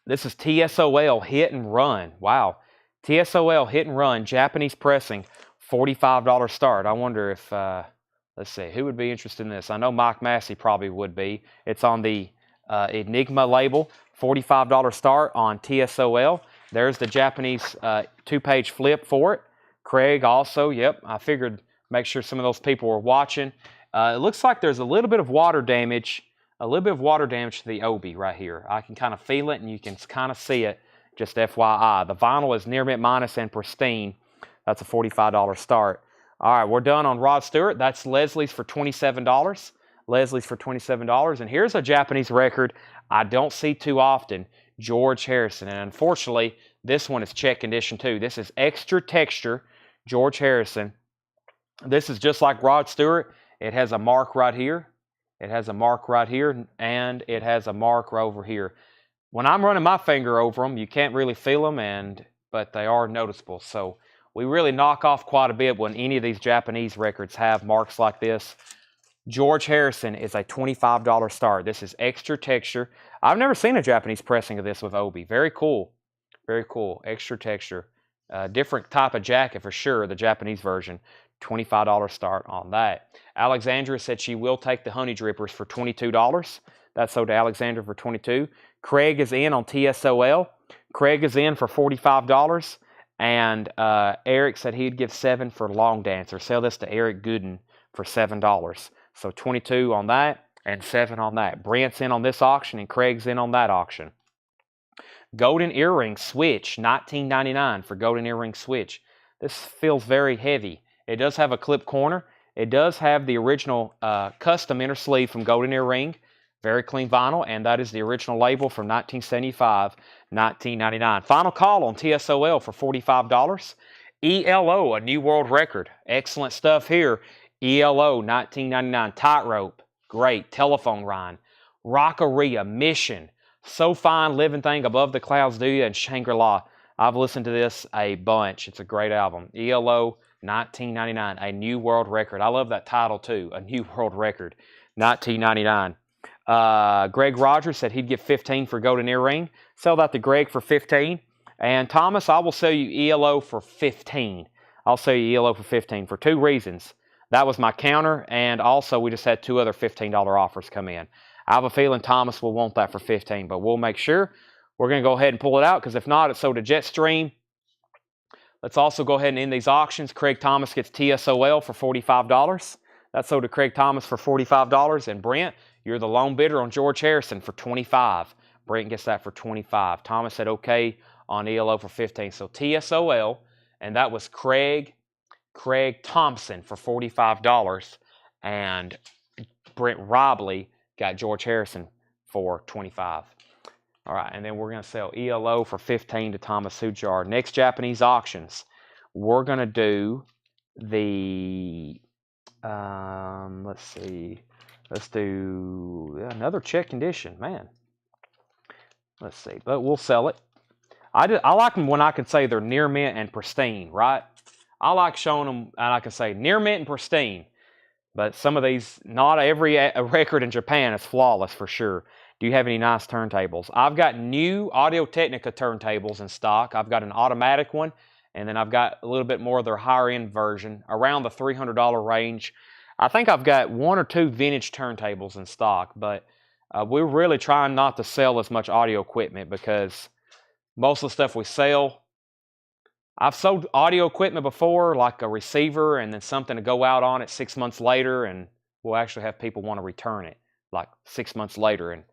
Speaker 1: This is TSOL Hit and Run. Wow. TSOL Hit and Run, Japanese pressing, $45 start. I wonder if, let's see, who would be interested in this? I know Mike Massey probably would be. It's on the Enigma label, $45 start on TSOL. There's the Japanese 2-page flip for it. Craig also, yep, I figured make sure some of those people were watching. It looks like there's a little bit of water damage, to the obi right here. I can kind of feel it, and you can kind of see it, just FYI. The vinyl is near mint minus and pristine. That's a $45 start. All right, we're done on Rod Stewart. That's Leslie's for $27. And here's a Japanese record I don't see too often, George Harrison. And unfortunately, This one is check condition too. This is extra texture, George Harrison. This is just like Rod Stewart. It has a mark right here. It has a mark right here, and it has a mark right over here. When I'm running my finger over them, you can't really feel them, but they are noticeable. So we really knock off quite a bit when any of these Japanese records have marks like this. George Harrison is a $25 start. This is extra texture. I've never seen a Japanese pressing of this with Obi. Very cool. Very cool. Extra texture. Different type of jacket for sure, the Japanese version. $25 start on that. Alexandra said she will take the Honey Drippers for $22. That's sold to Alexandra for $22. Craig is in on TSOL. Craig is in for $45. And Eric said he'd give $7 for Long Dancer. Sell this to Eric Gooden for $7. So $22 on that and $7 on that. Brent's in on this auction and Craig's in on that auction. Golden Earring Switch, $19.99 for Golden Earring Switch. This feels very heavy. It does have a clip corner. It does have the original custom inner sleeve from Golden Earring. Very clean vinyl, and that is the original label from 1975, $19.99. Final call on TSOL for $45. ELO, a new world record. Excellent stuff here. ELO, $19.99. Tightrope, great. Telephone Rhyme. Rockaria, Mission. So Fine, Living Thing, Above the Clouds Do Ya, and Shangri-La. I've listened to this a bunch. It's a great album. ELO, $19.99, a new world record. I love that title too, a new world record, $19.99. Greg Rogers said he'd give $15 for Golden Earring. Sell that to Greg for $15. And Thomas, I will sell you ELO for $15. I'll sell you ELO for $15 for two reasons. That was my counter, and also we just had two other $15 offers come in. I have a feeling Thomas will want that for $15, but we'll make sure. We're going to go ahead and pull it out, because if not, it's sold to Jetstream. Let's also go ahead and end these auctions. Craig Thomas gets TSOL for $45. That's sold to Craig Thomas for $45. And Brent, you're the lone bidder on George Harrison for $25. Brent gets that for $25. Thomas said okay on ELO for $15. So TSOL, and that was Craig Thompson for $45. And Brent Robley got George Harrison for $25. All right, and then we're going to sell ELO for $15 to Thomas Hujar. Next Japanese auctions, we're going to do the, let's see, let's do another check condition, man. Let's see, but we'll sell it. I like them when I can say they're near mint and pristine, right? I like showing them, and I can say near mint and pristine. But some of these, not every record in Japan is flawless for sure. Do you have any nice turntables? I've got new Audio-Technica turntables in stock. I've got an automatic one, and then I've got a little bit more of their higher-end version, around the $300 range. I think I've got one or two vintage turntables in stock, but we're really trying not to sell as much audio equipment, because most of the stuff we sell, I've sold audio equipment before, like a receiver, and then something to go out on it 6 months later, and we'll actually have people want to return it like 6 months later. And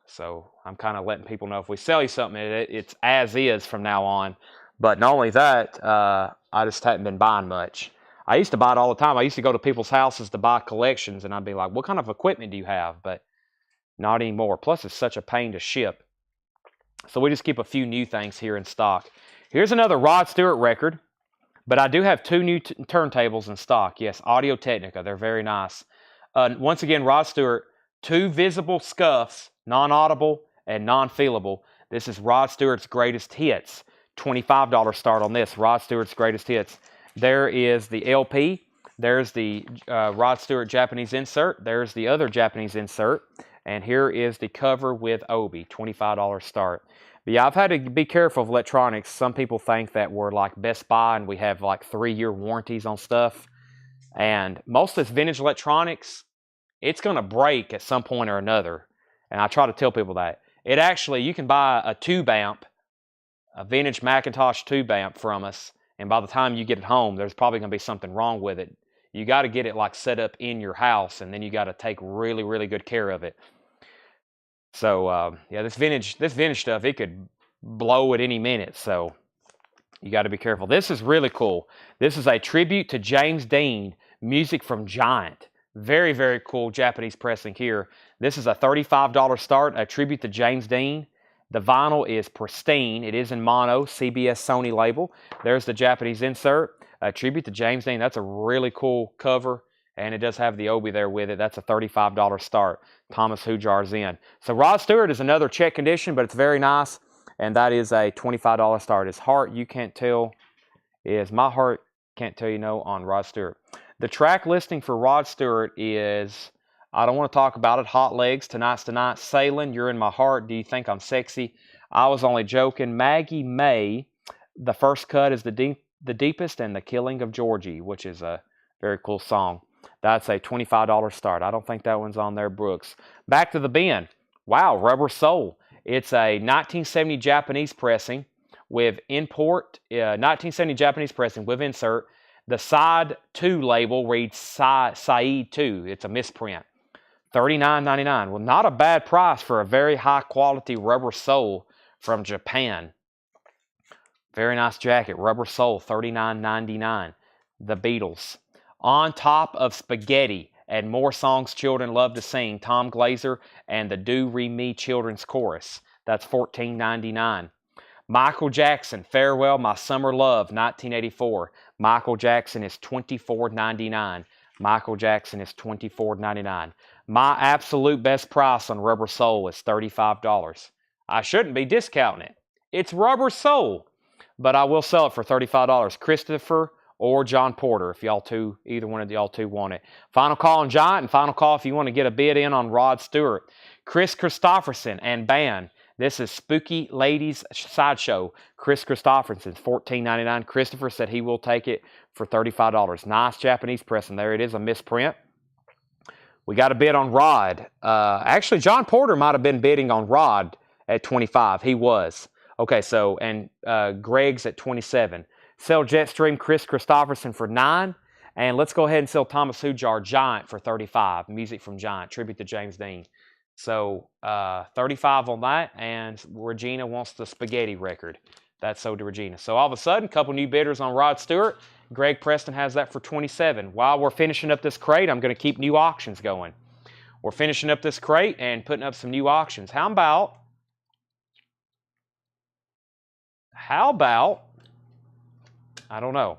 Speaker 1: so I'm kind of letting people know if we sell you something, it's as is from now on. But not only that, I just haven't been buying much. I used to buy it all the time. I used to go to people's houses to buy collections, and I'd be like, what kind of equipment do you have? But not anymore. Plus, it's such a pain to ship. So we just keep a few new things here in stock. Here's another Rod Stewart record, but I do have two new turntables in stock. Yes, Audio-Technica. They're very nice. Once again, Rod Stewart, two visible scuffs, non-audible and non-feelable. This is Rod Stewart's Greatest Hits. $25 start on this, Rod Stewart's Greatest Hits. There is the LP. There's the Rod Stewart Japanese insert. There's the other Japanese insert. And here is the cover with Obi, $25 start. But yeah, I've had to be careful of electronics. Some people think that we're like Best Buy and we have like 3-year warranties on stuff. And most of this vintage electronics, it's going to break at some point or another. And I try to tell people that. It actually, you can buy a tube amp, a vintage Macintosh tube amp from us, and by the time you get it home, there's probably going to be something wrong with it. You got to get it like set up in your house, and then you got to take really, really good care of it. So yeah, this vintage stuff, it could blow at any minute. So you got to be careful. This is really cool. This is a tribute to James Dean, music from Giant. Very, very cool Japanese pressing here. This is a $35 start, a tribute to James Dean, The vinyl is pristine. It is in mono, CBS Sony label. There's the Japanese insert. A tribute to James Dean. That's a really cool cover, and it does have the obi there with it. That's a $35 start. Thomas Hujar's in. So Rod Stewart is another check condition, but it's very nice, and that is a $25 start. His heart, you can't tell, is my heart can't tell you no on Rod Stewart. The track listing for Rod Stewart is, I don't want to talk about it, Hot Legs, Tonight's Tonight, Sailing, You're in My Heart, Do You Think I'm Sexy, I Was Only Joking, Maggie May, the first cut is The Deepest, and The Killing of Georgie, which is a very cool song. That's a $25 start. I don't think that one's on there, Brooks. Back to the bin. Wow, Rubber Soul. It's a 1970 Japanese pressing with import, 1970 Japanese pressing with insert. The side 2 label reads Saeed 2. It's a misprint. $39.99. Well, not a bad price for a very high quality Rubber Soul from Japan. Very nice jacket. Rubber Soul, $39.99. The Beatles. On Top of Spaghetti and More Songs Children Love to Sing, Tom Glazer and the Do Re Mi Children's Chorus. That's $14.99. Michael Jackson, Farewell My Summer Love, 1984. Michael Jackson is $24.99. Michael Jackson is $24.99. My absolute best price on Rubber Soul is $35. I shouldn't be discounting it. It's Rubber Soul, but I will sell it for $35. Christopher or John Porter, if either one of y'all two want it. Final call on Giant, and final call if you want to get a bid in on Rod Stewart. Chris Christopherson and band. This is Spooky Ladies Sideshow. Chris Christopherson, $14.99. Christopher said he will take it for $35. Nice Japanese pressing there. It is a misprint. We got a bid on Rod. Actually, John Porter might have been bidding on Rod at $25. He was. Okay, so, and Greg's at $27. Sell Jetstream Chris Christopherson for $9. And let's go ahead and sell Thomas Hujar Giant for $35. Music from Giant, tribute to James Dean. So $35 on that, and Regina wants the Spaghetti record. That's sold to Regina. So all of a sudden, a couple new bidders on Rod Stewart. Greg Preston has that for $27. While we're finishing up this crate, I'm going to keep new auctions going. We're finishing up this crate and putting up some new auctions. How about, I don't know.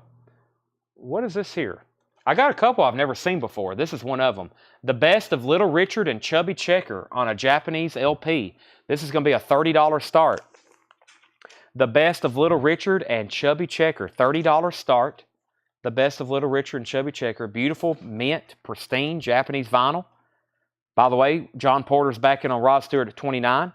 Speaker 1: What is this here? I got a couple I've never seen before. This is one of them. The Best of Little Richard and Chubby Checker on a Japanese LP. This is going to be a $30 start. The Best of Little Richard and Chubby Checker, $30 start. The Best of Little Richard and Chubby Checker. Beautiful, mint, pristine, Japanese vinyl. By the way, John Porter's back in on Rod Stewart at $29.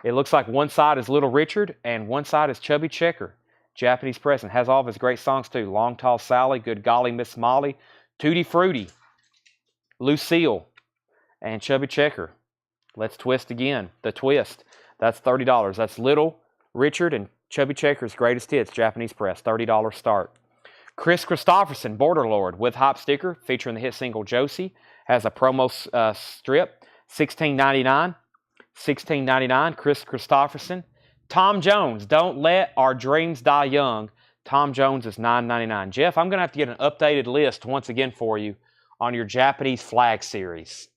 Speaker 1: It looks like one side is Little Richard and one side is Chubby Checker. Japanese pressing. Has all of his great songs too. Long Tall Sally, Good Golly Miss Molly, Tutti Frutti, Lucille, and Chubby Checker. Let's Twist Again. The Twist. That's $30. That's Little Richard and Chubby Checker's greatest hits. Japanese press. $30 start. Chris Christopherson, Border Lord, with Hop Sticker, featuring the hit single Josie. Has a promo strip. $16.99. $16.99. Chris Christopherson. Tom Jones, Don't Let Our Dreams Die Young. Tom Jones is $9.99. Jeff, I'm going to have to get an updated list once again for you on your Japanese flag series.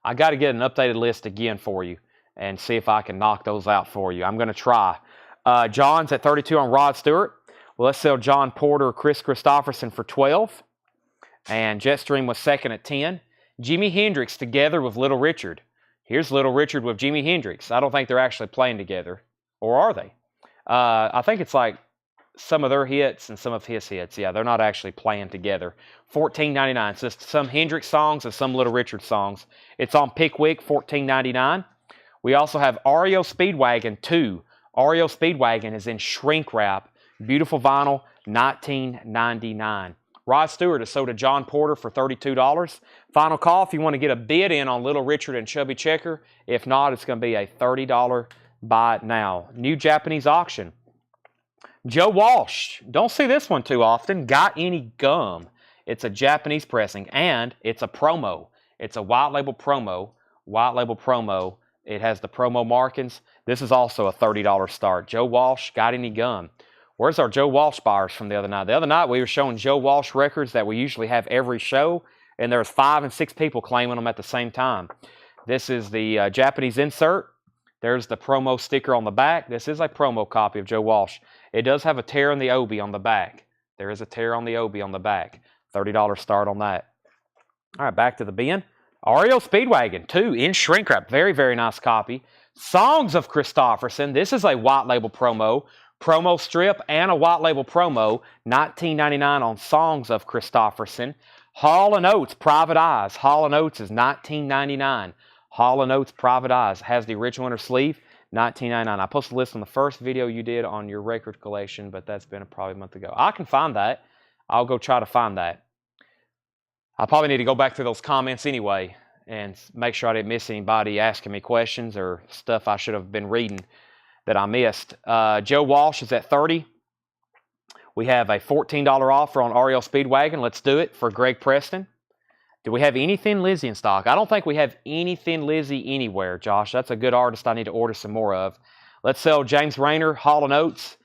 Speaker 1: I got to get an updated list again for you and see if I can knock those out for you. I'm going to try. John's at $32 on Rod Stewart. Well, let's sell John Porter, Chris Christopherson for $12. And Jetstream was second at $10. Jimi Hendrix together with Little Richard. Here's Little Richard with Jimi Hendrix. I don't think they're actually playing together. Or are they? I think it's like some of their hits and some of his hits. Yeah, they're not actually playing together. $14.99. So it's some Hendrix songs and some Little Richard songs. It's on Pickwick, $14.99. We also have REO Speedwagon 2. REO Speedwagon is in shrink wrap. Beautiful vinyl, $19.99. Rod Stewart is sold to John Porter for $32. Final call if you want to get a bid in on Little Richard and Chubby Checker. If not, it's going to be a $30 buy it now. New Japanese auction. Joe Walsh. Don't see this one too often. Got Any Gum. It's a Japanese pressing, and it's a promo. It's a white label promo. White label promo. It has the promo markings. This is also a $30 start. Joe Walsh, Got Any Gum. Where's our Joe Walsh buyers from the other night? The other night we were showing Joe Walsh records that we usually have every show, and there's 5 and 6 people claiming them at the same time. This is the Japanese insert. There's the promo sticker on the back. This is a promo copy of Joe Walsh. It does have a tear in the OB on the back. There is a tear on the OB on the back. $30 start on that. All right, back to the bin. REO Speedwagon 2 in shrink wrap. Very, very nice copy. Songs of Christofferson. This is a white label promo. Promo strip and a white label promo. $19.99 on Songs of Christofferson. Hall & Oates Private Eyes. Hall & Oates is $19.99. Hall & Oates Private Eyes has the original inner sleeve. $19.99. I posted a list on the first video you did on your record collection, but that's been probably a month ago. I can find that. I'll go try to find that. I probably need to go back through those comments anyway and make sure I didn't miss anybody asking me questions or stuff I should have been reading that I missed. Joe Walsh is at $30. We have a $14 offer on REO Speedwagon. Let's do it for Greg Preston. Do we have any Thin Lizzy in stock? I don't think we have any Thin Lizzy anywhere, Josh. That's a good artist I need to order some more of. Let's sell James Rayner, Hall & Oates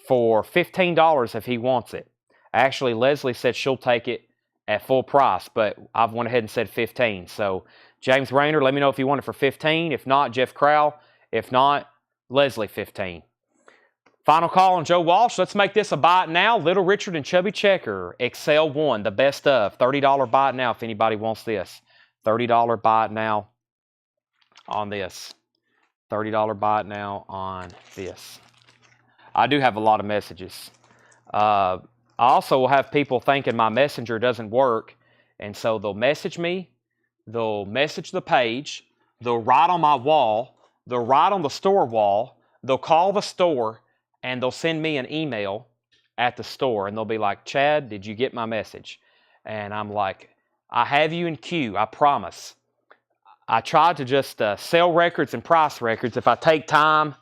Speaker 1: for $15 if he wants it. Actually, Leslie said she'll take it at full price, but I've went ahead and said 15. So James Rayner, let me know if you want it for 15. If not, Jeff Crowell. If not, Leslie 15. Final call on Joe Walsh. Let's make this a buy it now. Little Richard and Chubby Checker, Excel 1, the best of. $30 buy it now if anybody wants this. $30 buy it now on this. $30 buy it now on this. I do have a lot of messages. I also will have people thinking my messenger doesn't work, and so they'll message me, they'll message the page, they'll write on my wall, they'll write on the store wall, they'll call the store, and they'll send me an email at the store, and they'll be like, Chad, did you get my message? And I'm like, I have you in queue, I promise. I tried to just sell records and price records. If I take time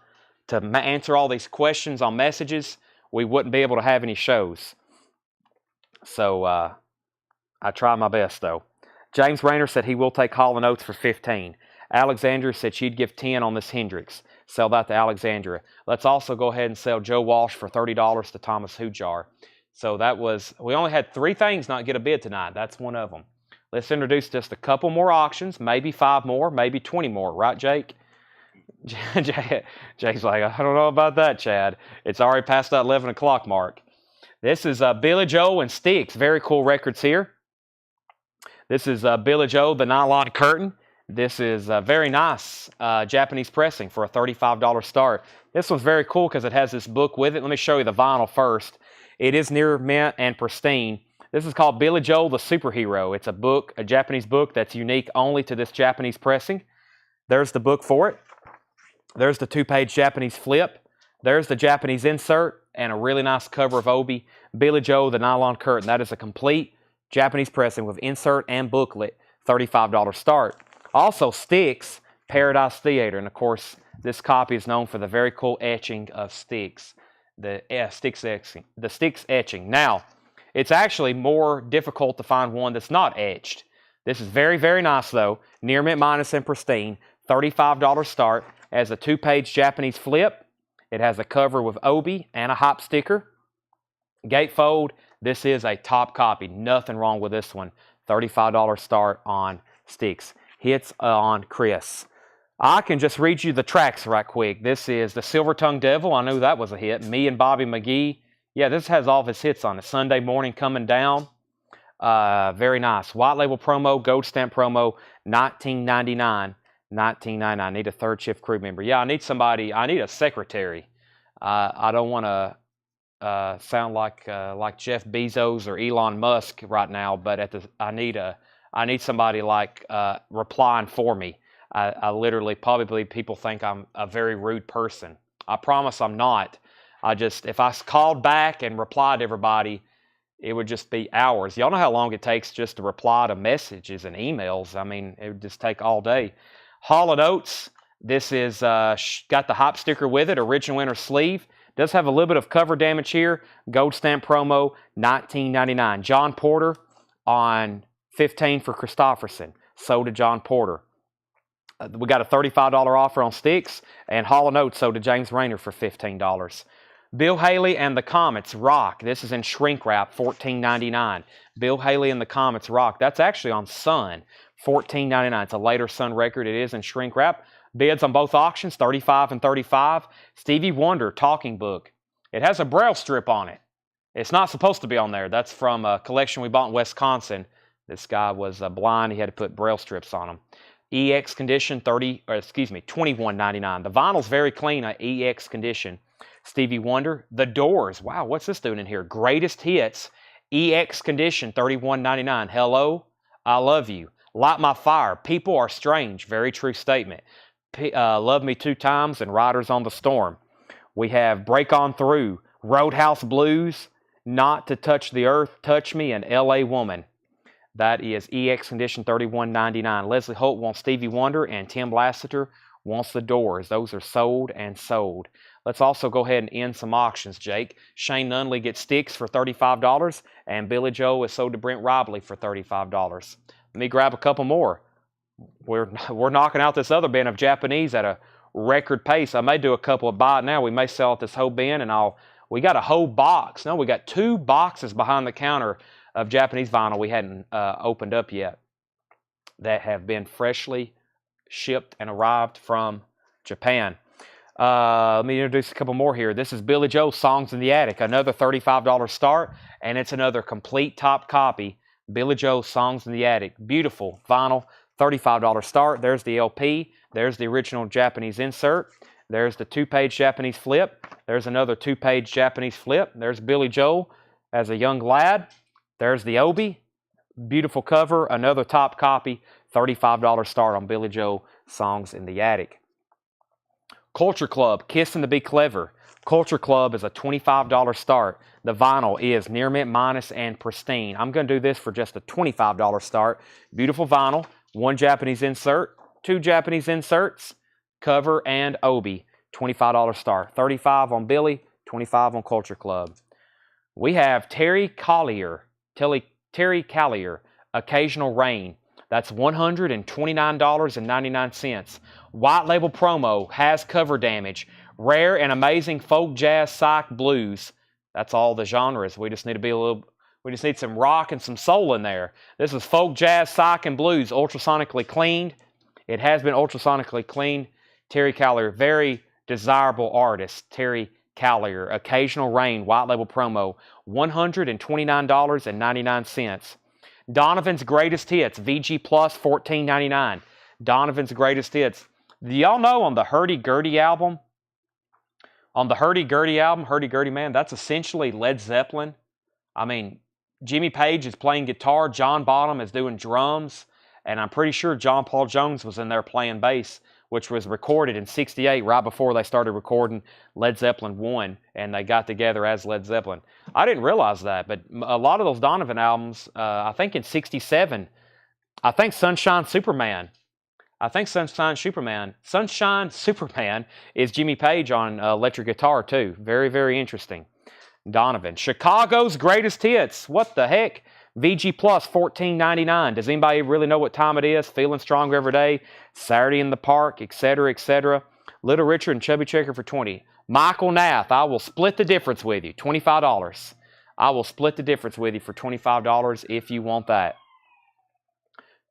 Speaker 1: to answer all these questions on messages, we wouldn't be able to have any shows. So I try my best, though. James Rayner said he will take Hall & Oates for 15. Alexandra said she'd give 10 on this Hendrix. Sell that to Alexandra. Let's also go ahead and sell Joe Walsh for $30 to Thomas Hujar. So that was, we only had 3 things not get a bid tonight. That's one of them. Let's introduce just a couple more auctions, maybe 5 more, maybe 20 more. Right, Jake? Jake's like, I don't know about that, Chad. It's already past that 11 o'clock mark. This is Billy Joe and Styx. Very cool records here. This is Billy Joe, the nylon curtain. This is very nice Japanese pressing for a $35 start. This one's very cool because it has this book with it. Let me show you the vinyl first. It is near mint and pristine. This is called Billy Joe the Superhero. It's a book, a Japanese book that's unique only to this Japanese pressing. There's the book for it. There's the 2-page Japanese flip. There's the Japanese insert and a really nice cover of Obi. Billy Joe the nylon curtain. That is a complete Japanese pressing with insert and booklet. $35 start. Also, Styx, Paradise Theater. And, of course, this copy is known for the very cool etching of Styx. The Styx etching. Now, it's actually more difficult to find one that's not etched. This is very, very nice, though. Near mint minus and pristine. $35 start. It has a 2-page Japanese flip. It has a cover with Obi and a hop sticker. Gatefold. This is a top copy. Nothing wrong with this one. $35 start on Styx. Hits on Chris. I can just read you the tracks right quick. This is the Silver Tongue Devil. I knew that was a hit. Me and Bobby McGee. Yeah, this has all of his hits on it. Sunday Morning Coming Down. Very nice. White label promo, gold stamp promo, $19.99. $19.99. I need a third shift crew member. Yeah, I need somebody. I need a secretary. I don't want to sound like Jeff Bezos or Elon Musk right now, but I need somebody like replying for me. I literally, probably people think I'm a very rude person. I promise I'm not. If I called back and replied to everybody, it would just be hours. Y'all know how long it takes just to reply to messages and emails. I mean, it would just take all day. Hall & Oates, this is got the hop sticker with it, original inner sleeve. Does have a little bit of cover damage here. Gold stamp promo, $19.99. John Porter on 15 for Christofferson. Sold to John Porter. We got a $35 offer on Styx, and Hall & Oates sold to James Rayner for $15. Bill Haley and the Comets Rock. This is in shrink wrap, $14.99. Bill Haley and the Comets Rock. That's actually on Sun, $14.99. It's a later Sun record. It is in shrink wrap. Bids on both auctions, 35 and 35. Stevie Wonder, Talking Book. It has a braille strip on it. It's not supposed to be on there. That's from a collection we bought in Wisconsin. This guy was blind. He had to put braille strips on them. EX condition, $21.99. The vinyl's very clean, EX condition. Stevie Wonder, The Doors. Wow, what's this doing in here? Greatest Hits, EX condition, $31.99. Hello, I Love You. Light My Fire, People Are Strange. Very true statement. Love Me Two Times and Riders on the Storm. We have Break On Through, Roadhouse Blues, Not to Touch the Earth, Touch Me, and L.A. Woman. That is EX condition, $31.99. Leslie Holt wants Stevie Wonder, and Tim Lassiter wants The Doors. Those are sold and sold. Let's also go ahead and end some auctions, Jake. Shane Nunley gets Sticks for $35, and Billy Joe is sold to Brent Robley for $35. Let me grab a couple more. We're knocking out this other bin of Japanese at a record pace. I may do a couple of buy it now. We may sell out this whole bin, and we got a whole box. No, we got 2 boxes behind the counter of Japanese vinyl we hadn't opened up yet that have been freshly shipped and arrived from Japan. Let me introduce a couple more here. This is Billy Joe, Songs in the Attic, another $35 start, and it's another complete top copy. Billy Joe, Songs in the Attic, beautiful vinyl, $35 start. There's the LP. There's the original Japanese insert. There's the 2-page Japanese flip. There's another 2-page Japanese flip. There's Billy Joel as a young lad. There's the Obi. Beautiful cover, another top copy, $35 start on Billy Joe, Songs in the Attic. Culture Club, Kissin' to Be Clever. Culture Club is a $25 start. The vinyl is near mint minus and pristine. I'm going to do this for just a $25 start. Beautiful vinyl, 1 Japanese insert, 2 Japanese inserts, cover and Obi, $25 start. $35 on Billy, $25 on Culture Club. We have Terry Callier, Occasional Rain. That's $129.99. White label promo, has cover damage. Rare and amazing folk, jazz, psych, blues. That's all the genres. We just need some rock and some soul in there. This is folk, jazz, psych, and blues, ultrasonically cleaned. It has been ultrasonically cleaned. Terry Callier, very desirable artist. Terry Callier, Occasional Rain, white label promo, $129.99. Donovan's Greatest Hits, VG Plus, $14.99. Donovan's Greatest Hits. Do y'all know on the Hurdy-Gurdy album, Hurdy-Gurdy Man, that's essentially Led Zeppelin. I mean, Jimmy Page is playing guitar, John Bonham is doing drums, and I'm pretty sure John Paul Jones was in there playing bass, which was recorded in '68, right before they started recording Led Zeppelin 1, and they got together as Led Zeppelin. I didn't realize that, but a lot of those Donovan albums, I think in '67, I think Sunshine Superman is Jimmy Page on electric guitar too. Very, very interesting. Donovan. Chicago's Greatest Hits. What the heck? VG Plus, $14.99. Does anybody really know what time it is? Feeling Stronger Every Day, Saturday in the Park, etc., etc. Little Richard and Chubby Checker for $20. Michael Nath, I will split the difference with you, $25. I will split the difference with you for $25 if you want that.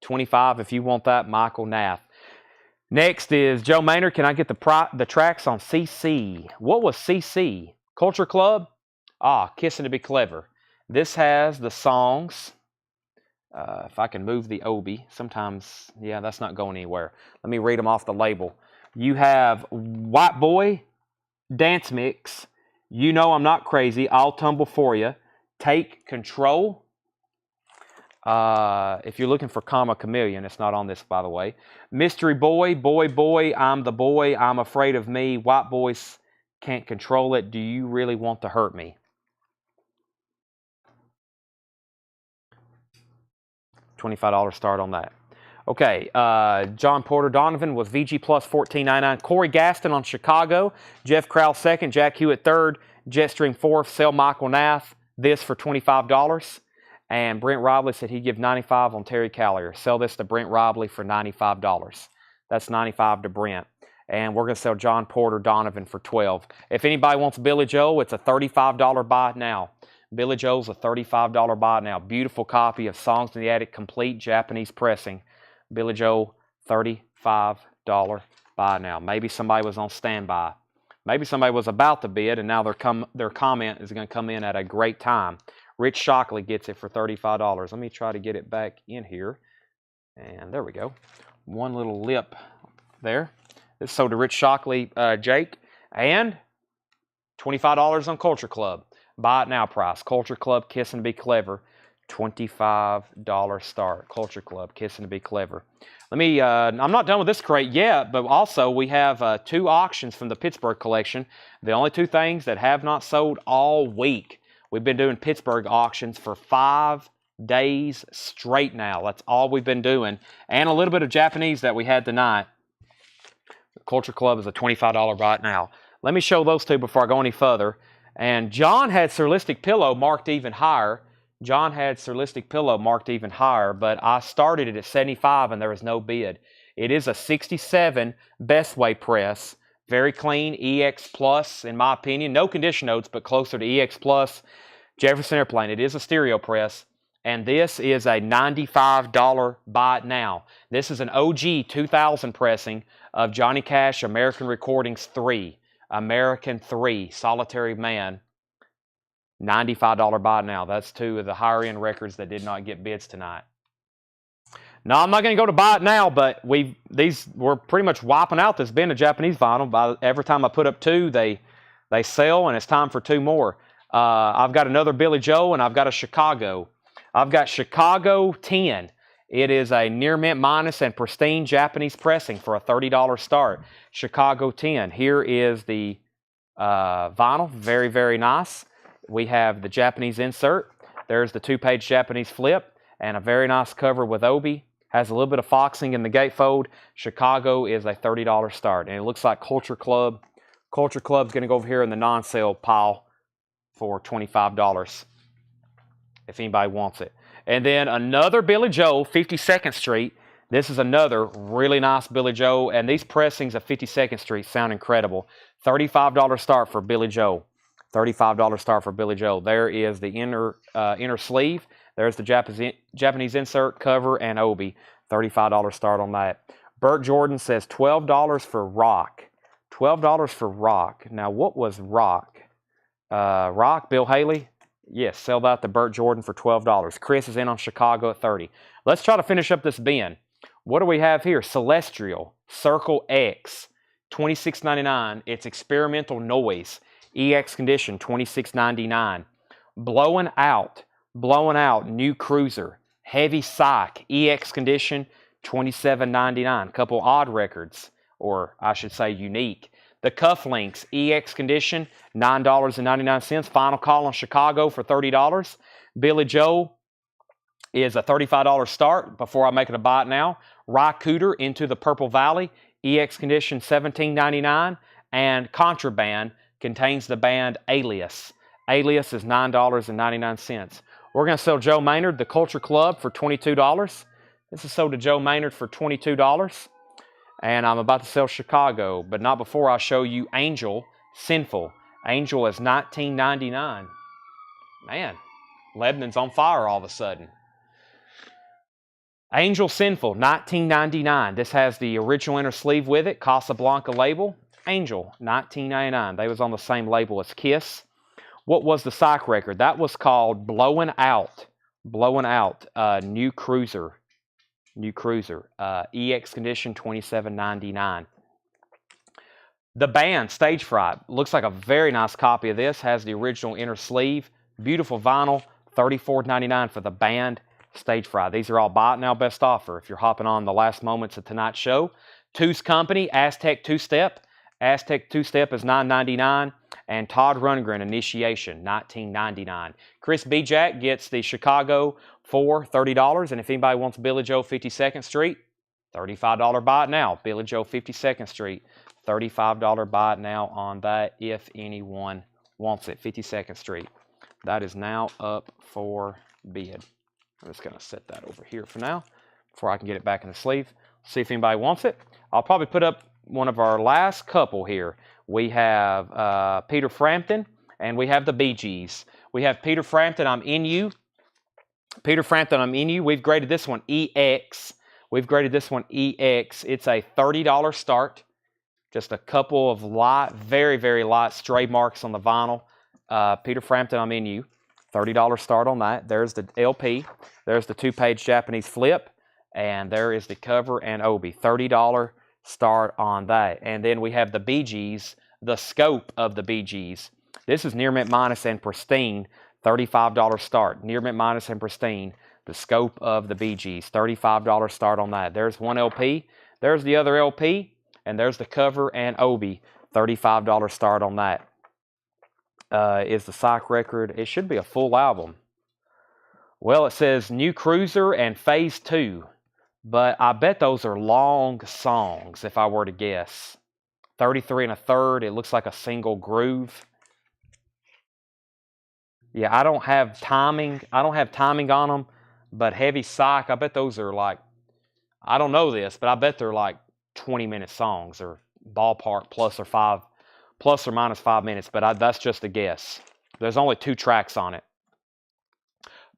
Speaker 1: $25 if you want that, Michael Nath. Next is Joe Maynard. Can I get the tracks on CC? What was CC? Culture Club? Kissin' to Be Clever. This has the songs. If I can move the Obi. Sometimes, yeah, that's not going anywhere. Let me read them off the label. You have White Boy, Dance Mix, You Know I'm Not Crazy, I'll Tumble For You, Take Control. If you're looking for Comma Chameleon, it's not on this, by the way. Mystery Boy, Boy, Boy, I'm the Boy, I'm Afraid of Me, White Boys Can't Control It, Do You Really Want to Hurt Me? $25 start on that. Okay, John Porter Donovan was VG Plus, $14.99. Corey Gaston on Chicago, Jeff Krause second, Jack Hewitt third, Jetstream fourth, sell Michael Nath this for $25. And Brent Robley said he'd give $95 on Terry Callier. Sell this to Brent Robley for $95. That's $95 to Brent. And we're going to sell John Porter Donovan for $12. If anybody wants Billy Joel, it's a $35 buy now. Billy Joel's a $35 buy now. Beautiful copy of Songs in the Attic, complete Japanese pressing. Billy Joel, $35 Buy now. Maybe somebody was on standby. Maybe somebody was about to bid, and now their comment is going to come in at a great time. Rich Shockley gets it for $35. Let me try to get it back in here. And there we go. One little lip there. This sold to Rich Shockley, Jake. And $25 on Culture Club. Buy it now price. Culture Club, Kissing to Be Clever. $25 start. Culture Club, Kissing to Be Clever. Let me, I'm not done with this crate yet, but also we have 2 auctions from the Pittsburgh collection. The only 2 things that have not sold all week. We've been doing Pittsburgh auctions for 5 days straight now. That's all we've been doing. And a little bit of Japanese that we had tonight. The Culture Club is a $25 right now. Let me show those 2 before I go any further. And John had Surrealistic Pillow marked even higher. John had Surrealistic Pillow marked even higher, but I started it at 75 and there was no bid. It is a 67 Best Way press. Very clean, EX Plus in my opinion. No condition notes, but closer to EX Plus. Jefferson Airplane. It is a stereo press. And this is a $95 buy it now. This is an OG 2000 pressing of Johnny Cash American Recordings 3. American 3, Solitary Man. $95 buy it now. That's 2 of the higher end records that did not get bids tonight. Now, I'm not going to go to buy it now, but we're pretty much wiping out this bin of Japanese vinyl. Every time I put up 2, they sell, and it's time for 2 more. I've got another Billy Joe, and I've got a Chicago. I've got Chicago 10. It is a near mint minus and pristine Japanese pressing for a $30 start. Chicago 10. Here is the vinyl. Very, very nice. We have the Japanese insert. There's the 2-page Japanese flip and a very nice cover with obi. Has a little bit of foxing in the gatefold. Chicago is a $30 start. And it looks like Culture Club. Culture Club's going to go over here in the non-sale pile for $25 if anybody wants it. And then another Billy Joe, 52nd Street. This is another really nice Billy Joe. And these pressings of 52nd Street sound incredible. $35 start for Billy Joe. $35 start for Billy Joe. There is the inner sleeve. There's the Japanese insert, cover, and obi. $35 start on that. Burt Jordan says $12 for Rock. $12 for Rock. Now, what was Rock? Rock, Bill Haley? Yes, sell that to Burt Jordan for $12. Chris is in on Chicago at $30. Let's try to finish up this bin. What do we have here? Celestial, Circle X, $26.99. It's experimental noise. EX condition, $26.99. Blowing Out, New Cruiser. Heavy Psych, EX condition, $27.99. Couple odd records, or I should say unique. The Cufflinks, EX condition, $9.99. Final call on Chicago for $30. Billy Joe is a $35 start before I make it a buy it now. Rycooter Into the Purple Valley, EX condition, $17.99. And Contraband contains the band Alias. Alias is $9.99. We're going to sell Joe Maynard, the Culture Club, for $22. This is sold to Joe Maynard for $22. And I'm about to sell Chicago, but not before I show you Angel, Sinful. Angel is $19.99. Man, Lebanon's on fire all of a sudden. Angel, Sinful, $19.99. This has the original inner sleeve with it, Casablanca label. Angel, $19.99. They was on the same label as Kiss. What was the psych record? That was called Blowing Out. Blowing Out, New Cruiser. New Cruiser. EX condition, $27.99. The band, Stage Fright. Looks like a very nice copy of this. Has the original inner sleeve. Beautiful vinyl. $34.99 for the band, Stage Fright. These are all buy it now best offer if you're hopping on the last moments of tonight's show. Two's Company, Aztec Two-Step. Aztec Two-Step is $9.99. And Todd Rundgren, Initiation, $19.99. Chris B. Jack gets the Chicago for $30. And if anybody wants Billy Joe 52nd Street, $35 buy it now. Billy Joe 52nd Street, $35 buy it now on that if anyone wants it. 52nd Street. That is now up for bid. I'm just going to set that over here for now before I can get it back in the sleeve. See if anybody wants it. I'll probably put up one of our last couple here. We have Peter Frampton and we have the Bee Gees. We have Peter Frampton, I'm In You. Peter Frampton, I'm In You. We've graded this one EX. We've graded this one EX. It's a $30 start. Just a couple of light, very, very light stray marks on the vinyl. Peter Frampton, I'm in you. $30 start on that. There's the LP. There's the 2-page Japanese flip. And there is the cover and obi. $30 start on that. And then we have the Bee Gees, the scope of the Bee Gees. This is near mint minus and pristine. $35 start. Near mint minus and pristine. The scope of the Bee Gees. $35 start on that. There's one LP. There's the other LP. And there's the cover and obi. $35 start on that. Is the Psych record. It should be a full album. Well, it says New Cruiser and Phase 2. But I bet those are long songs, if I were to guess. 33 1/3. It looks like a single groove. Yeah, I don't have timing. I don't have timing on them. But Heavy Psych, I bet those are like, I don't know this, but I bet they're like 20-minute songs or ballpark plus or minus 5 minutes. But that's just a guess. There's only 2 tracks on it.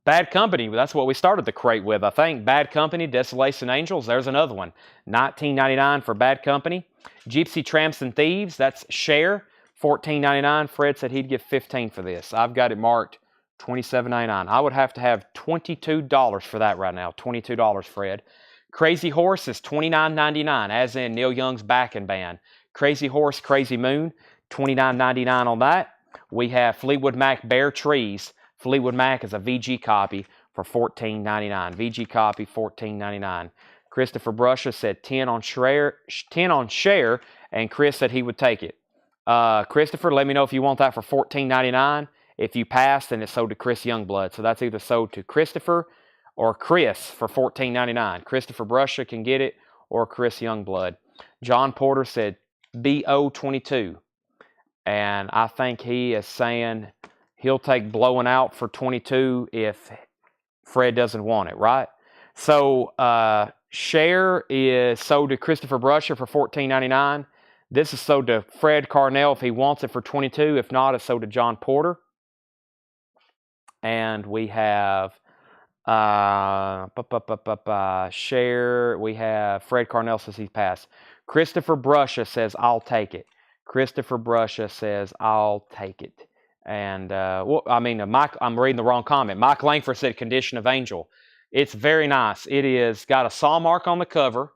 Speaker 1: Bad Company, that's what we started the crate with, I think. Bad Company, Desolation Angels, there's another one. $19.99 for Bad Company. Gypsy Tramps and Thieves, that's Cher, $14.99. Fred said he'd give $15 for this. I've got it marked $27.99. I would have to have $22 for that right now. $22, Fred. Crazy Horse is $29.99, as in Neil Young's backing band. Crazy Horse, Crazy Moon, $29.99 on that. We have Fleetwood Mac, Bare Trees. Fleetwood Mac is a VG copy for $14.99. VG copy, $14.99. Christopher Brusha said 10 on Cher, and Chris said he would take it. Christopher, let me know if you want that for $14.99. If you pass, then it's sold to Chris Youngblood. So that's either sold to Christopher or Chris for $14.99. Christopher Brusha can get it, or Chris Youngblood. John Porter said BO22. And I think he is saying he'll take Blowing Out for $22 if Fred doesn't want it, right? So Cher is sold to Christopher Brusha for $14.99. This is sold to Fred Carnell if he wants it for $22. If not, it's sold to John Porter. And we have Cher. We have Fred Carnell says he's passed. Christopher Brusha says, I'll take it. Christopher Brusha says, I'll take it. And, Mike, I'm reading the wrong comment. Mike Langford said Condition of Angel. It's very nice. It is got a saw mark on the cover.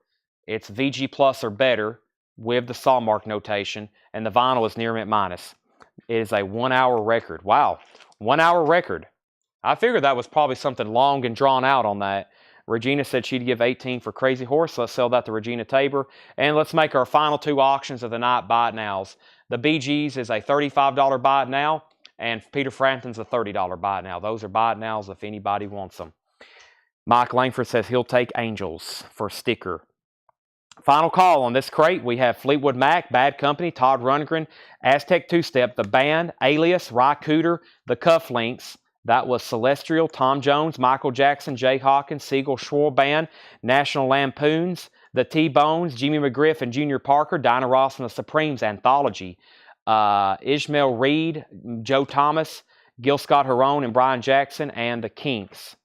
Speaker 1: It's VG Plus or better with the saw mark notation. And the vinyl is near mint minus. It is a 1-hour record. Wow. 1-hour record. I figured that was probably something long and drawn out on that. Regina said she'd give $18 for Crazy Horse. Let's sell that to Regina Tabor. And let's make our final 2 auctions of the night buy it nows. The Bee Gees is a $35 buy it now. And Peter Frampton's a $30 buy it now. Those are buy it nows if anybody wants them. Mike Langford says he'll take Angels for sticker. Final call on this crate. We have Fleetwood Mac, Bad Company, Todd Rundgren, Aztec Two-Step, The Band, Alias, Ry Cooder, The Cufflinks. That was Celestial, Tom Jones, Michael Jackson, Jay Hawkins, Siegel Schwartz Band, National Lampoons, The T-Bones, Jimmy McGriff and Junior Parker, Dinah Ross and the Supremes Anthology. Ishmael Reed, Joe Thomas, Gil Scott-Heron and Brian Jackson, and the Kinks.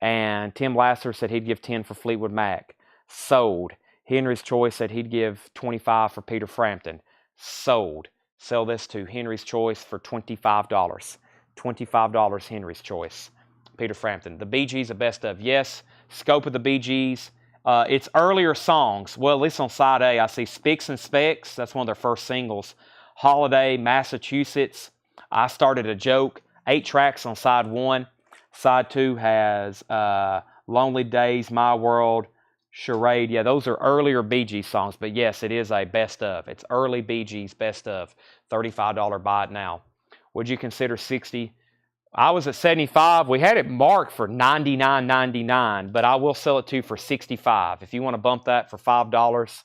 Speaker 1: And Tim Lasser said he'd give 10 for Fleetwood Mac. Sold. Henry's Choice said he'd give 25 for Peter Frampton. Sold. Sell this to Henry's Choice for $25. $25 Henry's Choice. Peter Frampton. The Bee Gees, the best of. Yes, scope of the Bee Gees. It's earlier songs. Well, at least on side A, I see Spicks and Specks. That's one of their first singles. Holiday, Massachusetts. I Started a Joke. 8 tracks on side 1. Side 2 has Lonely Days, My World, Charade. Yeah, those are earlier Bee Gees songs. But yes, it is a best of. It's early Bee Gees best of. $35 buy it now. Would you consider 60? I was at 75. We had it marked for $99.99, but I will sell it to you for $65. If you want to bump that for $5,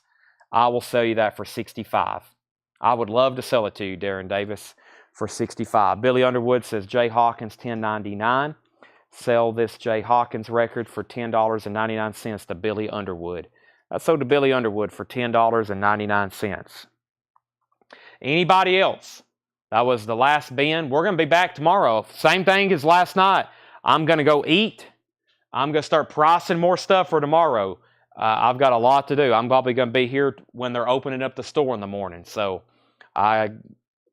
Speaker 1: I will sell you that for $65. I would love to sell it to you, Darren Davis, for $65. Billy Underwood says Jay Hawkins, $10.99. Sell this Jay Hawkins record for $10.99 to Billy Underwood. I sold to Billy Underwood for $10.99. Anybody else? That was the last bin. We're going to be back tomorrow. Same thing as last night. I'm going to go eat. I'm going to start pricing more stuff for tomorrow. I've got a lot to do. I'm probably going to be here when they're opening up the store in the morning. So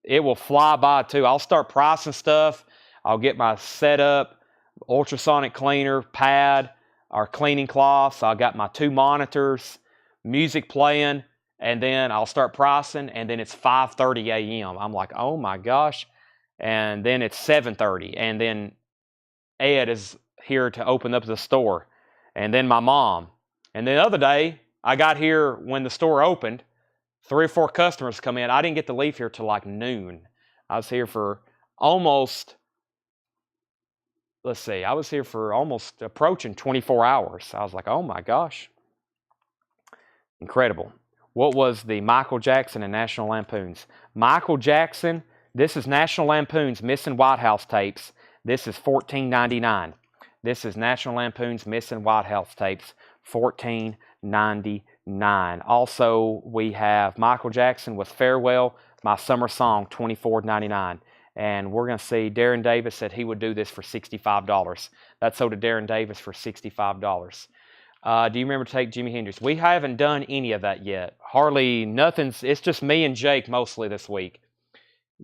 Speaker 1: it will fly by too. I'll start pricing stuff. I'll get my setup, ultrasonic cleaner, pad, our cleaning cloths. I got my 2 monitors, music playing, and then I'll start pricing, and then it's 5:30 a.m. I'm like, oh my gosh. And then it's 7:30, and then Ed is here to open up the store, and then my mom. And the other day, I got here when the store opened. 3 or 4 customers come in. I didn't get to leave here till like noon. I was here for almost, I was here for almost approaching 24 hours. I was like, oh my gosh. Incredible. What was the Michael Jackson and National Lampoons? Michael Jackson, this is National Lampoon's Missing White House tapes. This is $14.99. This is National Lampoon's Missing White House tapes, $14.99. Also, we have Michael Jackson with Farewell, My Summer Song, $24.99. And we're going to see Darren Davis said he would do this for $65. That sold to Darren Davis for $65. Do you remember Take Jimi Hendrix? We haven't done any of that yet. Hardly nothing's. It's just me and Jake mostly this week.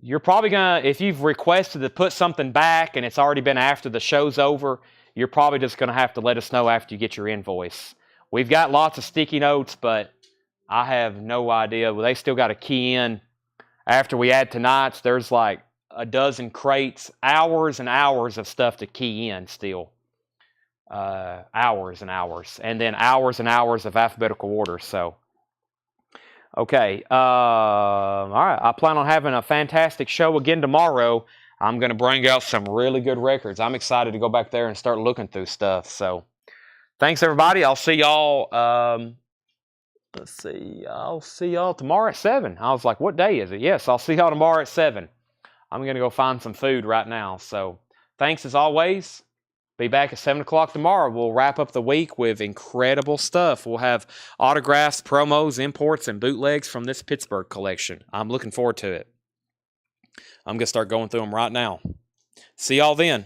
Speaker 1: You're probably going to, if you've requested to put something back and it's already been after the show's over, you're probably just going to have to let us know after you get your invoice. We've got lots of sticky notes, but I have no idea. Well, they still got to key in. After we add tonight's, there's like a dozen crates, hours and hours of stuff to key in still. Hours and hours. And then hours and hours of alphabetical order. So, okay. All right. I plan on having a fantastic show again tomorrow. I'm going to bring out some really good records. I'm excited to go back there and start looking through stuff. So, thanks, everybody. I'll see y'all. I'll see y'all tomorrow at 7. I was like, what day is it? Yes, I'll see y'all tomorrow at 7. I'm going to go find some food right now. So, thanks as always. Be back at 7 o'clock tomorrow. We'll wrap up the week with incredible stuff. We'll have autographs, promos, imports, and bootlegs from this Pittsburgh collection. I'm looking forward to it. I'm going to start going through them right now. See y'all then.